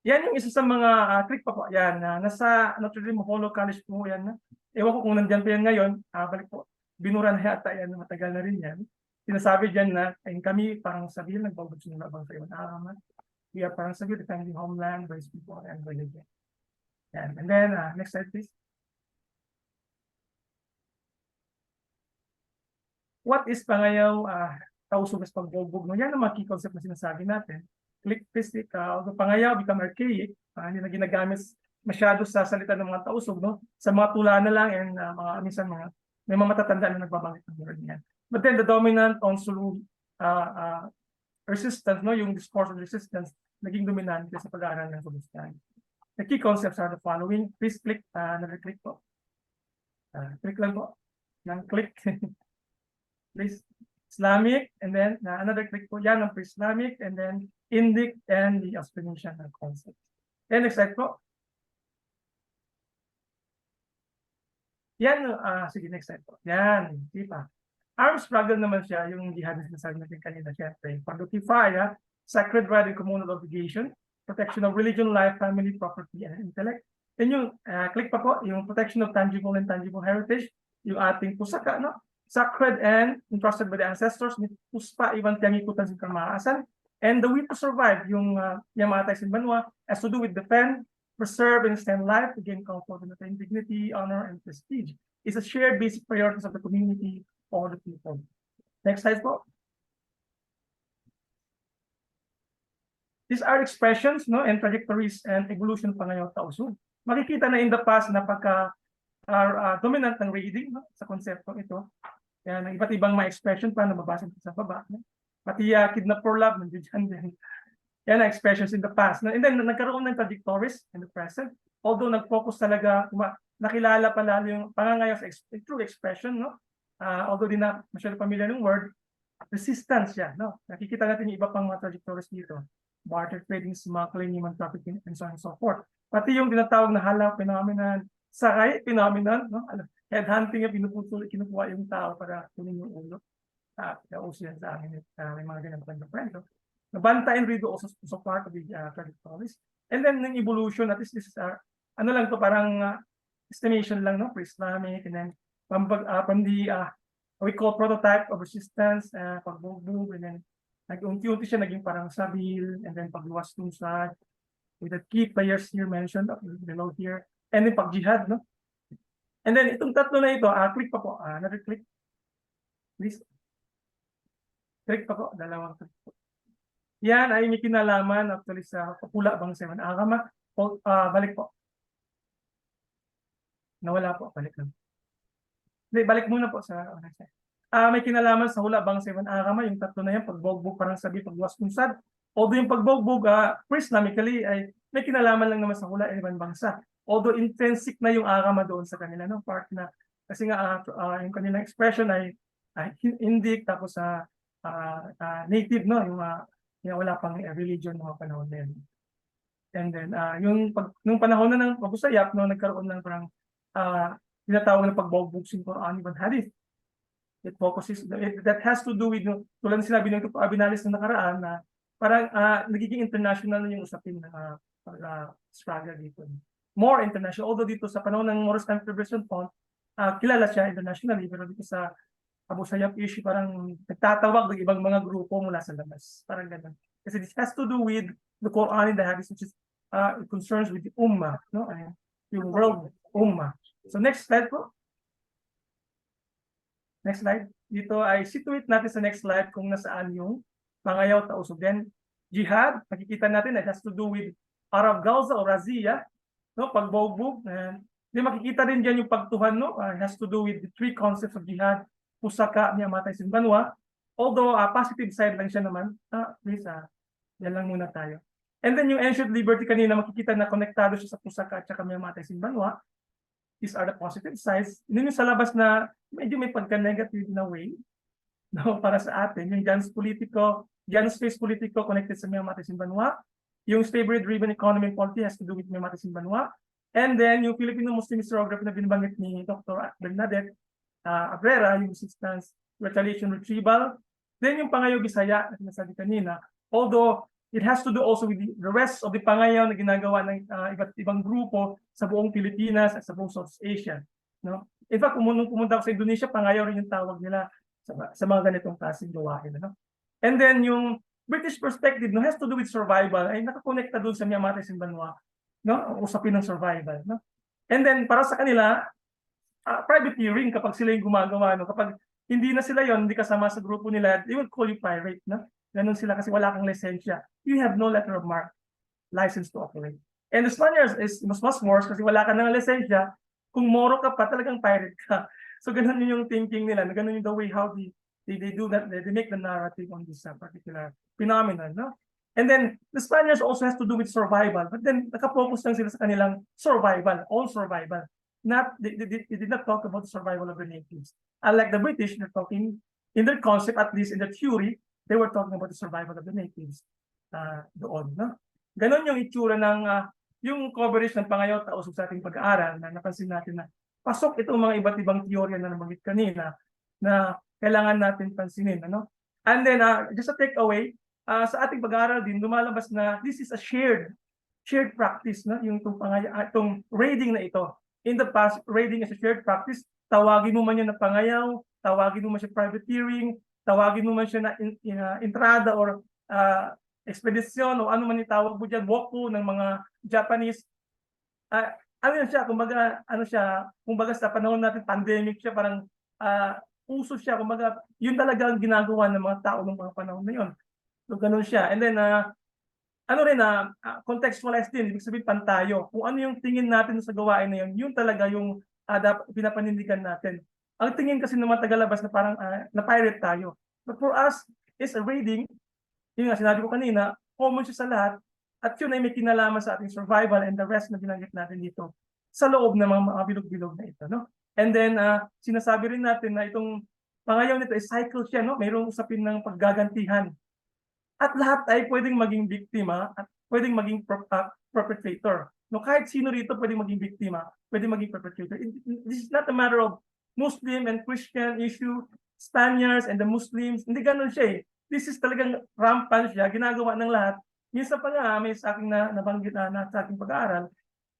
Yan yung isa sa mga trick pa po. Yan, nasa Notre Dame Holo College po yan. Ewan ko kung nandiyan pa yan ngayon. Balik po. Binura na yata yan, matagal na rin yan. Sinasabi dyan na, ayun kami, parang sabihin, nagbabag siya ng labang sa iwan araman. We are parang sabi, defending homeland, race, people, and religion. And then, next slide, please. What is pangayaw tausog as pagbugbog? No? Yan ang mga key concept na sinasabi natin. Click fistic, pangayaw become archaic, hindi na ginagamit masyado sa salita ng mga tausog, no? Sa mga tula na lang, and minsan may mga matatanda na nagbabanggit ng word niyan. But then the dominant on Sulu resistance, no, yung discourse of resistance, naging dominante sa pag-aaral ng Sulustahan. The key concepts are the following. Please click, another click po. Click lang po. Nang click. Please. Islamic, and then another click po. Yan ang pre-Islamic, and then Indic, and the explanation ng concept. And next slide po. Yan, sige, next slide po. Yan, di pa. Armed struggle naman siya, yung jihad na sinasabi natin kanina, syempre. Pag-notify, sacred right and communal obligation, protection of religion, life, family, property, and intellect. Then yung, click pa po, yung protection of tangible and intangible heritage, yung ating pusaka, no? Sacred and entrusted by the ancestors, ni puspa, iban tiyangikutan sa kamaasan, and the will to survive, yung yamatay sin banwa, has to do with defend, preserve, and extend life, to gain comfort and attain dignity, honor, and prestige. It's a shared basic priorities of the community, all the people. Next slide po. These are expressions, no, and trajectories and evolution pa ngayon tausog. Makikita na in the past na pagka dominant ng reading, no, sa konseptong ito. Yan, iba't ibang mga expression pa na mabasa sa baba. No? Pati kidnap for love, nandiyan din. Yan ang expressions in the past. And then nagkaroon ng trajectories in the present. Although nag-focus talaga, nakilala pa lalo yung pangangayaw sa true expression, no? Although di na masyado familiar ng word, resistance siya, no? Nakikita natin yung iba pang mga trajectories dito. Barter trading, smuggling, human trafficking, and so on and so forth. Pati yung tinatawag na hala phenomenon, sakay phenomenon, no? Headhunting yung kinukuha yung tao para kunin yung ulo. Nauso yan sa amin, may mga ganyan kwento. Nabantayan rito also so part of the trajectories. And then yung evolution, at least this is ano lang to, parang estimation lang, no? Pre-Islamic, and then from the we call prototype of resistance, pagbugbog, and then nag-unti-unti siya naging parang sabil, and then pagluwas lusad, with the key players here mentioned below here, and then pag-jihad, no? And then itong tatlo na ito, click pa po, another click, please. Click pa po, dalawang click po. Yan ay may kinalaman actually sa Papula Bangsamoro. Balik po. Nawala po, balik lang. Hindi, balik muna po sa may kinalaman sa hula Bangsamoro Agama, yung tatlo na yan, pagbogbog, parang sabi, pagluwas lusad. Although yung pagbogbog, Islamically, ay may kinalaman lang naman sa hula ibang bangsa. Although intrinsic na yung agama doon sa kanila, no? Part na, kasi nga yung kanilang expression ay Indic, tapos native, no? Yung wala pang religion ng mga panahon na yun. And then, nung panahon na ng pag-usayap, no, nagkaroon ng parang tinatawag na pagbogbog sa Quran ibang hadith. It focuses, that has to do with, tulad ng sinabi ng Abinalis na nakaraan, na parang nagiging international na yung usapin ng struggle dito. More international, although dito sa panahon ng Morris Contribution Fund, kilala siya internationally, pero dito sa Abu Sayyaf issue, parang nagtatawag ng ibang mga grupo mula sa labas. Parang ganun. Kasi this has to do with the Quran and the Hadith, which is concerns with the Ummah, no? Yung world Ummah. So next slide po. Next slide. Dito ay situate natin sa next slide kung nasaan yung pangayaw tausog. Then, jihad, makikita natin, it has to do with Arab Gaza o Razia, no? Pagbogbog. Then makikita din dyan yung pagtuhan, no? It has to do with the three concepts of jihad, pusaka, niyamatay, simbanwa. Although, positive side lang siya naman. Please, yan lang muna tayo. And then yung ancient liberty kanina, makikita na konektado siya sa pusaka at saka miyamatay, simbanwa. These are the positive sides. Yun yung sa labas na medyo may pagka-negative na way, no, para sa atin. Yung Janus Space Politico connected sa miyamatay, simbanwa. Yung stable-driven economy and policy has to do with miyamatay, simbanwa. And then yung Filipino-Muslim historiography na binabanggit ni Dr. Bernadette Abrera, yung resistance, retaliation, retrieval. Then yung Pangayaw Bisaya na sinasabi kanina, although it has to do also with the rest of the pangayaw na ginagawa ng iba't ibang grupo sa buong Pilipinas at sa buong Southeast Asia. No? In fact, pumunta ako sa Indonesia, pangayaw rin yung tawag nila sa mga ganitong klaseng gawain. No? And then yung British perspective, no, has to do with survival, ay nakakonekta doon sa miyamatay, simbanwa, no? Usapin ng survival. No? And then para sa kanila, privateering kapag sila yung gumagawa. No? Kapag hindi na sila yon, hindi kasama sa grupo nila, they will call you pirate. No? Ganun sila kasi wala kang lisensya. You have no letter of mark, license to operate. And the Spaniards is much worse kasi wala ka ng lisensya. Kung moro ka pa, talagang pirate ka. So ganun yung thinking nila. Ganun yung the way how they do that. They make the narrative on this particular phenomenon. No? And then the Spaniards also has to do with survival. But then nakafocus lang sila sa kanilang survival, all survival. They did not talk about the survival of the natives. Unlike the British, they're talking in their concept, at least in their theory, they were talking about the survival of the natives doon. No? Ganon yung itsura ng yung coverage ng Pangayaw Tausog sa ating pag-aaral na napansin natin na pasok itong mga iba't ibang teorya na nabanggit kanina na kailangan natin pansinin. Ano? And then, just a takeaway, sa ating pag-aaral din, lumalabas na this is a shared practice, no? Yung itong raiding na ito. In the past, raiding is a shared practice. Tawagin mo man yan na pangayaw, tawagin mo man siya privateering, tawagin mo man siya na entrada or expedition o ano man itawag mo dyan, woku ng mga Japanese. Ano yan siya, kumbaga sa panahon natin, pandemic siya, parang uso siya, kumbaga yun talaga ang ginagawa ng mga tao ng mga panahon na yun. So ganun siya. And then, contextualize din, ibig sabihin pantayo. Kung ano yung tingin natin sa gawain na yun talaga yung pinapanindigan natin. Ang tingin kasi ng mga tagalabas na parang na-pirate tayo. But for us, it's a raiding. Yung nga, sinabi ko kanina, common siya sa lahat. At yun ay may kinalaman sa ating survival and the rest na binanggit natin dito sa loob ng mga bilog-bilog na ito. No? And then, sinasabi rin natin na itong pangayaw nito, cycle siya, no? Mayroong usapin ng paggagantihan. At lahat ay pwedeng maging biktima at pwedeng maging perpetrator. No, kahit sino rito pwedeng maging biktima, pwedeng maging perpetrator. This is not a matter of Muslim and Christian issue, Spaniards and the Muslims. Hindi ganun siya eh. This is talagang rampant siya, ginagawa ng lahat. Minsan pa nga, may sa akin nabanggit na sa aking pag-aaral,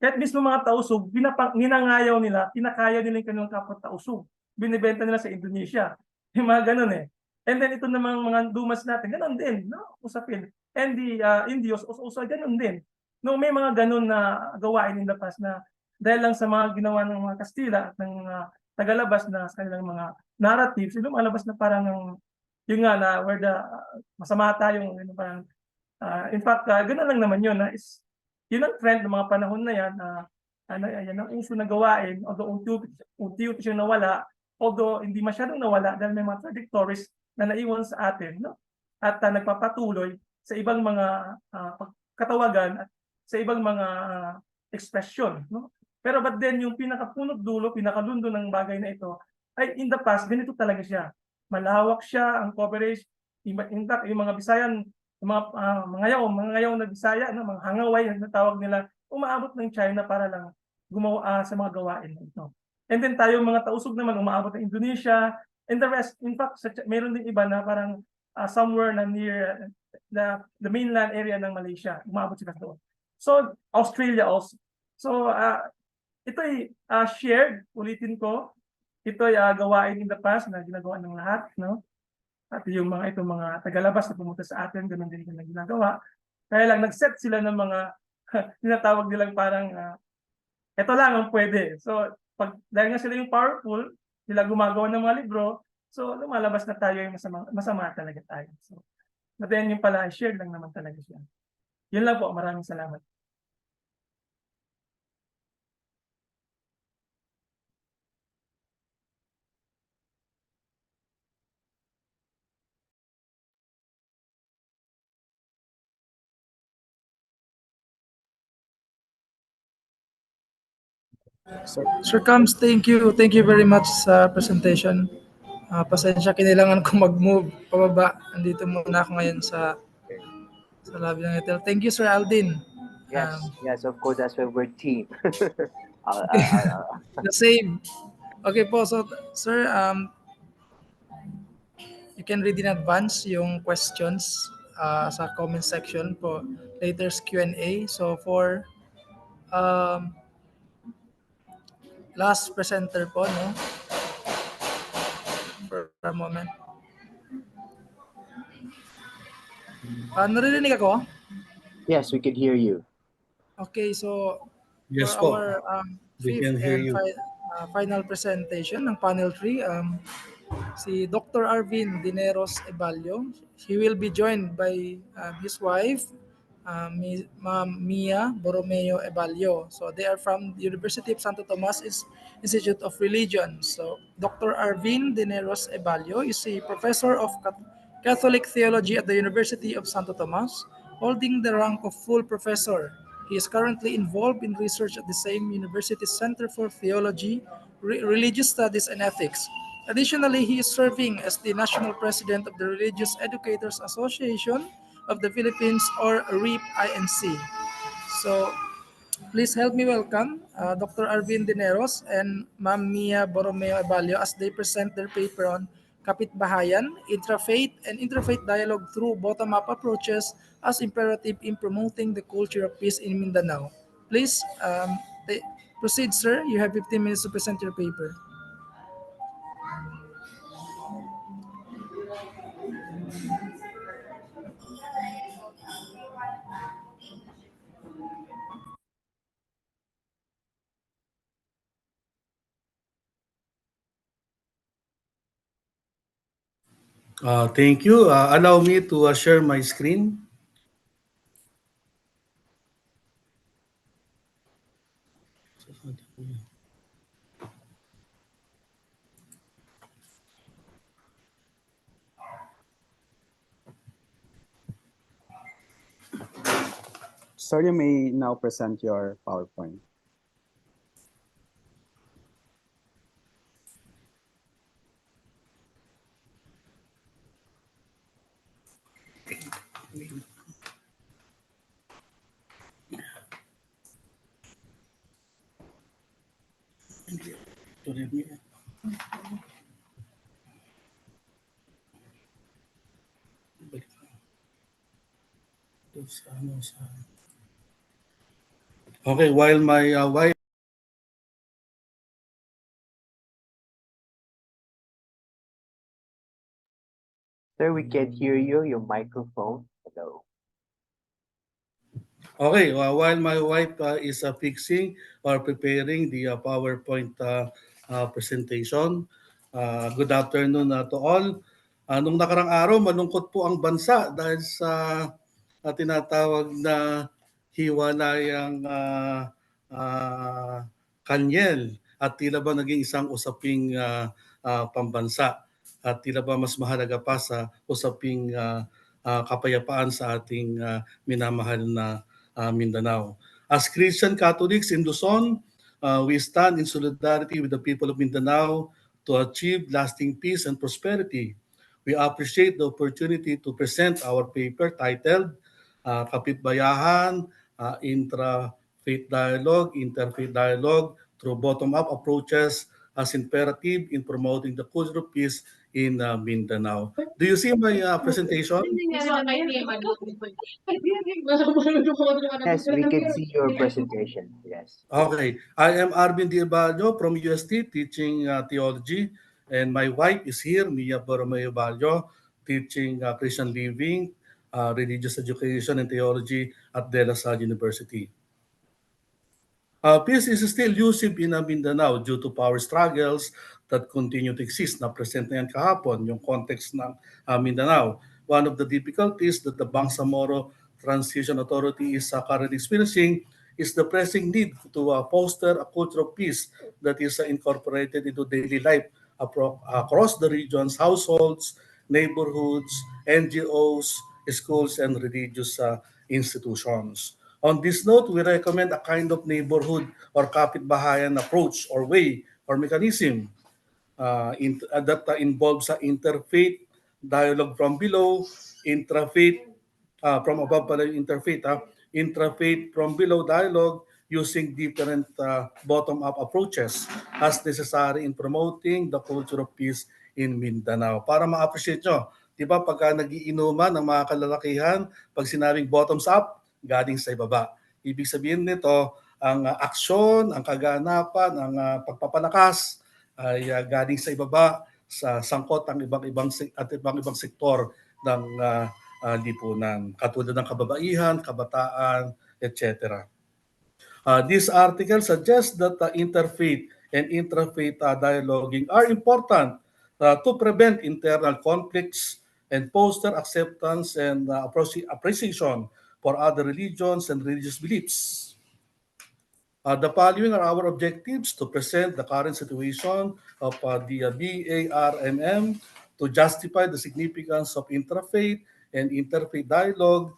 kahit mismo mga tausog, ninangayaw nila, kinakaya nila yung kanilang kapwa tausog. Binibenta nila sa Indonesia. Yung mga ganun eh. And then ito namang mga dumas natin, ganun din, no? Usapin. And the Indios, also ganun din. No, may mga ganun na gawain in the past na dahil lang sa mga ginawa ng mga Kastila at ng tagalabas na sa kanilang mga narratives, lumalabas na parang yung nga na where the masama tayong parang in fact, ganoon lang naman yun. Yun ang trend ng mga panahon na yan. Yan ang uso na gawain. Although unti-unti siyang nawala, although hindi masyadong nawala dahil may mga traditories na naiwan sa atin. No? At nagpapatuloy sa ibang mga katawagan at sa ibang mga ekspresyon. No? Pero but then yung pinakapunot dulo, pinakalundo ng bagay na ito, ay in the past, ganito talaga siya. Malawak siya, ang coverage. In fact, yung mga Bisayan, yung mga ngayaw na Bisaya, no, mga hangaway na tawag nila, umaabot ng China para lang gumawa sa mga gawain na ito. And then tayo mga tausog naman, umaabot ng Indonesia, and the rest, in fact, meron din iba na parang somewhere na near the mainland area ng Malaysia, umaabot sila doon. So, Australia also. So, ito ay shared, ulitin ko, ito ay gawain in the past na ginagawa ng lahat, no? At yung itong mga tagalabas na pumunta sa atin, ganun din na ginagawa. Kaya lang nag-set sila ng mga tinatawag nilang parang ito lang ang pwede. So dahil nga sila yung powerful, sila gumagawa ng mga libro, so lumalabas na tayo yung masama talaga tayo. So, but then yung pala, shared lang naman talaga siya. Yun lang po, maraming salamat. Sir Cams, thank you. Thank you very much sa presentation. Pasensya, kinailangan ko mag-move pababa. Andito muna ako ngayon sa lobby ng hotel. Thank you, Sir Aldin. Yes, of course, that's why we're team. The same. Okay po, so sir, you can read in advance yung questions sa comment section po later's Q&A. So for last presenter po, no? For a moment. Naririnig ako? Yes, we can hear you. Okay, so Yes for po. our We fifth can hear and you. final presentation ng panel 3, si Dr. Arvin Dineros Ebalio. He will be joined by his wife, Ma'am Mia Borromeo Ebalio. So they are from the University of Santo Tomas Institute of Religion. So Dr. Arvin Dineros Ebalio is a professor of Catholic Theology at the University of Santo Tomas, holding the rank of full professor. He is currently involved in research at the same university's Center for Theology, Religious Studies and Ethics. Additionally, he is serving as the National President of the Religious Educators Association of the Philippines, or REAP-INC. So, please help me welcome Dr. Arvin Dineros and Ma'am Mia Borromeo Ebalio as they present their paper on Kapitbahayan, Intrafaith and Interfaith Dialogue through Bottom-up Approaches as Imperative in Promoting the Culture of Peace in Mindanao. Please proceed, sir. You have 15 minutes to present your paper. Thank you. Allow me to share my screen. Sir, you may now present your PowerPoint. to read me. Okay, while my wife. Sir, we can't hear you. Your microphone. Hello. Okay, while my wife is fixing or preparing the PowerPoint presentation, good afternoon to all. Nung nakarang araw, malungkot po ang bansa dahil sa tinatawag na hiwalayang kanyel at tila ba naging isang usaping pambansa at tila ba mas mahalaga pa sa usaping kapayapaan sa ating minamahal na Mindanao. As Christian Catholics in Luzon, we stand in solidarity with the people of Mindanao to achieve lasting peace and prosperity. We appreciate the opportunity to present our paper titled Kapitbayahan, Interfaith Dialogue through Bottom-up Approaches as Imperative in Promoting the Culture of Peace in Mindanao. Do you see my presentation? Yes, we can see your presentation. Yes. Okay. I am Arvin Diaballo from UST teaching theology, and my wife is here, Mia Borromeo Ballo, teaching Christian living, religious education, and theology at De La Salle University. Peace is still elusive in Mindanao due to power struggles that continue to exist. Na-present na yan kahapon, yung context ng Mindanao. One of the difficulties that the Bangsamoro Transition Authority is currently experiencing is the pressing need to foster a culture of peace that is incorporated into daily life across the region's households, neighborhoods, NGOs, schools, and religious institutions. On this note, we recommend a kind of neighborhood or kapitbahayan approach or way or mechanism that involves interfaith dialogue from below, intrafaith from above pala yung interfaith, intrafaith from below dialogue using different bottom-up approaches as necessary in promoting the culture of peace in Mindanao. Para ma-appreciate nyo, di ba pagka nagiinuman ng mga kalalakihan, pag sinabing bottoms up, galing sa ibaba. Ibig sabihin nito, ang aksyon, ang kaganapan, ang pagpapalakas ay galing sa ibaba sa sangkot ang ibang sektor ng lipunan, katulad ng kababaihan, kabataan, etc. This article suggests that interfaith and intrafaith dialoguing are important to prevent internal conflicts and foster acceptance and appreciation for other religions and religious beliefs. The following are our objectives: to present the current situation of the BRLN, to justify the significance of interfaith and interfaith dialogue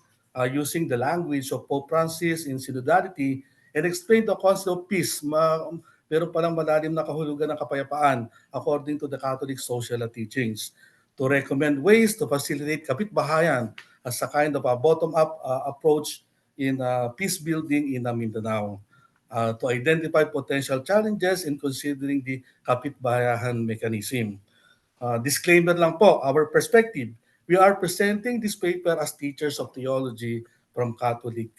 using the language of Pope Francis in Solidarity, and explain the concept of peace. Meron palang malalim na kahulugan ng kapayapaan according to the Catholic social teachings. To recommend ways to facilitate kapitbahayan as a kind of a bottom-up approach in peace building in Mindanao. To identify potential challenges in considering the kapitbahayan mechanism. Disclaimer lang po, our perspective. We are presenting this paper as teachers of theology from Catholic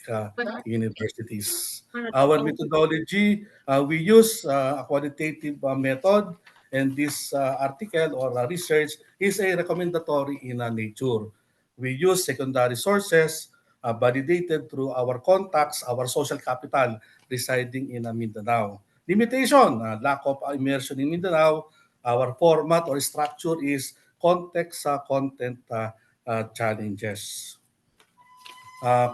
universities. Our methodology, we use a qualitative method, and this article or research is a recommendatory in nature. We use secondary sources validated through our contacts, our social capital residing in Mindanao. Limitation, lack of immersion in Mindanao. Our format or structure is context content challenges.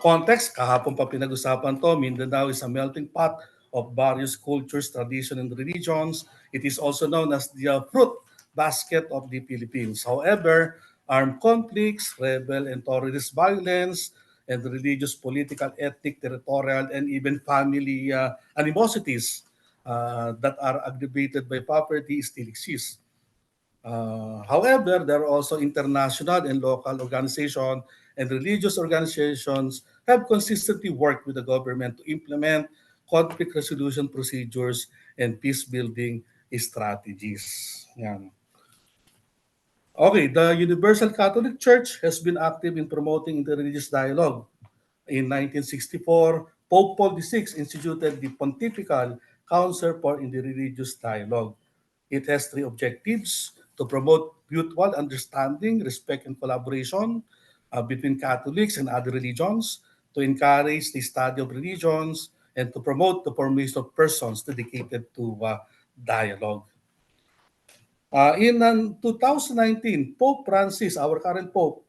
Context, kahapon pa pinag-usapan to, Mindanao is a melting pot of various cultures, traditions, and religions. It is also known as the fruit basket of the Philippines. However, armed conflicts, rebel and terrorist violence, and religious, political, ethnic, territorial, and even family animosities that are aggravated by poverty still exist. However, there are also international and local organizations and religious organizations have consistently worked with the government to implement conflict resolution procedures and peace building strategies. Yan. Okay, the Universal Catholic Church has been active in promoting interreligious dialogue. In 1964, Pope Paul VI instituted the Pontifical Council for Interreligious Dialogue. It has three objectives: to promote mutual understanding, respect, and collaboration between Catholics and other religions, to encourage the study of religions, and to promote the formation of persons dedicated to dialogue. In 2019, Pope Francis, our current Pope,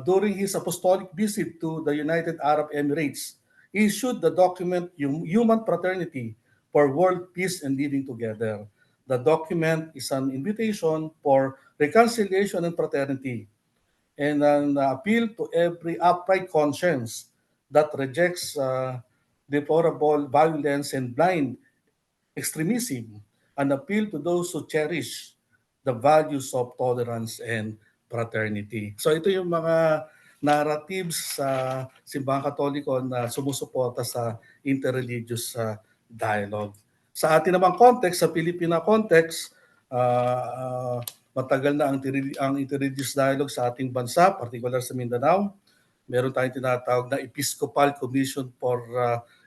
during his apostolic visit to the United Arab Emirates, issued the document Human Fraternity for World Peace and Living Together. The document is an invitation for reconciliation and fraternity, and an appeal to every upright conscience that rejects deplorable violence and blind extremism, an appeal to those who cherish the values of tolerance and fraternity. So ito yung mga narratives sa Simbahang Katoliko na sumusuporta sa interreligious dialogue. Sa atin namang context, sa Filipina context, matagal na ang interreligious dialogue sa ating bansa, particular sa Mindanao. Meron tayong tinatawag na Episcopal Commission for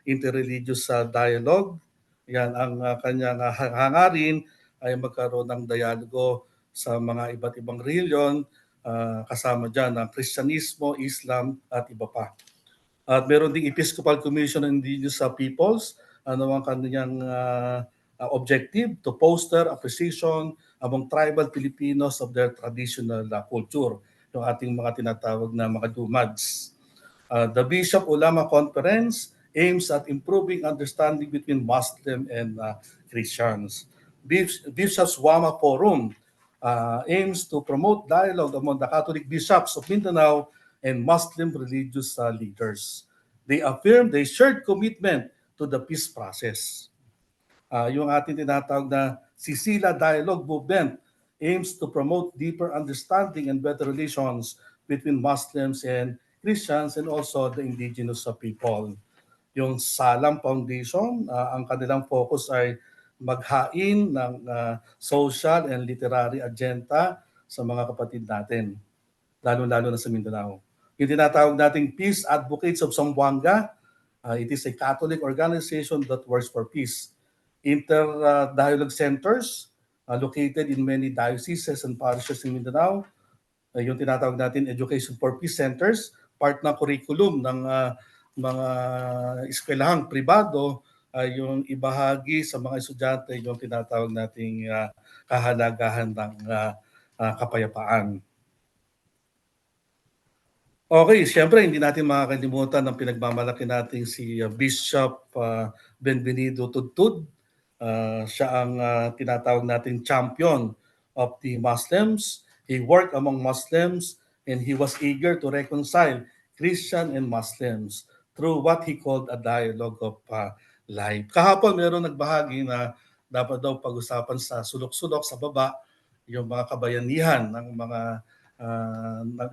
Interreligious Dialogue. Yan ang kanyang hangarin ay magkaroon ng dialogo sa mga iba't ibang reliyon, kasama dyan ang Kristyanismo, Islam at iba pa. At meron ding Episcopal Commission on Indigenous Peoples. Ano ang kanyang objective? To foster appreciation among tribal Filipinos of their traditional culture. Yung ating mga tinatawag na mga dumads. The Bishop Ulama Conference aims at improving understanding between Muslim and Christians. Bishops Wama Forum aims to promote dialogue among the Catholic bishops of Mindanao and Muslim religious leaders. They affirm their shared commitment to the peace process. Yung ating tinatawag na Sisila Dialogue Movement aims to promote deeper understanding and better relations between Muslims and Christians and also the indigenous people. Yung Salam Foundation, ang kanilang focus ay maghain ng social and literary agenda sa mga kapatid natin, lalo-lalo na sa Mindanao. Yung tinatawag nating Peace Advocates of Zamboanga, it is a Catholic organization that works for peace. Inter-dialogue centers located in many dioceses and parishes in Mindanao. Yung tinatawag natin Education for Peace Centers, part ng curriculum ng mga eskwelahang pribado ay yung ibahagi sa mga estudyante yung tinatawag nating kahalagahan ng kapayapaan. Okay, siyempre hindi natin makakalimutan ang pinagmamalaki nating si Bishop Benvenido Tudtud. Siya ang tinatawag nating champion of the Muslims. He worked among Muslims and he was eager to reconcile Christian and Muslims through what he called a dialogue of life. Kahapon meron nagbahagi na dapat daw pag-usapan sa sulok-sulok sa baba yung mga kabayanihan ng mga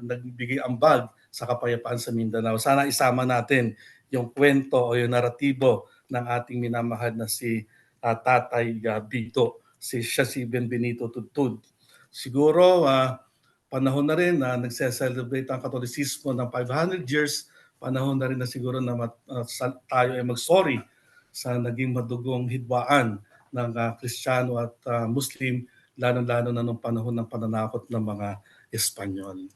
nagbigay ambag sa kapayapaan sa Mindanao. Sana isama natin yung kwento o yung naratibo ng ating minamahal na si Tatay Bito, siya si Benbenito Tudtud. Siguro panahon na rin na nagse-celebrate ang Katolisismo ng 500 years, panahon na rin na siguro na tayo ay mag-sorry sa naging madugong hidwaan ng Kristiyano at Muslim, lalo-lalo na nung panahon ng pananakot ng mga Espanyol.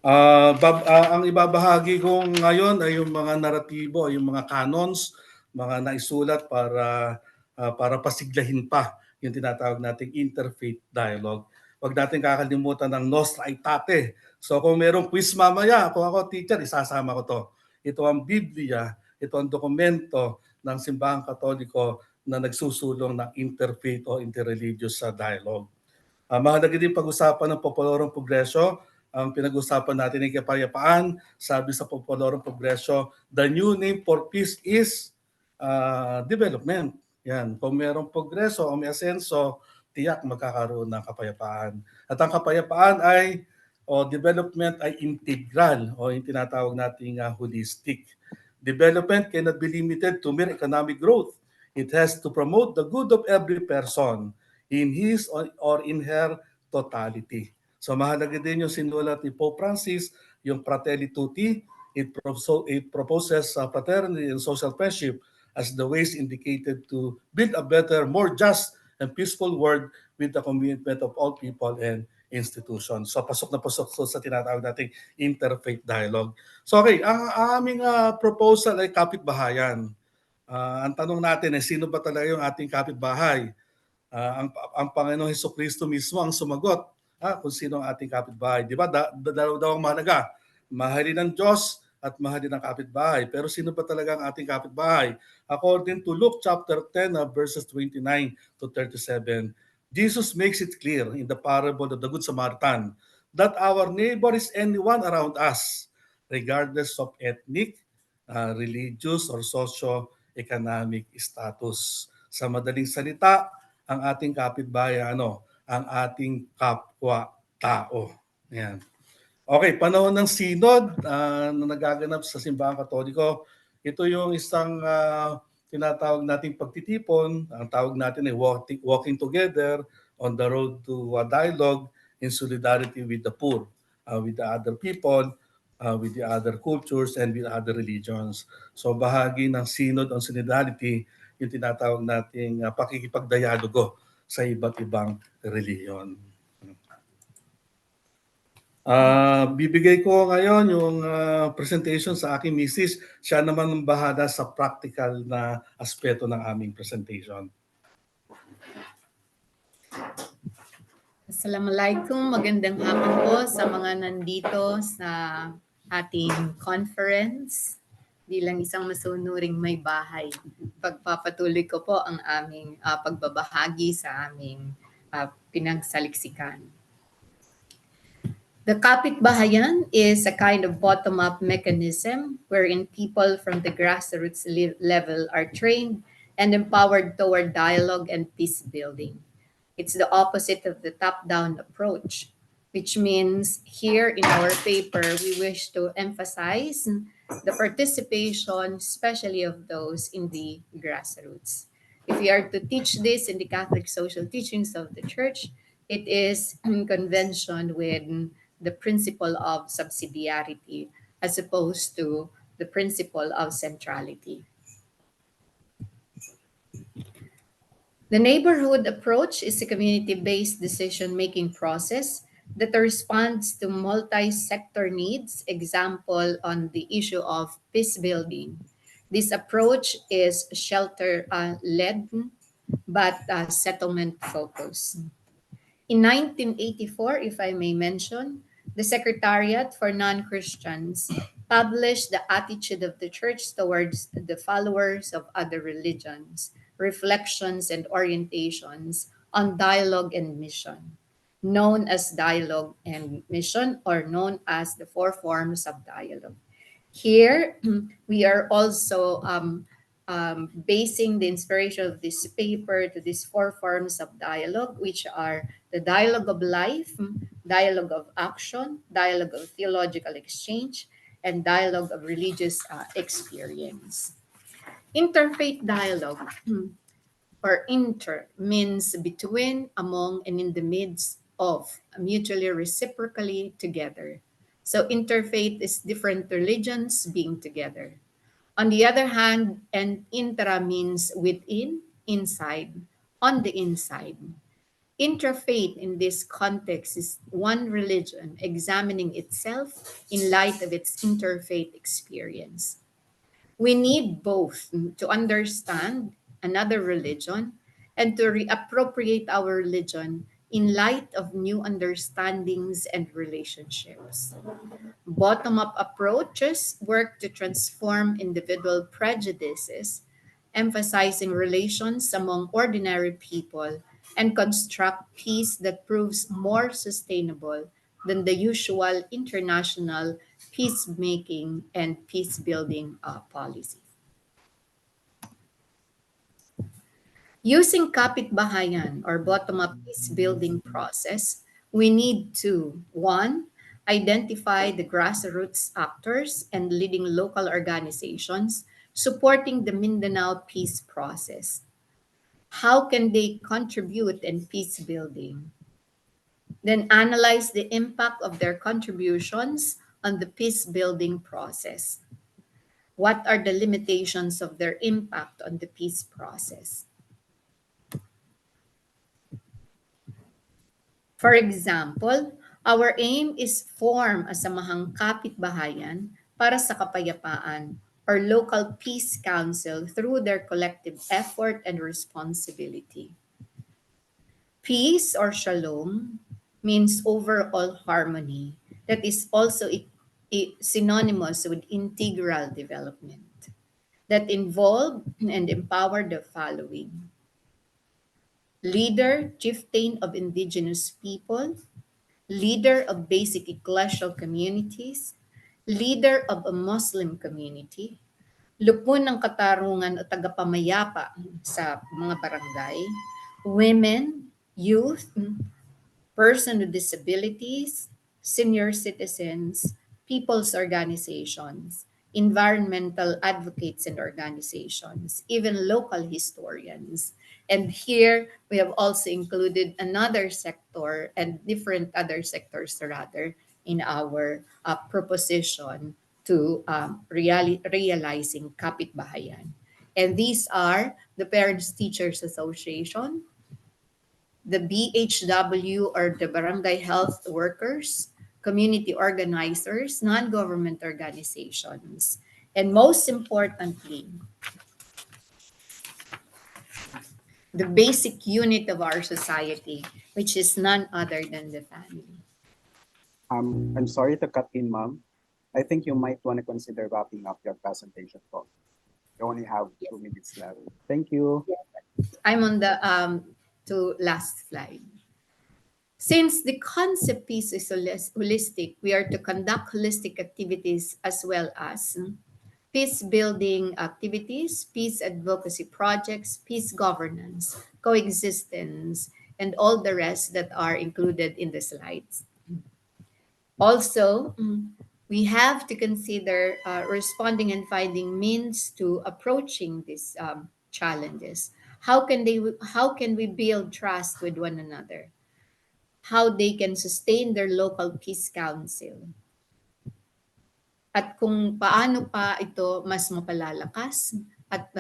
Ang ibabahagi ko ngayon ay yung mga naratibo, yung mga canons, mga naisulat para pasiglahin pa yung tinatawag nating interfaith dialogue. Huwag natin kakalimutan ng Nostra Aetate. So kung merong quiz mamaya, kung ako teacher, isasama ko to. Ito ang Biblia, ito ang dokumento ng Simbahang Katoliko na nagsusulong ng interfaith o interreligious dialogue. Mahalaga din pag-usapan ng Populorong Progreso. Ang pinag-usapan natin ay kapayapaan. Sabi sa Populorong Progreso, the new name for peace is development. Yan. Kung mayroong progreso o may asenso, tiyak magkakaroon ng kapayapaan. At ang kapayapaan o development ay integral o yung tinatawag nating holistic. Development cannot be limited to mere economic growth. It has to promote the good of every person in his or in her totality. So mahalaga din yung sinulat ni Pope Francis, yung Fratelli Tutti. It proposes fraternity and social friendship as the ways indicated to build a better, more just and peaceful world with the commitment of all people and institutions. So pasok na pasok so sa tinatawag nating interfaith dialogue. So okay, ang aming proposal ay kapitbahayan. Ang tanong natin ay sino ba talaga yung ating kapitbahay? Ang Panginoong Hesukristo mismo ang sumagot kung sino ang ating kapitbahay. Di ba? Dalawa daw ang mahalaga. Mahalin ng Diyos at mahalin ng kapitbahay. Pero sino ba talaga ang ating kapitbahay? According to Luke chapter 10 verses 29 to 37, Jesus makes it clear in the parable of the Good Samaritan that our neighbor is anyone around us, regardless of ethnic, religious, or socio-economic status. Sa madaling salita, ang ating kapitbahay, ang ating kapwa-tao. Ayan. Okay, panahon ng synod na nagaganap sa Simbahang Katoliko, ito yung isang tinatawag nating pagtitipon. Ang tawag natin ay walking together on the road to dialogue in solidarity with the poor, with the other people, with the other cultures, and with other religions. So bahagi ng synod on solidarity, yung tinatawag nating pakikipagdialogo sa iba't ibang reliyon. Bibigay ko ngayon yung presentation sa aking misis. Siya naman ang bahala sa practical na aspeto ng aming presentation. Assalamualaikum, magandang hapon po sa mga nandito sa ating conference. Bilang isang masunuring may bahay, pagpapatuloy ko po ang aming pagbabahagi sa aming pinagsaliksikan. The kapitbahayan is a kind of bottom-up mechanism wherein people from the grassroots level are trained and empowered toward dialogue and peace building. It's the opposite of the top-down approach, which means here in our paper, we wish to emphasize the participation, especially of those in the grassroots. If we are to teach this in the Catholic social teachings of the Church, it is in convention with the principle of subsidiarity as opposed to the principle of centrality. The neighborhood approach is a community-based decision-making process that responds to multi-sector needs, example on the issue of peace building. This approach is shelter-led but settlement-focused. In 1984, if I may mention, the Secretariat for Non-Christians published the attitude of the Church towards the followers of other religions, reflections and orientations on dialogue and mission, known as dialogue and mission or known as the four forms of dialogue. Here, we are also basing the inspiration of this paper to these four forms of dialogue, which are the dialogue of life, dialogue of action, dialogue of theological exchange, and dialogue of religious experience. Interfaith dialogue, or inter, means between, among, and in the midst of, mutually reciprocally together. So interfaith is different religions being together. On the other hand, and intra means within, inside, on the inside. Intrafaith in this context is one religion examining itself in light of its interfaith experience. We need both to understand another religion and to reappropriate our religion in light of new understandings and relationships. Bottom-up approaches work to transform individual prejudices, emphasizing relations among ordinary people, and construct peace that proves more sustainable than the usual international peacemaking and peace-building policy. Using kapitbahayan or bottom-up peace-building process, we need to, one, identify the grassroots actors and leading local organizations supporting the Mindanao peace process. How can they contribute in peace building? Then analyze the impact of their contributions on the peace building process. What are the limitations of their impact on the peace process? For example, our aim is form a samahang kapitbahayan para sa kapayapaan or local peace council through their collective effort and responsibility. Peace or shalom means overall harmony that is also synonymous with integral development that involve and empower the following: leader, chieftain of indigenous people, leader of basic ecclesial communities, leader of a Muslim community, lupon ng katarungan o tagapamayapa sa mga barangay, women, youth, person with disabilities, senior citizens, people's organizations, environmental advocates and organizations, even local historians. And here we have also included another sector and different other sectors rather in our proposition to realizing kapitbahayan. And these are the Parents Teachers Association, the BHW or the Barangay Health Workers, community organizers, non-government organizations, and most importantly, the basic unit of our society, which is none other than the family. I'm sorry to cut in, Ma'am. I think you might want to consider wrapping up your presentation, folks. You only have 2 minutes left. Thank you. I'm on the last slide. Since the concept piece is holistic, we are to conduct holistic activities as well as peace building activities, peace advocacy projects, peace governance, coexistence, and all the rest that are included in the slides. Also, we have to consider responding and finding means to approaching these challenges. How can we build trust with one another? How they can sustain their local peace council? At kung paano pa ito mas mapalalakas at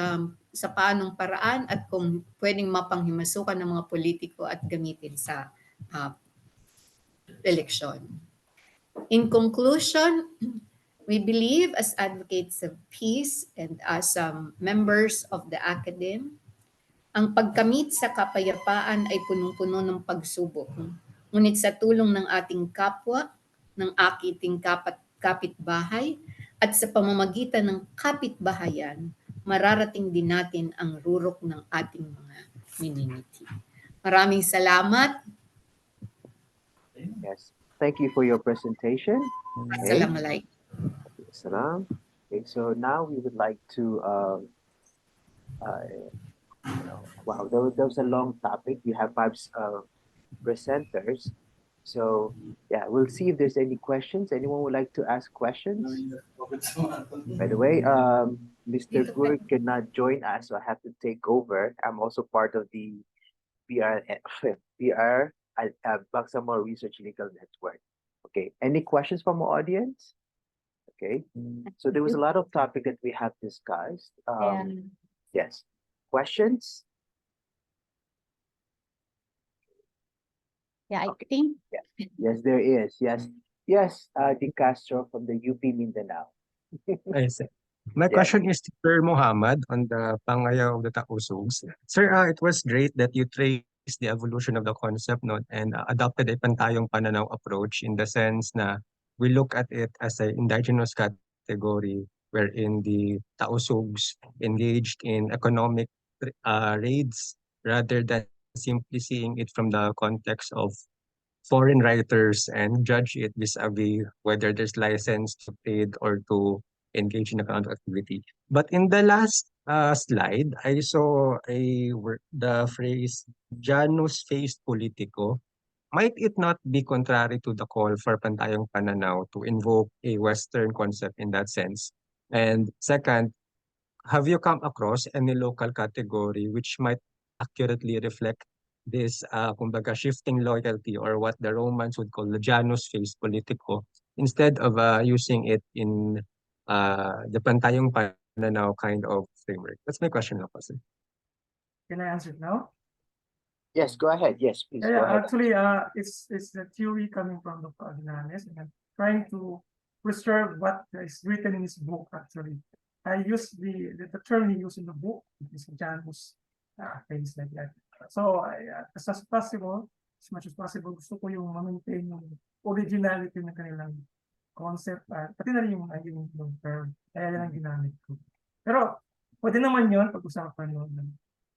sa paanong paraan at kung pwedeng mapanghimasukan ng mga politiko at gamitin sa eleksyon. In conclusion, we believe as advocates of peace and as members of the academy, ang pagkamit sa kapayapaan ay punong-puno ng pagsubok. Ngunit sa tulong ng ating kapwa, ng aking kapitbahay, at sa pamamagitan ng kapitbahayan, mararating din natin ang rurok ng ating mga mininiti. Maraming salamat. Yes. Thank you for your presentation. Okay. Assalamualaikum. Salam. Okay, so now we would like to wow, there was a long topic. We have 5 presenters. So yeah, we'll see if there's any questions. Anyone would like to ask questions? By the way, Mr. Gur cannot join us, so I have to take over. I'm also part of the Bangsamoro Research Legal Network. Okay, any questions from our audience? Okay, so there was a lot of topic that we have discussed. Yes, questions? Yeah, I think. Yes, there is. Yes, De Castro from the UP Mindanao. I see. My question is to Sir Muhammad on the Pangayaw of the Tausugs. Sir, it was great that you traced the evolution of the concept no, and adopted a pantayong pananaw approach in the sense na we look at it as an indigenous category wherein the Tausugs engaged in economic raids rather than simply seeing it from the context of foreign writers and judge it vis-a-vis whether there's license to trade or to engage in a kind of activity. But in the last slide, I saw the phrase "Janus faced politico." Might it not be contrary to the call for pantayong pananaw to invoke a Western concept in that sense? And second, have you come across any local category which might accurately reflect this, kumbaga, shifting loyalty or what the Romans would call the Janus phase politico, instead of using it in the pantayong pananaw kind of framework? That's my question, Lapas. Can I answer it now? Yes, go ahead. Yes, please go ahead. Actually, it's the theory coming from Dr. Aguilanes, and I'm trying to preserve what is written in his book. Actually, I use the term he used in the book, which is Janus, things like that. So, as much as possible, gusto ko yung ma-maintain yung originality ng kanilang concept, pati na rin yung term. Kaya yan ang ginamit ko. Pero, pwede naman yun, pag-usapan yun.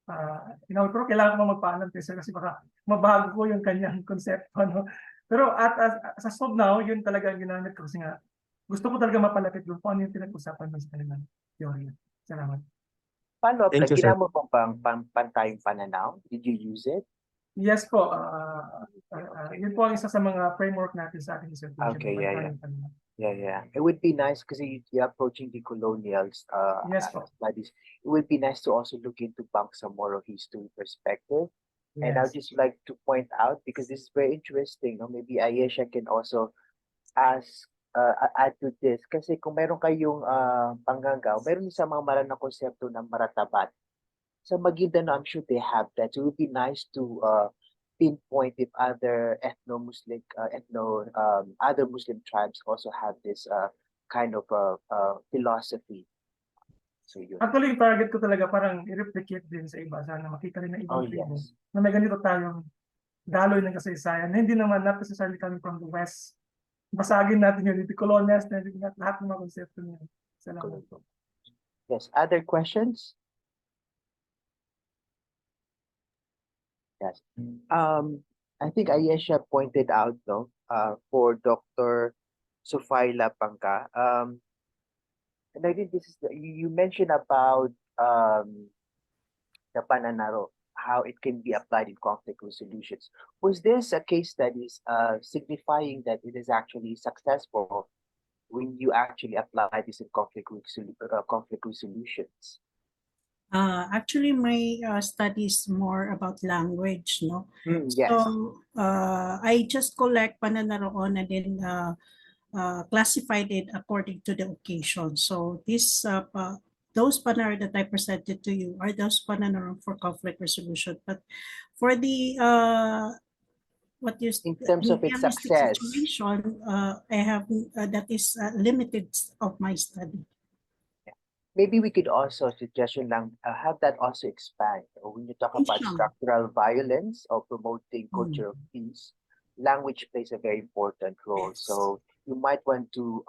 Pero kailangan ko magpaalam kasi baka mabago ko yung kanyang konsepto. No? Pero as of now, yun talaga ang ginamit ko kasi nga gusto ko talaga mapalapit doon kung ano yung pinag-usapan mo sa kanilang teorya. Salamat. Follow up Thank lang, you, sir. ginawa mo bang pantayong pananaw? Did you use it? Yes po. Yun po ang isa sa mga framework natin sa ating dissertation. Okay, yeah. Pantayong pananaw. Yeah. It would be nice because you're approaching the colonials Yes, po. studies. It would be nice to also look into Bangsamoro history perspective. And I would just like to point out, because this is very interesting, no? Maybe Ayesha can also ask, add to this. Kasi kung meron kayong panggangaw, meron sa mga maranang konsepto ng maratabat. Sa Maguindanao, I'm sure they have that. So it would be nice to pinpoint if other ethno-Muslim, other Muslim tribes also have this kind of philosophy. So yun. Actually, yung target ko talaga parang i-replicate din sa iba. Sana makita rin ng ibang tribo na may ganito tayong daloy ng kasaysayan na hindi naman not necessarily coming from the West. Basagin natin yun, the colonials, lahat ng mga konsepto niya. Salamat po. Yes, other questions? Yes. I think Ayesha pointed out, no, for Dr. Sufaila Pangka. And I think this is you mentioned about the Pananaro, how it can be applied in conflict resolutions. Was this a case study signifying that it is actually successful when you actually apply this in conflict resolutions? Actually, my study is more about language, no? Yes. So I just collect pananaroon and then classified it according to the occasion. So this those pananaroon that I presented to you are those pananaroon for conflict resolution. But for the what you in terms of its success situation, I have that is limited of my study. Maybe we could also suggestion lang have that also expand. When you talk about structural violence or promoting cultural peace, language plays a very important role. So you might want to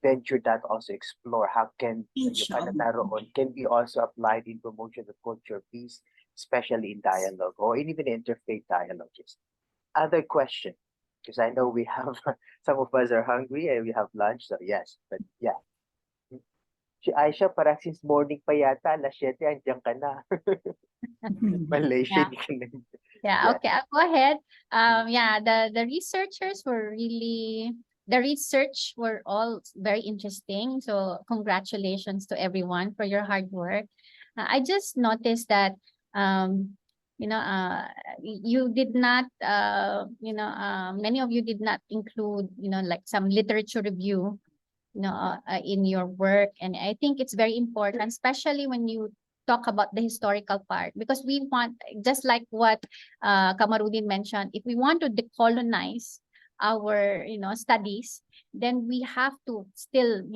venture that, also explore how can yung pananaroon can be also applied in promotion of cultural peace, especially in dialogue or even interfaith dialogues. Other question, because I know we have some of us are hungry and we have lunch, so yes, but yeah. Si Aisha, parang since morning pa yata, alas 7, andiyan ka na. Malaysia. Yeah, okay, I'll go ahead. The researchers were really, the research were all very interesting. So congratulations to everyone for your hard work. I just noticed that, you did not, many of you did not include, like some literature review in your work. And I think it's very important, especially when you talk about the historical part, because we want, just like what Kamarudin mentioned, if we want to decolonize our studies, then we have to still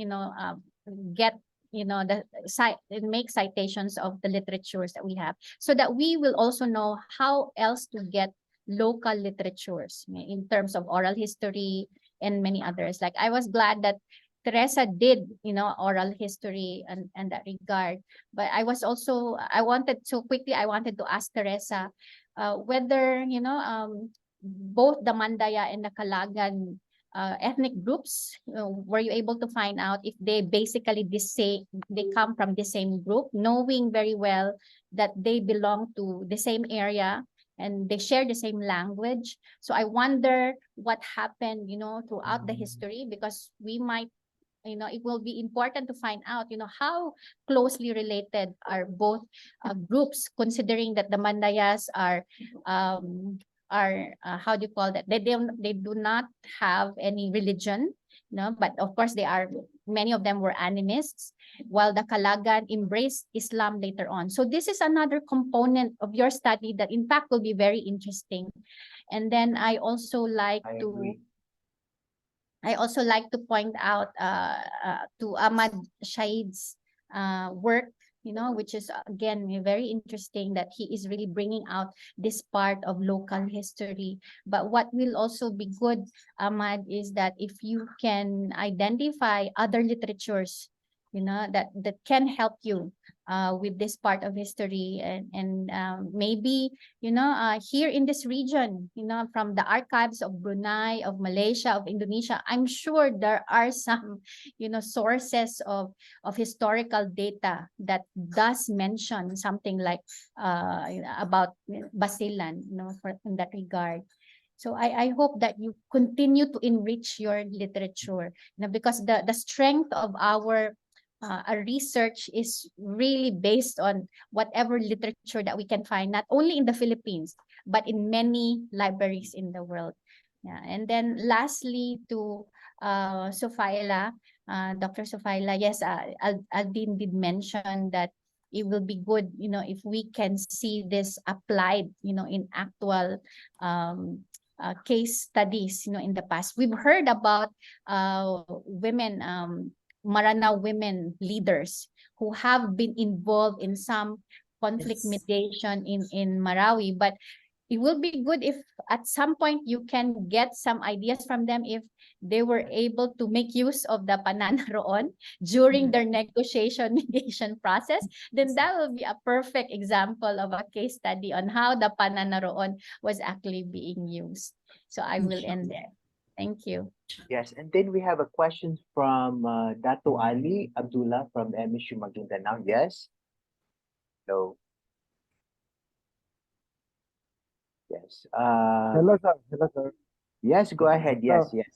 get make citations of the literatures that we have, so that we will also know how else to get local literatures in terms of oral history and many others. Like, I was glad that Teresa did, oral history and that regard. But I wanted to ask Teresa whether, both the Mandaya and the Kalagan ethnic groups, were you able to find out if they basically they come from the same group, knowing very well that they belong to the same area and they share the same language? So I wonder what happened, throughout the history, because we might it will be important to find out, how closely related are both groups, considering that the Mandayas how do you call that? They do not have any religion, but of course many of them were animists, while the Kalagan embraced Islam later on. So this is another component of your study that in fact will be very interesting. And then I also like to point out to Ahmad Shahid's work, which is again very interesting, that he is really bringing out this part of local history. But what will also be good, Ahmad, is that if you can identify other literatures, that can help you with this part of history, and maybe here in this region, from the archives of Brunei, of Malaysia, of Indonesia, I'm sure there are some sources of historical data that does mention something like about Basilan, in that regard. So I hope that you continue to enrich your literature, because the strength of our research is really based on whatever literature that we can find, not only in the Philippines, but in many libraries in the world. Yeah. And then lastly, to Sofaila, Dr. Sofaila, yes, Aldin did mention that it will be good, if we can see this applied, in actual case studies, in the past. We've heard about women, Maranao women leaders who have been involved in some conflict mediation in Marawi, but it will be good if at some point you can get some ideas from them, if they were able to make use of the pananaroon during their negotiation mediation process. Then that will be a perfect example of a case study on how the pananaroon was actually being used. So I will end there. Thank you. Yes, and then we have a question from Dato Ali Abdullah from MSU Maguindanao. Yes. Hello. Yes. Hello, sir. Hello, sir. Yes, go ahead. Yes, So, yes.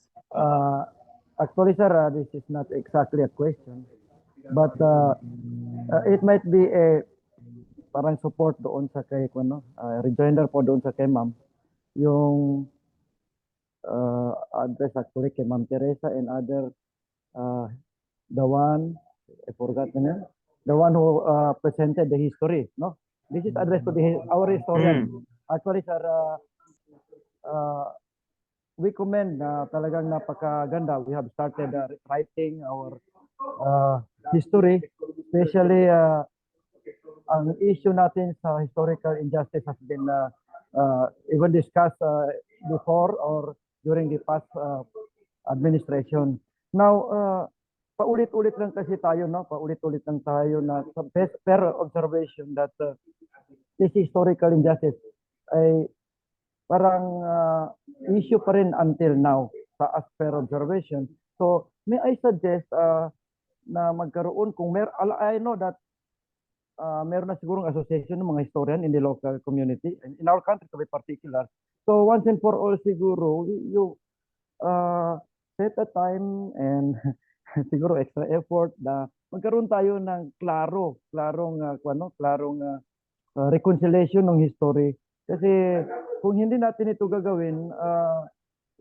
actually, sir, this is not exactly a question, but it might be a parang support doon sa kay kuno, rejoinder po doon sa kay ma'am. Yung address actually kay Ma'am Teresa and other the one I forgot the name, the one who presented the history, no? This is addressed to our historian. Actually, sir, we commend talagang napakaganda. We have started writing our history, especially ang issue natin sa historical injustice has been even discussed before or during the past administration. Now, paulit-ulit lang kasi tayo, no? Paulit-ulit lang tayo na per observation that this historical injustice ay parang issue pa rin until now sa as per observation. So, may I suggest na magkaroon kung I know that meron na sigurong association ng mga historian in the local community, in our country to be particular. So, once and for all siguro, you set a time and siguro extra effort na magkaroon tayo ng klarong reconciliation ng history. Kasi kung hindi natin ito gagawin,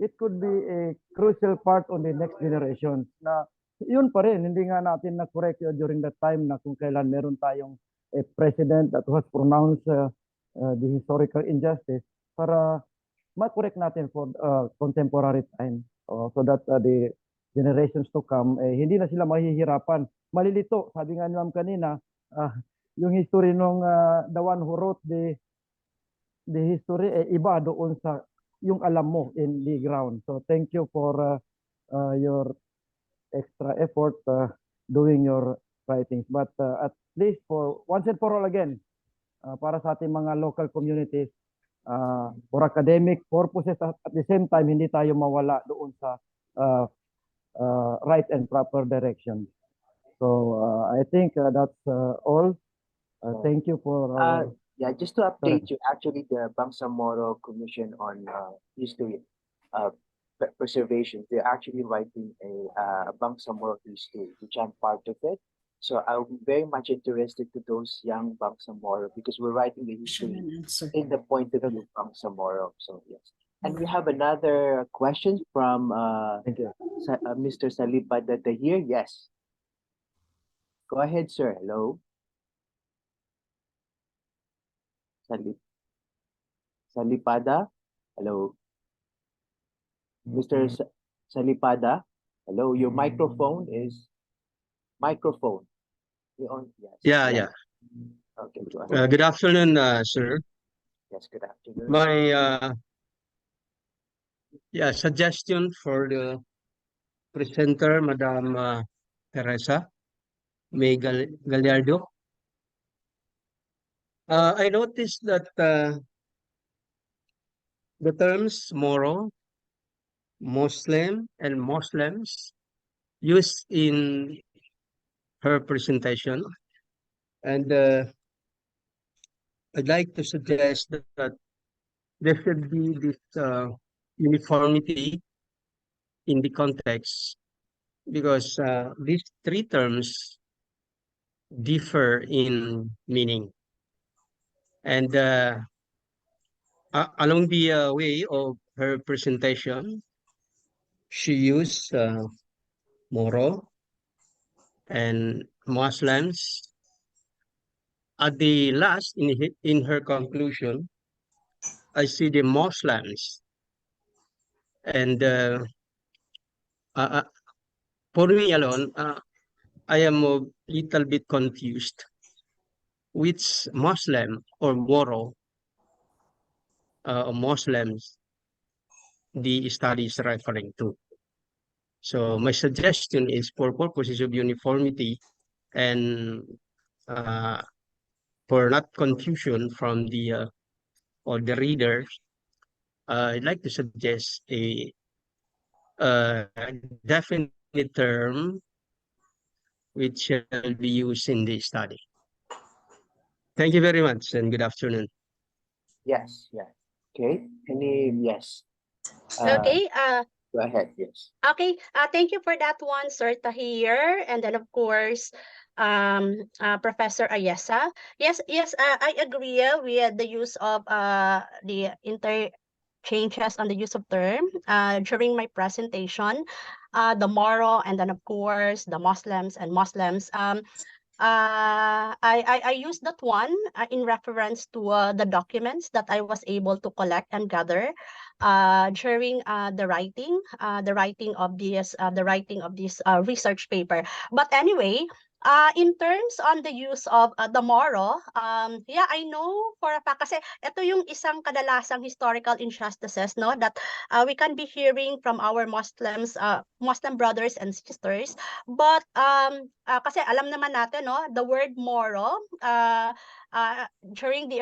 it could be a crucial part on the next generation na yun pa rin, hindi nga natin na-correct during that time na kung kailan meron tayong a president that was pronounced the historical injustice para ma-correct natin for contemporary time. So that the generations to come, hindi na sila mahihirapan. Malilito, sabi nga ni Ma'am kanina, yung history nung the one who wrote the history, iba doon sa yung alam mo in the ground. So thank you for your extra effort doing your writings. But at least for once and for all again, para sa ating mga local communities, for academic purposes at the same time, hindi tayo mawala doon sa right and proper direction. So I think that's all. Thank you for... yeah, just to update you, actually the Bangsamoro Commission on History preservation. They're actually writing a Bangsamoro history, which I'm part of it. So I'll be very much interested to those young Bangsamoro because we're writing the history in the point of view of Bangsamoro. So yes. And we have another question from Mr. Salipadata here. Yes. Go ahead, sir. Hello. Salipada. Hello. Mr. Salipada. Hello. Your microphone is microphone. You on? Yes. Yeah. Okay. Go ahead. Good afternoon, sir. Yes. Good afternoon. My suggestion for the presenter, Madam Teresa May Gallardo. I noticed that the terms Moro, Muslim, and Muslims used in her presentation, and I'd like to suggest that there should be this uniformity in the context because these three terms differ in meaning. And along the way of her presentation, she used Moro and Muslims. At the last, in her conclusion, I see the Muslims. And uh, for me alone, I am a little bit confused which Muslim or Moro Muslims the study is referring to. So my suggestion is for purposes of uniformity and uh, for not confusion from the or the reader, I'd like to suggest a definite term which shall be used in the study. Thank you very much and good afternoon. Yes. Yeah. Okay. Yes. Okay. Go ahead. Yes. Okay. Thank you for that one, Sir Tahir, and then of course, Professor Ayesa. Yes. I agree with the use of the interchanges on the use of term during my presentation. The Moro, and then of course the Muslims and Muslims. I used that one in reference to the documents that I was able to collect and gather during the writing of this research paper. But anyway, in terms on the use of the Moro, yeah, I know for a fact kasi ito yung isang kadalasang historical injustices, no, that we can be hearing from our Muslim brothers and sisters. But kasi alam naman natin, no, the word Moro during the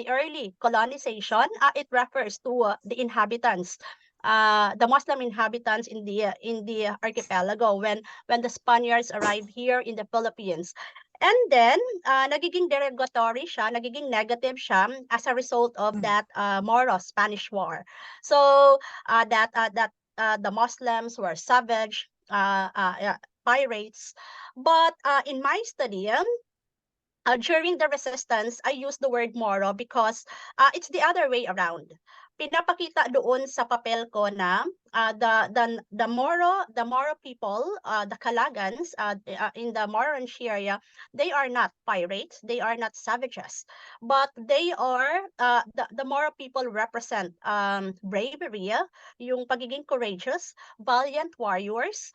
early colonization, it refers to the inhabitants, the Muslim inhabitants in the archipelago when the Spaniards arrived here in the Philippines. And then nagiging derogatory siya, nagiging negative siya as a result of that Moro Spanish War. So that the Muslims were savage, pirates. But in my study, during the resistance, I use the word Moro because it's the other way around. Pinapakita doon sa papel ko na the Moro people, the Kalagans in the Moran area, they are not pirates, they are not savages, but they are the Moro people represent bravery, yung pagiging courageous, valiant warriors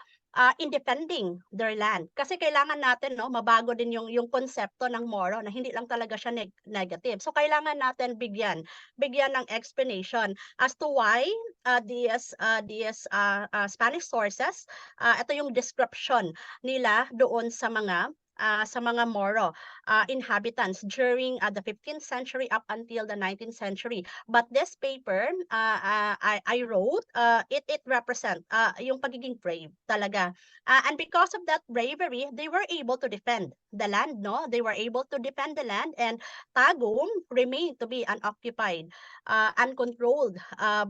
in defending their land. Kasi kailangan natin, no, mabago din yung konsepto ng Moro na hindi lang talaga siya negative. So kailangan natin bigyan ng explanation as to why these Spanish sources, ito yung description nila doon sa mga sa mga Moro inhabitants during the 15th century up until the 19th century. But this paper I wrote, it represent yung pagiging brave talaga. And because of that bravery, they were able to defend the land, no? They were able to defend the land, and Tagum remained to be unoccupied, uncontrolled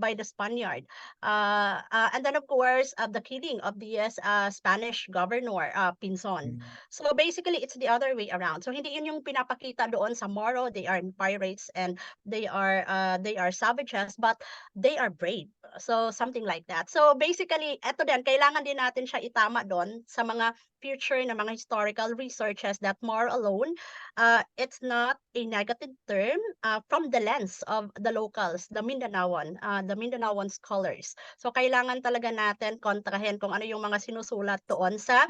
by the Spaniard. And then, of course, the killing of the Spanish governor, Pinzon. So basically, it's the other way around. So hindi yun yung pinapakita doon sa Moro. They are pirates and they are savages, but they are brave. So something like that. So basically, eto din, kailangan din natin siya itama doon sa mga future na mga historical researches that Moro alone, it's not a negative term from the lens of the locals, the Mindanaoan scholars. So kailangan talaga natin kontrahen kung ano yung mga sinusulat doon sa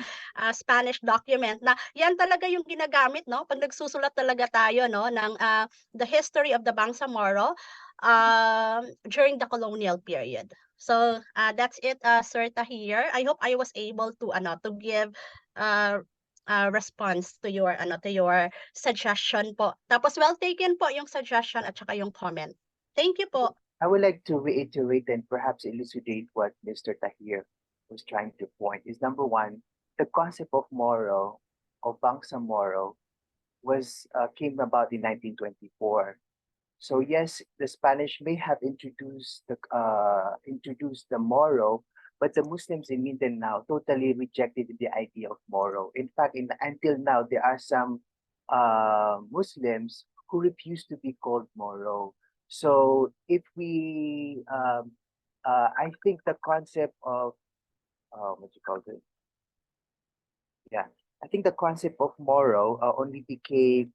Spanish document na yan talaga yung ginagamit, no? Pag nagsusulat talaga tayo, no, ng the history of the Bangsamoro during the colonial period. So that's it, Sir Tahir. I hope I was able to give response to your suggestion po. Tapos well taken po yung suggestion at saka yung comment. Thank you po. I would like to reiterate and perhaps elucidate what Mr. Tahir was trying to point is number one, the concept of Moro or Bangsamoro came about in 1924. So yes, the Spanish may have introduced the Moro, but the Muslims in Mindanao totally rejected the idea of Moro. In fact, until now, there are some Muslims who refuse to be called Moro. So if we, I think the concept of what you call it? Yeah, I think the concept of Moro only became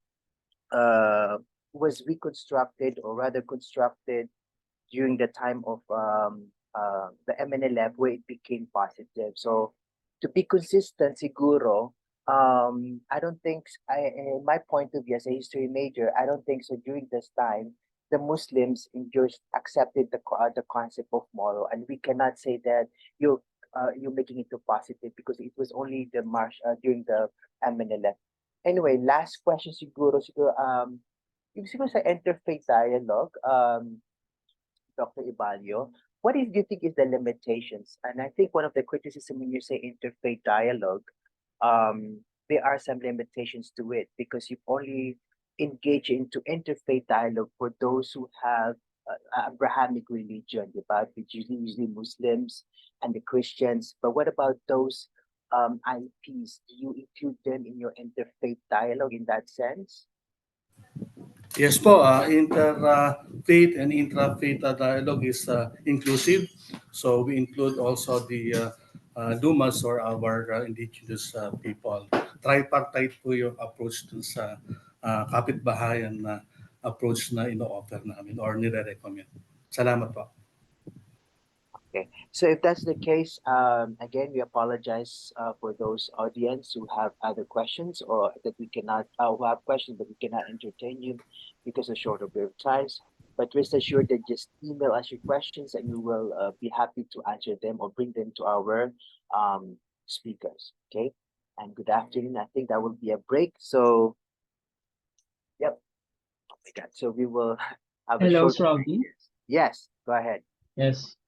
was reconstructed or rather constructed during the time of the MNLF where it became positive. So to be consistent, siguro, I don't think, in my point of view as a history major, I don't think so during this time, the Muslims just accepted the concept of Moro, and we cannot say that you're making it too positive because it was only the march during the MNLF. Anyway, last question siguro yung siguro sa interfaith dialogue, Dr. Ibalio, what do you think is the limitations? And I think one of the criticism when you say interfaith dialogue, there are some limitations to it because you only engage into interfaith dialogue for those who have Abrahamic religion, diba? Which usually Muslims and the Christians. But what about those IPs? Do you include them in your interfaith dialogue in that sense? Yes po, interfaith and intra-faith dialogue is inclusive. So we include also the Dumas or our indigenous people. Tripartite po yung approach dun sa kapitbahayan na approach na ino-offer namin or nire-recommend. Salamat po. Okay, so if that's the case, again, we apologize for those audience who have other questions or that we cannot, who have questions but we cannot entertain you because of shorter period of times. But rest assured that just email us your questions and we will be happy to answer them or bring them to our speakers. Okay, and good afternoon. I think that will be a break. So, yep. Oh my God. So we will have a Hello, short. Robbie. Yes, go ahead. Yes.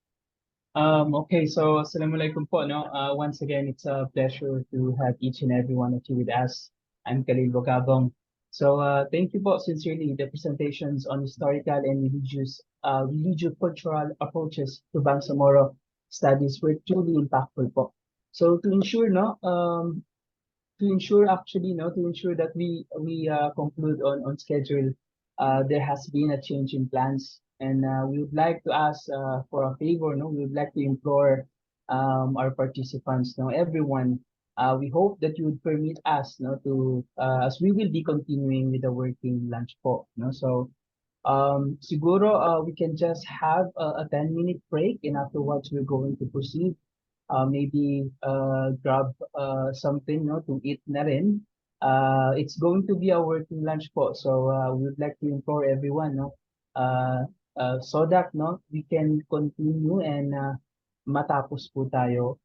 Okay, so Assalamualaikum po, no? Once again, it's a pleasure to have each and every one of you with us. I'm Khalil Bogabong. So thank you po sincerely. The presentations on historical and religio-cultural approaches to Bangsamoro studies were truly impactful po. So to ensure, no, to ensure that we conclude on schedule, there has been a change in plans, and we would like to ask for a favor. No, we would like to implore our participants, no, everyone. We hope that you would permit us, no, to as we will be continuing with the working lunch po, no. So siguro we can just have a 10-minute break, and afterwards we're going to proceed. Maybe grab something, no, to eat na rin. It's going to be a working lunch po. So we would like to implore everyone, no, so that, no, we can continue and matapos po tayo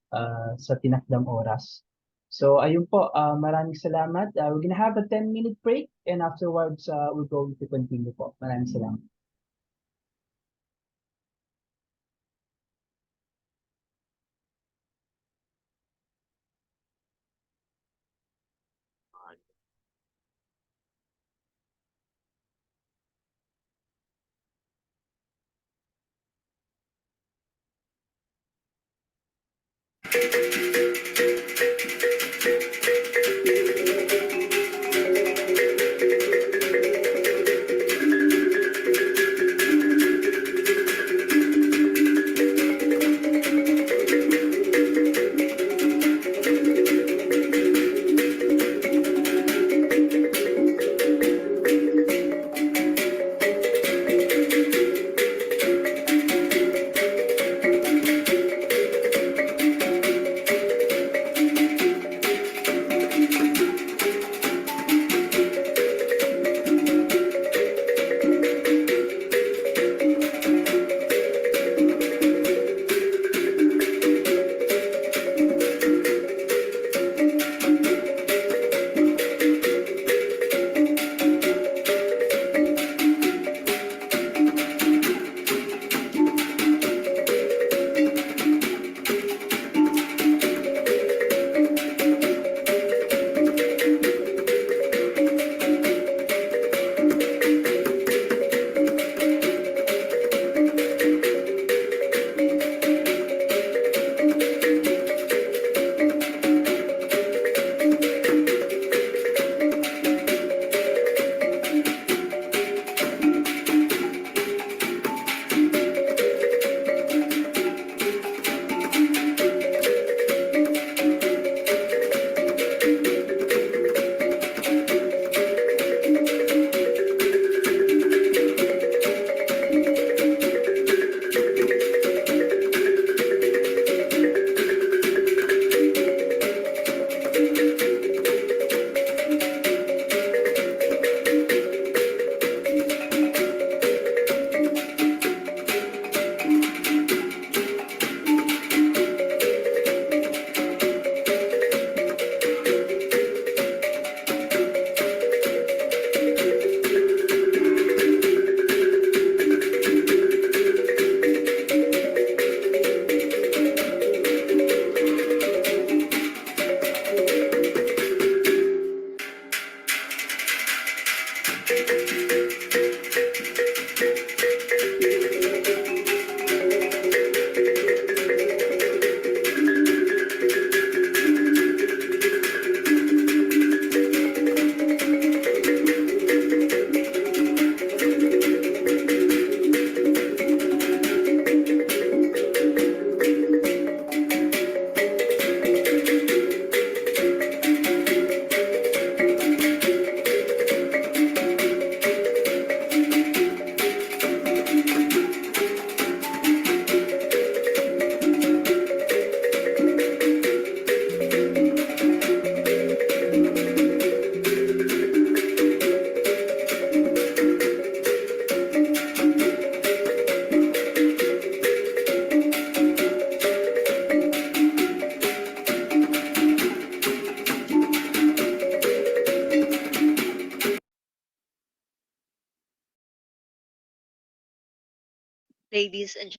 sa tinakdang oras. So ayun po, maraming salamat. We're gonna have a 10-minute break and afterwards we're going to continue po. Maraming salamat. Ladies and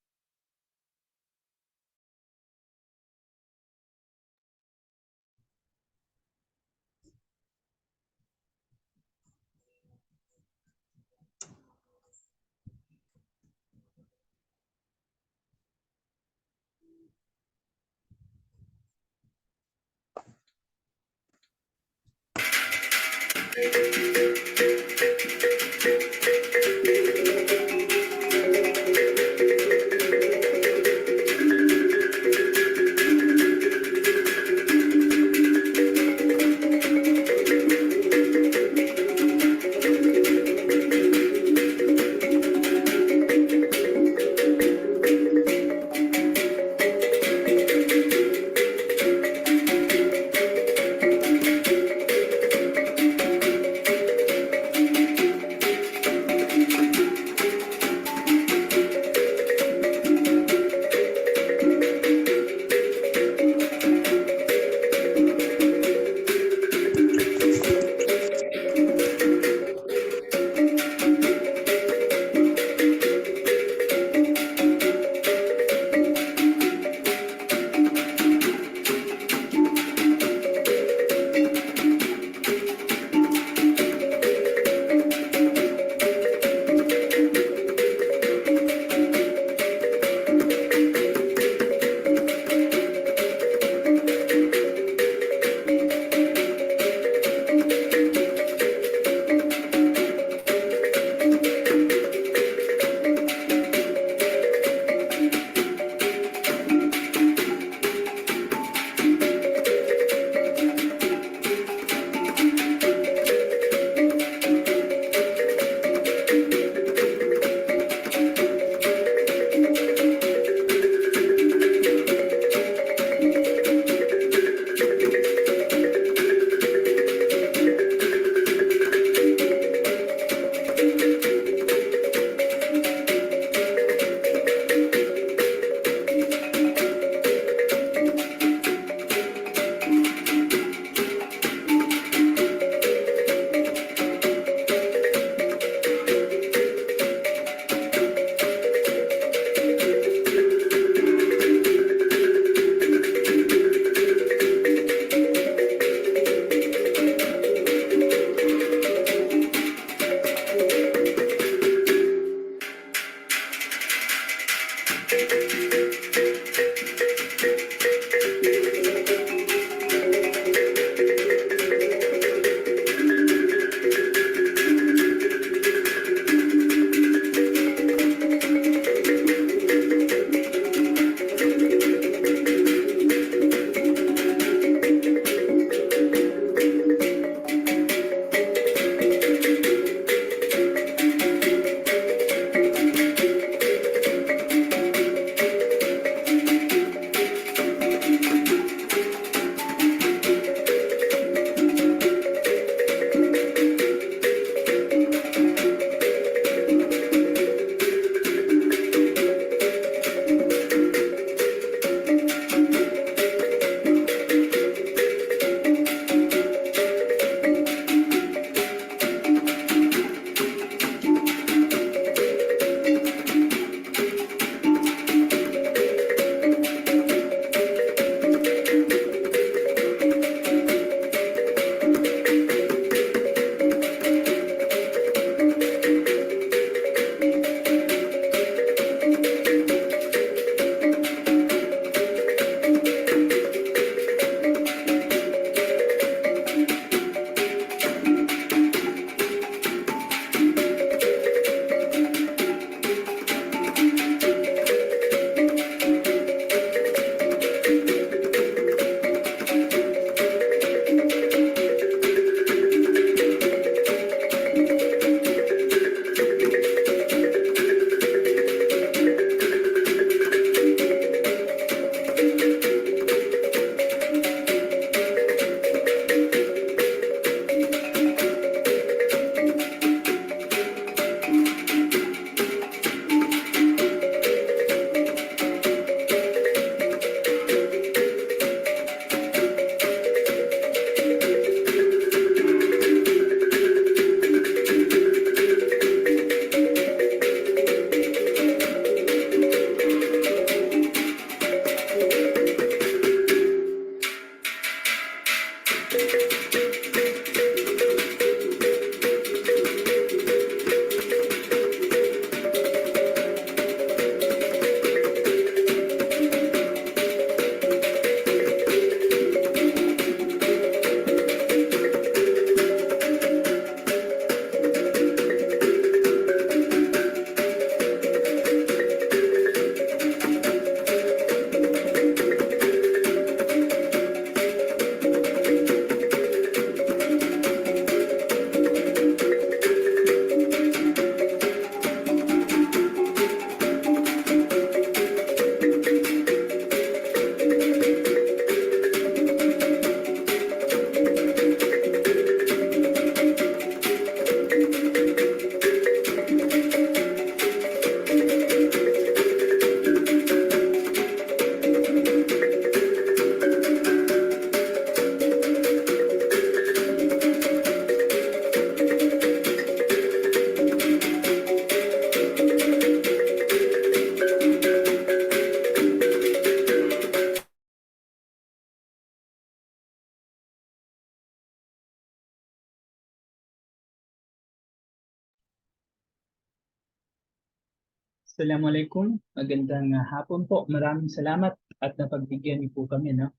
Assalamualaikum. Magandang hapon po. Maraming salamat at napagbigyan niyo po kami, no?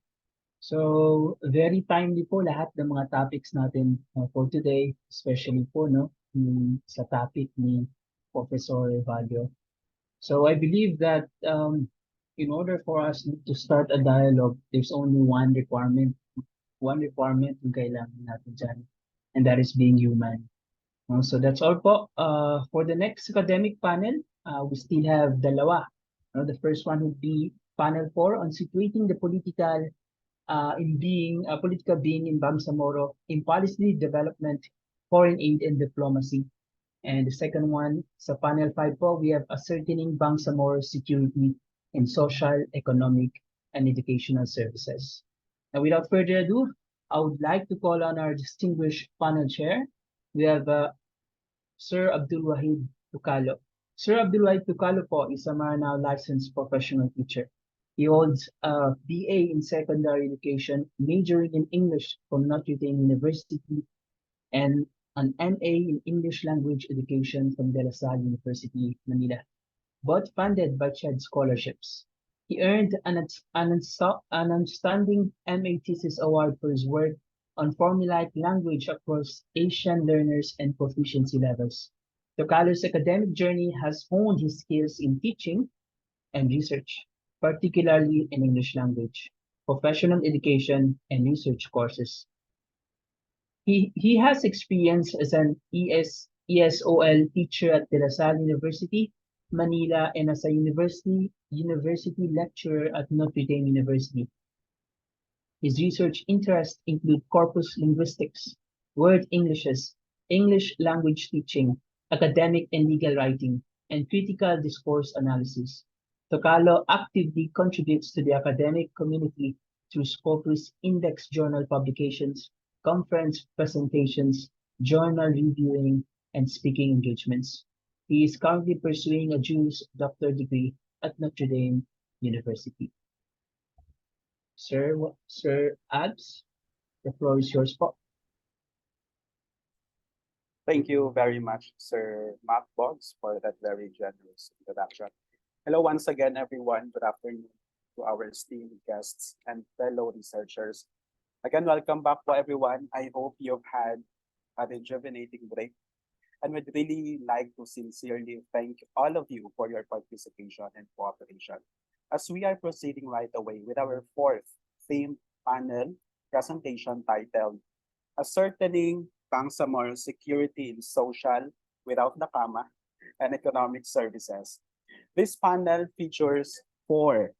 So, very timely po lahat ng mga topics natin for today, especially po, no, sa topic ni Professor Evalio. So, I believe that in order for us to start a dialogue, there's only one requirement yung kailangan natin dyan, and that is being human. So that's all po. For the next academic panel, we still have dalawa. The first one would be panel 4 on situating the political being in Bangsamoro in policy development, foreign aid and diplomacy. And the second one, sa panel 5 po, we have ascertaining Bangsamoro's security in social, economic, and educational services. Now, without further ado, I would like to call on our distinguished panel chair. We have Sir Abdul Wahid Tucalo. Sir Abdul Wahid Tucalo po is a Maranao licensed professional teacher. He holds a BA in secondary education, majoring in English from Notre Dame University, and an MA in English language education from De La Salle University, Manila, both funded by CHED scholarships. He earned an outstanding MA thesis award for his work on formulaic language across Asian learners and proficiency levels. Tocalo's academic journey has honed his skills in teaching and research, particularly in English language, professional education, and research courses. He has experience as an ESOL teacher at De La Salle University, Manila, and as a university lecturer at Notre Dame University. His research interests include corpus linguistics, word Englishes, English language teaching, academic and legal writing, and critical discourse analysis. Tocalo actively contributes to the academic community through Scopus Index journal publications, conference presentations, journal reviewing, and speaking engagements. He is currently pursuing a Juris Doctor degree at Notre Dame University. Sir Abs, the floor is yours po. Thank you very much, Sir Matt Boggs, for that very generous introduction. Hello once again, everyone. Good afternoon to our esteemed guests and fellow researchers. Again, welcome back to everyone. I hope you've had a rejuvenating break, and would really like to sincerely thank all of you for your participation and cooperation. As we are proceeding right away with our fourth theme panel presentation titled Ascertaining Bangsamoro Security in Social without the comma and Economic Services. This panel features 4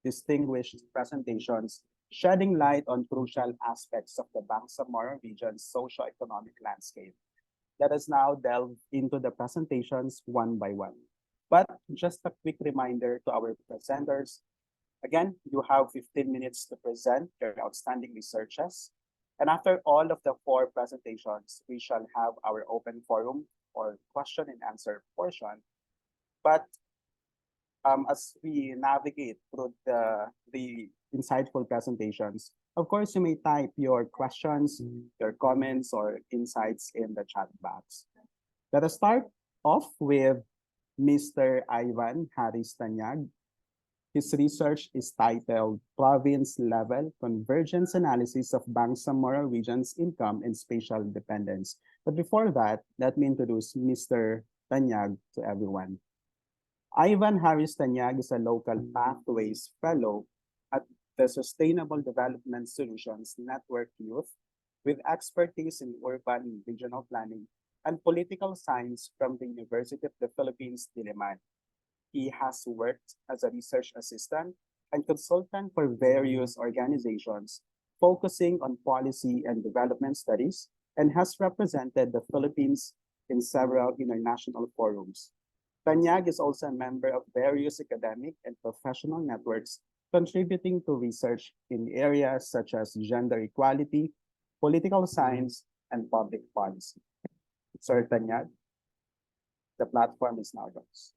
distinguished presentations shedding light on crucial aspects of the Bangsamoro region's socio-economic landscape. Let us now delve into the presentations one by one. But just a quick reminder to our presenters. Again, you have 15 minutes to present your outstanding researches. And after all of the 4 presentations, we shall have our open forum or question and answer portion. But as we navigate through the insightful presentations, of course, you may type your questions, your comments, or insights in the chat box. Let us start off with Mr. Ivan Harris Tanyag. His research is titled Province-Level Convergence Analysis of Bangsamoro Region's Income and Spatial Dependence. But before that, let me introduce Mr. Tanyag to everyone. Ivan Harris Tanyag is a local Pathways Fellow at the Sustainable Development Solutions Network Youth with expertise in urban and regional planning and political science from the University of the Philippines, Diliman. He has worked as a research assistant and consultant for various organizations focusing on policy and development studies and has represented the Philippines in several international forums. Tanyag is also a member of various academic and professional networks contributing to research in areas such as gender equality, political science, and public policy. Sir Tanyag, the platform is now yours.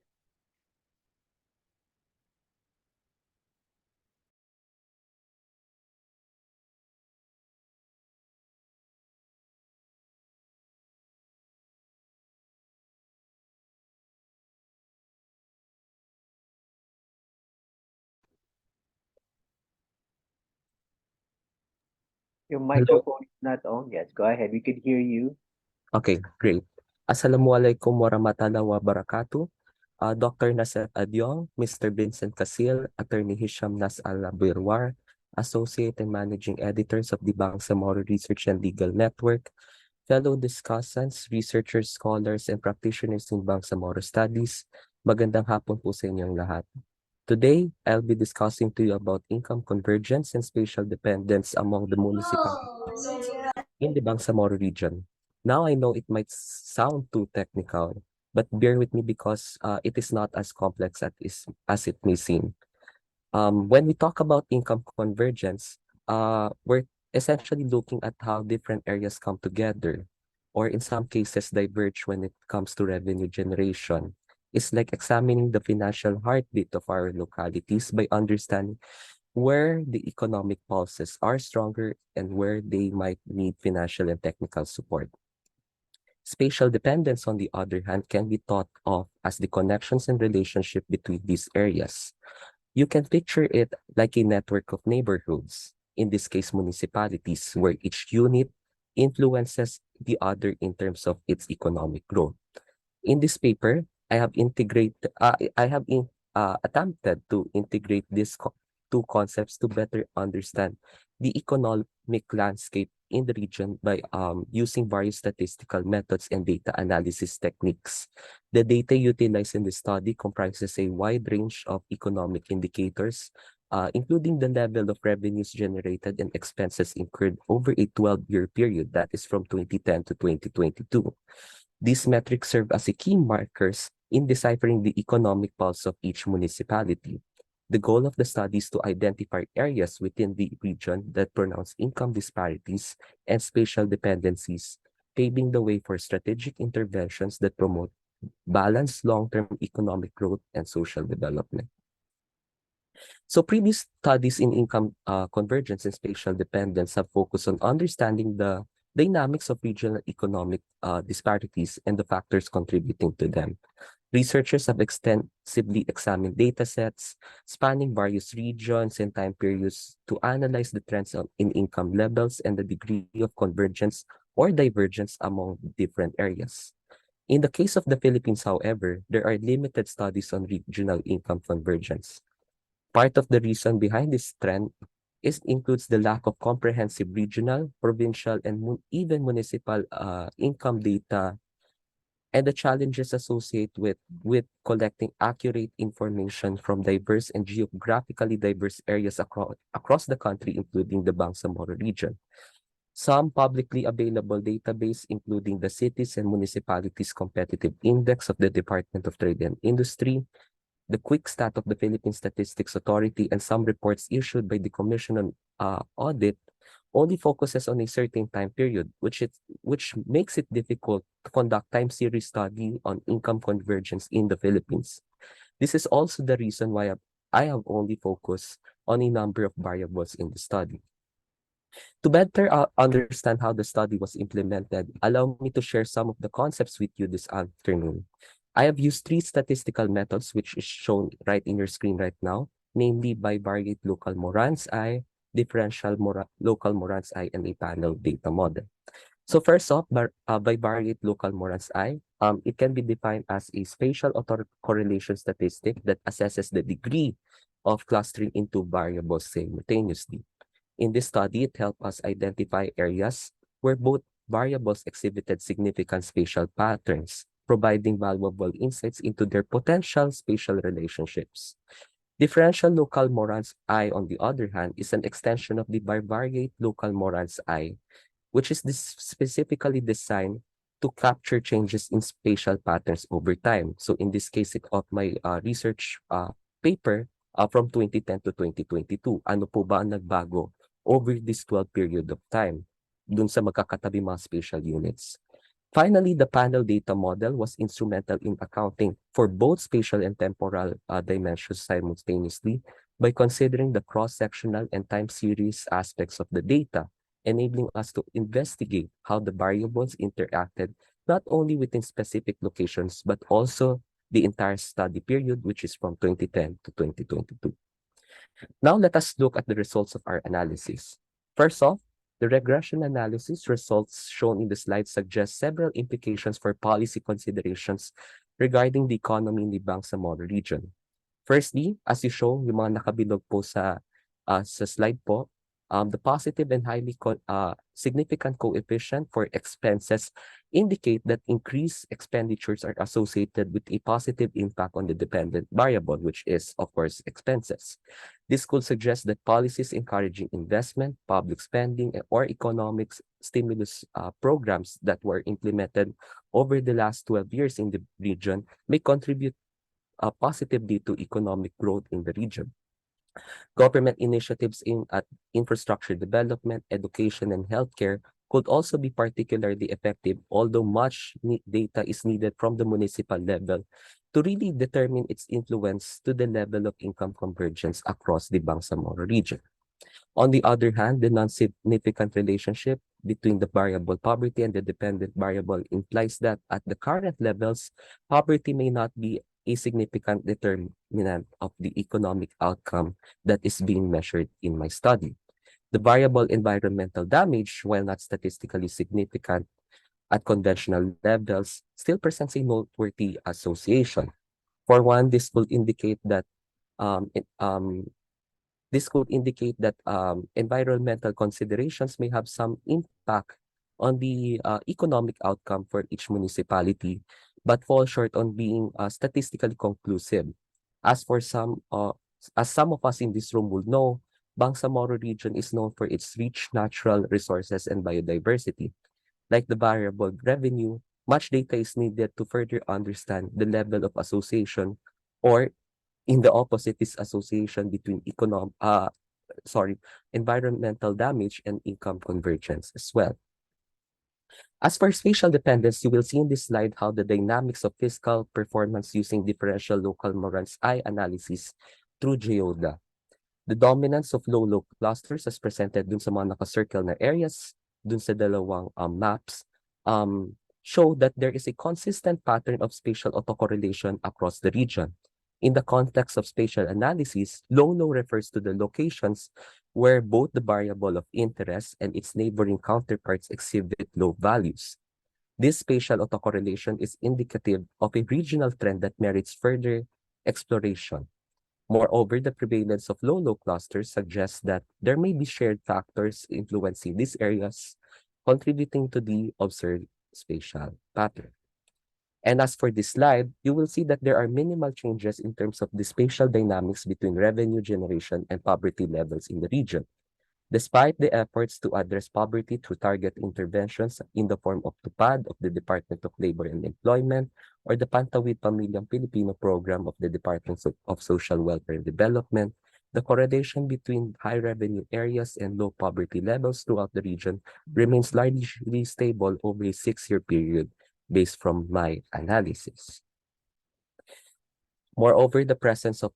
Your Hello. microphone is not on yet. Go ahead. We could hear you. Okay, great. Assalamualaikum warahmatullahi wabarakatuh. Dr. Nasser Adyong, Mr. Vincent Casil, Attorney Hisham Nas Al-Birwar, Associate and Managing Editors of the Bangsamoro Research and Legal Network, fellow discussants, researchers, scholars, and practitioners in Bangsamoro Studies, magandang hapon po sa inyong lahat. Today, I'll be discussing to you about income convergence and spatial dependence among the municipalities in the Bangsamoro region. Now I know it might sound too technical, but bear with me because it is not as complex as it may seem. When we talk about income convergence, we're essentially looking at how different areas come together, or in some cases diverge when it comes to revenue generation. It's like examining the financial heartbeat of our localities by understanding where the economic pulses are stronger and where they might need financial and technical support. Spatial dependence, on the other hand, can be thought of as the connections and relationship between these areas. You can picture it like a network of neighborhoods, in this case municipalities, where each unit influences the other in terms of its economic growth. In this paper, I have attempted to integrate these two concepts to better understand the economic landscape in the region by using various statistical methods and data analysis techniques. The data utilized in the study comprises a wide range of economic indicators, including the level of revenues generated and expenses incurred over a 12-year period, that is from 2010 to 2022. These metrics serve as a key markers in deciphering the economic pulse of each municipality. The goal of the study is to identify areas within the region that pronounce income disparities and spatial dependencies, paving the way for strategic interventions that promote balanced long-term economic growth and social development. So previous studies in income convergence and spatial dependence have focused on understanding the dynamics of regional economic disparities and the factors contributing to them. Researchers have extensively examined data sets spanning various regions and time periods to analyze the trends in income levels and the degree of convergence or divergence among different areas. In the case of the Philippines, however, there are limited studies on regional income convergence. Part of the reason behind this trend includes the lack of comprehensive regional, provincial, and even municipal income data, and the challenges associated with collecting accurate information from diverse and geographically diverse areas across the country, including the Bangsamoro region. Some publicly available database, including the Cities and Municipalities Competitive Index of the Department of Trade and Industry, the Quick Stat of the Philippine Statistics Authority, and some reports issued by the Commission on Audit, only focuses on a certain time period, which makes it difficult to conduct time series study on income convergence in the Philippines. This is also the reason why I have only focused on a number of variables in the study. To better understand how the study was implemented, allow me to share some of the concepts with you this afternoon. I have used three statistical methods, which is shown right in your screen right now, namely bivariate local Moran's I, differential local Moran's I, and a panel data model. So first off, bivariate local Moran's I, it can be defined as a spatial autocorrelation statistic that assesses the degree of clustering into variables simultaneously. In this study, it helped us identify areas where both variables exhibited significant spatial patterns, providing valuable insights into their potential spatial relationships. Differential local Moran's I, on the other hand, is an extension of the bivariate local Moran's I, which is specifically designed to capture changes in spatial patterns over time. So in this case of my research paper from 2010 to 2022, ano po ba ang nagbago over this 12 period of time dun sa magkakatabi mga spatial units? Finally, the panel data model was instrumental in accounting for both spatial and temporal dimensions simultaneously by considering the cross-sectional and time series aspects of the data, enabling us to investigate how the variables interacted not only within specific locations, but also the entire study period, which is from 2010 to 2022. Now let us look at the results of our analysis. First off, The regression analysis results shown in the slide suggest several implications for policy considerations regarding the economy in the Bangsamoro region. Firstly, as you show, yung mga nakabilog po sa slide po, the positive and highly significant coefficient for expenses indicate that increased expenditures are associated with a positive impact on the dependent variable, which is, of course, expenses. This could suggest that policies encouraging investment, public spending, or economic stimulus programs that were implemented over the last 12 years in the region may contribute positively to economic growth in the region. Government initiatives aimed at infrastructure development, education, and healthcare could also be particularly effective, although much data is needed from the municipal level to really determine its influence to the level of income convergence across the Bangsamoro region. On the other hand, the non-significant relationship between the variable poverty and the dependent variable implies that at the current levels, poverty may not be a significant determinant of the economic outcome that is being measured in my study. The variable environmental damage, while not statistically significant at conventional levels, still presents a noteworthy association. For one, this could indicate that environmental considerations may have some impact on the economic outcome for each municipality, but fall short on being statistically conclusive. As some of us in this room will know, Bangsamoro region is known for its rich natural resources and biodiversity. Like the variable revenue, much data is needed to further understand the level of association, or in the opposite, is association between environmental damage and income convergence as well. As for spatial dependence, you will see in this slide how the dynamics of fiscal performance using differential local Moran's I analysis through geoda. The dominance of low-low clusters as presented dun sa mga naka-circle na areas, dun sa dalawang maps, show that there is a consistent pattern of spatial autocorrelation across the region. In the context of spatial analysis, low-low refers to the locations where both the variable of interest and its neighboring counterparts exhibit low values. This spatial autocorrelation is indicative of a regional trend that merits further exploration. Moreover, the prevalence of low-low clusters suggests that there may be shared factors influencing these areas, contributing to the observed spatial pattern. And as for this slide, you will see that there are minimal changes in terms of the spatial dynamics between revenue generation and poverty levels in the region. Despite the efforts to address poverty through target interventions in the form of TUPAD of the Department of Labor and Employment or the Pantawid Pamilyang Pilipino program of the Department of Social Welfare and Development, the correlation between high revenue areas and low poverty levels throughout the region remains largely stable over a 6-year period based from my analysis. Moreover, the presence of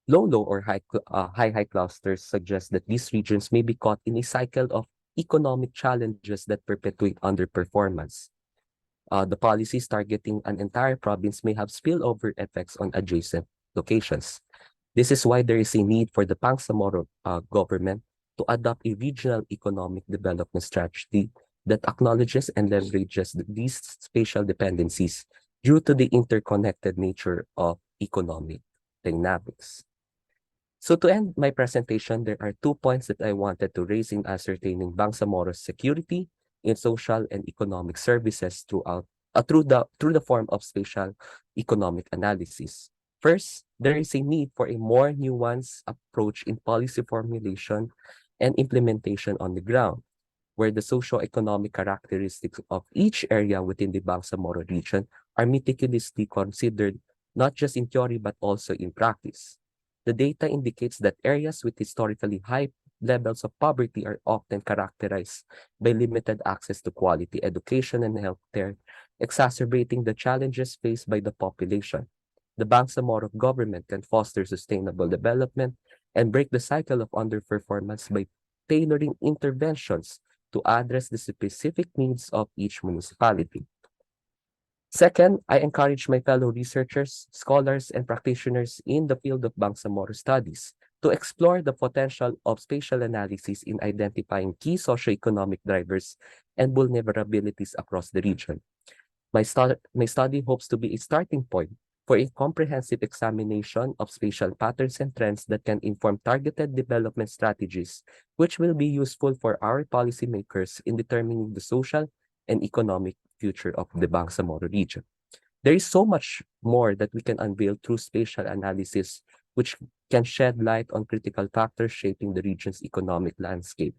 low-low or high-high clusters suggests that these regions may be caught in a cycle of economic challenges that perpetuate underperformance. The policies targeting an entire province may have spillover effects on adjacent locations. This is why there is a need for the Bangsamoro government to adopt a regional economic development strategy that acknowledges and leverages these spatial dependencies due to the interconnected nature of economic dynamics. So to end my presentation, there are 2 points that I wanted to raise in ascertaining Bangsamoro's security in social and economic services through the form of spatial economic analysis. First, there is a need for a more nuanced approach in policy formulation and implementation on the ground, where the socio-economic characteristics of each area within the Bangsamoro region are meticulously considered, not just in theory but also in practice. The data indicates that areas with historically high levels of poverty are often characterized by limited access to quality education and healthcare, exacerbating the challenges faced by the population. The Bangsamoro government can foster sustainable development and break the cycle of underperformance by tailoring interventions to address the specific needs of each municipality. Second, I encourage my fellow researchers, scholars, and practitioners in the field of Bangsamoro studies to explore the potential of spatial analysis in identifying key socioeconomic drivers and vulnerabilities across the region. My study hopes to be a starting point for a comprehensive examination of spatial patterns and trends that can inform targeted development strategies, which will be useful for our policymakers in determining the social and economic future of the Bangsamoro region. There is so much more that we can unveil through spatial analysis, which can shed light on critical factors shaping the region's economic landscape.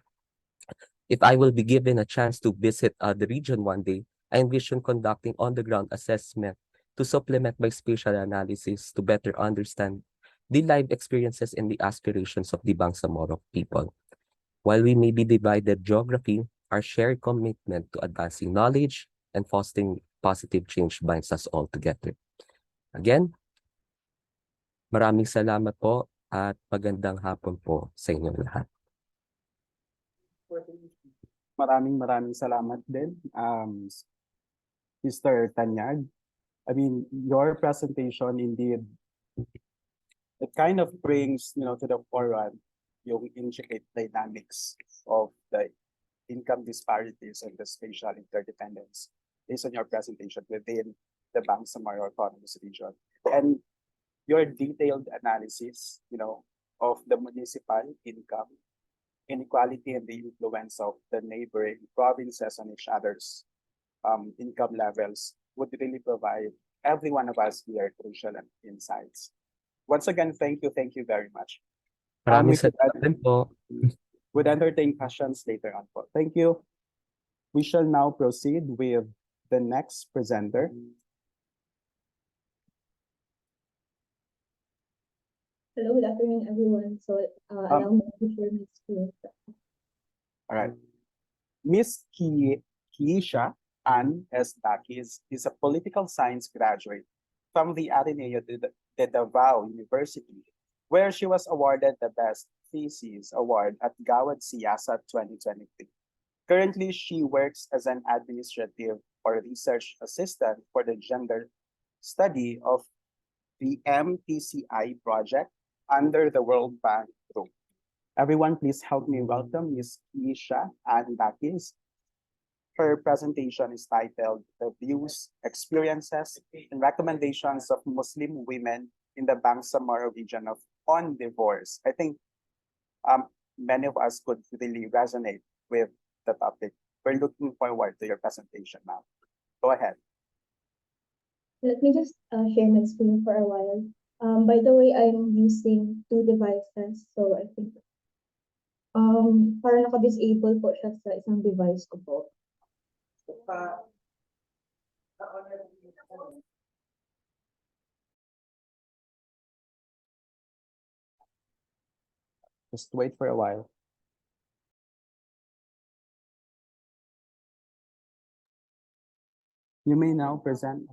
If I will be given a chance to visit the region one day, I envision conducting on-the-ground assessment to supplement my spatial analysis to better understand the life experiences and the aspirations of the Bangsamoro people. While we may be divided geography, our shared commitment to advancing knowledge and fostering positive change binds us all together. Again, maraming salamat po at magandang hapon po sa inyo lahat. Maraming salamat din, Mr. Tanyag. I mean, your presentation indeed, it kind of brings, to the forefront yung intricate dynamics of the income disparities and the spatial interdependence based on your presentation within the Bangsamoro Autonomous Region. And your detailed analysis, of the municipal income inequality and the influence of the neighboring provinces on each other's income levels would really provide every one of us here crucial insights. Once again, thank you very much. Maraming salamat din po. Would entertain questions later on po. Thank you. We shall now proceed with the next presenter. Hello, good afternoon, everyone. So, allow me to share my screen. All right. Miss Kiisha Ann S. Dakis is a political science graduate from the Ateneo de Davao University, where she was awarded the Best Thesis Award at Gawad Siyasat 2023. Currently, she works as an administrative or research assistant for the gender study of the MTCI project under the World Bank Group. Everyone, please help me welcome Ms. Kiisha Ann Dakis. Her presentation is titled The Views, Experiences, and Recommendations of Muslim Women in the Bangsamoro region on divorce. I think many of us could really resonate with the topic. We're looking forward to your presentation now. Go ahead. Let me just share my screen for a while. By the way, I'm using two devices, so I think parang naka-disable po siya sa isang device ko po. Just wait for a while. You may now present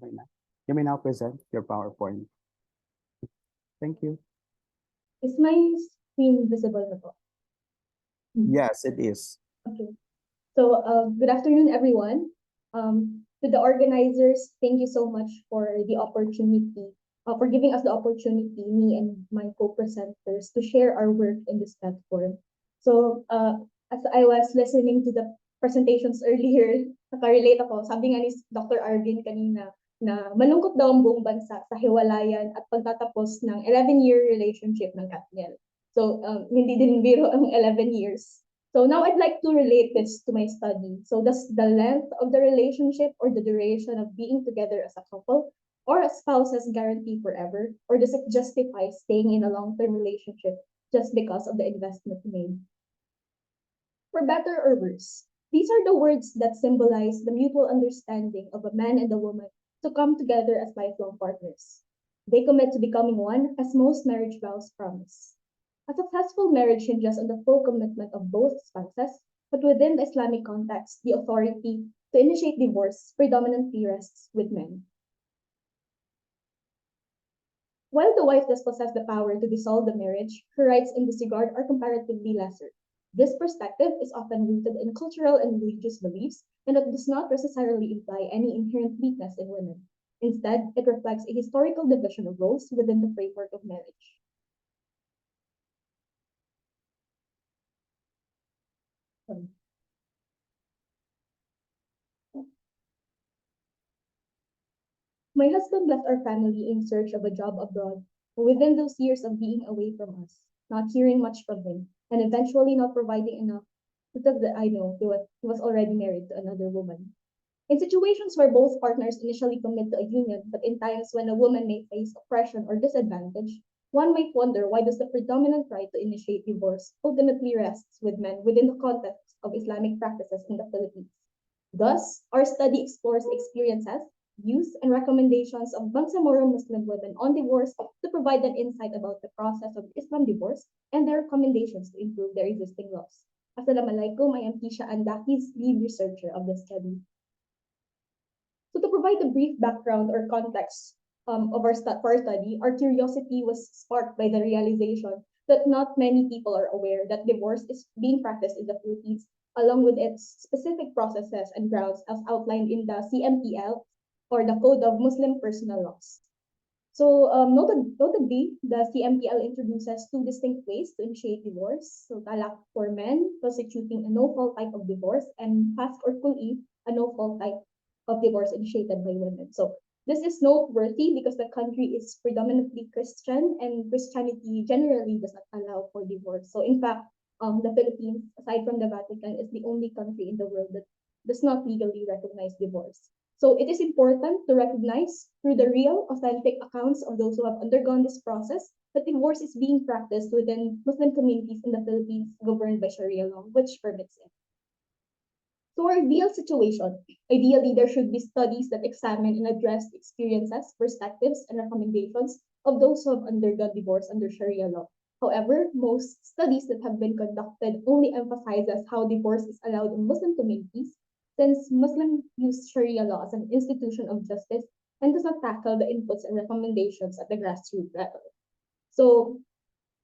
your PowerPoint. Thank you. Is my screen visible na po? Yes, it is. Okay. So, good afternoon, everyone. To the organizers, thank you so much for the opportunity, for giving us the opportunity, me and my co-presenters, to share our work in this platform. So, as I was listening to the presentations earlier, nakarelate ako. Sabi nga ni Dr. Arvin kanina, na malungkot daw ang buong bansa sa hiwalayan at pagtatapos ng 11-year relationship ng Katniel. So, hindi din biro ang 11 years. So now I'd like to relate this to my study. So does the length of the relationship or the duration of being together as a couple or as spouses guarantee forever? Or does it justify staying in a long-term relationship just because of the investment made? For better or worse, these are the words that symbolize the mutual understanding of a man and a woman to come together as lifelong partners. They commit to becoming one as most marriage vows promise. A successful marriage hinges on the full commitment of both spouses, but within the Islamic context, the authority to initiate divorce predominantly rests with men. While the wife does possess the power to dissolve the marriage, her rights in this regard are comparatively lesser. This perspective is often rooted in cultural and religious beliefs, and it does not necessarily imply any inherent weakness in women. Instead, it reflects a historical division of roles within the framework of marriage. My husband left our family in search of a job abroad. Within those years of being away from us, not hearing much from him, and eventually not providing enough, little that I know he was already married to another woman. In situations where both partners initially commit to a union, but in times when a woman may face oppression or disadvantage, one might wonder why does the predominant right to initiate divorce ultimately rests with men within the context of Islamic practices in the Philippines. Thus, our study explores experiences, views, and recommendations of Bangsamoro Muslim women on divorce to provide an insight about the process of Islam divorce and their recommendations to improve their existing laws. Assalamualaikum, I am Tisha Andakis, lead researcher of the study. So to provide a brief background or context for our study, our curiosity was sparked by the realization that not many people are aware that divorce is being practiced in the Philippines, along with its specific processes and grounds as outlined in the CMPL or the Code of Muslim Personal Laws. So notably, the CMPL introduces two distinct ways to initiate divorce. So talak for men, constituting a no-fault type of divorce, and fast or kul'i, a no-fault type of divorce initiated by women. So this is noteworthy because the country is predominantly Christian and Christianity generally does not allow for divorce. So in fact, the Philippines, aside from the Vatican, is the only country in the world that does not legally recognize divorce. So it is important to recognize through the real, authentic accounts of those who have undergone this process that divorce is being practiced within Muslim communities in the Philippines governed by Sharia law, which permits it. So our ideal situation, ideally there should be studies that examine and address experiences, perspectives, and recommendations of those who have undergone divorce under Sharia law. However, most studies that have been conducted only emphasizes how divorce is allowed in Muslim communities, since Muslims use Sharia law as an institution of justice and does not tackle the inputs and recommendations at the grassroots level. So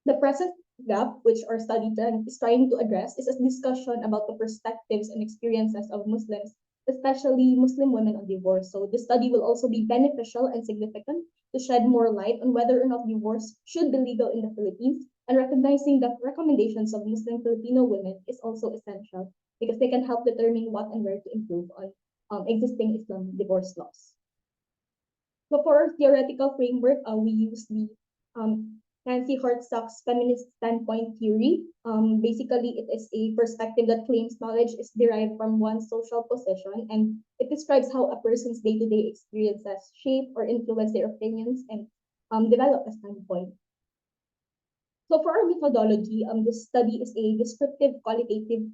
the present gap, which our study is trying to address, is a discussion about the perspectives and experiences of Muslims, especially Muslim women on divorce. So the study will also be beneficial and significant to shed more light on whether or not divorce should be legal in the Philippines, and recognizing that recommendations of Muslim Filipino women is also essential because they can help determine what and where to improve on existing Islam divorce laws. So for our theoretical framework, we use the Nancy Hartsock's feminist standpoint theory. Basically, it is a perspective that claims knowledge is derived from one's social position, and it describes how a person's day-to-day experiences shape or influence their opinions and develop a standpoint. So for our methodology, this study is a descriptive qualitative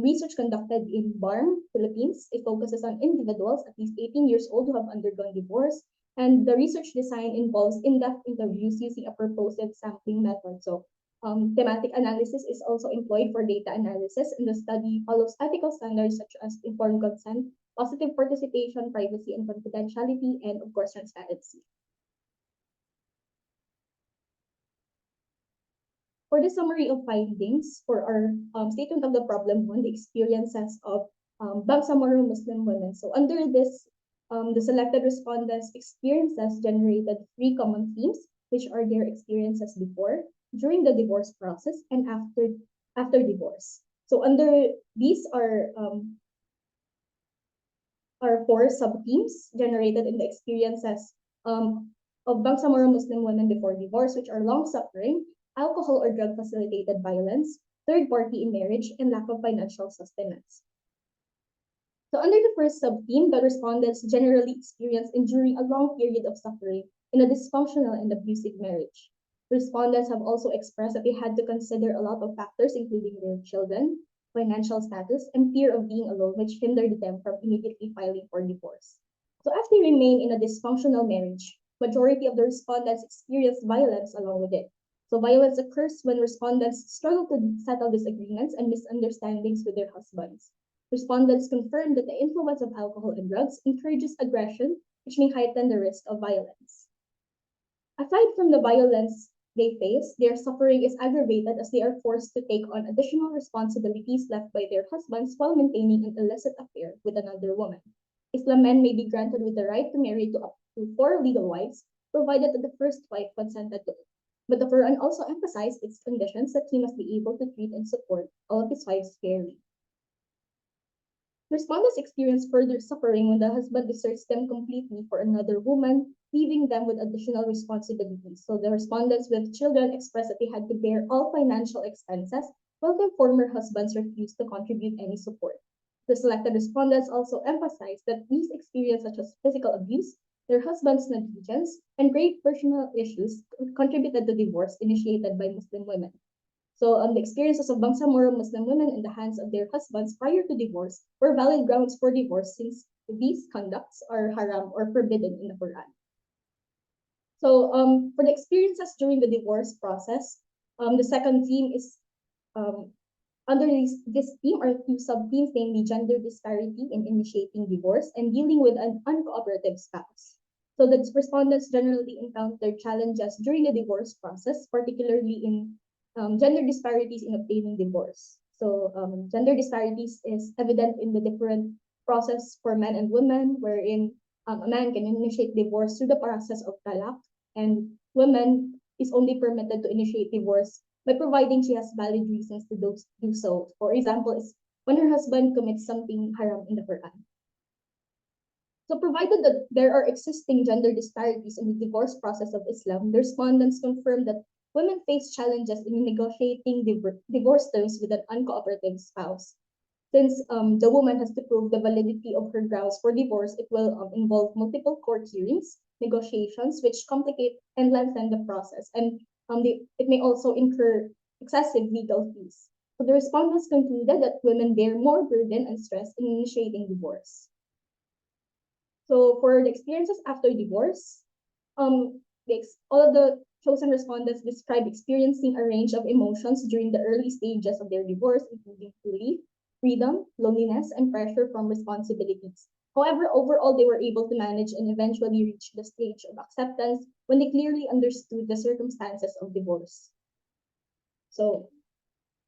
research conducted in BARM, Philippines. It focuses on individuals at least 18 years old who have undergone divorce. And the research design involves in-depth interviews using a purposive sampling method. So thematic analysis is also employed for data analysis, and the study follows ethical standards such as informed consent, positive participation, privacy and confidentiality, and of course, transparency. For the summary of findings for our statement of the problem one, the experiences of Bangsamoro Muslim women. So under this, the selected respondents' experiences generated three common themes, which are their experiences before, during the divorce process, and after divorce. So under these are four sub-themes generated in the experiences of Bangsamoro Muslim women before divorce, which are long suffering, alcohol or drug facilitated violence, third party in marriage, and lack of financial sustenance. So under the first sub-theme, the respondents generally experience enduring a long period of suffering in a dysfunctional and abusive marriage. Respondents have also expressed that they had to consider a lot of factors, including their children, financial status, and fear of being alone, which hindered them from immediately filing for divorce. So as they remain in a dysfunctional marriage, majority of the respondents experience violence along with it. So violence occurs when respondents struggle to settle disagreements and misunderstandings with their husbands. Respondents confirm that the influence of alcohol and drugs encourages aggression, which may heighten the risk of violence. Aside from the violence they face, their suffering is aggravated as they are forced to take on additional responsibilities left by their husbands while maintaining an illicit affair with another woman. Islam men may be granted with the right to marry to up to 4 legal wives, provided that the first wife consented to it. But the Quran also emphasized its conditions that he must be able to treat and support all of his wives fairly. Respondents experience further suffering when the husband deserts them completely for another woman, leaving them with additional responsibilities. So the respondents with children expressed that they had to bear all financial expenses, while their former husbands refused to contribute any support. The selected respondents also emphasized that these experiences, such as physical abuse, their husband's negligence, and grave personal issues contributed to divorce initiated by Muslim women. So the experiences of Bangsamoro Muslim women in the hands of their husbands prior to divorce were valid grounds for divorce since these conducts are haram or forbidden in the Quran. So for the experiences during the divorce process, the second theme is under this theme are two sub-themes, namely gender disparity in initiating divorce and dealing with an uncooperative spouse. So the respondents generally encountered challenges during the divorce process, particularly in gender disparities in obtaining divorce. So gender disparities is evident in the different process for men and women, wherein a man can initiate divorce through the process of talaq, and women is only permitted to initiate divorce by providing she has valid reasons to do so. For example, is when her husband commits something haram in the Quran. So provided that there are existing gender disparities in the divorce process of Islam, the respondents confirmed that women face challenges in negotiating divorce terms with an uncooperative spouse. Since the woman has to prove the validity of her grounds for divorce, it will involve multiple court hearings, negotiations, which complicate and lengthen the process, and it may also incur excessive legal fees. So the respondents concluded that women bear more burden and stress in initiating divorce. So for the experiences after divorce, all of the chosen respondents describe experiencing a range of emotions during the early stages of their divorce, including relief, freedom, loneliness, and pressure from responsibilities. However, overall, they were able to manage and eventually reach the stage of acceptance when they clearly understood the circumstances of divorce. So,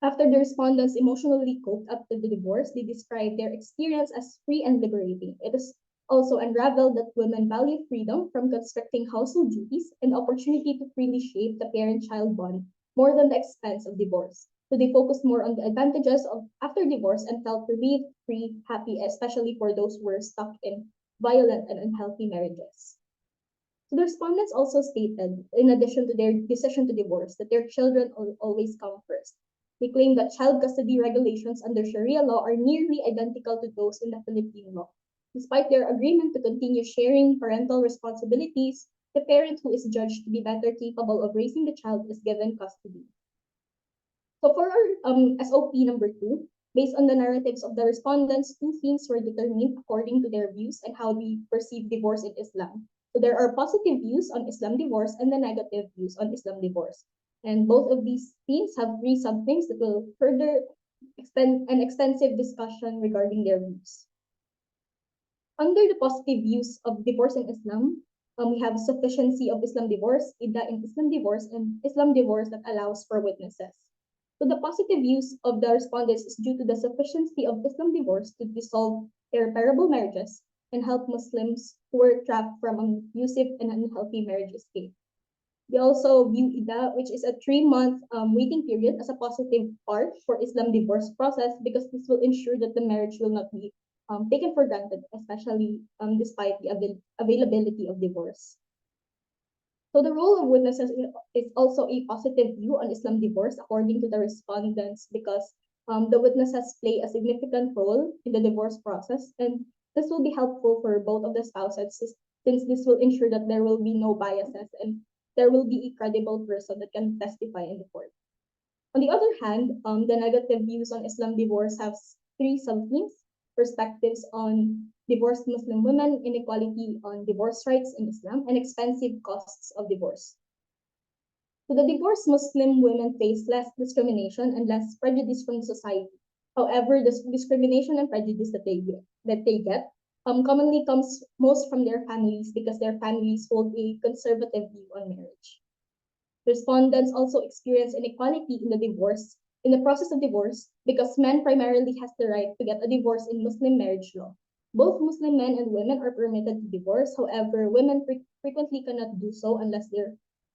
after the respondents emotionally coped up to the divorce, they described their experience as free and liberating. It is also unraveled that women value freedom from constricting household duties and opportunity to freely shape the parent-child bond more than the expense of divorce. So they focused more on the advantages of after divorce and felt relieved, free, happy, especially for those who were stuck in violent and unhealthy marriages. So the respondents also stated, in addition to their decision to divorce, that their children will always come first. They claim that child custody regulations under Sharia law are nearly identical to those in the Philippine law. Despite their agreement to continue sharing parental responsibilities, the parent who is judged to be better capable of raising the child is given custody. So for our SOP number 2, based on the narratives of the respondents, two themes were determined according to their views and how they perceive divorce in Islam. So there are positive views on Islam divorce and the negative views on Islam divorce. And both of these themes have 3 sub-themes that will further extend an extensive discussion regarding their views. Under the positive views of divorce in Islam, we have sufficiency of Islam divorce, iddah in Islam divorce, and Islam divorce that allows for witnesses. So the positive views of the respondents is due to the sufficiency of Islam divorce to dissolve irreparable marriages and help Muslims who were trapped from an abusive and unhealthy marriage escape. They also view iddah, which is a 3-month waiting period, as a positive part for Islam divorce process because this will ensure that the marriage will not be taken for granted, especially despite the availability of divorce. So the role of witnesses is also a positive view on Islam divorce, according to the respondents, because the witnesses play a significant role in the divorce process, and this will be helpful for both of the spouses, since this will ensure that there will be no biases and there will be a credible person that can testify in the court. On the other hand, the negative views on Islam divorce have 3 sub-themes: perspectives on divorced Muslim women, inequality on divorce rights in Islam, and expensive costs of divorce. So the divorced Muslim women face less discrimination and less prejudice from society. However, the discrimination and prejudice that they get commonly comes most from their families because their families hold a conservative view on marriage. Respondents also experience inequality in the process of divorce because men primarily has the right to get a divorce in Muslim marriage law. Both Muslim men and women are permitted to divorce. However, women frequently cannot do so unless their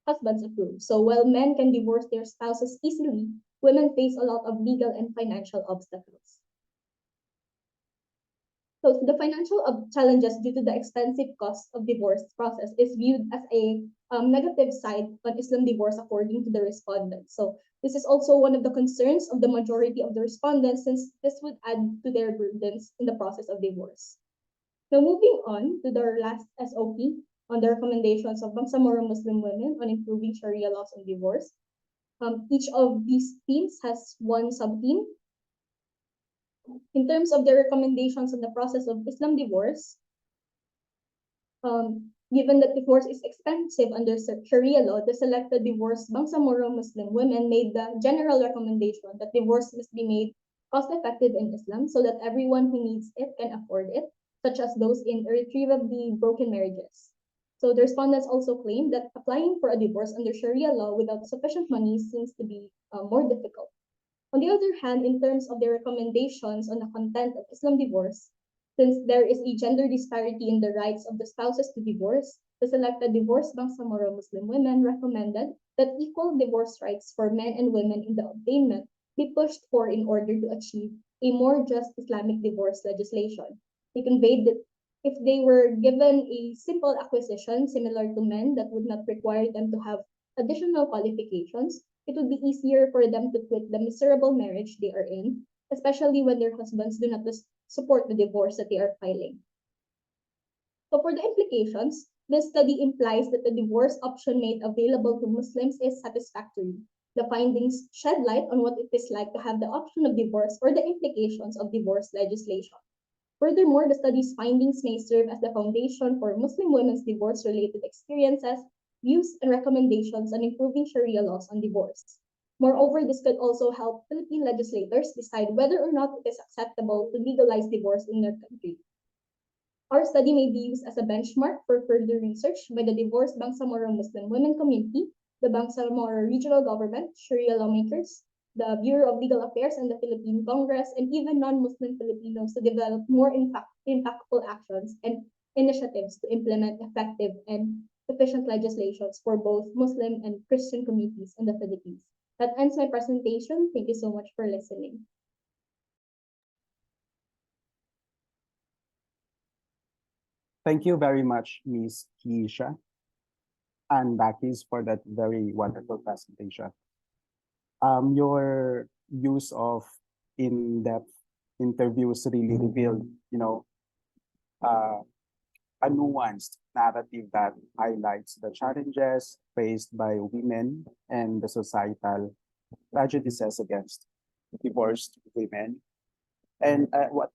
husbands approve. So while men can divorce their spouses easily, women face a lot of legal and financial obstacles. So the financial challenges due to the expensive cost of divorce process is viewed as a negative side on Islam divorce according to the respondents. So this is also one of the concerns of the majority of the respondents since this would add to their burdens in the process of divorce. Now moving on to their last SOP on the recommendations of Bangsamoro Muslim women on improving Sharia laws on divorce. Each of these themes has one sub-theme. In terms of the recommendations on the process of Islam divorce, given that divorce is expensive under Sharia law, the selected divorce Bangsamoro Muslim women made the general recommendation that divorce must be made cost-effective in Islam so that everyone who needs it can afford it, such as those in irretrievably broken marriages. So the respondents also claimed that applying for a divorce under Sharia law without sufficient money seems to be more difficult. On the other hand, in terms of their recommendations on the content of Islam divorce, since there is a gender disparity in the rights of the spouses to divorce, the selected divorce Bangsamoro Muslim women recommended that equal divorce rights for men and women in the obtainment be pushed for in order to achieve a more just Islamic divorce legislation. They conveyed that if they were given a simple acquisition similar to men that would not require them to have additional qualifications, it would be easier for them to quit the miserable marriage they are in, especially when their husbands do not support the divorce that they are filing. So for the implications, this study implies that the divorce option made available to Muslims is satisfactory. The findings shed light on what it is like to have the option of divorce or the implications of divorce legislation. Furthermore, the study's findings may serve as the foundation for Muslim women's divorce-related experiences, views, and recommendations on improving Sharia laws on divorce. Moreover, this could also help Philippine legislators decide whether or not it is acceptable to legalize divorce in their country. Our study may be used as a benchmark for further research by the divorced Bangsamoro Muslim women community, the Bangsamoro regional government, Sharia lawmakers, the Bureau of Legal Affairs and the Philippine Congress, and even non-Muslim Filipinos to develop more impactful actions and initiatives to implement effective and efficient legislations for both Muslim and Christian communities in the Philippines. That ends my presentation. Thank you so much for listening. Thank you very much, Ms. Keisha and Bakis, for that very wonderful presentation. Your use of in-depth interviews really revealed, a nuanced narrative that highlights the challenges faced by women and the societal prejudices against divorced women. And what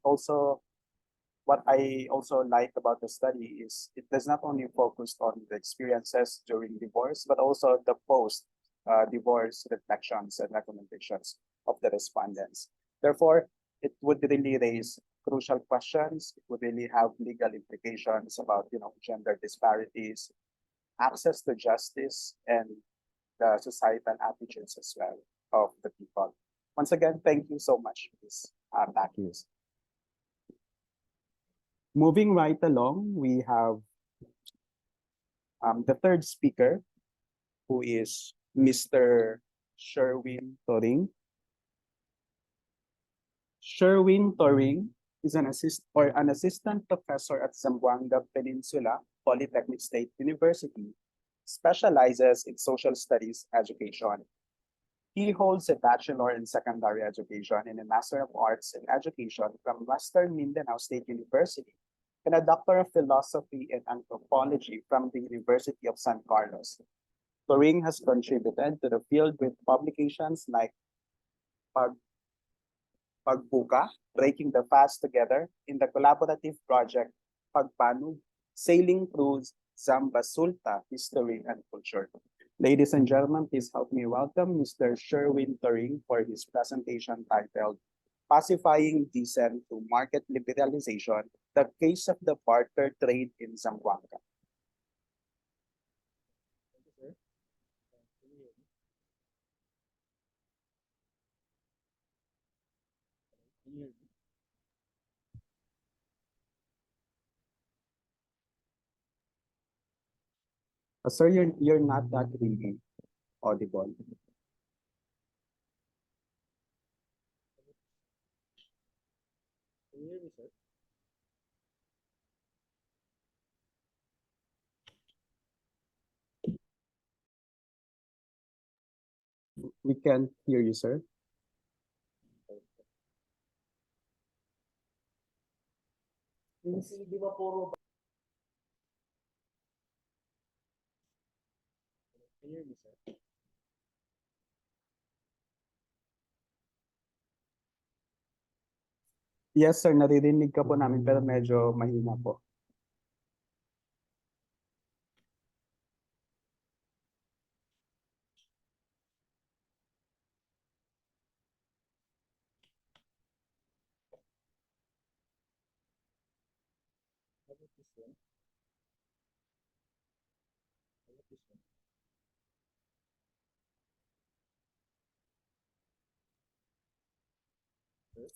I also like about the study is it does not only focus on the experiences during divorce, but also the post divorce reflections and recommendations of the respondents. Therefore, it would really raise crucial questions. It would really have legal implications about gender disparities, access to justice, and the societal attitudes as well of the people. Once again, thank you so much, Ms. Bakis. Moving right along, we have the third speaker, who is Mr. Sherwin Toring. Sherwin Toring is an assistant professor at Zamboanga Peninsula Polytechnic State University, specializes in social studies education. He holds a bachelor in secondary education and a master of arts in education from Western Mindanao State University, and a doctor of philosophy and anthropology from the University of San Carlos. Toring has contributed to the field with publications like Pagbuka, Breaking the Fast Together, in the collaborative project Pagpanog, Sailing Through Zamba Sulta, History and Culture. Ladies and gentlemen, please help me welcome Mr. Sherwin Toring for his presentation titled Pacifying Descent to Market Liberalization, the Case of the Barter Trade in Zamboanga. Sir, you're not that really audible. Can you hear me, sir? We can't hear you, sir. Yes, sir. Naririnig ka po namin pero medyo mahina po.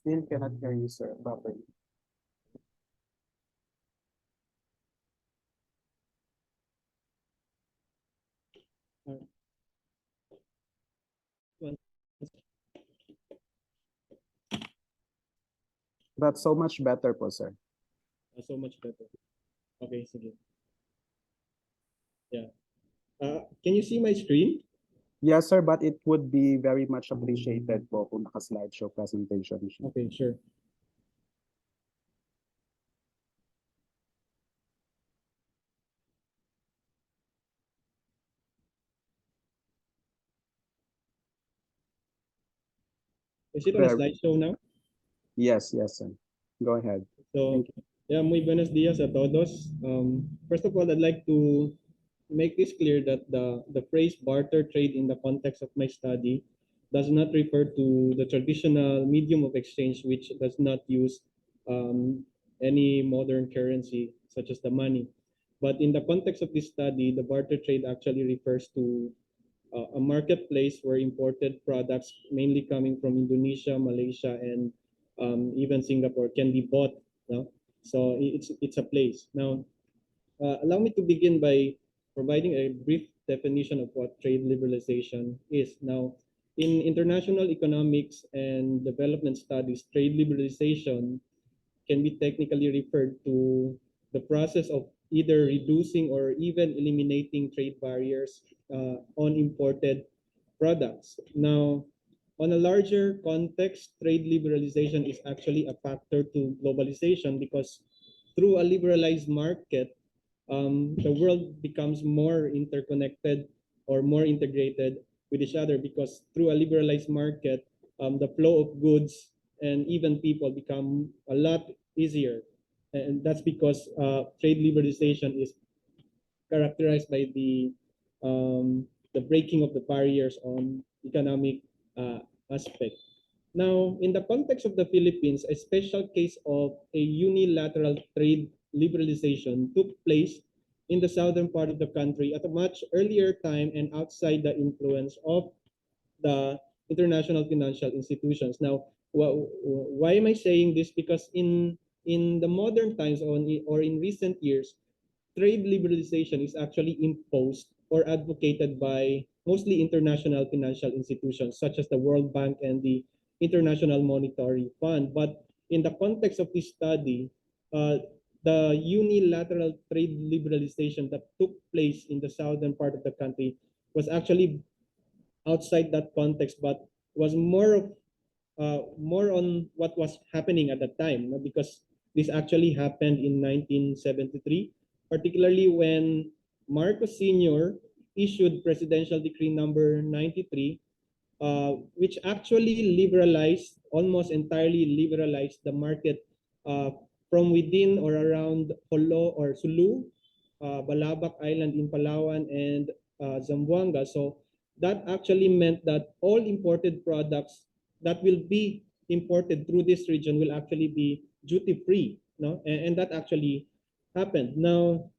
Still cannot hear you, sir, properly. That's so much better po, sir. So much better. Okay, sige. Yeah. Can you see my screen? Yes, sir, but it would be very much appreciated po kung naka-slideshow presentation siya. Okay, sure. Is it on a slideshow now? Yes, yes, sir. Go ahead. So, yeah, muy buenos días a todos. First of all, I'd like to make this clear that the phrase barter trade in the context of my study does not refer to the traditional medium of exchange, which does not use any modern currency, such as the money. But in the context of this study, the barter trade actually refers to a marketplace where imported products, mainly coming from Indonesia, Malaysia, and even Singapore, can be bought. No? So it's a place. Now, allow me to begin by providing a brief definition of what trade liberalization is. Now, in international economics and development studies, trade liberalization can be technically referred to the process of either reducing or even eliminating trade barriers on imported products. Now, on a larger context, trade liberalization is actually a factor to globalization because through a liberalized market, the world becomes more interconnected or more integrated with each other, because through a liberalized market, the flow of goods and even people become a lot easier. And that's because trade liberalization is characterized by the breaking of the barriers on economic aspect. Now, in the context of the Philippines, a special case of a unilateral trade liberalization took place in the southern part of the country at a much earlier time and outside the influence of the international financial institutions. Now, why am I saying this? Because in the modern times or in recent years, trade liberalization is actually imposed or advocated by mostly international financial institutions such as the World Bank and the International Monetary Fund. But in the context of this study, the unilateral trade liberalization that took place in the southern part of the country was actually outside that context, but was more on what was happening at the time, because this actually happened in 1973, particularly when Marcos Sr. issued Presidential Decree number 93, which actually liberalized, almost entirely liberalized the market from within or around Jolo or Sulu, Balabac Island in Palawan, and Zamboanga. So that actually meant that all imported products that will be imported through this region will actually be duty free, no? And that actually happened. Now,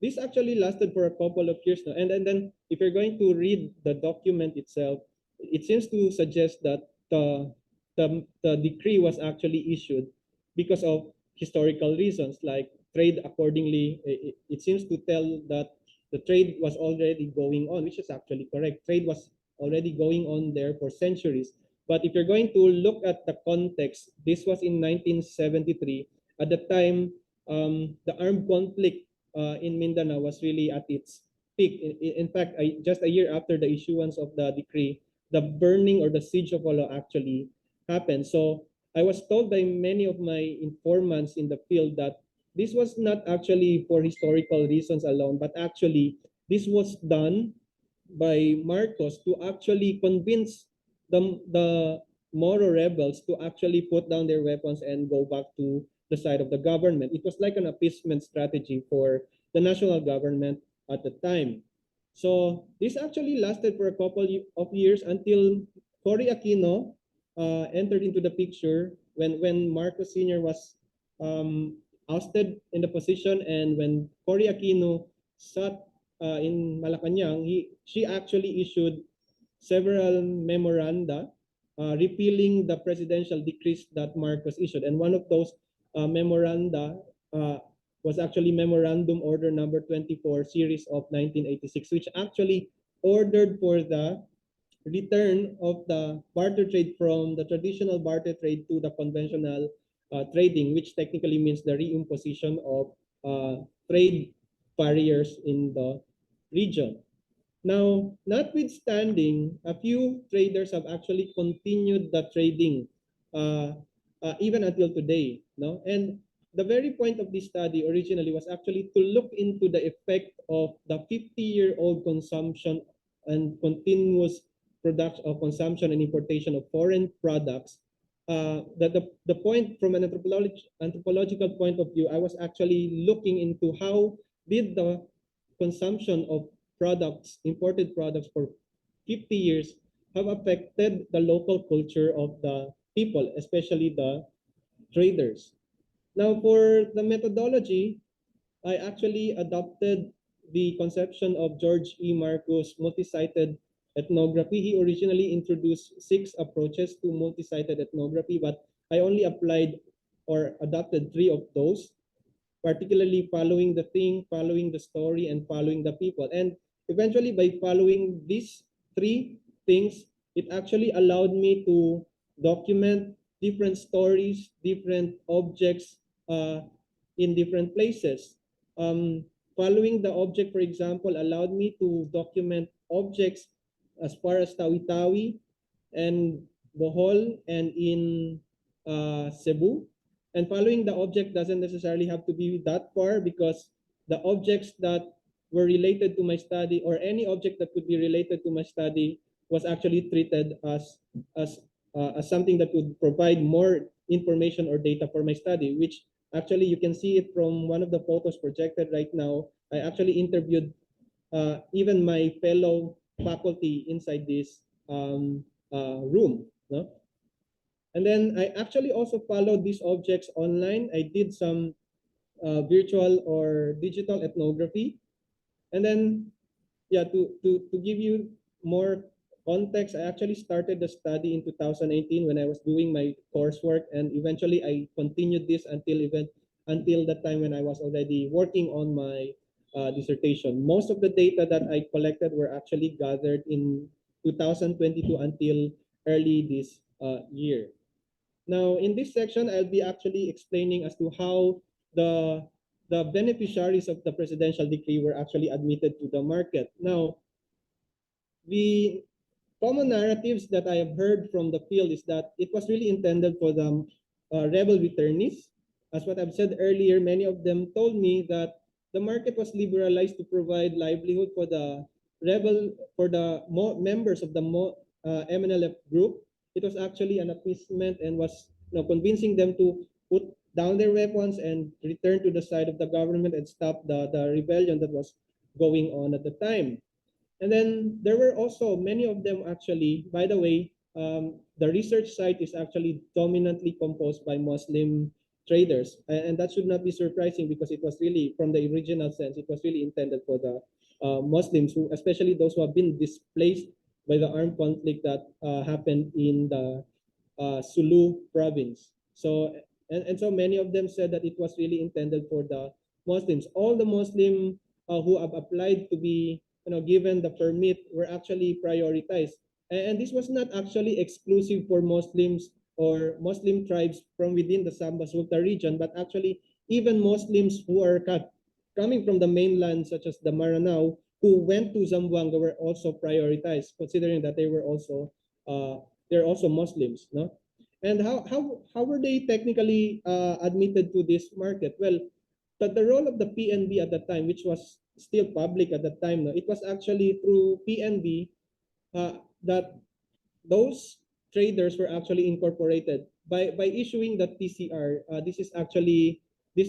this actually lasted for a couple of years now. And then if you're going to read the document itself, it seems to suggest that the decree was actually issued because of historical reasons, like trade accordingly. It seems to tell that the trade was already going on, which is actually correct. Trade was already going on there for centuries. But if you're going to look at the context, this was in 1973. At the time, the armed conflict in Mindanao was really at its peak. In fact, just a year after the issuance of the decree, the burning or the siege of Olo actually happened. So I was told by many of my informants in the field that this was not actually for historical reasons alone, but actually this was done by Marcos to actually convince the Moro rebels to actually put down their weapons and go back to the side of the government. It was like an appeasement strategy for the national government at the time. So this actually lasted for a couple of years until Cory Aquino entered into the picture when Marcos Sr. was ousted in the position, and when Cory Aquino sat in Malacanang, she actually issued several memoranda repealing the presidential decrees that Marcos issued. And one of those memoranda was actually Memorandum Order Number 24, Series of 1986, which actually ordered for the return of the barter trade from the traditional barter trade to the conventional trading, which technically means the reimposition of trade barriers in the region. Now, notwithstanding, a few traders have actually continued the trading even until today. No? And the very point of this study originally was actually to look into the effect of the 50-year-old consumption and continuous production of consumption and importation of foreign products. The point from an anthropological point of view, I was actually looking into how did the consumption of products, imported products for 50 years have affected the local culture of the people, especially the traders. Now, for the methodology, I actually adopted the conception of George E. Marcus' multi-sited ethnography. He originally introduced 6 approaches to multi-sited ethnography, but I only applied or adopted 3 of those, particularly following the thing, following the story, and following the people. And eventually, by following these 3 things, it actually allowed me to document different stories, different objects in different places. Following the object, for example, allowed me to document objects as far as Tawi-Tawi and Bohol and in Cebu. And following the object doesn't necessarily have to be that far, because the objects that were related to my study, or any object that could be related to my study, was actually treated as something that would provide more information or data for my study, which actually you can see it from one of the photos projected right now. I actually interviewed even my fellow faculty inside this room. No? And then I actually also followed these objects online. I did some virtual or digital ethnography. And then, yeah, to give you more context, I actually started the study in 2018 when I was doing my coursework, and eventually I continued this until the time when I was already working on my dissertation. Most of the data that I collected were actually gathered in 2022 until early this year. Now, in this section, I'll be actually explaining as to how the beneficiaries of the presidential decree were actually admitted to the market. Now, the common narratives that I have heard from the field is that it was really intended for the rebel returnees. As what I've said earlier, many of them told me that the market was liberalized to provide livelihood for the members of the MNLF group. It was actually an appeasement and was convincing them to put down their weapons and return to the side of the government and stop the rebellion that was going on at the time. And then there were also many of them actually, by the way, the research site is actually dominantly composed by Muslim traders. And that should not be surprising, because it was really, from the original sense, it was really intended for the Muslims, who, especially those who have been displaced by the armed conflict that happened in the Sulu province. So, and so many of them said that it was really intended for the Muslims. All the Muslim who have applied to be given the permit were actually prioritized. And this was not actually exclusive for Muslims or Muslim tribes from within the Samba Sulta region, but actually even Muslims who are coming from the mainland, such as the Maranao, who went to Zamboanga were also prioritized, considering that they were also they're also Muslims, no? And how were they technically admitted to this market? Well, the role of the PNB at the time, which was still public at the time, no, it was actually through PNB that those traders were actually incorporated by issuing the TCR. This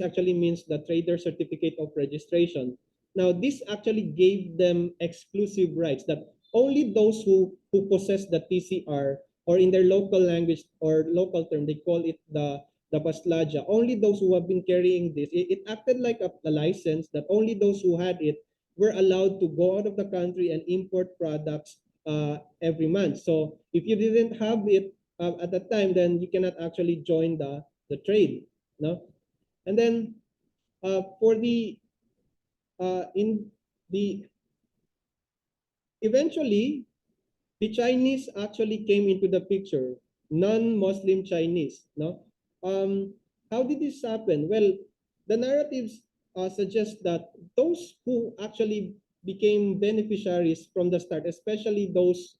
actually means the trader certificate of registration. Now, this actually gave them exclusive rights that only those who possess the TCR, or in their local language or local term, they call it the paslaja. Only those who have been carrying this, it acted like a license that only those who had it were allowed to go out of the country and import products every month. So if you didn't have it at that time, then you cannot actually join the trade, no? And then for the in the eventually the Chinese actually came into the picture, non-Muslim Chinese, no? How did this happen? Well, the narratives suggest that those who actually became beneficiaries from the start, especially those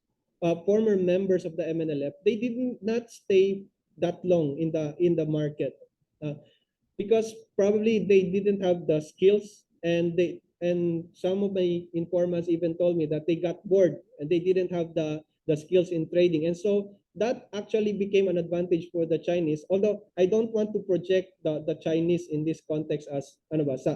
former members of the MNLF, they did not stay that long in the market because probably they didn't have the skills, and some of my informants even told me that they got bored and they didn't have the skills in trading, and so that actually became an advantage for the Chinese. Although I don't want to project the Chinese in this context as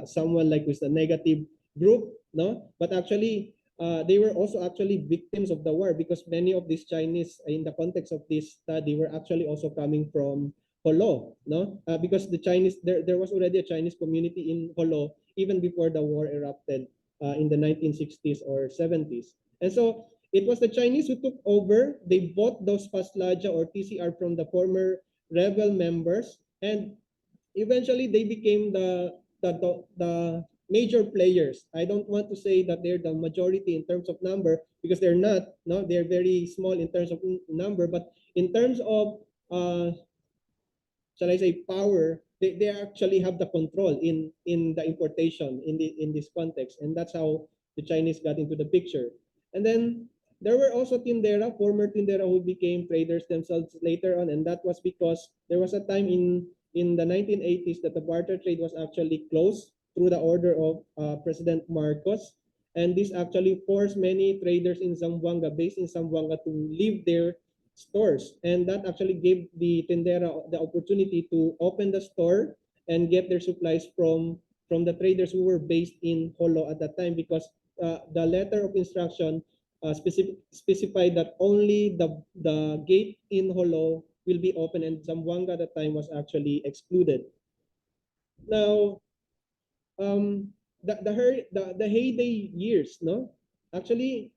someone like with a negative group, no, but actually they were also actually victims of the war, because many of these Chinese in the context of this study were actually also coming from Holo, no? Because the Chinese, there was already a Chinese community in Holo even before the war erupted in the 1960s or 70s. And so it was the Chinese who took over. They bought those paslaja or TCR from the former rebel members, and eventually they became the major players. I don't want to say that they're the majority in terms of number, because they're not. No, they're very small in terms of number, but in terms of shall I say power, they actually have the control in the importation in this context, and that's how the Chinese got into the picture. And then there were also Tindera, former Tindera, who became traders themselves later on, and that was because there was a time in the 1980s that the barter trade was actually closed through the order of President Marcos, and this actually forced many traders in Zamboanga, based in Zamboanga, to leave their stores, and that actually gave the tendera the opportunity to open the store and get their supplies from the traders who were based in Holo at that time, because the letter of instruction specified that only the gate in Holo will be open, and Zamboanga at the time was actually excluded. Now, the heyday years, no, actually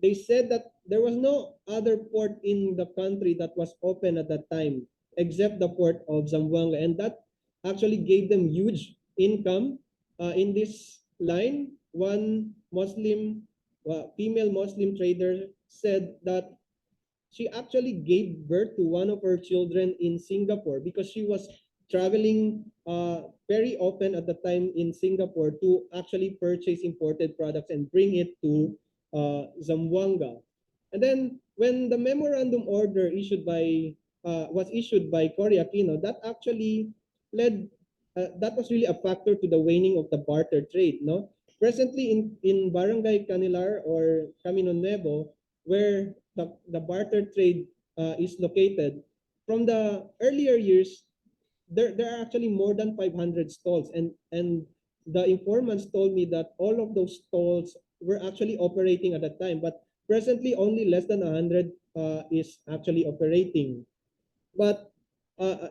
they said that there was no other port in the country that was open at that time except the port of Zamboanga, and that actually gave them huge income in this line. One Muslim, female Muslim trader said that she actually gave birth to one of her children in Singapore, because she was traveling very often at the time in Singapore to actually purchase imported products and bring it to Zamboanga. And then when the memorandum order was issued by Cory Aquino, that actually led that was really a factor to the waning of the barter trade. No, presently in Barangay Canilar or Camino Nuevo, where the barter trade is located, from the earlier years, there are actually more than 500 stalls, and the informants told me that all of those stalls were actually operating at that time, but presently only less than 100 is actually operating. But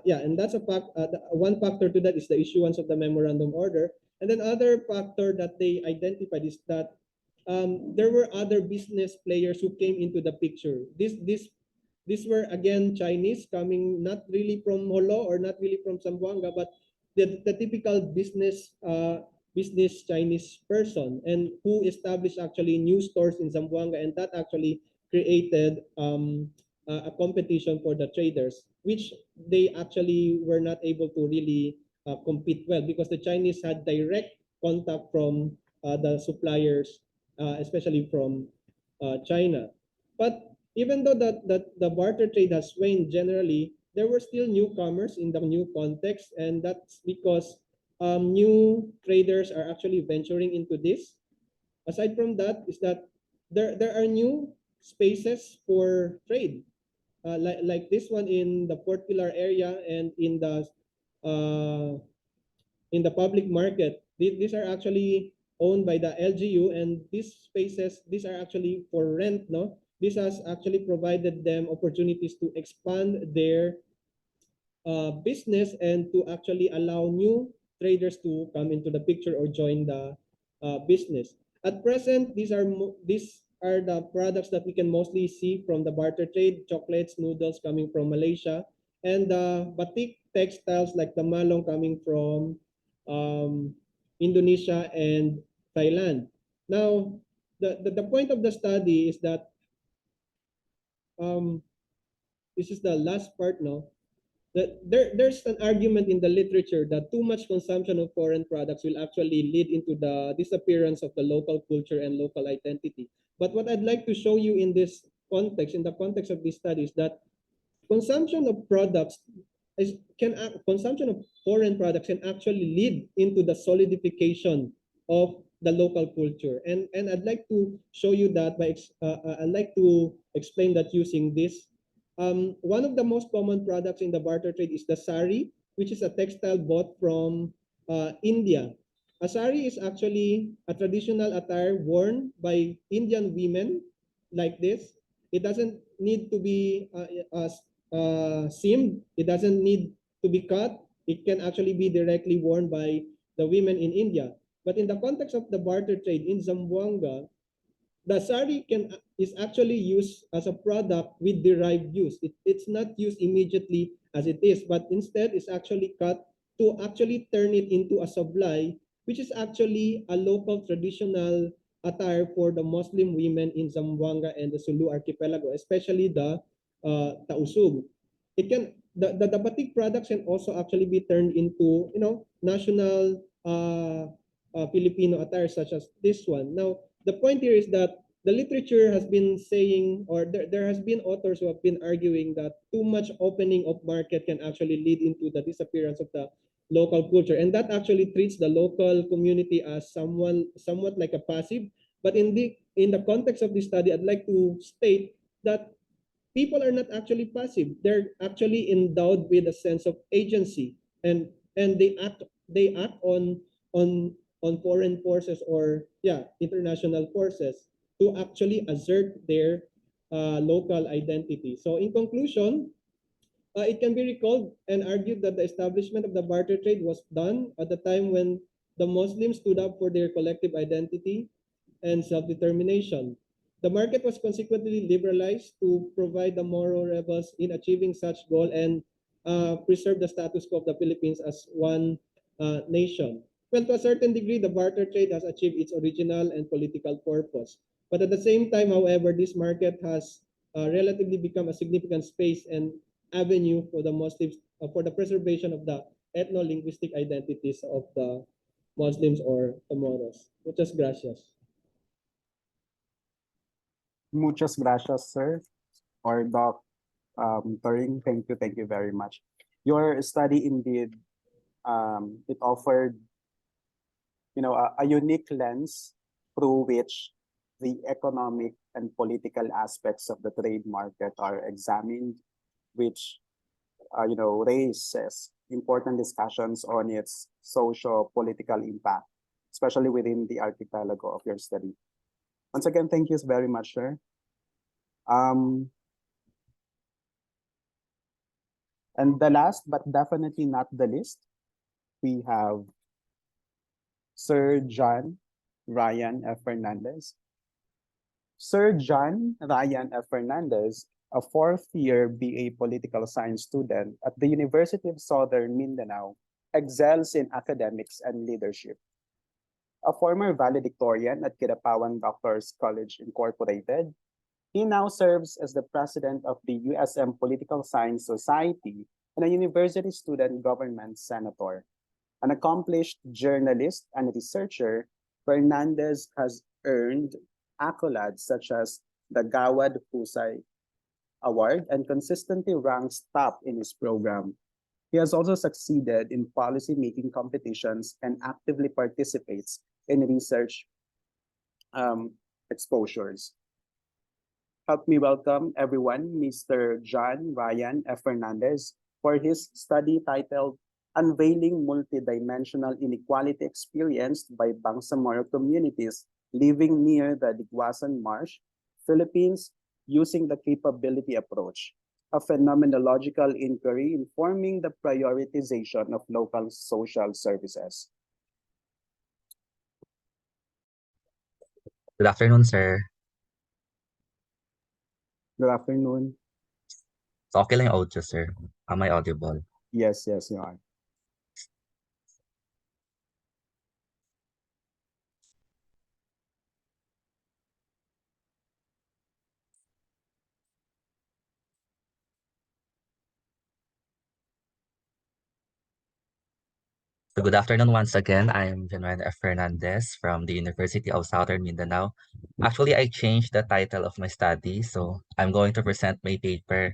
yeah, and that's a fact. One factor to that is the issuance of the memorandum order, and then other factor that they identified is that there were other business players who came into the picture. These were again Chinese, coming not really from Holo or not really from Zamboanga, but the typical business Chinese person, and who established actually new stores in Zamboanga, and that actually created a competition for the traders, which they actually were not able to really compete well, because the Chinese had direct contact from the suppliers, especially from China. But even though that the barter trade has waned generally, there were still newcomers in the new context, and that's because new traders are actually venturing into this. Aside from that, is that there are new spaces for trade, like this one in the Port Pilar area and uh, in the public market. These are actually owned by the LGU, and these spaces, these are actually for rent, no? This has actually provided them opportunities to expand their business and to actually allow new traders to come into the picture or join the business. At present, these are the products that we can mostly see from the barter trade: chocolates, noodles coming from Malaysia, and the batik textiles like the malong coming from Indonesia and Thailand. Now, the point of the study is that this is the last part now, that there's an argument in the literature that too much consumption of foreign products will actually lead into the disappearance of the local culture and local identity. But what I'd like to show you in this context, in the context of this study, is that consumption of products consumption of foreign products can actually lead into the solidification of the local culture. And I'd like to show you that I'd like to explain that using this. One of the most common products in the barter trade is the sari, which is a textile bought from India. A sari is actually a traditional attire worn by Indian women like this. It doesn't need to be seamed. It doesn't need to be cut. It can actually be directly worn by the women in India. But in the context of the barter trade in Zamboanga, the sari is actually used as a product with derived use. It's not used immediately as it is, but instead it's actually cut to actually turn it into a sablay, which is actually a local traditional attire for the Muslim women in Zamboanga and the Sulu archipelago, especially the Tausug. The batik products can also actually be turned into national Filipino attire, such as this one. Now, the point here is that the literature has been saying, or there has been authors who have been arguing that too much opening of market can actually lead into the disappearance of the local culture, and that actually treats the local community as somewhat like a passive. But in the context of this study, I'd like to state that people are not actually passive. They're actually endowed with a sense of agency, and they act on foreign forces, or international forces, to actually assert their local identity. So in conclusion, it can be recalled and argued that the establishment of the barter trade was done at the time when the Muslims stood up for their collective identity and self-determination. The market was consequently liberalized to provide the Moro rebels in achieving such goal and preserve the status quo of the Philippines as one nation. Well, to a certain degree, the barter trade has achieved its original and political purpose. But at the same time, however, this market has relatively become a significant space and avenue for the Muslims, for the preservation of the ethno-linguistic identities of the Muslims or the Moros. Muchas gracias. Muchas gracias, sir, or Doc Turing. Thank you very much. Your study indeed, it offered, a unique lens through which the economic and political aspects of the trade market are examined, which, raises important discussions on its socio-political impact, especially within the archipelago of your study. Once again, thank you very much, sir. And the last, but definitely not the least, we have Sir John Ryan F. Fernandez. Sir John Ryan F. Fernandez, a fourth-year BA Political Science student at the University of Southern Mindanao, excels in academics and leadership. A former valedictorian at Kidapawan Doctors College Incorporated, he now serves as the president of the USM Political Science Society and a university student government senator. An accomplished journalist and researcher, Fernandez has earned accolades such as the Gawad Husay Award and consistently ranks top in his program. He has also succeeded in policy-making competitions and actively participates in research exposures. Help me welcome everyone, Mr. John Ryan F. Fernandez, for his study titled Unveiling Multidimensional Inequality Experienced by Bangsamoro Communities Living Near the Digwasan Marsh, Philippines, using the capability approach, a phenomenological inquiry informing the prioritization of local social services. Good afternoon, sir. Good afternoon. So, okay lang yung audio, sir. Am I audible? Yes, you are. So, good afternoon once again. I am January F. Fernandez from the University of Southern Mindanao. Actually, I changed the title of my study, so I'm going to present my paper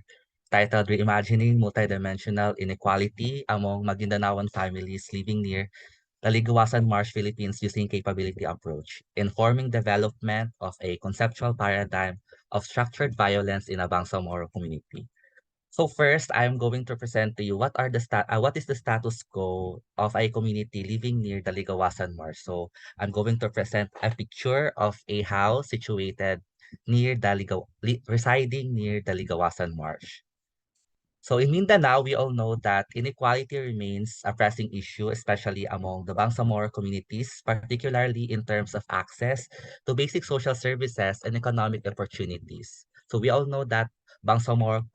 titled Reimagining Multidimensional Inequality Among Maguindanaoan Families Living Near the Ligawasan Marsh, Philippines using capability approach, informing development of a conceptual paradigm of structured violence in a Bangsamoro community. So first, I'm going to present to you what is the status quo of a community living near the Ligawasan Marsh. So I'm going to present a picture of a house situated near the residing near the Ligawasan Marsh. So in Mindanao, we all know that inequality remains a pressing issue, especially among the Bangsamoro communities, particularly in terms of access to basic social services and economic opportunities. So we all know that Bangsamoro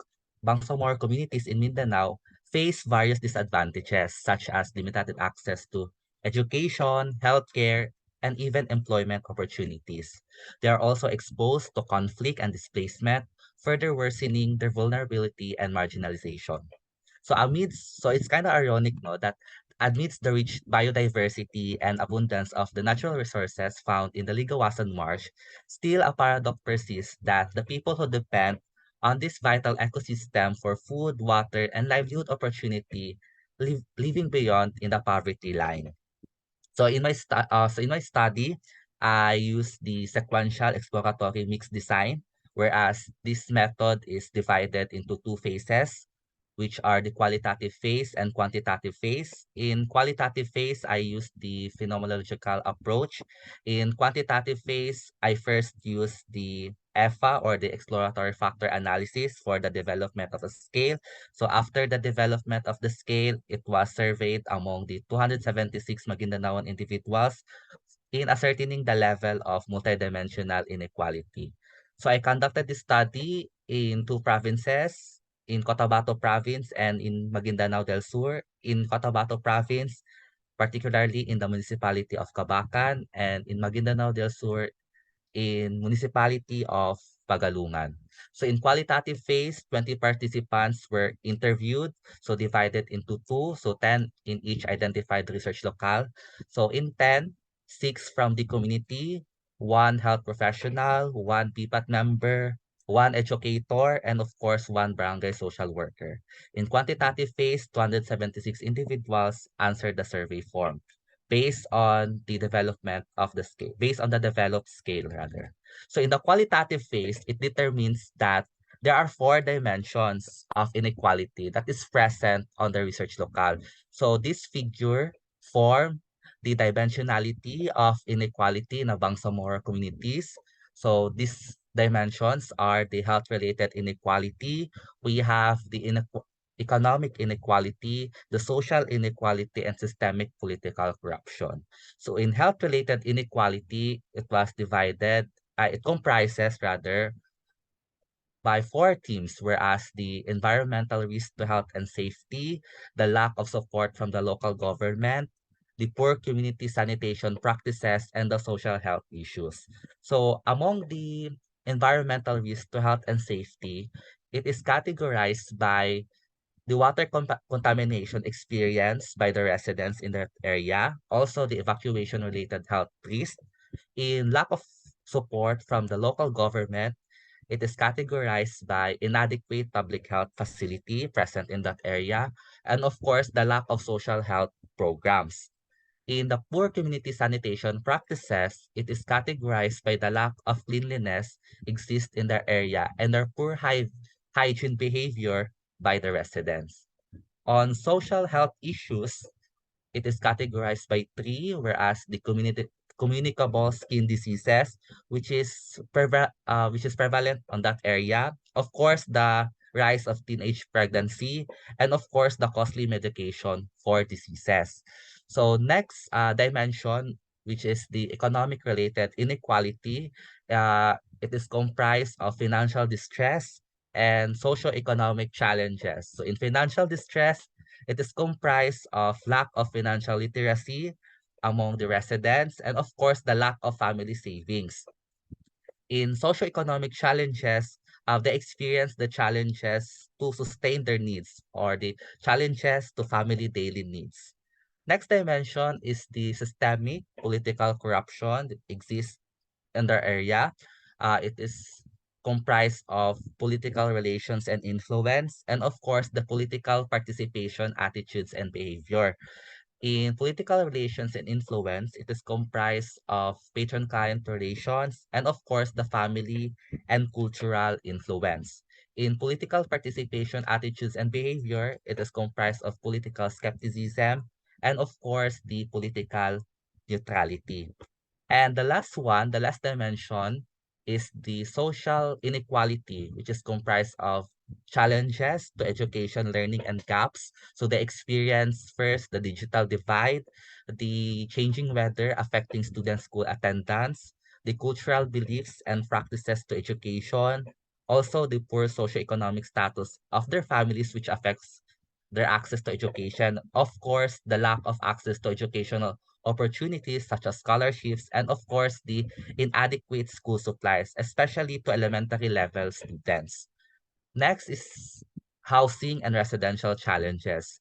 communities in Mindanao face various disadvantages, such as limited access to education, healthcare, and even employment opportunities. They are also exposed to conflict and displacement, further worsening their vulnerability and marginalization. So it's kind of ironic, no, that amidst the rich biodiversity and abundance of the natural resources found in the Ligawasan Marsh, still a paradox persists that the people who depend on this vital ecosystem for food, water, and livelihood opportunity living beyond in the poverty line. So in my study, I use the sequential exploratory mixed design, whereas this method is divided into two phases, which are the qualitative phase and quantitative phase. In qualitative phase, I use the phenomenological approach. In quantitative phase, I first use the EFA or the exploratory factor analysis for the development of a scale. So after the development of the scale, it was surveyed among the 276 Maguindanaoan individuals in ascertaining the level of multidimensional inequality. So I conducted this study in two provinces, in Cotabato Province and in Maguindanao del Sur. In Cotabato Province, particularly in the municipality of Cabacan, and in Maguindanao del Sur, in municipality of Pagalungan. So in qualitative phase, 20 participants were interviewed, so divided into two, so 10 in each identified research locale. So in 10, 6 from the community, one health professional, one PPAT member, one educator, and of course, one barangay social worker. In quantitative phase, 276 individuals answered the survey form based on the development of the scale, based on the developed scale rather. So in the qualitative phase, it determines that there are four dimensions of inequality that is present on the research locale. So this figure form the dimensionality of inequality in the Bangsamoro communities. So these dimensions are the health-related inequality. We have the economic inequality, the social inequality, and systemic political corruption. So in health-related inequality, it comprises rather by four themes, whereas the environmental risk to health and safety, the lack of support from the local government, the poor community sanitation practices, and the social health issues. So among the environmental risk to health and safety, it is categorized by the water contamination experienced by the residents in that area, also the evacuation-related health risk, In lack of support from the local government, it is categorized by inadequate public health facility present in that area, and of course, the lack of social health programs. In the poor community sanitation practices, it is categorized by the lack of cleanliness exists in the area and their poor hygiene behavior by the residents. On social health issues, it is categorized by three, whereas the communicable skin diseases, which is prevalent on that area. Of course, the rise of teenage pregnancy, and of course, the costly medication for diseases. So next dimension, which is the economic related inequality, it is comprised of financial distress and socio-economic challenges. So in financial distress, it is comprised of lack of financial literacy among the residents and of course the lack of family savings. In socioeconomic challenges, they experience the challenges to sustain their needs or the challenges to family daily needs. Next dimension is the systemic political corruption that exists in their area. It is comprised of political relations and influence, and of course, the political participation, attitudes, and behavior. In political relations and influence, it is comprised of patron-client relations, and of course, the family and cultural influence. In political participation, attitudes, and behavior, it is comprised of political skepticism, and of course, the political neutrality. And the last one, the last dimension, is the social inequality, which is comprised of challenges to education, learning, and gaps. So they experience first the digital divide, the changing weather affecting student school attendance, the cultural beliefs and practices to education, also the poor socioeconomic status of their families, which affects their access to education. Of course, the lack of access to educational opportunities such as scholarships, and of course, the inadequate school supplies, especially to elementary level students. Next is housing and residential challenges.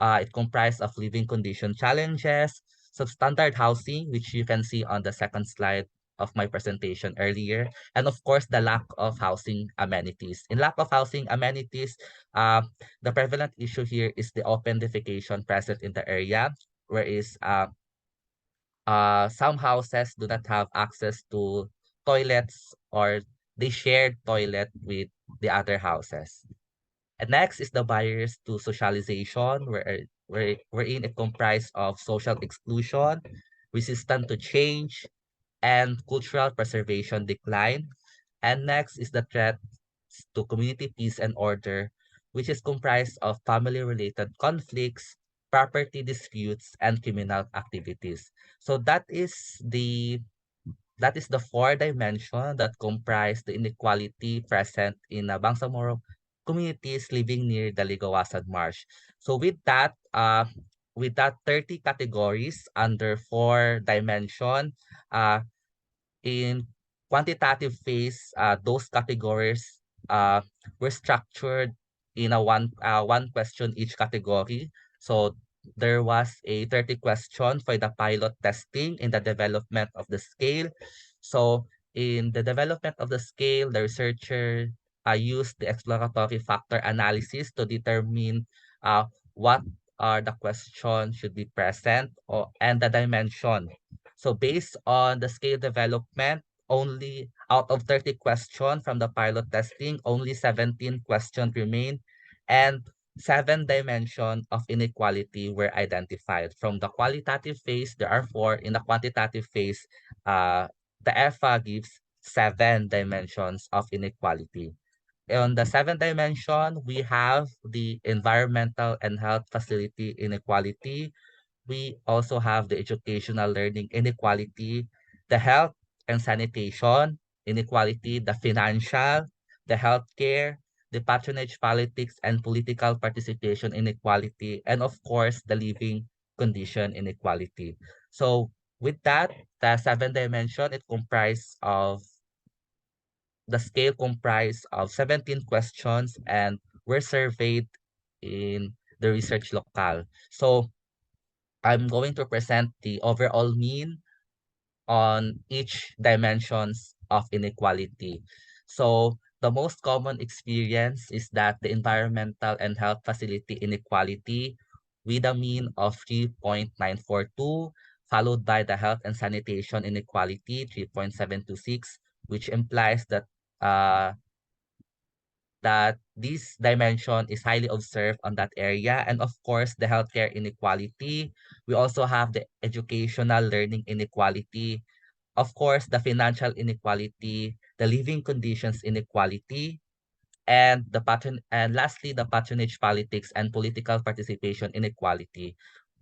It comprised of living condition challenges, substandard housing, which you can see on the second slide of my presentation earlier, and of course, the lack of housing amenities. In lack of housing amenities, the prevalent issue here is the open defecation present in the area, whereas some houses do not have access to toilets or they share toilet with the other houses. And next is the barriers to socialization, wherein it comprised of social exclusion, resistance to change, and cultural preservation decline. And next is the threat to community peace and order, which is comprised of family-related conflicts, property disputes, and criminal activities. So that is the four dimension that comprise the inequality present in Bangsamoro communities living near the Ligawasan Marsh. So with that 30 categories under four dimension, uh, in quantitative phase, those categories were structured in a one question each category. So there was a 30 question for the pilot testing in the development of the scale. So in the development of the scale, the researcher used the exploratory factor analysis to determine what are the questions should be present and the dimension. So based on the scale development, only out of 30 questions from the pilot testing, only 17 questions remain and 7 dimensions of inequality were identified. From the qualitative phase, there are 4. In the quantitative phase, the EFA gives 7 dimensions of inequality. On the 7 dimension, we have the environmental and health facility inequality. We also have the educational learning inequality, the health and sanitation inequality, the financial, the healthcare, the patronage politics and political participation inequality, and of course, the living condition inequality. So with that, the 7 dimension, the scale comprised of 17 questions and were surveyed in the research locale. So I'm going to present the overall mean on each dimensions of inequality. So the most common experience is that the environmental and health facility inequality with a mean of 3.942, followed by the health and sanitation inequality 3.726, which implies that this dimension is highly observed on that area. And of course, the healthcare inequality. We also have the educational learning inequality. Of course, the financial inequality, the living conditions inequality, and lastly, the patronage politics and political participation inequality,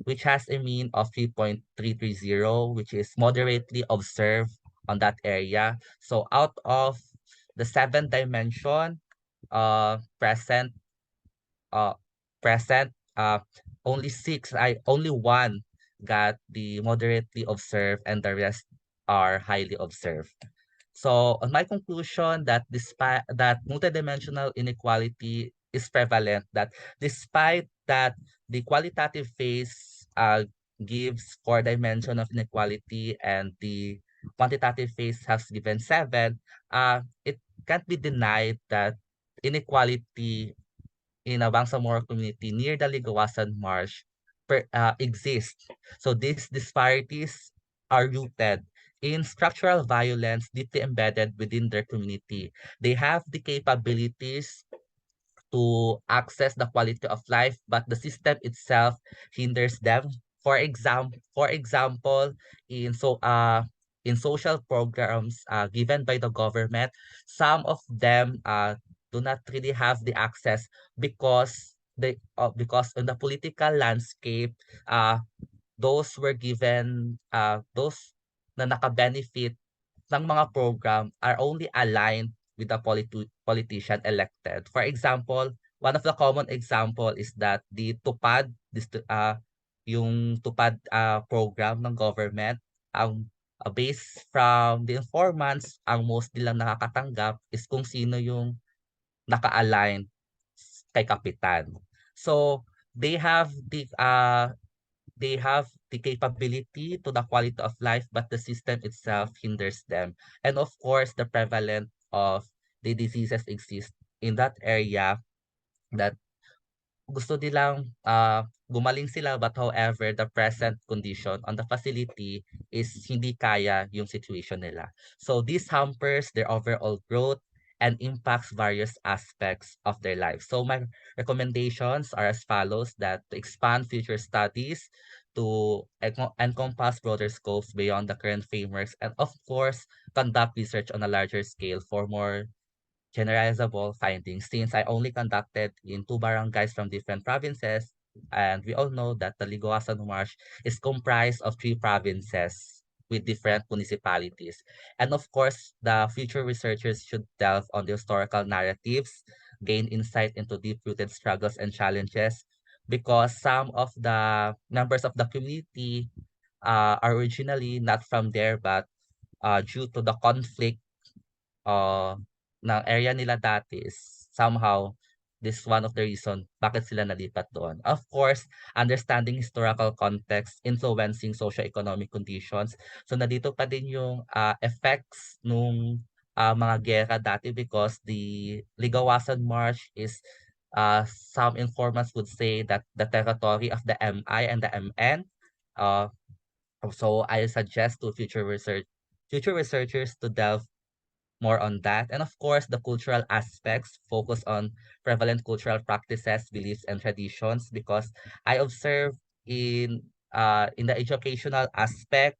which has a mean of 3.330, which is moderately observed on that area. So out of the seven dimension present uh present only only one got the moderately observed and the rest are highly observed. So on my conclusion that despite that multidimensional inequality is prevalent, that despite that the qualitative phase gives four dimension of inequality and the quantitative phase has given seven, it can't be denied that inequality in a Bangsamoro community near the Ligawasan Marsh exist. So these disparities are rooted in structural violence deeply embedded within their community. They have the capabilities to access the quality of life, but the system itself hinders them. For example, in social programs given by the government, some of them do not really have the access because in the political landscape, uh, those na nakabenefit ng mga program are only aligned with the politician elected. For example, one of the common example is that the yung Tupad program ng government, ang based from the informants, ang most nilang nakakatanggap is kung sino yung naka-align kay kapitan. So they have the capability to the quality of life, but the system itself hinders them. And of course, the prevalence of the diseases exist in that area that gusto nilang gumaling sila, but however, the present condition on the facility is hindi kaya yung situation nila. So this hampers their overall growth and impacts various aspects of their life. So my recommendations are as follows: that to expand future studies to encompass broader scopes beyond the current frameworks, and of course, conduct research on a larger scale for more generalizable findings, since I only conducted in two barangays from different provinces, and we all know that the Ligoasan Marsh is comprised of three provinces with different municipalities. And of course, the future researchers should delve on the historical narratives, gain insight into deep-rooted struggles and challenges, because some of the members of the community are originally not from there, but due to the conflict uh, ng area nila dati is somehow this one of the reason bakit sila nalipat doon. Of course, understanding historical context influencing socio-economic conditions. So nandito pa din yung effects nung mga gera dati, because the Ligawasan Marsh is some informants would say that the territory of the MI and the MN. Uh, so I suggest to future researchers to delve more on that. And of course, the cultural aspects focus on prevalent cultural practices, beliefs, and traditions, because I observe in the educational aspect,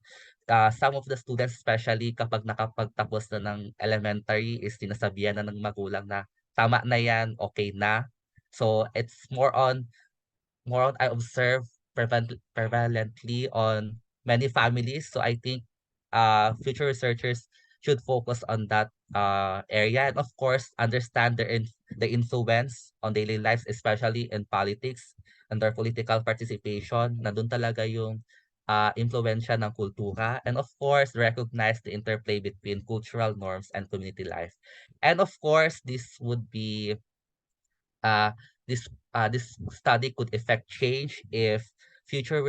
some of the students, especially kapag nakapagtapos na ng elementary, is sinasabihan na ng magulang na tama na yan, okay na. So it's more on I observe prevalently on many families. So I think future researchers should focus on that area, and of course understand the influence on daily lives, especially in politics and their political participation. Nandun talaga yung impluensya ng kultura, and of course recognize the interplay between cultural norms and community life. And of course, uh, this study could effect change if future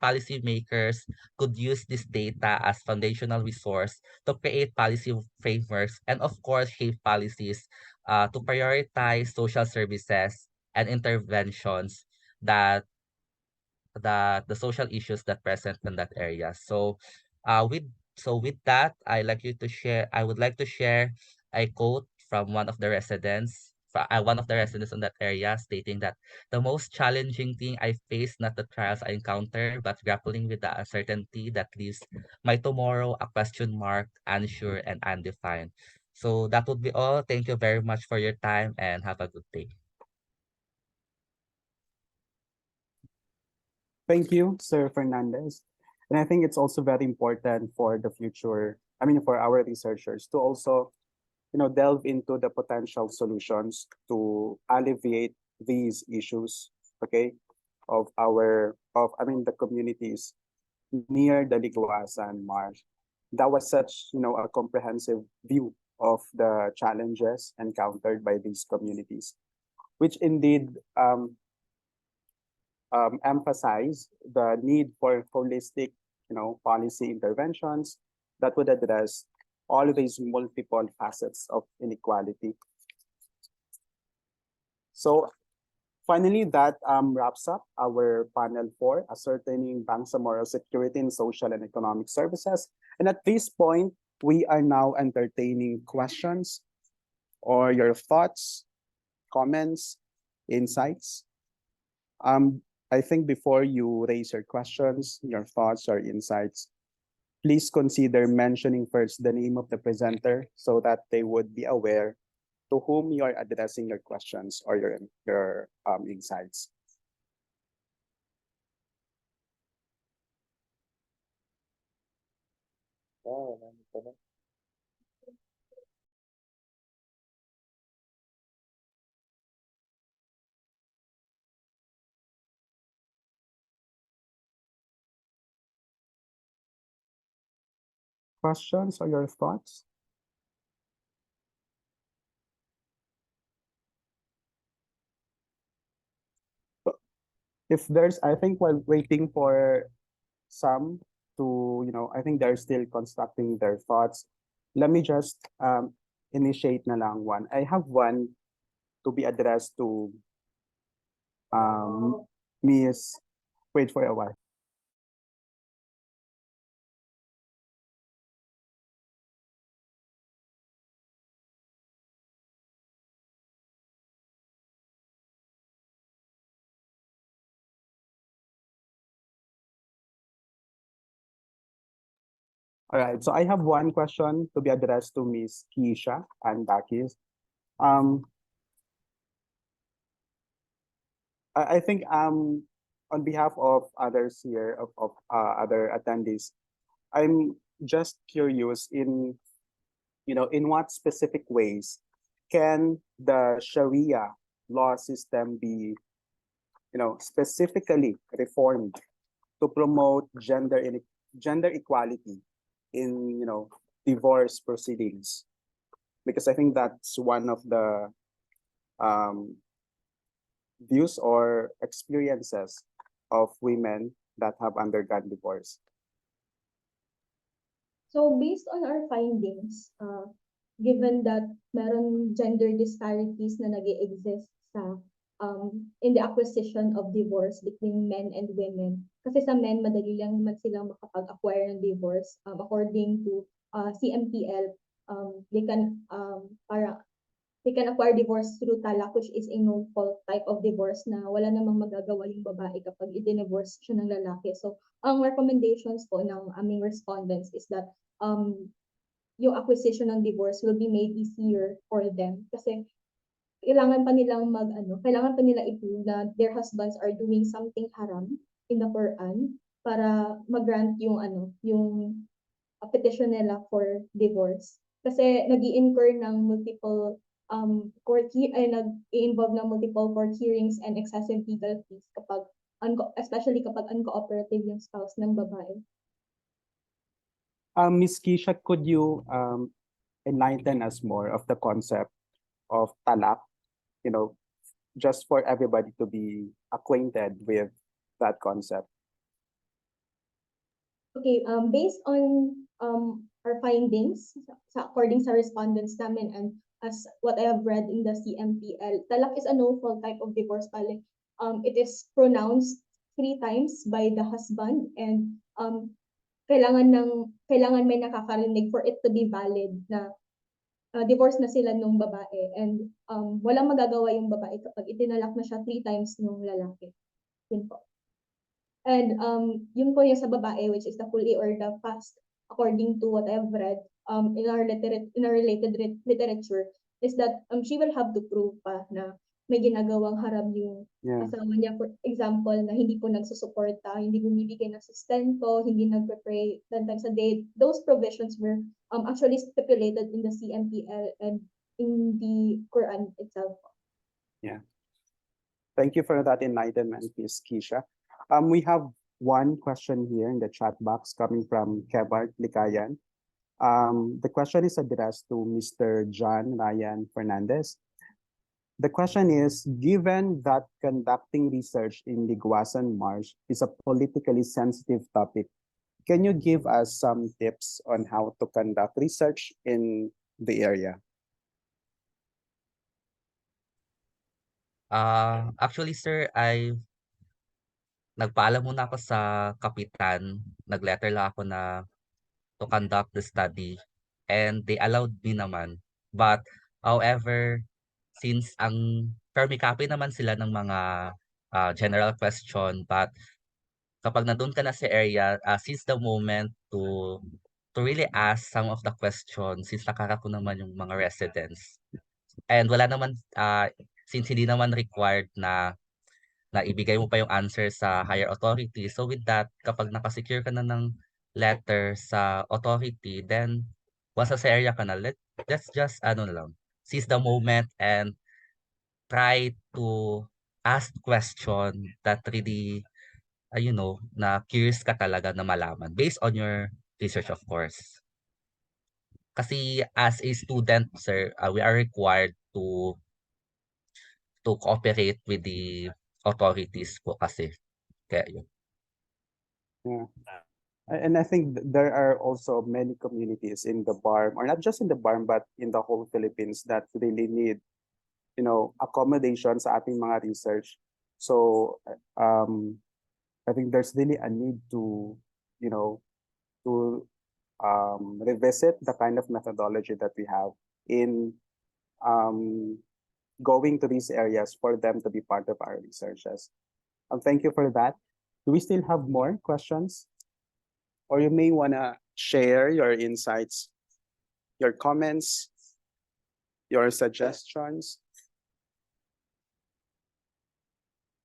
policymakers could use this data as foundational resource to create policy frameworks and of course shape policies to prioritize social services and interventions that the social issues that present in that area. So with that, I would like to share a quote from one of the residents in that area stating that the most challenging thing I face not the trials I encounter, but grappling with the uncertainty that leaves my tomorrow a question mark, unsure and undefined. So that would be all. Thank you very much for your time and have a good day. Thank you, Sir Fernandez. And I think it's also very important for the future, for our researchers to also, delve into the potential solutions to alleviate these issues, okay, of the communities near the Liguasan Marsh. That was such, a comprehensive view of the challenges encountered by these communities, which indeed emphasize the need for holistic, policy interventions that would address all these multiple facets of inequality. So finally, that wraps up our panel 4, ascertaining Bangsamoro security in social and economic services. And at this point, we are now entertaining questions or your thoughts, comments, insights. I think before you raise your questions, your thoughts, or insights, please consider mentioning first the name of the presenter so that they would be aware to whom you are addressing your questions or your insights. Questions or your thoughts? If there's, I think while waiting for some to, I think they're still constructing their thoughts. Let me just initiate na lang one. I have one to be addressed to Miss, wait for a while. All right, so I have one question to be addressed to Miss Keisha and Bakis. I think on behalf of others here, of other attendees, I'm just curious in what specific ways can the Sharia law system be, specifically reformed to promote gender equality in, divorce proceedings? Because I think that's one of the views or experiences of women that have undergone divorce. So based on our findings, given that meron gender disparities na nag-exist sa in the acquisition of divorce between men and women. Kasi sa men, madali lang naman silang makapag-acquire ng divorce. According to CMPL, they can acquire divorce through talak, which is a no-fault type of divorce na wala namang magagawa yung babae kapag i-divorce siya ng lalaki. So, ang recommendations po ng aming respondents is that yung acquisition ng divorce will be made easier for them kasi kailangan pa nila i-prove na their husbands are doing something haram in the Quran para mag-grant yung petition nila for divorce. Kasi nag-i-incur ng multiple nag-i-involve ng multiple court hearings and excessive legal fees especially kapag uncooperative yung spouse ng babae. Ms. Keisha, could you enlighten us more of the concept of talak, just for everybody to be acquainted with that concept? Okay, based on our findings, according sa respondents namin and as what I have read in the CMPL, talak is a no-fault type of divorce bale. It is pronounced 3 times by the husband and kailangan may nakakarinig for it to be valid na divorce na sila nung babae and walang magagawa yung babae kapag itinalak na siya 3 times nung lalaki. Yun po. And yun po yung sa babae, which is the fully or the fast, according to what I've read in our related literature, is that she will have to prove pa na may ginagawang haram yung asawa niya. For example, na hindi po nagsusuporta, hindi bumibigay ng sustento, hindi nagpe-pray 10 times a day. Those provisions were actually stipulated in the CMPL and in the Quran itself. Yeah. Thank you for that enlightenment, Ms. Keisha. We have one question here in the chat box coming from Kebart Likayan. The question is addressed to Mr. John Ryan Fernandez. The question is, given that conducting research in the Guasan Marsh is a politically sensitive topic, can you give us some tips on how to conduct research in the area? Actually, sir, nagpaalam muna ako sa kapitan. Nag-letter lang ako na to conduct the study and they allowed me naman. But however, since pero may copy naman sila ng mga general question, but kapag nandun ka na sa area, since the moment to really ask some of the questions, since nakaka ko naman yung mga residents. And wala naman, since hindi naman required na ibigay mo pa yung answer sa higher authority. So with that, kapag nakasecure ka na ng letter sa authority, then once sa area ka na, let's just seize the moment and try to ask question that really, na curious ka talaga na malaman based on your research, of course. Kasi as a student, sir, we are required to cooperate with the authorities po kasi. Kaya yun. Yeah. And I think there are also many communities in the BARM, or not just in the BARM, but in the whole Philippines that really need, accommodation sa ating mga research. So I think there's really a need to, revisit the kind of methodology that we have in going to these areas for them to be part of our researches. Thank you for that. Do we still have more questions? Or you may want to share your insights, your comments, your suggestions.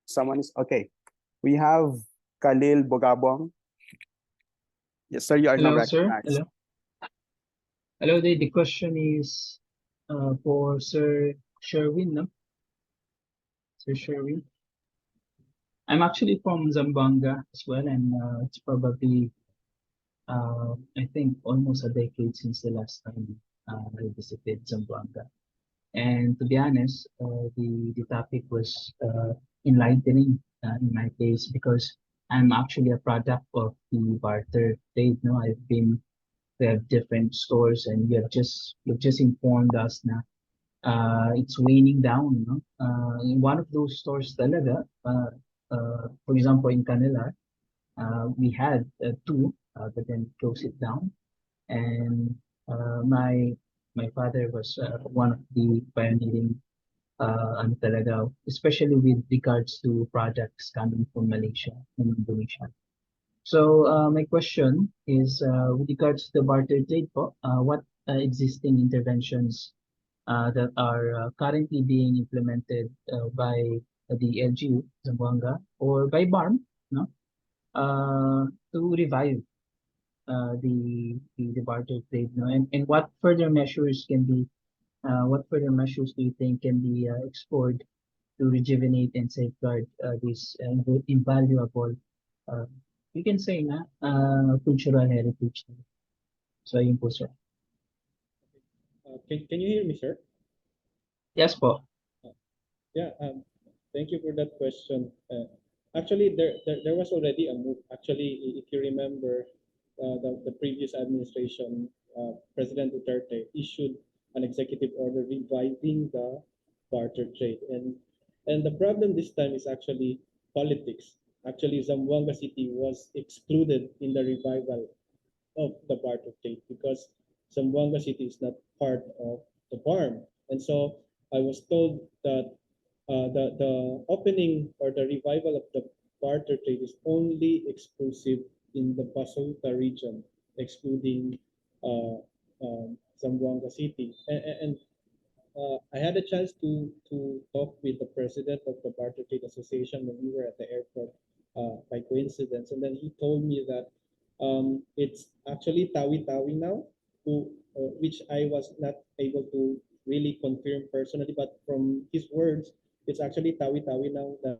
Someone is okay. We have Khalil Bogabong. Yes, sir, you are now Hello, sir. recognized. Hello. Hello, the question is for Sir Sherwin, no? Sir Sherwin. I'm actually from Zamboanga as well, and it's probably, I think, almost a decade since the last time I visited Zamboanga. And to be honest, the topic was enlightening in my case because I'm actually a product of the barter trade. No, we have different stores, and you've just informed us na it's waning down. No? In one of those stores talaga, for example, in Canela, we had two, but then closed it down. And my father was one of the pioneering ano talaga, especially with regards to products coming from Malaysia and Indonesia. So my question is with regards to the barter trade po, what existing interventions that are currently being implemented by the LGU, Zamboanga, or by BARM, no, to revive the barter trade, no, and what further measures can be, what further measures do you think can be explored to rejuvenate and safeguard this invaluable, you can say na, cultural heritage? So ayun po, sir. Can you hear me, sir? Yes po. Yeah, thank you for that question. actually there was already a move. Actually, if you remember, the previous administration, President Duterte issued an executive order reviving the barter trade, and the problem this time is actually politics. Actually, Zamboanga City was excluded in the revival of the barter trade because Zamboanga City is not part of the farm. And so I was told that the opening or the revival of the barter trade is only exclusive in the Pasolta region, excluding Zamboanga City. And I had a chance to talk with the president of the Barter Trade Association when we were at the airport by coincidence, and then he told me that it's actually Tawi-Tawi now, which I was not able to really confirm personally, but from his words, it's actually Tawi-Tawi now that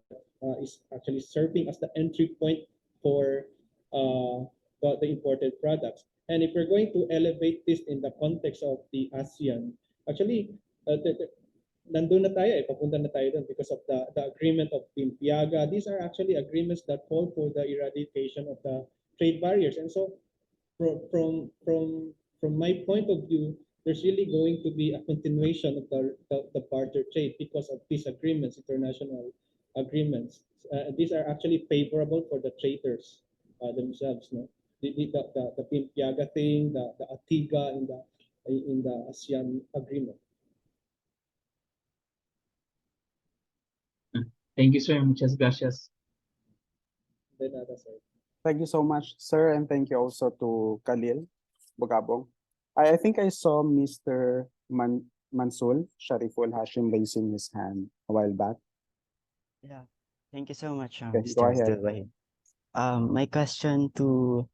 is actually serving as the entry point for the imported products. And if we're going to elevate this in the context of the ASEAN, actually, nandun na tayo papunta na tayo doon because of the agreement of Pimpiaga. These are actually agreements that call for the eradication of the trade barriers. And so from my point of view, there's really going to be a continuation of the barter trade because of these agreements, international agreements. These are actually favorable for the traders themselves. No? The Pimpiaga thing, the Atiga in the ASEAN agreement. Thank you, sir. Muchas gracias. De nada, sir. Thank you so much, sir, and thank you also to Khalil Bugabong. I think I saw Mr. Mansul Shariful Hashim raising his hand a while back. Yeah, thank you so much, Okay, Mr. go ahead. Abdul-Wahid. My question to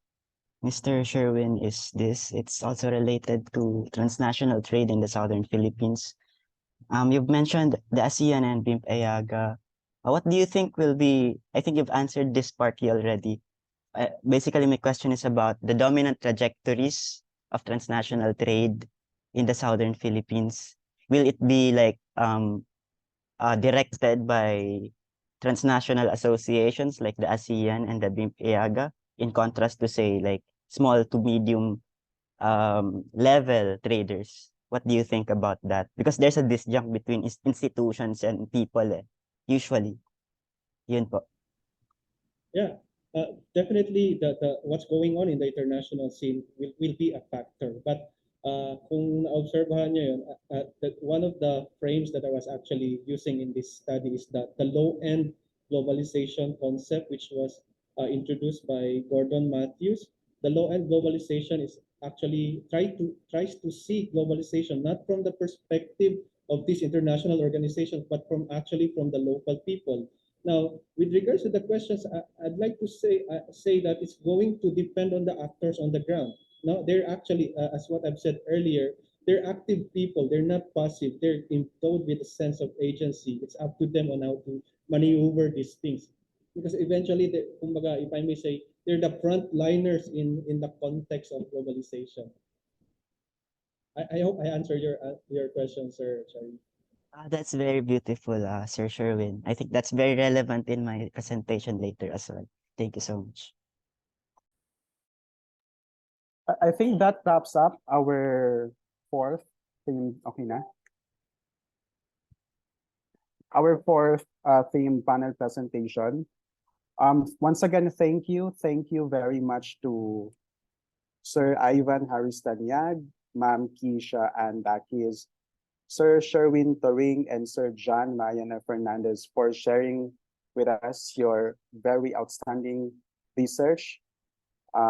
Mr. Sherwin is this. It's also related to transnational trade in the southern Philippines. You've mentioned the ASEAN and BIMP-AYAGA. What do you think will be, I think you've answered this partly already. Basically, my question is about the dominant trajectories of transnational trade in the southern Philippines. Will it be like directed by transnational associations like the ASEAN and the BIMP-AYAGA, in contrast to, say, like small to medium level traders? What do you think about that? Because there's a disjunct between institutions and people, usually. Yun po. Yeah, definitely the what's going on in the international scene will be a factor. But kung naobserbahan nyo yun, that one of the frames that I was actually using in this study is that the low-end globalization concept, which was introduced by Gordon Matthews. The low-end globalization is actually tries to see globalization not from the perspective of these international organizations, but from the local people. Now, with regards to the questions, I'd like to say that it's going to depend on the actors on the ground. No, they're actually, as what I've said earlier, they're active people. They're not passive. They're endowed with a sense of agency. It's up to them on how to maneuver these things. Because eventually, kumbaga, if I may say, they're the frontliners in the context of globalization. I hope I answered your question, sir. Sorry. That's very beautiful, Sir Sherwin. I think that's very relevant in my presentation later as well. Thank you so much. I think that wraps up our fourth theme. Okay na? Our fourth theme panel presentation. Once again, thank you very much to Sir Ivan Haristanyag, Ma'am Keisha and Dakis, Sir Sherwin Toring, and Sir John Mariana Fernandez for sharing with us your very outstanding research,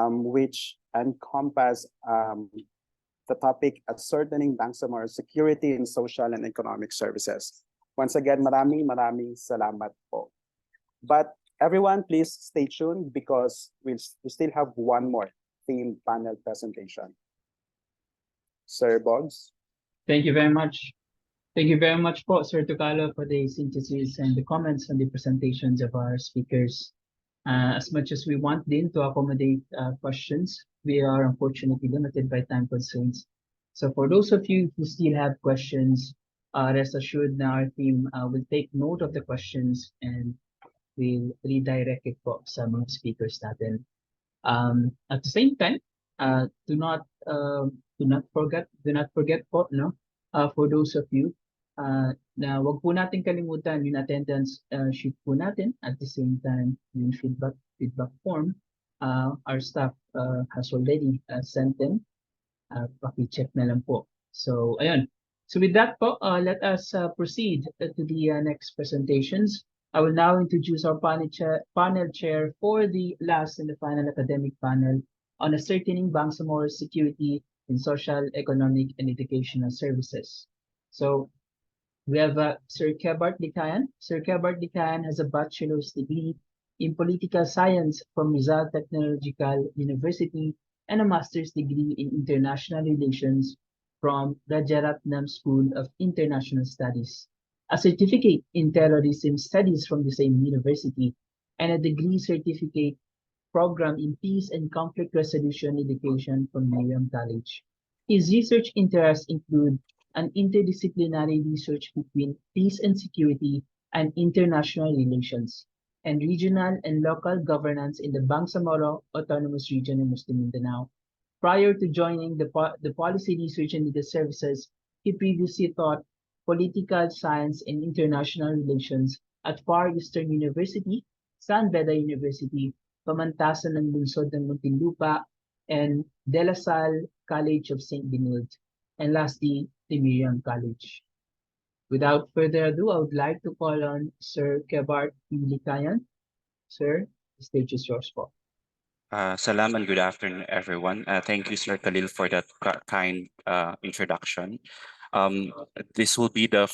which encompass the topic ascertaining Bangsamoro security in social and economic services. Once again, maraming salamat po. But everyone, please stay tuned because we still have one more theme panel presentation. Sir Boggs. Thank you very much. Thank you very much po, Sir Tucalo, for the synthesis and the comments on the presentations of our speakers. As much as we want din to accommodate questions, we are unfortunately limited by time constraints. So for those of you who still have questions, rest assured now our team will take note of the questions and we'll redirect it po sa mga speakers natin. At the same time, do not forget po, no, for those of you na wag po natin kalimutan yung attendance sheet po natin. At the same time, yung feedback form, our staff has already sent them. Paki-check na lang po. So, ayun. So with that po, let us proceed to the next presentations. I will now introduce our panel chair for the last and the final academic panel on ascertaining Bangsamoro's security in social, economic, and educational services. So we have Sir Kebart Dikayan. Sir Kebart Dikayan has a bachelor's degree in political science from Rizal Technological University and a master's degree in international relations from Rajaratnam School of International Studies, a certificate in terrorism studies from the same university, and a degree certificate program in peace and conflict resolution education from Miriam College. His research interests include an interdisciplinary research between peace and security and international relations, and regional and local governance in the Bangsamoro Autonomous Region in Muslim Mindanao. Prior to joining the Policy Research and Legal Services, he previously taught political science and international relations at Far Eastern University, San Beda University, Pamantasan ng Lungsod ng Muntinlupa, and De La Salle College of St. Benilde, and lastly, the Miriam College. Without further ado, I would like to call on Sir Kebart Likayan. Sir, the stage is yours po. Salam and good afternoon, everyone. Thank you, Sir Khalil, for that kind introduction. This will be the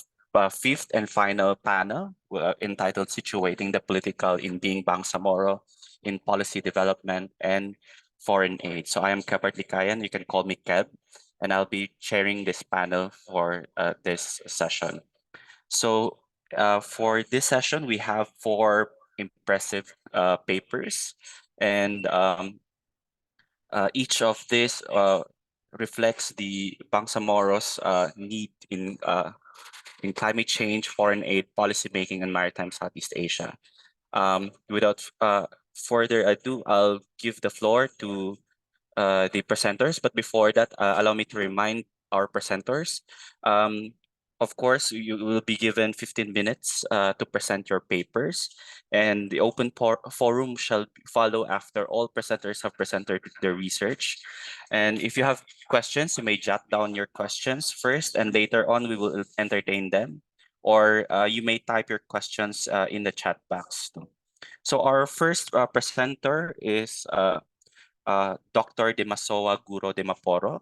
fifth and final panel entitled Situating the Political in Being Bangsamoro in Policy Development and Foreign Aid. So I am Kebart Likayan, you can call me Keb, and I'll be chairing this panel for this session. So for this session, we have 4 impressive papers, and each of these reflects the Bangsamoro's need in climate change, foreign aid, policymaking, and maritime Southeast Asia. Without further ado, I'll give the floor to the presenters. But before that, allow me to remind our presenters. Of course, you will be given 15 minutes to present your papers, and the open forum shall follow after all presenters have presented their research. And if you have questions, you may jot down your questions first, and later on we will entertain them. Or you may type your questions in the chat box. So our first presenter is Dr. Demasoa Guro de Maporo.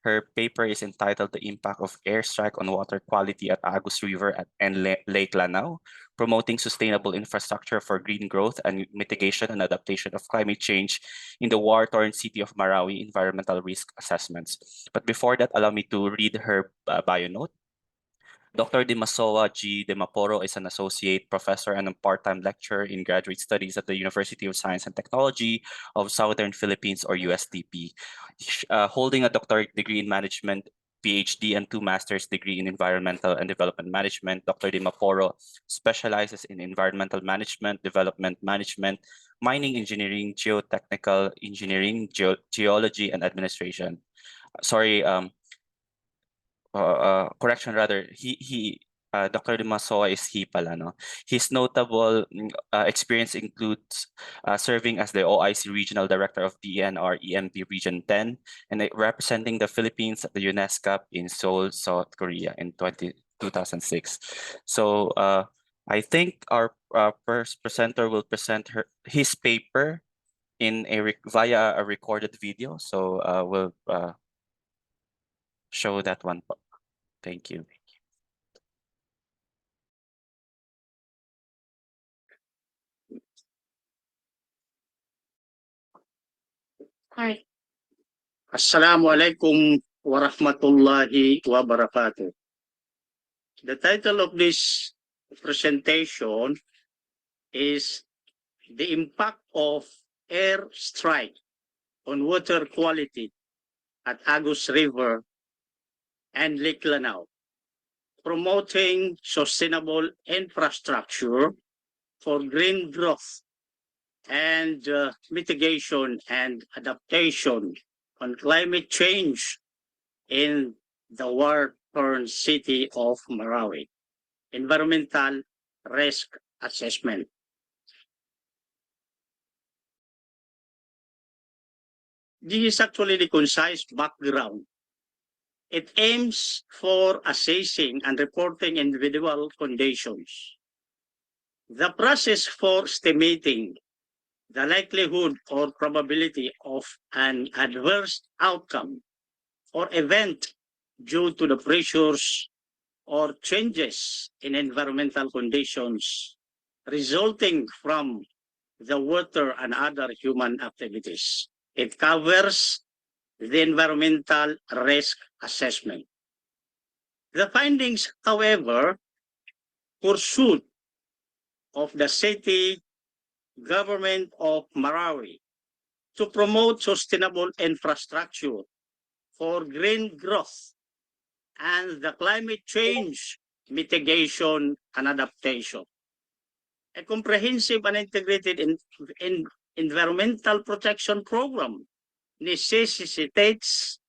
Her paper is entitled The Impact of Airstrike on Water Quality at Agus River and Lake Lanao, Promoting Sustainable Infrastructure for Green Growth and Mitigation and Adaptation of Climate Change in the War-Torn City of Marawi Environmental Risk Assessments. But before that, allow me to read her bio note. Dr. Demasoa G. de Maporo is an associate professor and a part-time lecturer in graduate studies at the University of Science and Technology of Southern Philippines, or USTP. Holding a doctorate degree in management, PhD, and 2 master's degree in environmental and development management, Dr. De Maporo specializes in environmental management, development management, mining engineering, geotechnical engineering, geology, and administration. Sorry, correction rather, Dr. Demasoa is he pala, no? His notable experience includes serving as the OIC Regional Director of DNR EMP Region 10 and representing the Philippines at the UNESCO in Seoul, South Korea in 2006. So I think our first presenter will present his paper in via a recorded video. So we'll show that one. Thank you. Hi. Assalamualaikum warahmatullahi wabarakatuh. The title of this presentation is The Impact of Air Strike on Water Quality at Agus River and Lake Lanao, Promoting Sustainable Infrastructure for green growth and mitigation and adaptation on climate change in the war-torn city of Marawi. Environmental risk assessment. This is actually the concise background. It aims for assessing and reporting individual conditions. The process for estimating the likelihood or probability of an adverse outcome or event due to the pressures or changes in environmental conditions resulting from the water and other human activities. It covers the environmental risk assessment. The findings, however, pursuit of the city government of Marawi to promote sustainable infrastructure for green growth and the climate change mitigation and adaptation. A comprehensive and integrated environmental protection program necessitates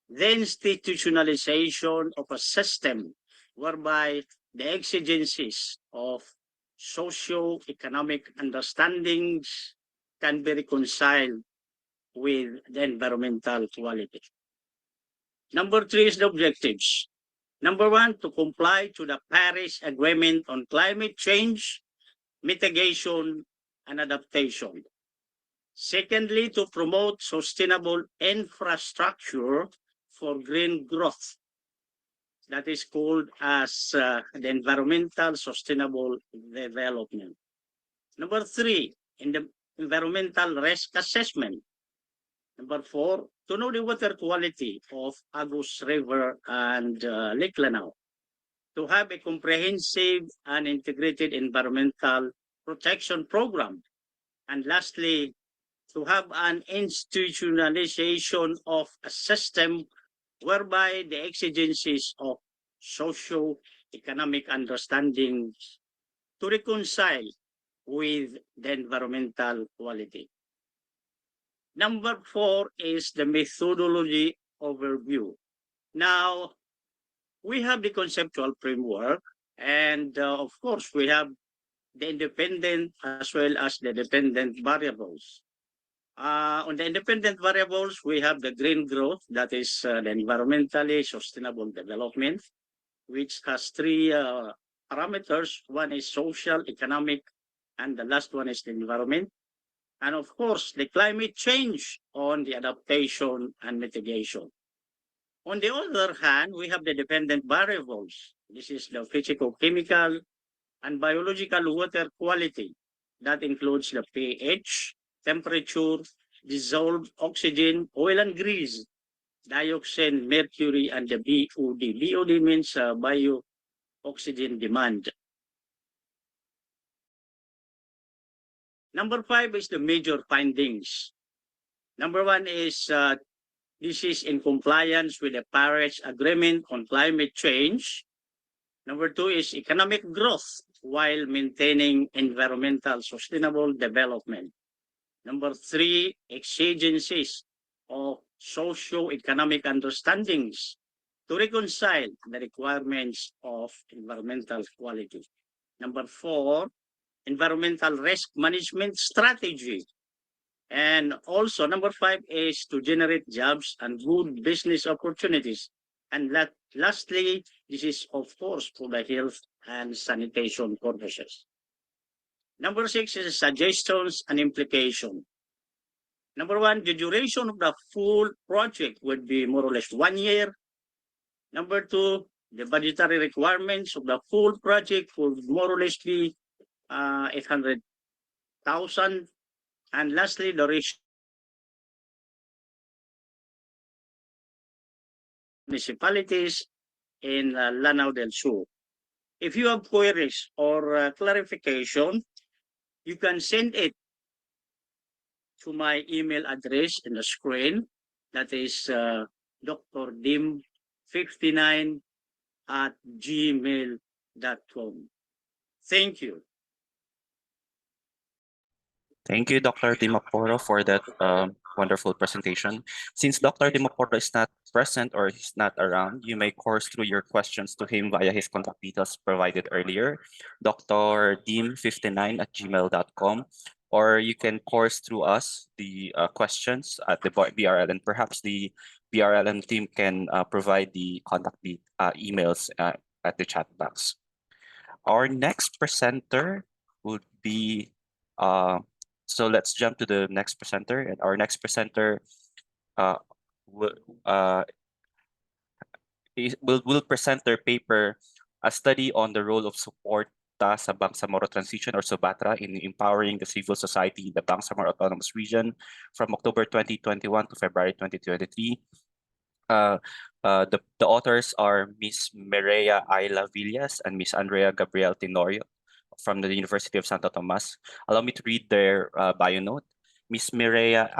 the institutionalization of a system whereby the exigencies of socio-economic understandings can be reconciled with the environmental quality. Number 3 is the objectives. Number 1, to comply to the Paris Agreement on Climate Change, Mitigation, and Adaptation. Secondly, to promote sustainable infrastructure for green growth. That is called as the environmental sustainable development. Number 3, in the environmental risk assessment. Number 4, to know the water quality of Agus River and Lake Lanao. To have a comprehensive and integrated environmental protection program. And lastly, to have an institutionalization of a system whereby the exigencies of socio-economic understanding to reconcile with the environmental quality. Number 4 is the methodology overview. Now, we have the conceptual framework, and of course, we have the independent as well as the dependent variables. On the independent variables, we have the green growth, that is the environmentally sustainable development, which has 3 parameters. One is social, economic, and the last one is the environment. And of course, the climate change on the adaptation and mitigation. On the other hand, we have the dependent variables. This is the physicochemical and biological water quality. That includes the pH, temperature, dissolved oxygen, oil and grease, dioxin, mercury, and the BOD. BOD means bio-oxygen demand. Number 5 is the major findings. Number 1 is this is in compliance with the Paris Agreement on Climate Change. Number 2 is economic growth while maintaining environmental sustainable development. Number 3, exigencies of socio-economic understandings to reconcile the requirements of environmental quality. Number 4, environmental risk management strategy. And also, number 5 is to generate jobs and good business opportunities. And lastly, this is, of course, for the health and sanitation purposes. Number 6 is suggestions and implication. Number 1, the duration of the full project would be more or less 1 year. Number 2, the budgetary requirements of the full project would more or less be 800,000. And lastly, the ratio municipalities in Lanao del Sur. If you have queries or clarification, you can send it to my email address in the screen. That is drdim59@gmail.com. Thank you. Thank you, Dr. Dimaporo, for that wonderful presentation. Since Dr. Dimaporo is not present or he's not around, you may course through your questions to him via his contact details provided earlier, drdim59@gmail.com, or you can course through us the questions at the BRLN. Perhaps the BRLN team can provide the contact emails at the chat box. Our next presenter would be, so let's jump to the next presenter. And our next presenter uh, will, will present their paper, A Study on the Role of Support sa Bangsamoro Transition or SUBATRA in Empowering the Civil Society in the Bangsamoro Autonomous Region from October 2021 to February 2023. The authors are Miss Mireya Ayla Villas and Miss Andrea Gabriel Tenorio from the University of Santo Tomas. Allow me to read their bio note. Miss Mireya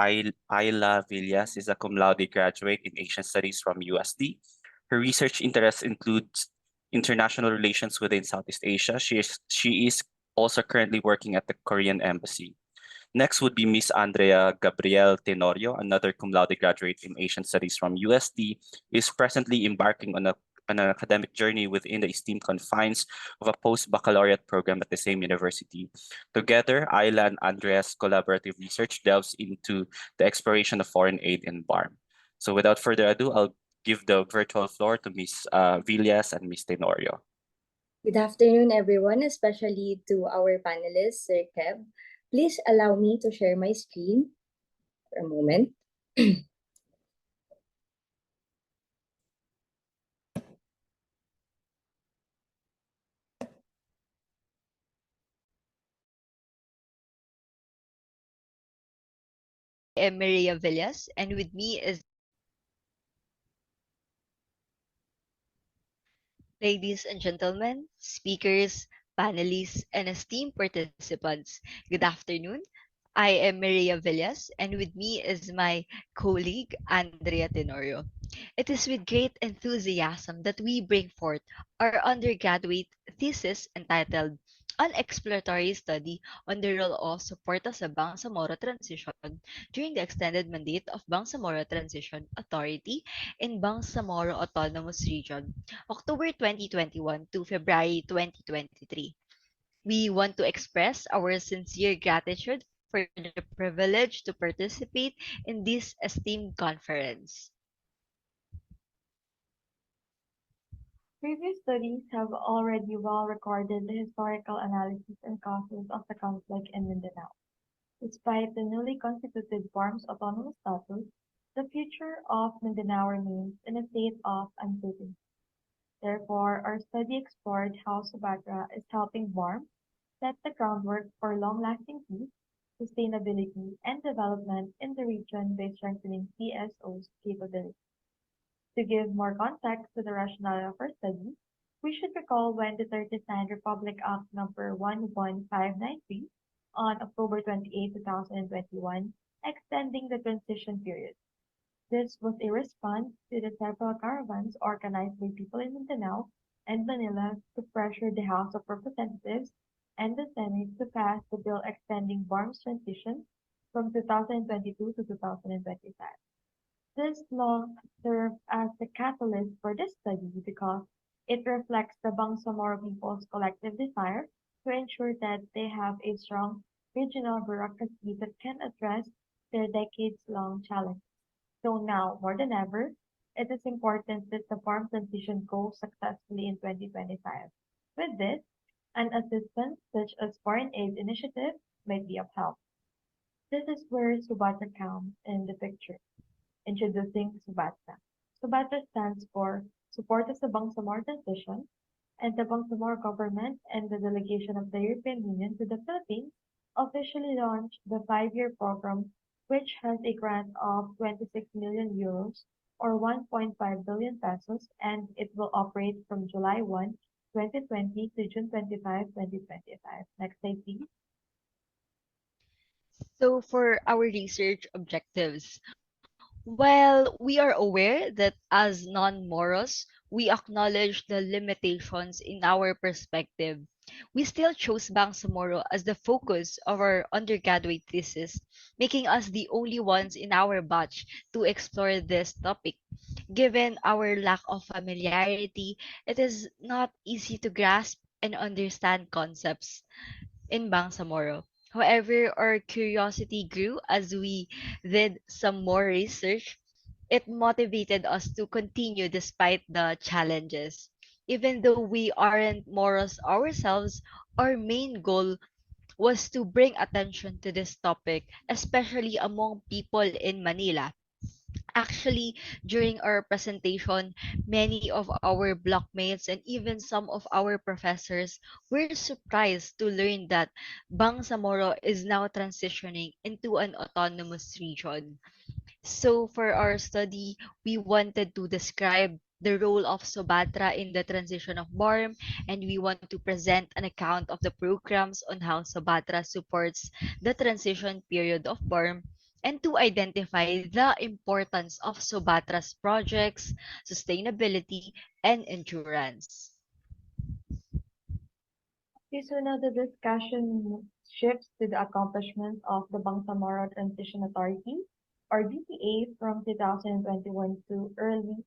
Ayla Villas is a cum laude graduate in Asian Studies from USD. Her research interests includes international relations within Southeast Asia. She is also currently working at the Korean Embassy. Next would be Miss Andrea Gabriel Tenorio, another cum laude graduate in Asian Studies from USD, is presently embarking on an academic journey within the esteemed confines of a post-baccalaureate program at the same university. Together, Ayla and Andrea's collaborative research delves into the exploration of foreign aid in BARM. So without further ado, I'll give the virtual floor to Miss Villas and Miss Tenorio. Good afternoon, everyone, especially to our panelists, Sir Kev. Please allow me to share my screen for a moment. I am Maria Villas, and with me is ladies and gentlemen, speakers, panelists, and esteemed participants. Good afternoon. I am Maria Villas, and with me is my colleague, Andrea Tenorio. It is with great enthusiasm that we bring forth our undergraduate thesis entitled An Exploratory Study on the Role of Suporta sa Bangsamoro Transition during the extended mandate of Bangsamoro Transition Authority in Bangsamoro Autonomous Region, October 2021 to February 2023. We want to express our sincere gratitude for the privilege to participate in this esteemed conference. Previous studies have already well recorded the historical analysis and causes of the conflict in Mindanao. Despite the newly constituted BARM's autonomous status, the future of Mindanao remains in a state of uncertainty. Therefore, our study explored how SUBATRA is helping BARM set the groundwork for long-lasting peace, sustainability, and development in the region by strengthening CSO's capabilities. To give more context to the rationale of our study, we should recall when Duterte signed Republic Act number 11593 on October 28, 2021, extending the transition period. This was a response to the several caravans organized by people in Mindanao and Manila to pressure the House of Representatives and the Senate to pass the bill extending BARM's transition from 2022 to 2025. This law served as the catalyst for this study because it reflects the Bangsamoro people's collective desire to ensure that they have a strong regional bureaucracy that can address their decades-long challenges. So now, more than ever, it is important that the farm transition goes successfully in 2025. With this, an assistance such as foreign aid initiative might be of help. This is where SUBATA comes in the picture. Introducing SUBATA. SUBATA stands for Support sa Bangsamoro Transition, and the Bangsamoro government and the delegation of the European Union to the Philippines officially launched the 5-year program, which has a grant of 26 million euros or 1.5 billion pesos, and it will operate from July 1, 2020 to June 25, 2025. Next slide, please. So for our research objectives, while we are aware that as non-Moros, we acknowledge the limitations in our perspective We still chose Bangsamoro as the focus of our undergraduate thesis, making us the only ones in our batch to explore this topic. Given our lack of familiarity, it is not easy to grasp and understand concepts in Bangsamoro. However, our curiosity grew as we did some more research. It motivated us to continue despite the challenges. Even though we aren't Moros ourselves, our main goal was to bring attention to this topic, especially among people in Manila. Actually, during our presentation, many of our blockmates and even some of our professors were surprised to learn that Bangsamoro is now transitioning into an autonomous region. So for our study, we wanted to describe the role of Sobatra in the transition of BARM, and we want to present an account of the programs on how Sobatra supports the transition period of BARM, and to identify the importance of Sobatra's projects, sustainability, and endurance. Okay, so now the discussion shifts to the accomplishments of the Bangsamoro Transition Authority, or BTA, from 2021 to early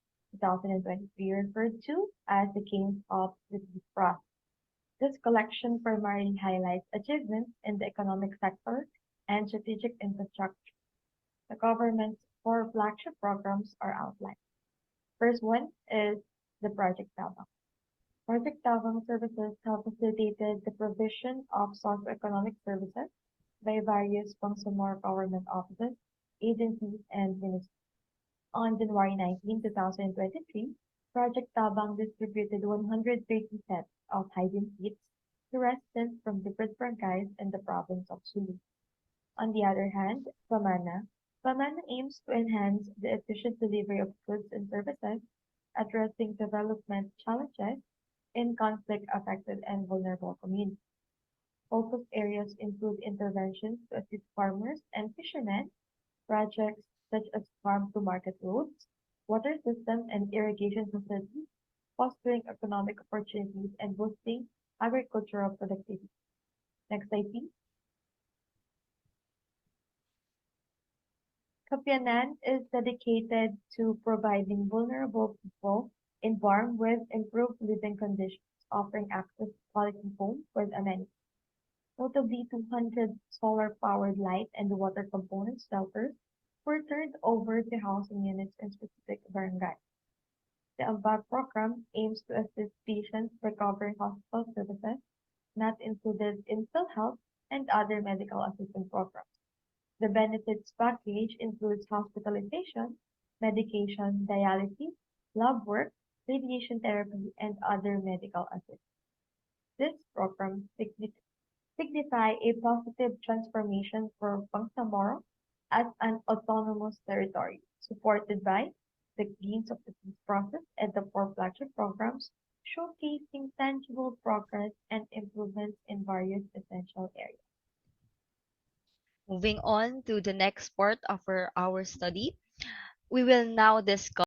2023, referred to as the Kings of the Peace Process. This collection primarily highlights achievements in the economic sector and strategic infrastructure. The government's four flagship programs are outlined. First one is the Project Tabang. Project Tabang services have facilitated the provision of socioeconomic services by various Bangsamoro government offices, agencies, and ministries. On January 19, 2023, Project Tabang distributed 130 sets of hygiene kits to residents from different barangays in the province of Sulu. On the other hand, Pamana aims to enhance the efficient delivery of goods and services, addressing development challenges in conflict-affected and vulnerable communities. Focus areas include interventions to assist farmers and fishermen, projects such as farm-to-market roads, water system and irrigation facilities, fostering economic opportunities and boosting agricultural productivity. Next slide, please. Kapianan is dedicated to providing vulnerable people in Barm with improved living conditions, offering access to quality homes with amenities. Notably, 200 solar-powered light and water component shelters were turned over to housing units in specific barangays. The AMBAG program aims to assist patients recovering hospital services not included in PhilHealth and other medical assistance programs. The benefits package includes hospitalization, medication, dialysis, lab work, radiation therapy, and other medical assistance. This program signify a positive transformation for Bangsamoro as an autonomous territory, supported by the gains of the peace process and the four flagship programs, showcasing tangible progress and improvements in various essential areas. Moving on to the next part of our study, we will now discuss